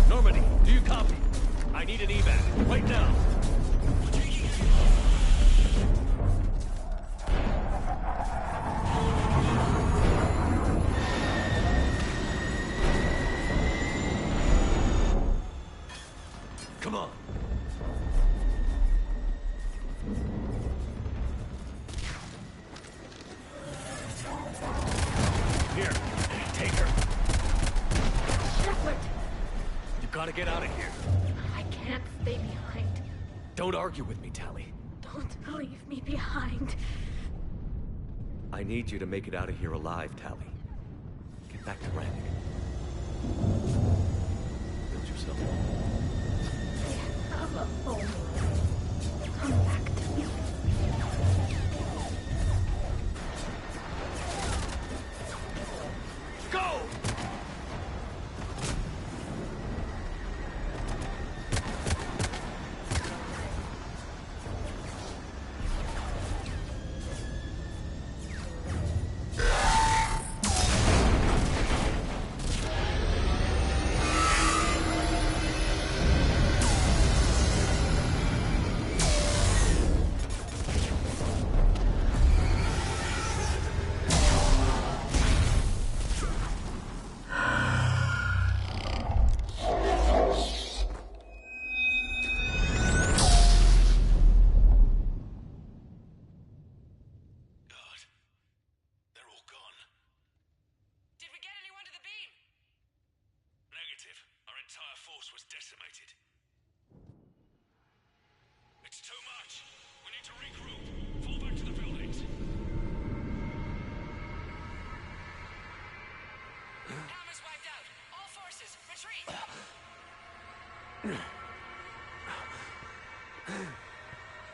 Normandy, do you copy? I need an evac, right now. Come on. gotta get out of here. I can't stay behind. Don't argue with me, Tally. Don't leave me behind. I need you to make it out of here alive, Tally. Get back to Randy. Build yourself. I have a home. Come back to me. Go!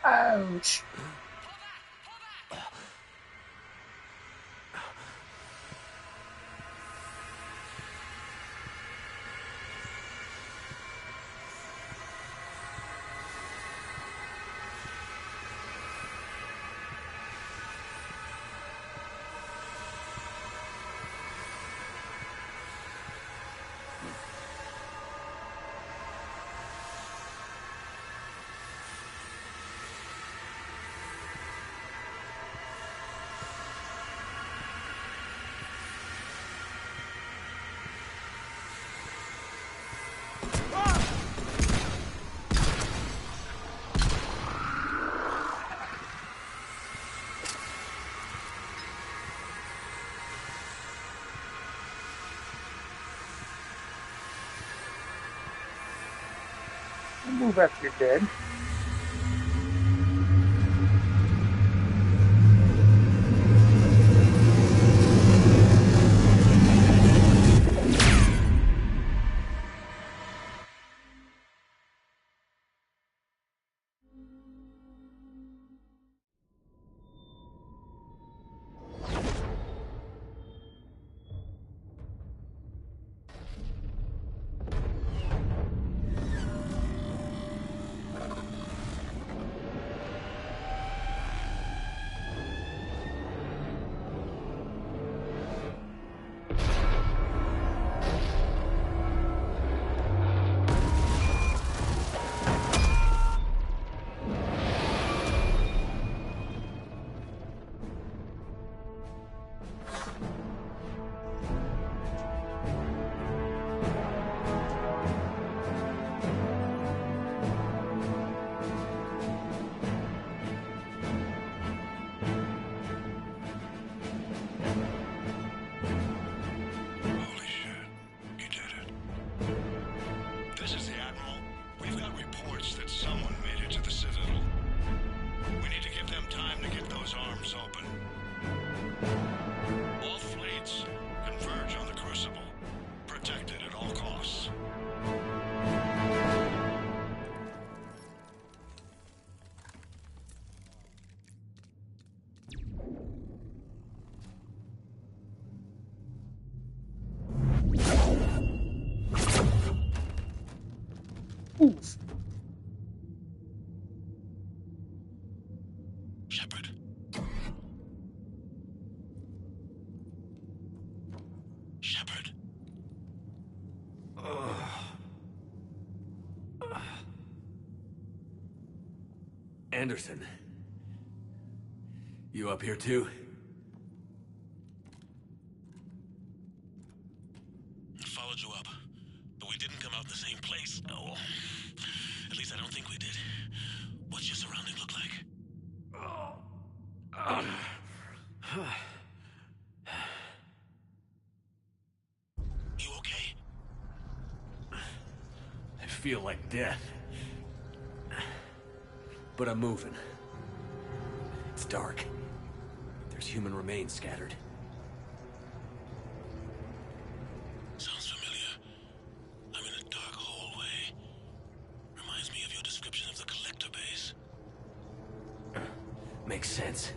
Ouch. Move after you're dead. Oof. Shepard. Shepard. Anderson. You up here too? Followed you up, but we didn't come out the same place. Oh, at least I don't think we did. What's your surrounding look like? You okay? feel like death. But I'm moving. It's dark. There's human remains scattered. Sounds familiar. I'm in a dark hallway. Reminds me of your description of the collector base. Makes sense.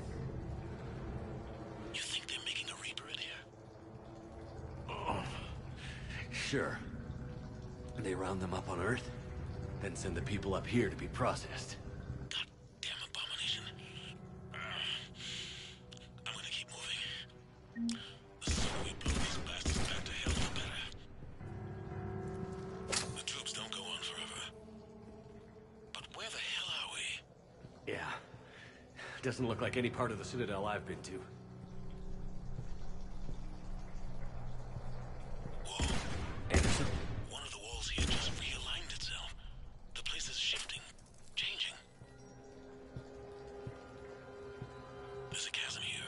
You think they're making a Reaper in here? Oh, sure. They round them up on Earth, then send the people up here to be processed. Goddamn abomination. I'm gonna keep moving. The sooner we blow these bastards back to hell, the better. The troops don't go on forever. But where the hell are we? Yeah. Doesn't look like any part of the Citadel I've been to. Whoa. Anderson? One of the walls here just realigned itself. The place is shifting, changing. There's a chasm here,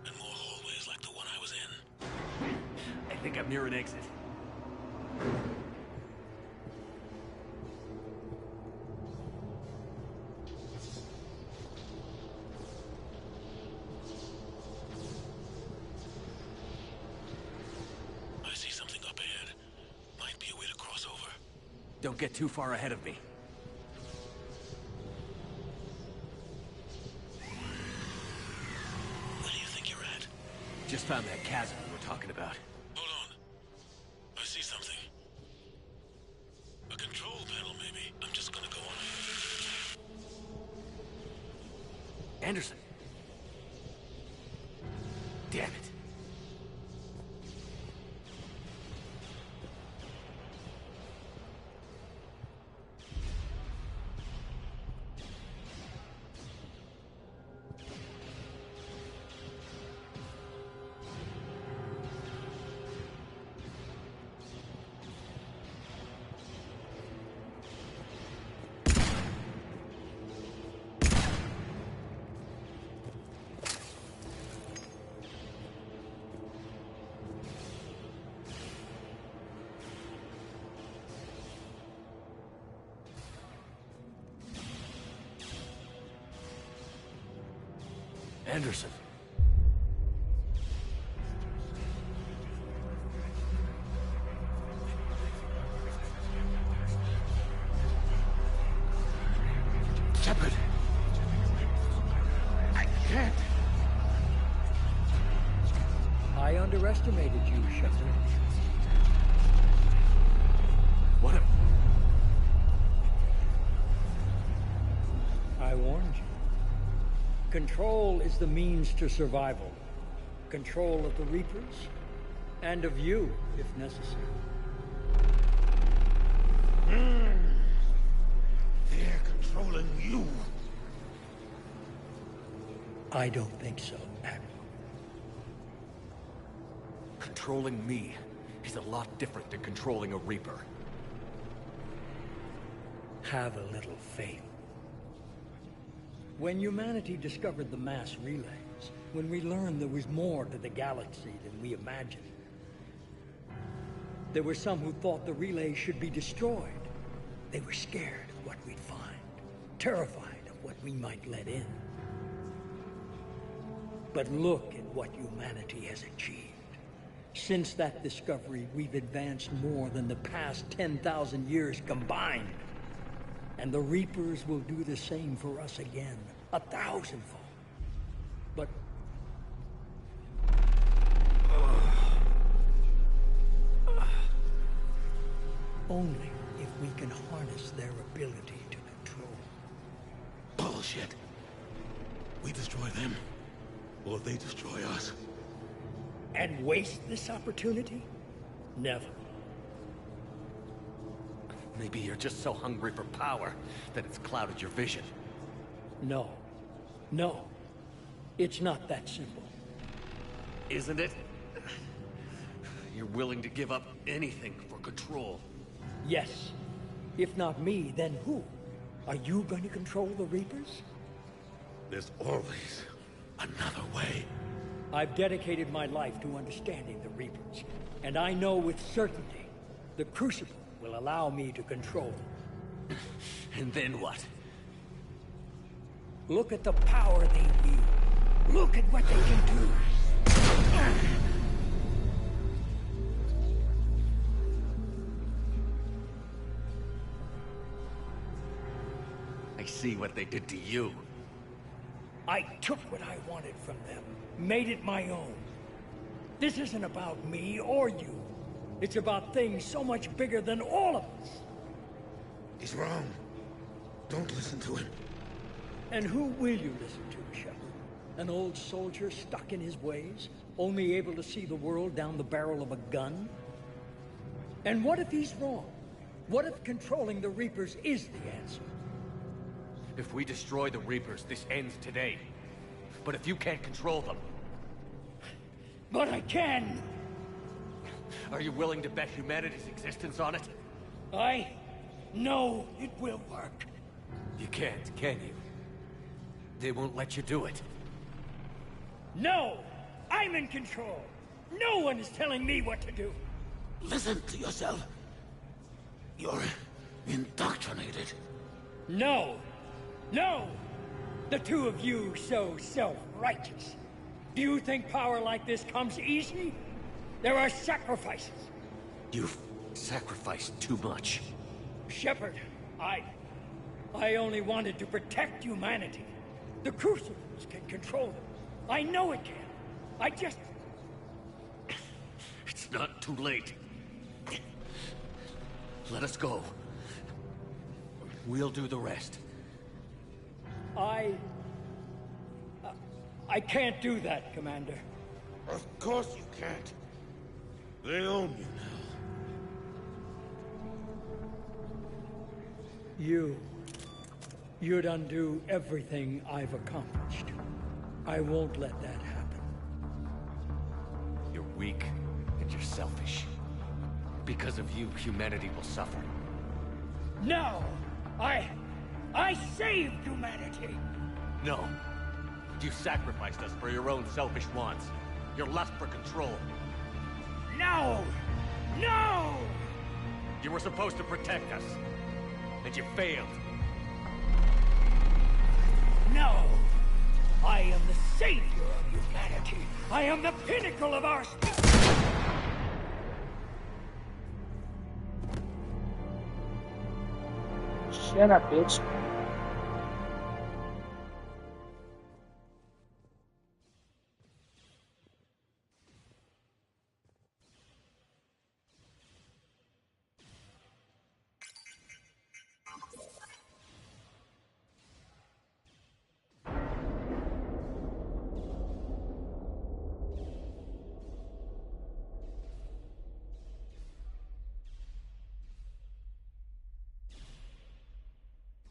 and more hallways like the one I was in. I think I'm near an exit. I see something up ahead. Might be a way to cross over. Don't get too far ahead of me. Where do you think you're at? Just found that chasm we were talking about. Hold on. I see something. A control panel, maybe. I'm just gonna go on. Anderson! Damn it. Anderson. Shepard. I can't. I underestimated you, Shepard. What a... I warned you. Control is the means to survival. Control of the Reapers, and of you, if necessary. They're controlling you. I don't think so, Admiral. Controlling me is a lot different than controlling a Reaper. Have a little faith. When humanity discovered the mass relays, when we learned there was more to the galaxy than we imagined, there were some who thought the relays should be destroyed. They were scared of what we'd find, terrified of what we might let in. But look at what humanity has achieved. Since that discovery, we've advanced more than the past 10,000 years combined. And the Reapers will do the same for us again, 1,000-fold. But... only if we can harness their ability to control. Bullshit. We destroy them, or they destroy us. And waste this opportunity? Never. Maybe you're just so hungry for power that it's clouded your vision. No. No. It's not that simple. Isn't it? You're willing to give up anything for control. Yes. If not me, then who? Are you going to control the Reapers? There's always another way. I've dedicated my life to understanding the Reapers, and I know with certainty the Crucible will allow me to control them. And then what? Look at the power they wield. Look at what they can do. I see what they did to you. I took what I wanted from them, made it my own. This isn't about me or you. It's about things so much bigger than all of us. He's wrong. Don't listen to him. And who will you listen to, Shepard? An old soldier stuck in his ways, only able to see the world down the barrel of a gun? And what if he's wrong? What if controlling the Reapers is the answer? If we destroy the Reapers, this ends today. But if you can't control them... But I can! Are you willing to bet humanity's existence on it? I know it will work. You can't, can you? They won't let you do it. No! I'm in control! No one is telling me what to do! Listen to yourself. You're indoctrinated. No! No! The two of you so self-righteous. Do you think power like this comes easy? There are sacrifices. You've sacrificed too much. Shepard, I only wanted to protect humanity. The Crucibles can control them. I know it can. I just... It's not too late. Let us go. We'll do the rest. I can't do that, Commander. Of course you can't. They own you now. You'd undo everything I've accomplished. I won't let that happen. You're weak, and you're selfish. Because of you, humanity will suffer. No! I saved humanity! No. You sacrificed us for your own selfish wants. Your lust for control. No! No! You were supposed to protect us. And you failed. No! I am the savior of humanity. I am the pinnacle of our species. Shut up, bitch.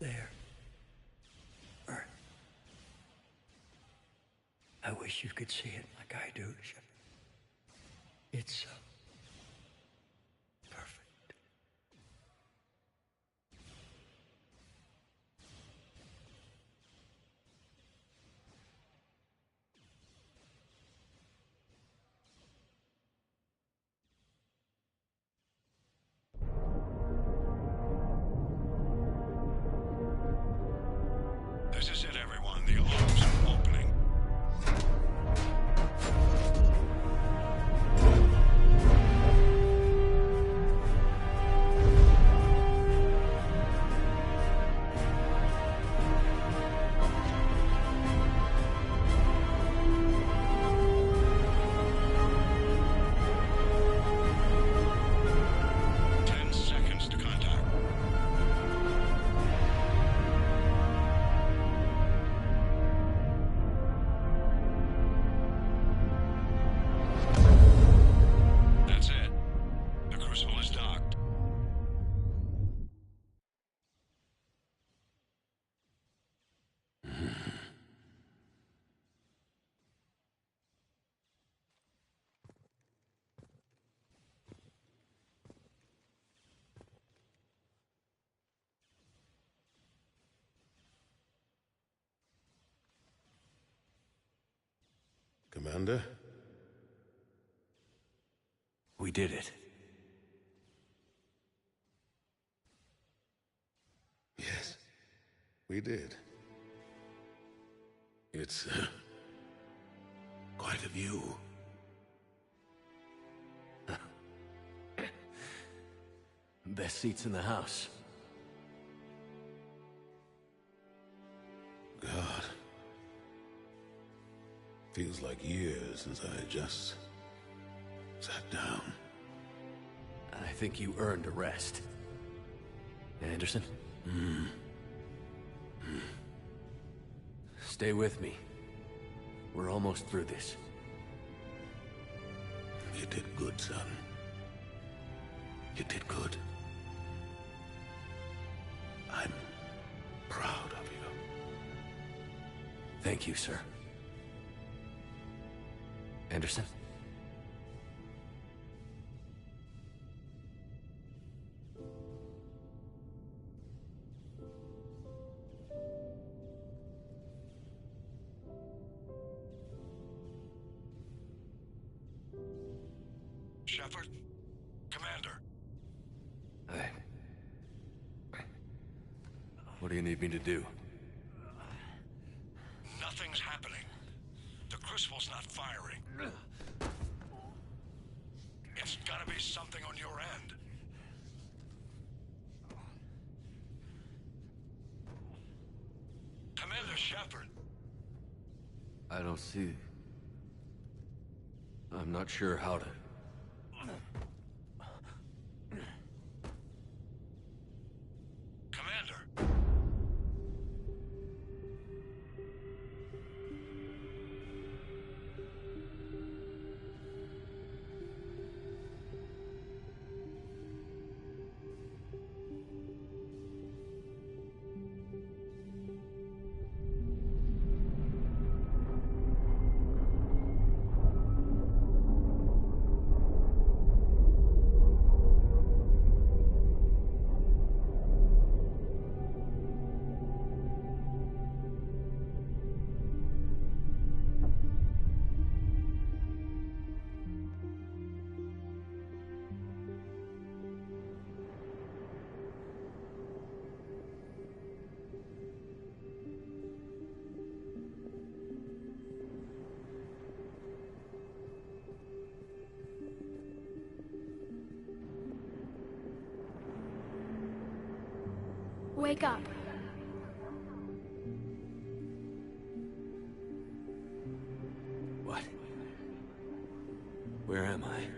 There. Earth. I wish you could see it like I do, Shepard. It's perfect. This is it, everyone. The alarms are opening. Commander? We did it. We did. It's quite a view. Best seats in the house. God. Feels like years since I just sat down. I think you earned a rest. Anderson? Stay with me. We're almost through this. You did good, son. You did good. I'm proud of you. Thank you, sir. Anderson? Shepard? Commander. What do you need me to do? Nothing's happening. The Crucible's not firing. It's gotta be something on your end. Commander Shepard. I don't see... I'm not sure how to... Commander. Wake up. What? Where am I?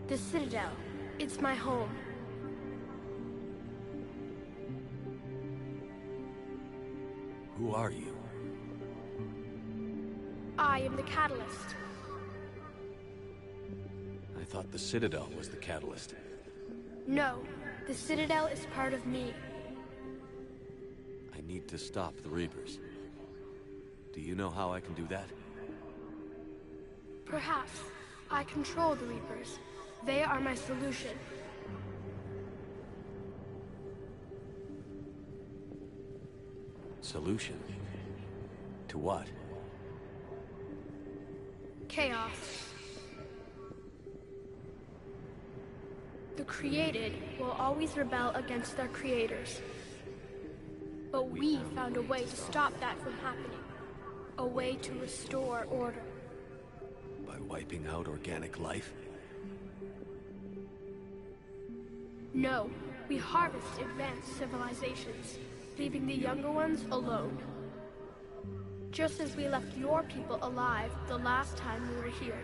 The Citadel. It's my home. Who are you? I am the Catalyst. I thought the Citadel was the catalyst. No, the Citadel is part of me. I need to stop the Reapers. Do you know how I can do that? Perhaps. I control the Reapers. They are my solution. Solution? To what? Chaos. The created will always rebel against their creators. But we found a way to stop that from happening. A way to restore order. By wiping out organic life? No, we harvest advanced civilizations, leaving the younger ones alone. Just as we left your people alive the last time we were here.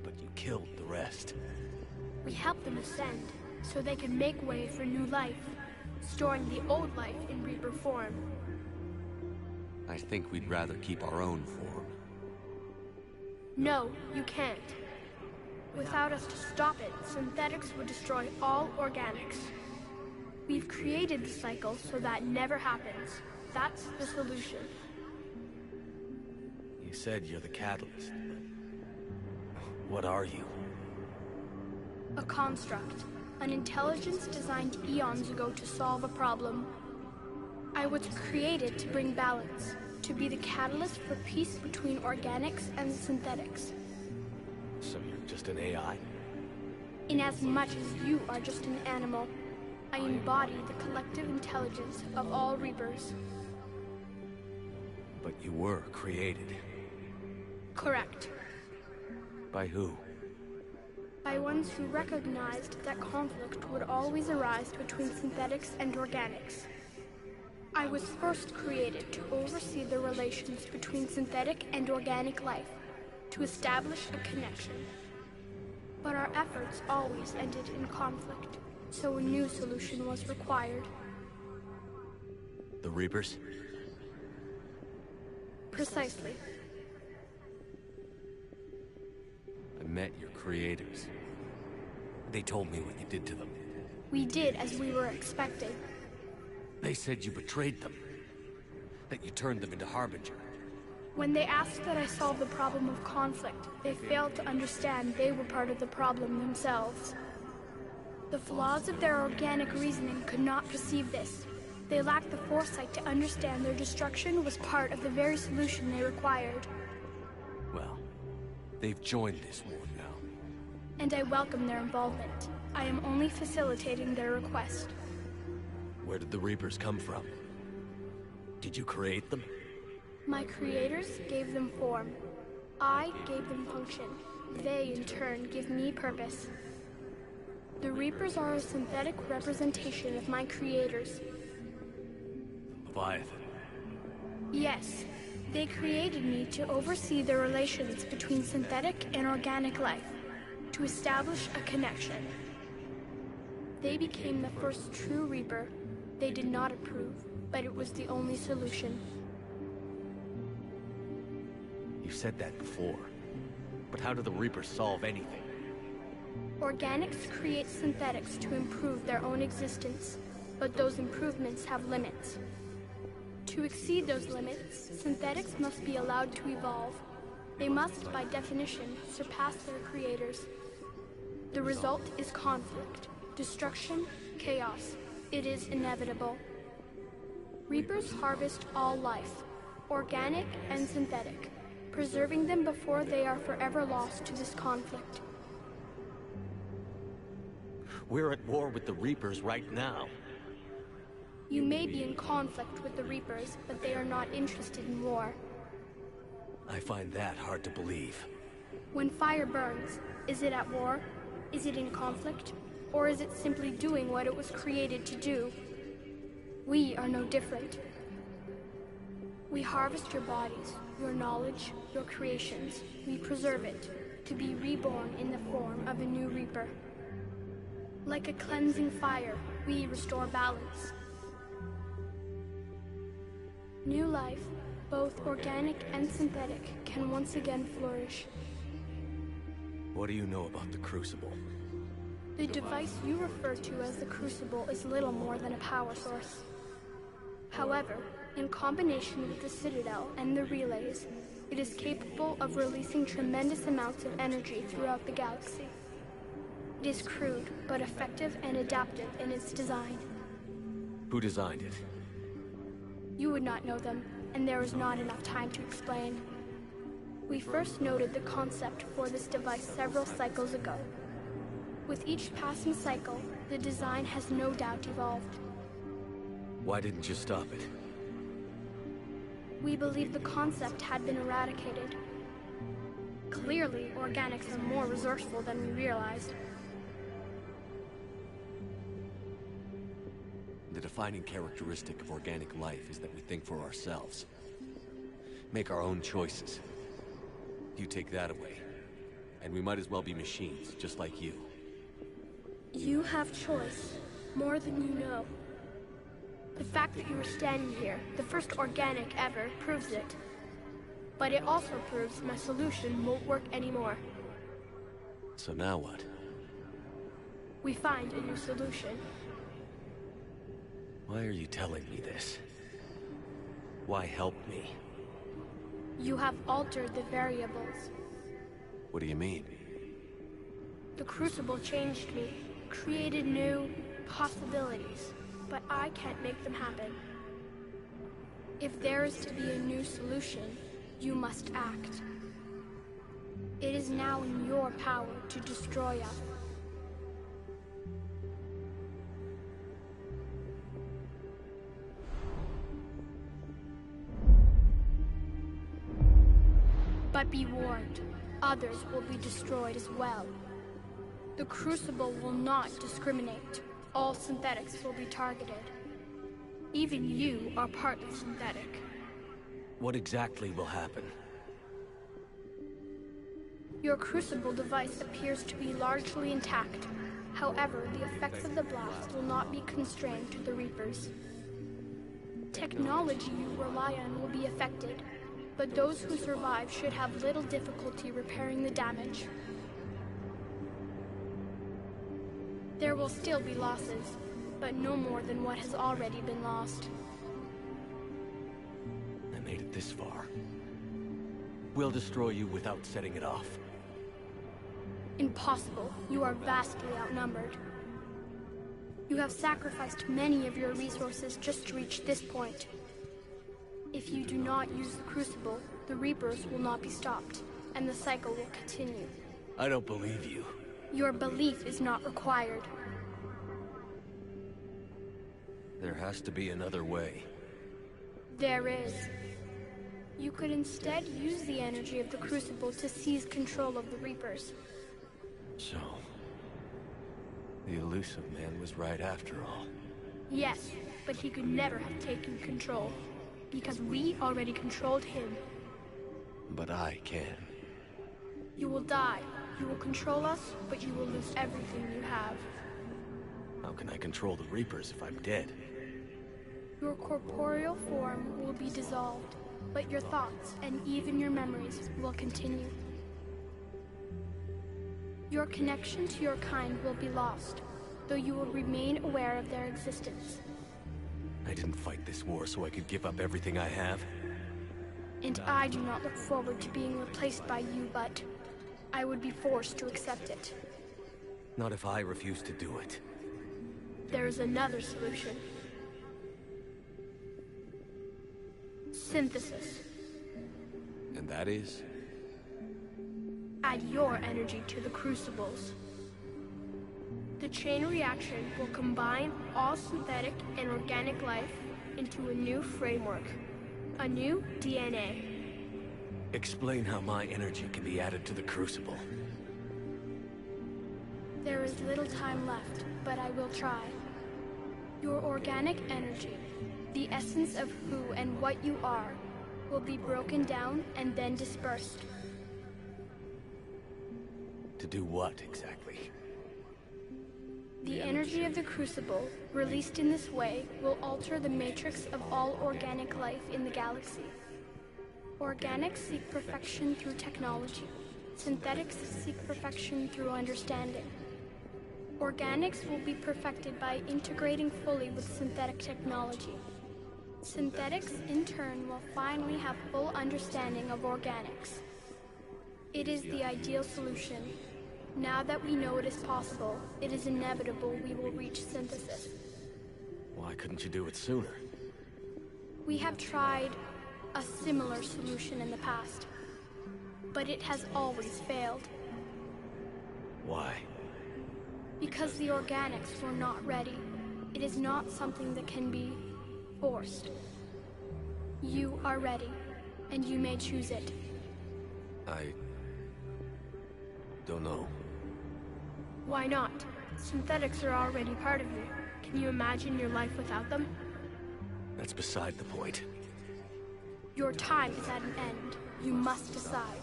But you killed the rest. We helped them ascend, so they can make way for new life, storing the old life in Reaper form. I think we'd rather keep our own form. No, you can't. Without us to stop it, synthetics would destroy all organics. We've created the cycle so that never happens. That's the solution. You said you're the catalyst. What are you? A construct. An intelligence designed eons ago to solve a problem. I was created to bring balance, to be the catalyst for peace between organics and synthetics. So you're just an AI? In as much as you are just an animal. I embody the collective intelligence of all Reapers. But you were created. Correct. By who? By ones who recognized that conflict would always arise between synthetics and organics. I was first created to oversee the relations between synthetic and organic life, to establish a connection. But our efforts always ended in conflict, so a new solution was required. The Reapers? Precisely. I met your creators. They told me what you did to them. We did as we were expecting. They said you betrayed them. That you turned them into Harbinger. When they asked that I solve the problem of conflict, they failed to understand they were part of the problem themselves. The flaws of their organic reasoning could not perceive this. They lacked the foresight to understand their destruction was part of the very solution they required. Well, they've joined this war now. And I welcome their involvement. I am only facilitating their request. Where did the Reapers come from? Did you create them? My creators gave them form. I gave them function. They, in turn, give me purpose. The Reapers are a synthetic representation of my creators. Leviathan. Yes, they created me to oversee the relations between synthetic and organic life, to establish a connection. They became the first true Reaper. They did not approve, but it was the only solution. You said that before. But how do the Reapers solve anything? Organics create synthetics to improve their own existence, but those improvements have limits. To exceed those limits, synthetics must be allowed to evolve. They must, by definition, surpass their creators. The result is conflict, destruction, chaos. It is inevitable. Reapers harvest all life, organic and synthetic, preserving them before they are forever lost to this conflict. We're at war with the Reapers right now. You may be in conflict with the Reapers, but they are not interested in war. I find that hard to believe. When fire burns, is it at war? Is it in conflict? Or is it simply doing what it was created to do? We are no different. We harvest your bodies, your knowledge, your creations. We preserve it, to be reborn in the form of a new Reaper. Like a cleansing fire, we restore balance. New life, both organic and synthetic, can once again flourish. What do you know about the Crucible? The device you refer to as the Crucible is little more than a power source. However, in combination with the Citadel and the relays, it is capable of releasing tremendous amounts of energy throughout the galaxy. It is crude, but effective and adaptive in its design. Who designed it? You would not know them, and there is not enough time to explain. We first noted the concept for this device several cycles ago. With each passing cycle, the design has no doubt evolved. Why didn't you stop it? We believed the concept had been eradicated. Clearly, organics are more resourceful than we realized. The defining characteristic of organic life is that we think for ourselves. Make our own choices. You take that away, and we might as well be machines, just like you. You have choice, more than you know. The fact that you are standing here, the first organic ever, proves it. But it also proves my solution won't work anymore. So now what? We find a new solution. Why are you telling me this? Why help me? You have altered the variables. What do you mean? The Crucible changed me, created new possibilities, but I can't make them happen. If there is to be a new solution, you must act. It is now in your power to destroy us. But be warned, others will be destroyed as well. The Crucible will not discriminate. All synthetics will be targeted. Even you are partly synthetic. What exactly will happen? Your Crucible device appears to be largely intact. However, the effects of the blast will not be constrained to the Reapers. Technology you rely on will be affected, but those who survive should have little difficulty repairing the damage. There will still be losses, but no more than what has already been lost. I made it this far. We'll destroy you without setting it off. Impossible. You are vastly outnumbered. You have sacrificed many of your resources just to reach this point. If you do not use the Crucible, the Reapers will not be stopped, and the cycle will continue. I don't believe you. Your belief is not required. There has to be another way. There is. You could instead use the energy of the Crucible to seize control of the Reapers. So, the elusive man was right after all. Yes, but he could never have taken control, because we already controlled him. But I can. You will die. You will control us, but you will lose everything you have. How can I control the Reapers if I'm dead? Your corporeal form will be dissolved, but your thoughts and even your memories will continue. Your connection to your kind will be lost, though you will remain aware of their existence. I didn't fight this war so I could give up everything I have. And I do not look forward to being replaced by you, but I would be forced to accept it. Not if I refuse to do it. There is another solution. Synthesis. And that is? Add your energy to the Crucibles. The chain reaction will combine all synthetic and organic life into a new framework, a new DNA. Explain how my energy can be added to the Crucible. There is little time left, but I will try. Your organic energy, the essence of who and what you are, will be broken down and then dispersed. To do what, exactly? The energy of the Crucible, released in this way, will alter the matrix of all organic life in the galaxy. Organics seek perfection through technology. Synthetics seek perfection through understanding. Organics will be perfected by integrating fully with synthetic technology. Synthetics, in turn, will finally have full understanding of organics. It is the ideal solution. Now that we know it is possible, it is inevitable we will reach synthesis. Why couldn't you do it sooner? We have tried a similar solution in the past, but it has always failed. Why? Because the organics were not ready. It is not something that can be forced. You are ready, and you may choose it. I don't know. Why not? Synthetics are already part of you. Can you imagine your life without them? That's beside the point. Your time is at an end. You must decide.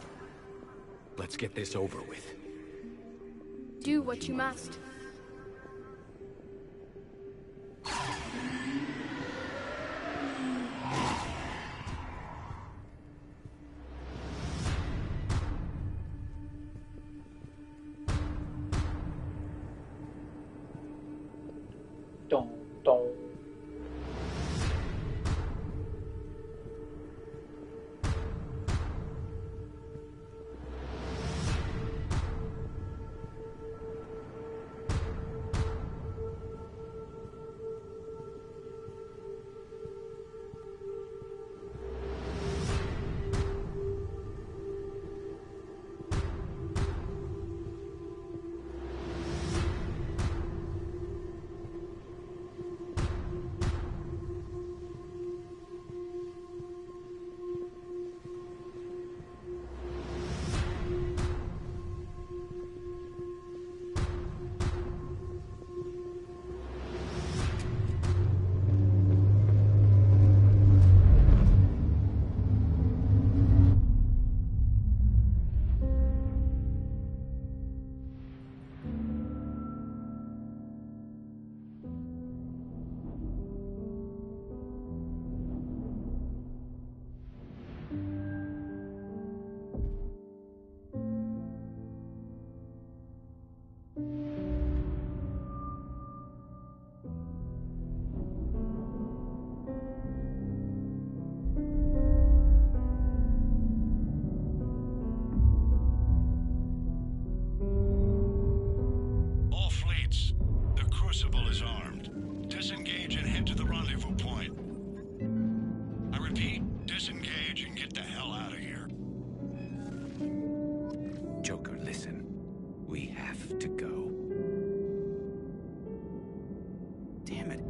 Let's get this over with. Do what you must. Dun, dun. Crucible is armed. Disengage and head to the rendezvous point. I repeat, disengage and get the hell out of here. Joker, listen. We have to go. Damn it.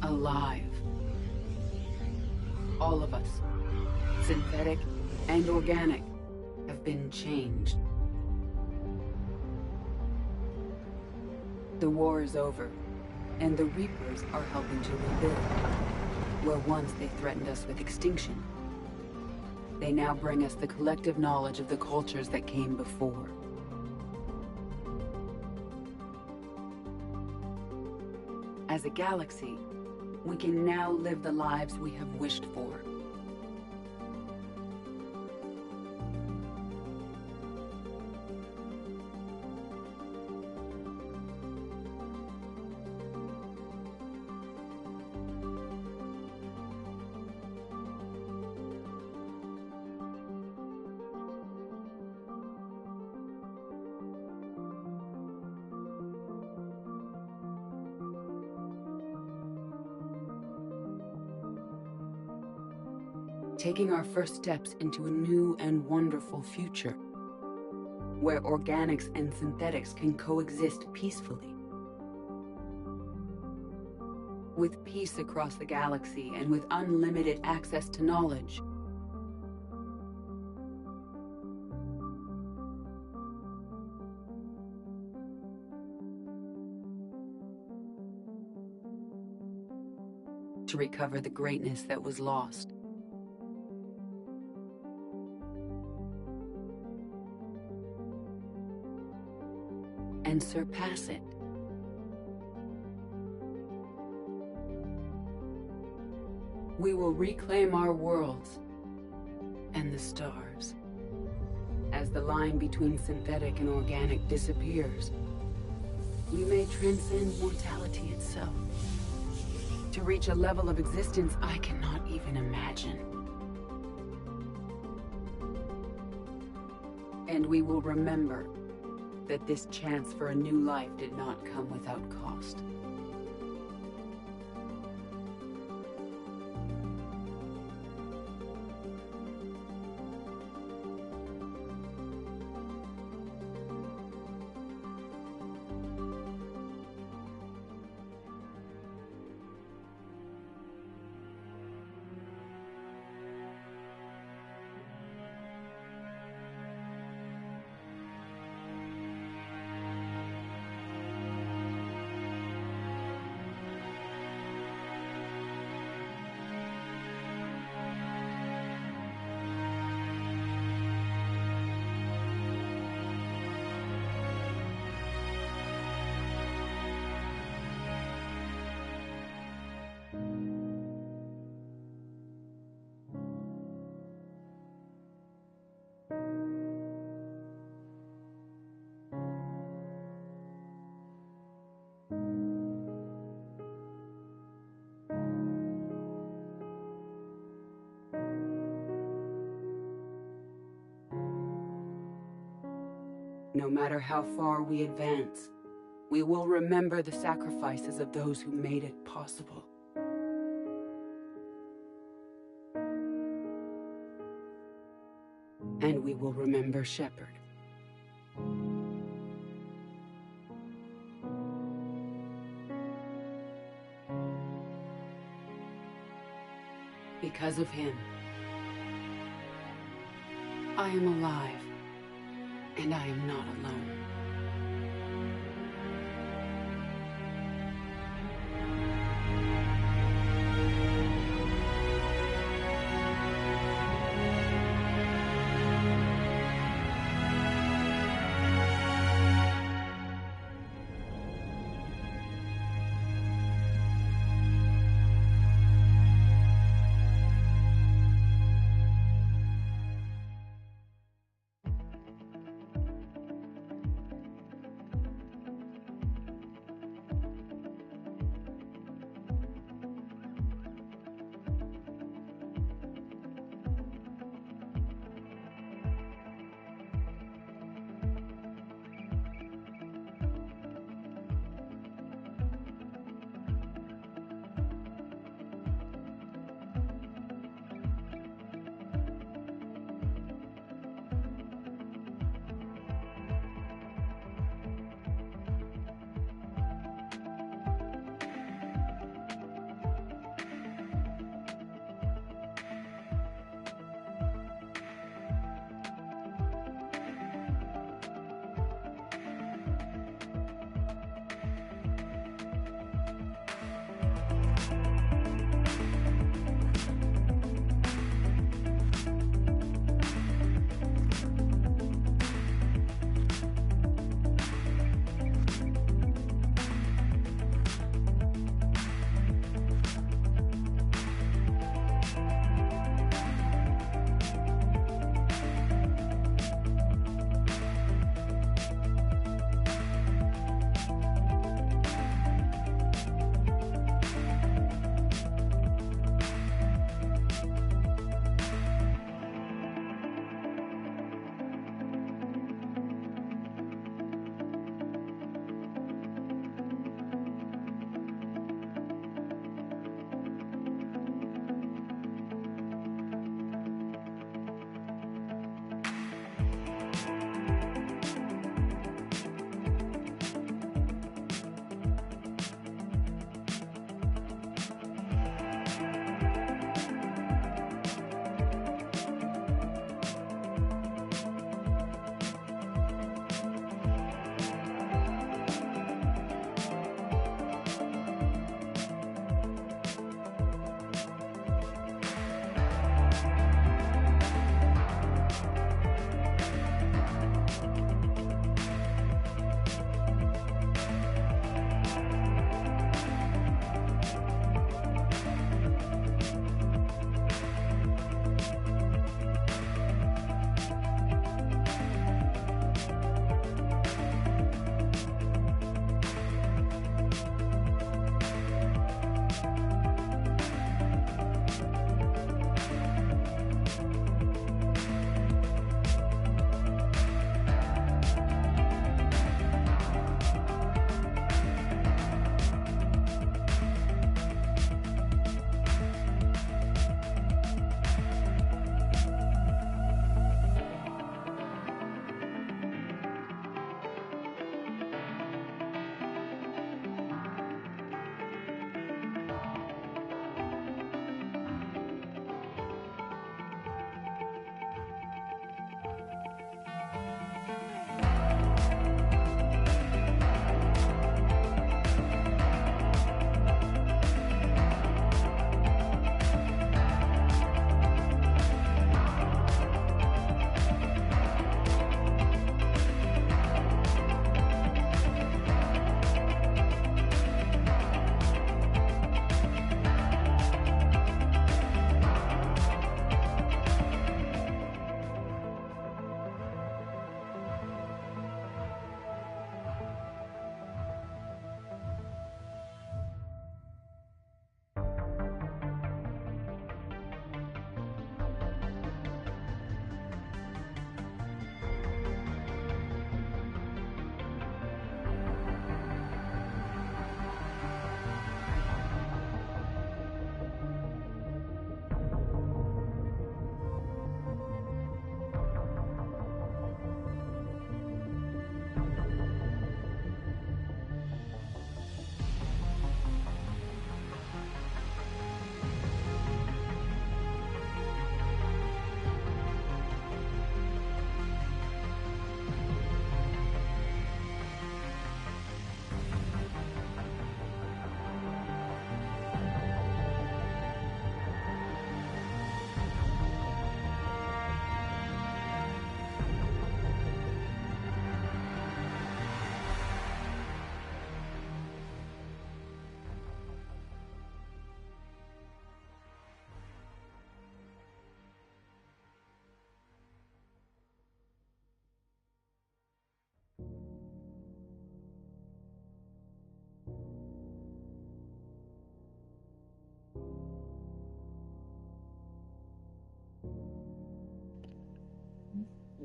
alive. All of us, synthetic and organic, have been changed. The war is over, and the Reapers are helping to rebuild. Where once they threatened us with extinction, they now bring us the collective knowledge of the cultures that came before. As a galaxy, we can now live the lives we have wished for. Taking our first steps into a new and wonderful future, where organics and synthetics can coexist peacefully. With peace across the galaxy and with unlimited access to knowledge. To recover the greatness that was lost. And surpass it. We will reclaim our worlds and the stars. As the line between synthetic and organic disappears, we may transcend mortality itself to reach a level of existence I cannot even imagine. And we will remember that this chance for a new life did not come without cost. No matter how far we advance, we will remember the sacrifices of those who made it possible. And we will remember Shepard. Because of him, I am alive. And I am not alone.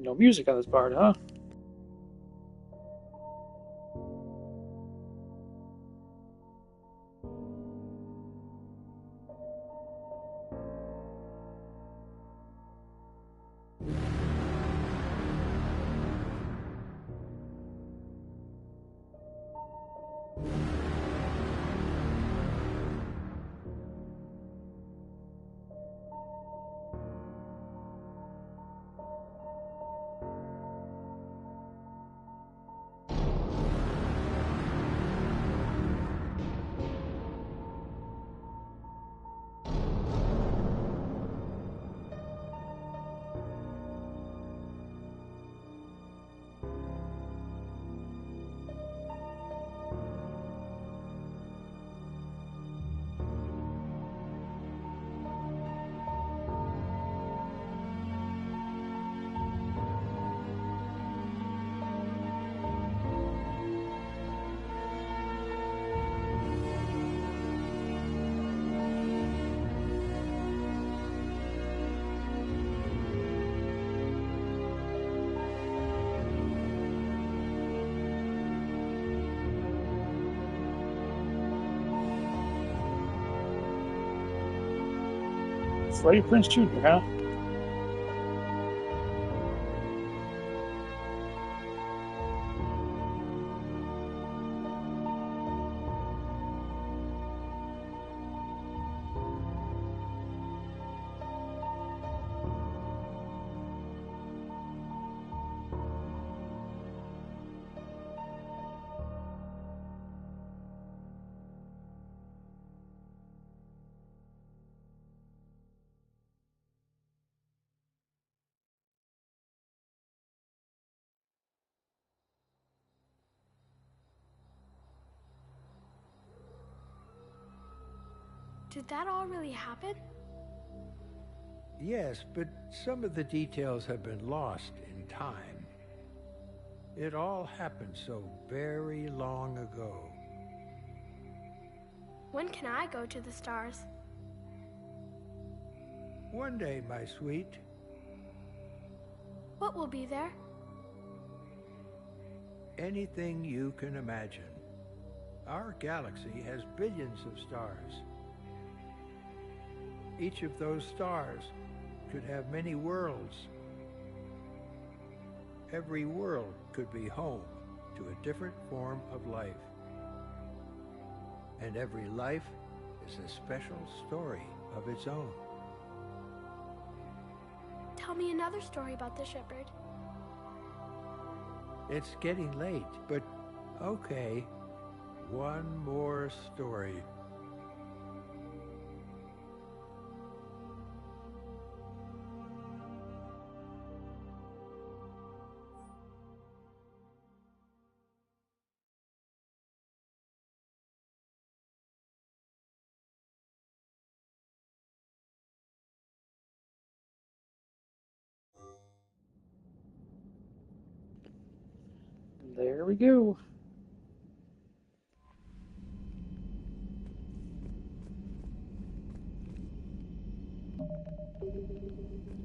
No music on this part, huh? Freddie Prinze Jr., huh? Did that all really happen? Yes, but some of the details have been lost in time. It all happened so very long ago. When can I go to the stars? One day, my sweet. What will be there? Anything you can imagine. Our galaxy has billions of stars. Each of those stars could have many worlds. Every world could be home to a different form of life. And every life is a special story of its own. Tell me another story about the shepherd. It's getting late, but okay. One more story. There we go.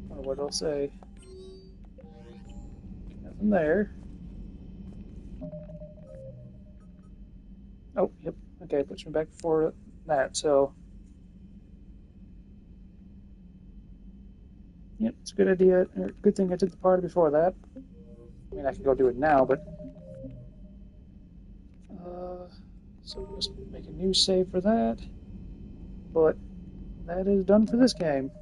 Or what I'll say. Nothing there. Oh, yep. Okay, puts me back before that, so. Yep, it's a good idea. Good thing I did the part before that. I mean, I can go do it now, but. So just make a new save for that. But that is done for this game.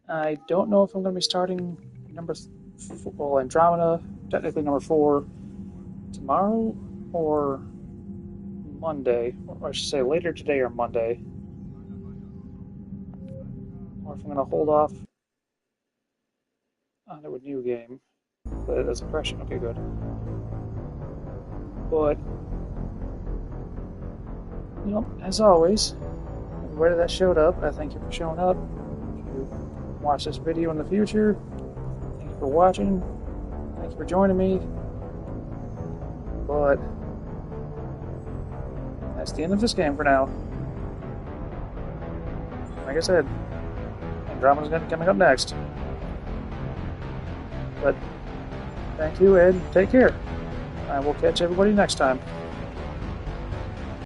I don't know if I'm going to be starting Andromeda, technically number 4, tomorrow or Monday, or I should say later today or Monday. Or if I'm going to hold off onto a new game. But that's impression. Okay, good. But, you know, as always, everybody that showed up, I thank you for showing up. If you watch this video in the future, thank you for watching. Thank you for joining me. But that's the end of this game for now. Like I said, drama's going to be coming up next. But thank you and take care. I will catch everybody next time.